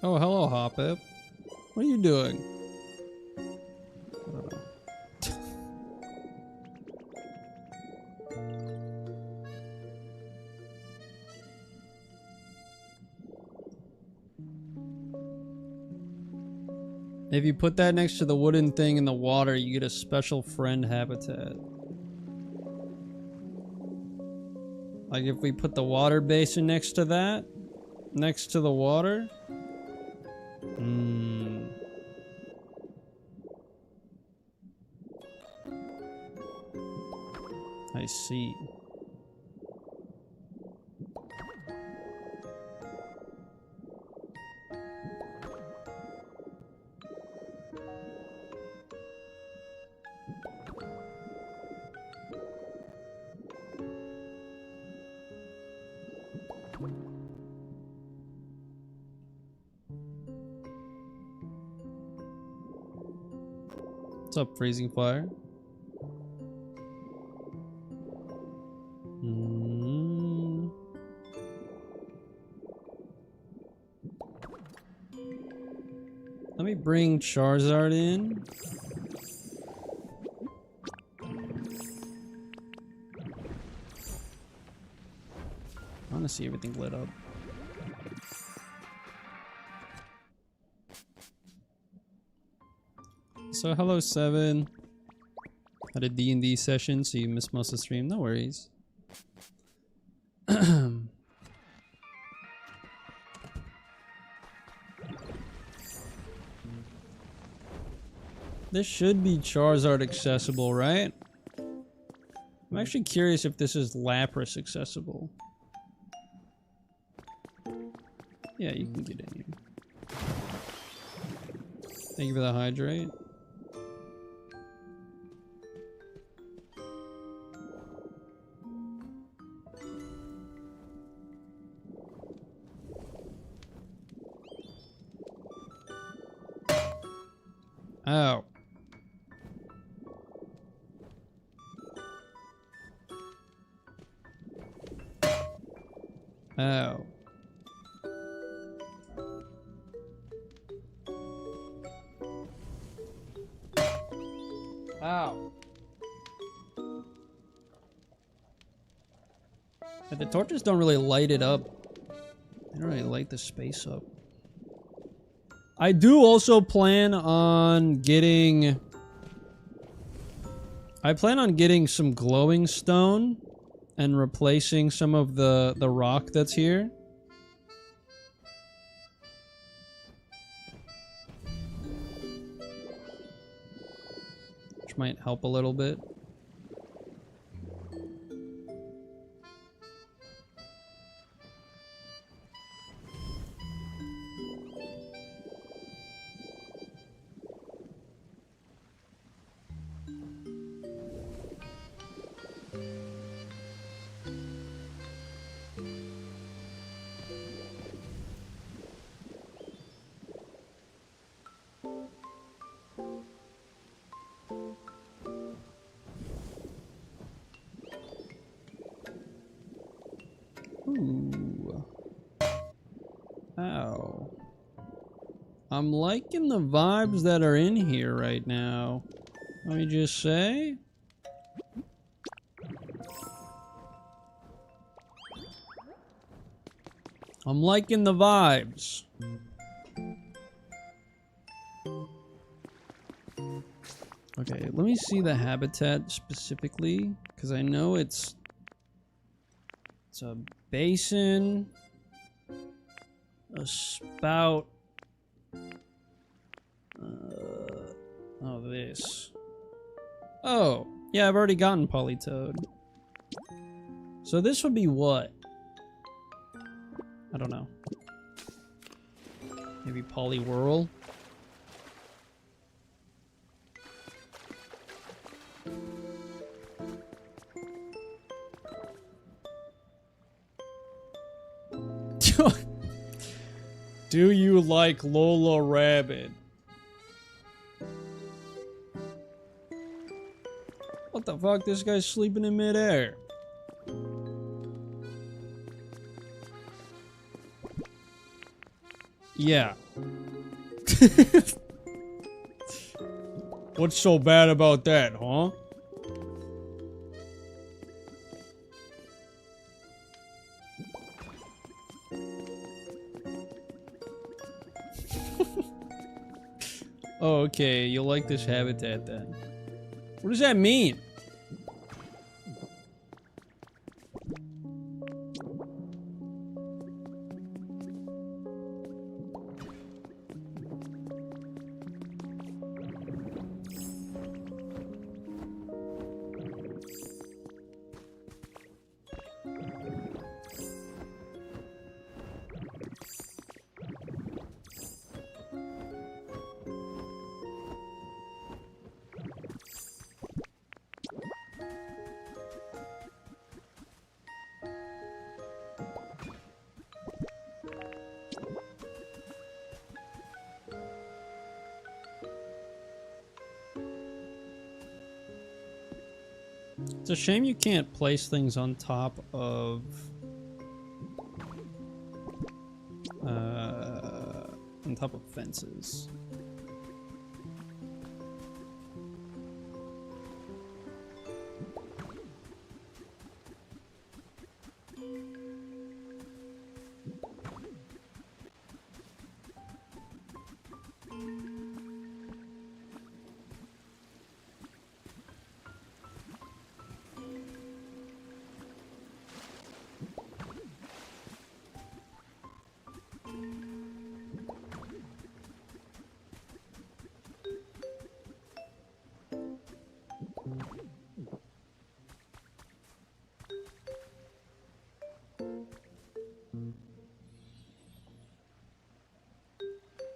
Oh, hello, Hop-Up. What are you doing? I don't know. If you put that next to the wooden thing in the water, you get a special friend habitat. Like if we put the water basin next to that, next to the water. I see. What's up, Freezing Fire? Let me bring Charizard in. I want to see everything lit up. So hello, Seven. Had a D&D session, so you missed most of the stream. No worries. This should be Charizard accessible, right? I'm actually curious if this is Lapras accessible. Yeah, you can get in here. Thank you for the hydrate. Oh. Oh. Ow. But the torches don't really light it up. They don't really light the space up. I do also plan on getting... I plan on getting some glowing stone and replacing some of the rock that's here. Which might help a little bit. Ow. I'm liking the vibes that are in here right now. Let me just say. I'm liking the vibes. Okay, let me see the habitat specifically, because I know it's a basin, a spout, oh, this. Oh, yeah, I've already gotten Polytoad. So this would be what? I don't know. Maybe Poliwhirl? Do you like Lola Rabbit? What the fuck? This guy's sleeping in midair. Yeah. What's so bad about that, huh? Oh, okay. You like this habitat then. What does that mean? It's a shame you can't place things on top of fences.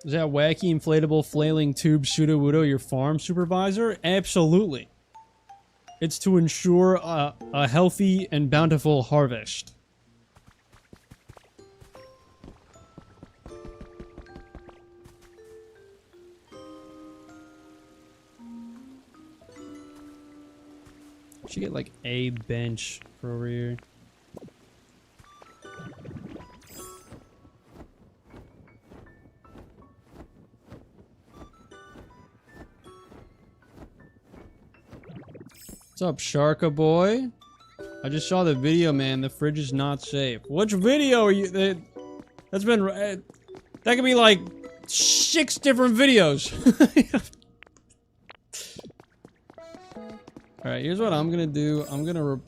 Is that wacky inflatable flailing tube Sudowoodo your farm supervisor? Absolutely. It's to ensure a healthy and bountiful harvest. Should get like a bench for over here. What's up, Sharka boy? I just saw the video, man. The fridge is not safe. Which video are you? That's been. That could be like 6 different videos. Alright, here's what I'm gonna do. I'm gonna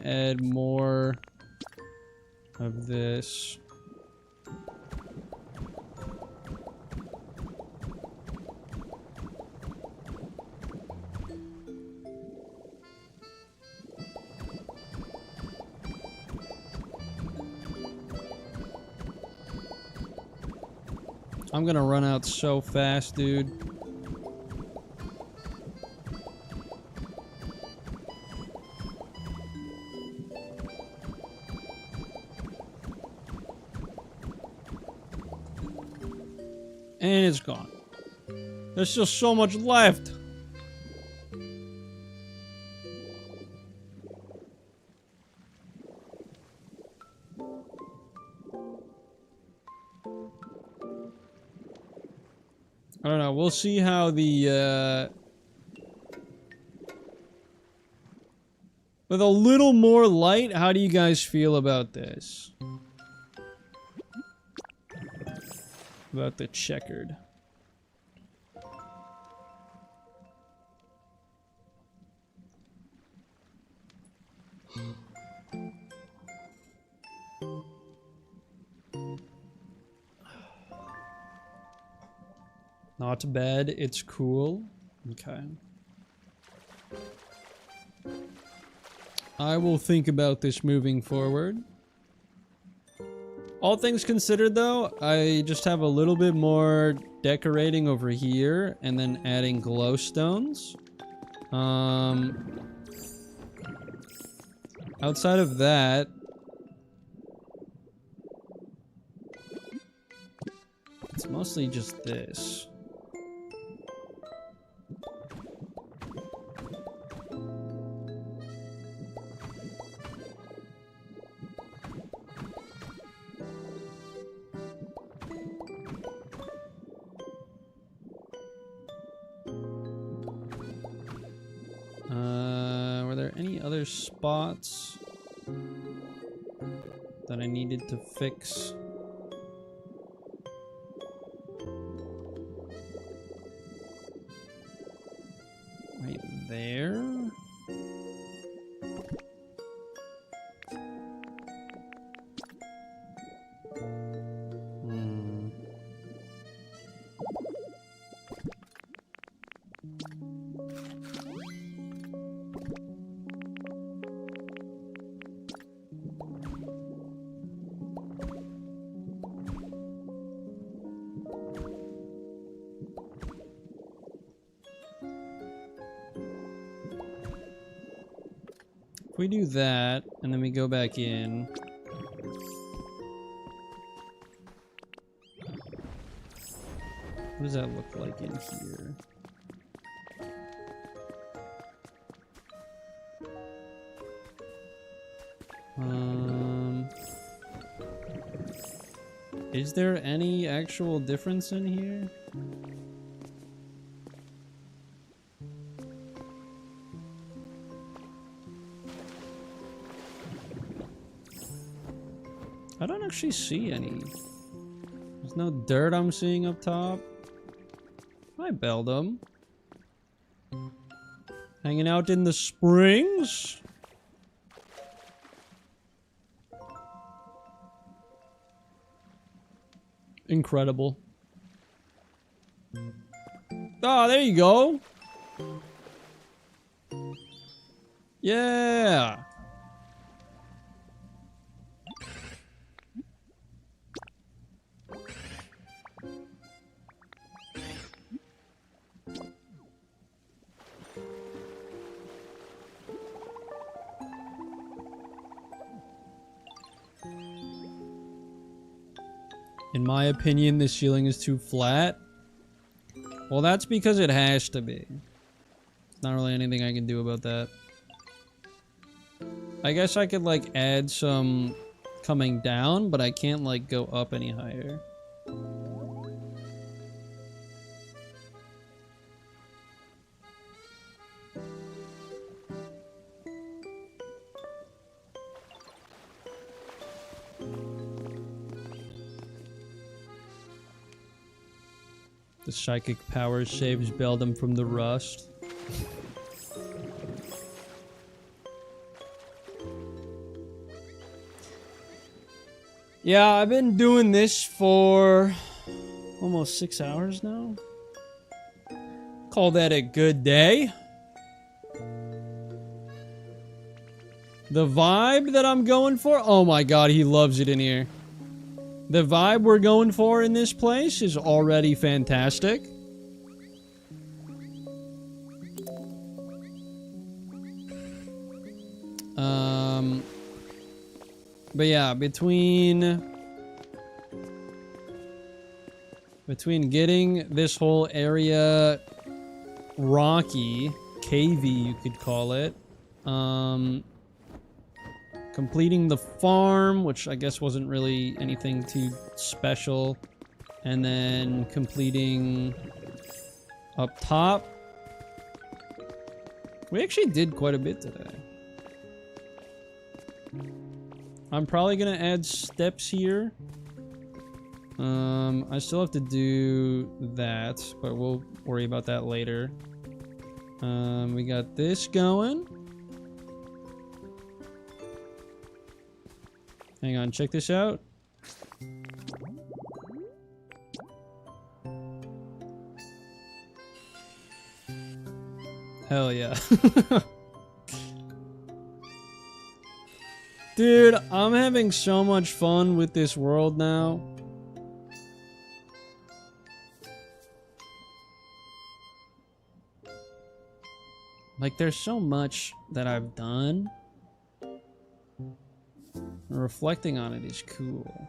add more of this. I'm gonna run out so fast, dude. And it's gone. There's still so much left. I don't know. We'll see how the, with a little more light, how do you guys feel about this? About the checkered. Not bad, it's cool. Okay. I will think about this moving forward. All things considered though, I just have a little bit more decorating over here and then adding glowstones. Outside of that, it's mostly just this. Were there any other spots that I needed to fix? Right there? If we do that, and then we go back in. What does that look like in here? Is there any actual difference in here? I don't actually see any. There's no dirt I'm seeing up top. Hi, Beldum. Hanging out in the springs? Incredible. Oh, there you go. Yeah. In my opinion, this ceiling is too flat. Well, that's because it has to be. There's not really anything I can do about that. I guess I could, like, add some coming down, but I can't, like, go up any higher. The psychic power saves Beldum from the rust. Yeah, I've been doing this for almost 6 hours now. Call that a good day. The vibe that I'm going for, oh my god, he loves it in here. The vibe we're going for in this place is already fantastic. But yeah, between getting this whole area rocky, cavey you could call it, completing the farm, which I guess wasn't really anything too special, and then completing up top. We actually did quite a bit today. I'm probably gonna add steps here. I still have to do that, but we'll worry about that later. We got this going. Hang on, check this out. Hell yeah. Dude, I'm having so much fun with this world now. Like, there's so much that I've done. Reflecting on it is cool.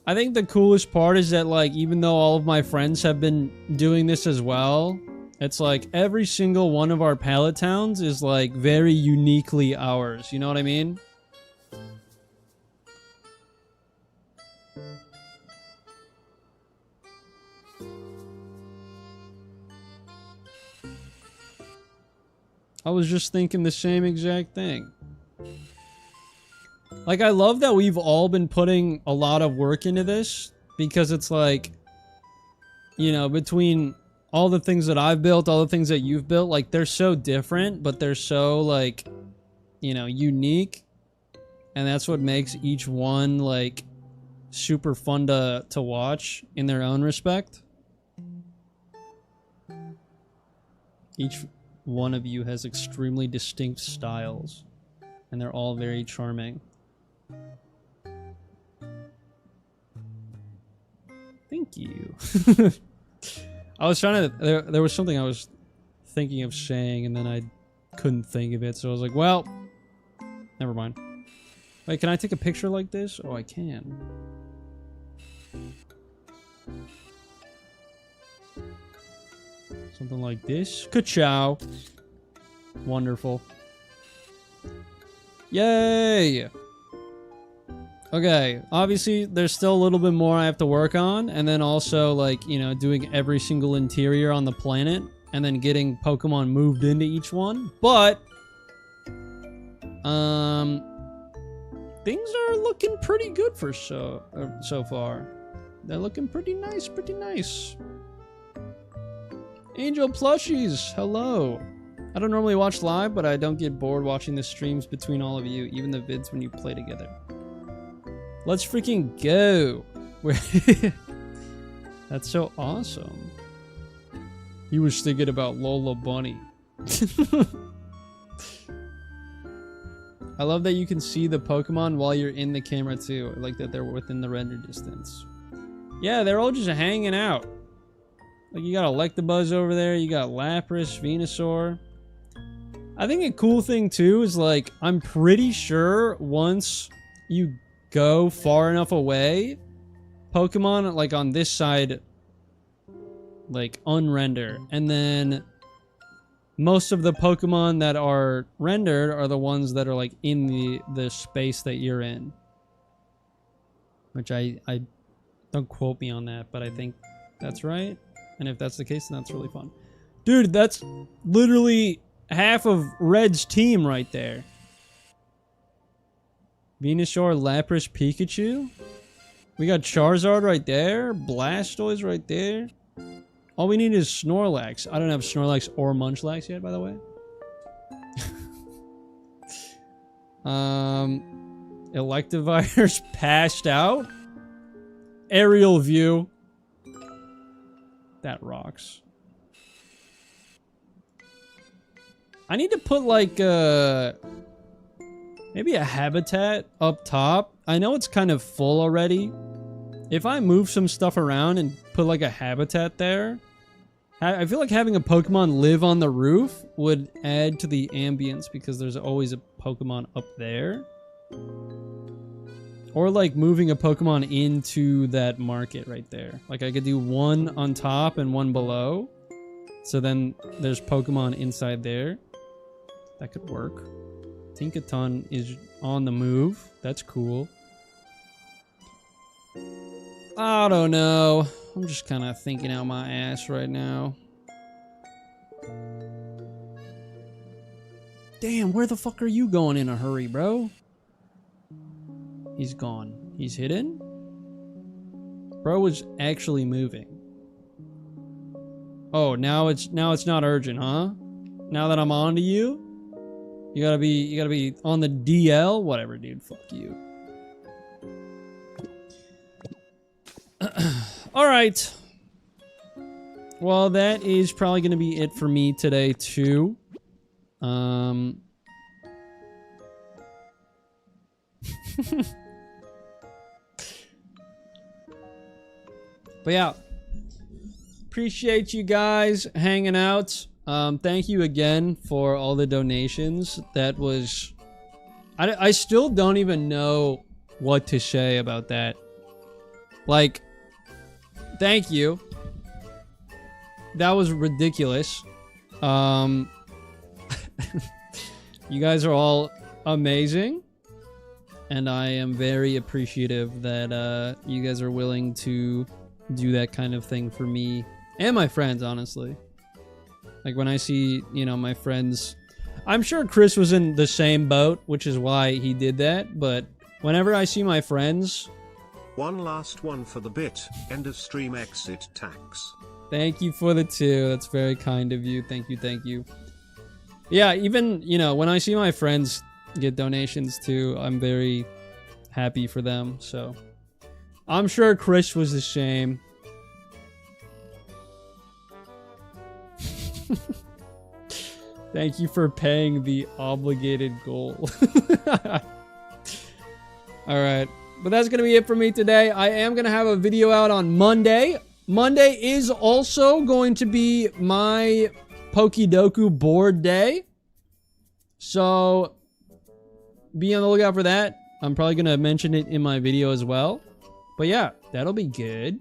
I think the coolest part is that, like, even though all of my friends have been doing this as well, it's like every single one of our pallet towns is like very uniquely ours. You know what I mean? I was just thinking the same exact thing. Like, I love that we've all been putting a lot of work into this, because it's like, you know, between all the things that I've built, all the things that you've built, like, they're so different, but they're so, like, you know, unique. And that's what makes each one, like, super fun to watch in their own respect. Each one of you has extremely distinct styles, and they're all very charming. Thank you. I was trying to... There was something I was thinking of saying, and then I couldn't think of it, so I was like, well, never mind. Wait, can I take a picture like this? Oh, I can. Something like this. Ka-chow. Wonderful. Yay! Okay, obviously there's still a little bit more I have to work on, and then also, like, you know, doing every single interior on the planet, and then getting Pokemon moved into each one, but things are looking pretty good for so far. They're looking pretty nice, pretty nice. Angel Plushies, hello. I don't normally watch live, but I don't get bored watching the streams between all of you, even the vids when you play together. Let's freaking go. That's so awesome. He was thinking about Lola Bunny. I love that you can see the Pokemon while you're in the camera too. I like that they're within the render distance. Yeah, they're all just hanging out. Like, you got Electabuzz over there, you got Lapras, Venusaur. I think a cool thing too is, like, I'm pretty sure once you go far enough away, Pokemon, like, on this side, like, unrender. And then most of the Pokemon that are rendered are the ones that are, like, in the space that you're in. Which I don't quote me on that, but I think that's right. And if that's the case, then that's really fun. Dude, that's literally half of Red's team right there. Venusaur, Lapras, Pikachu. We got Charizard right there. Blastoise right there. All we need is Snorlax. I don't have Snorlax or Munchlax yet, by the way. Electivire's passed out. Aerial view. That rocks. I need to put, like, maybe a habitat up top. I know it's kind of full already. If I move some stuff around and put, like, a habitat there, I feel like having a Pokemon live on the roof would add to the ambience, because there's always a Pokemon up there. Or, like, moving a Pokemon into that market right there. Like, I could do one on top and one below. So then there's Pokemon inside there. That could work. Tinkaton is on the move. That's cool. I don't know. I'm just kind of thinking out my ass right now. Damn, where the fuck are you going in a hurry, bro? He's gone. He's hidden? Bro was actually moving. Oh, now it's not urgent, huh? Now that I'm on to you? You gotta be on the DL? Whatever, dude. Fuck you. Alright. Well, that is probably gonna be it for me today, too. But yeah. Appreciate you guys hanging out. Thank you again for all the donations. That was... I still don't even know what to say about that. Like, thank you. That was ridiculous. You guys are all amazing. And I am very appreciative that you guys are willing to do that kind of thing for me and my friends, honestly. Like when I see, you know, my friends, I'm sure Chris was in the same boat, which is why he did that. But whenever I see my friends, one last one for the bit. End of stream exit tax. Thank you for the 2. That's very kind of you. Thank you, thank you. Yeah, even, you know, when I see my friends get donations too, I'm very happy for them. So I'm sure Chris was the same. Thank you for paying the obligated goal. Alright. But that's going to be it for me today. I am going to have a video out on Monday. Monday is also going to be my Pokidoku board day. So be on the lookout for that. I'm probably going to mention it in my video as well. But yeah, that'll be good.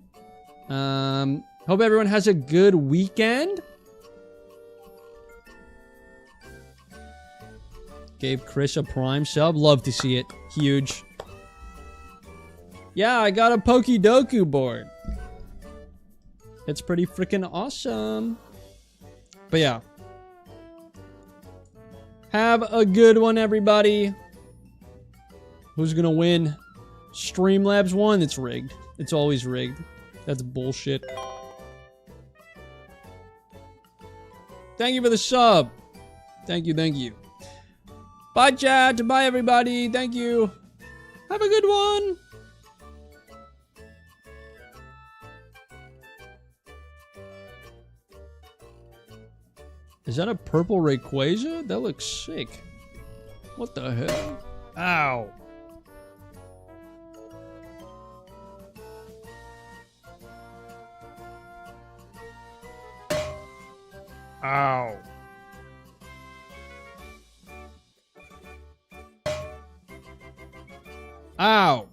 Hope everyone has a good weekend. Gave Chris a Prime sub. Love to see it. Huge. Yeah, I got a Pokidoku board. It's pretty freaking awesome. But yeah. Have a good one, everybody. Who's gonna win? Streamlabs won. It's rigged. It's always rigged. That's bullshit. Thank you for the sub. Thank you, thank you. Bye, chat. Bye, everybody. Thank you. Have a good one. Is that a purple Rayquaza? That looks sick. What the hell? Ow. Ow. Ow.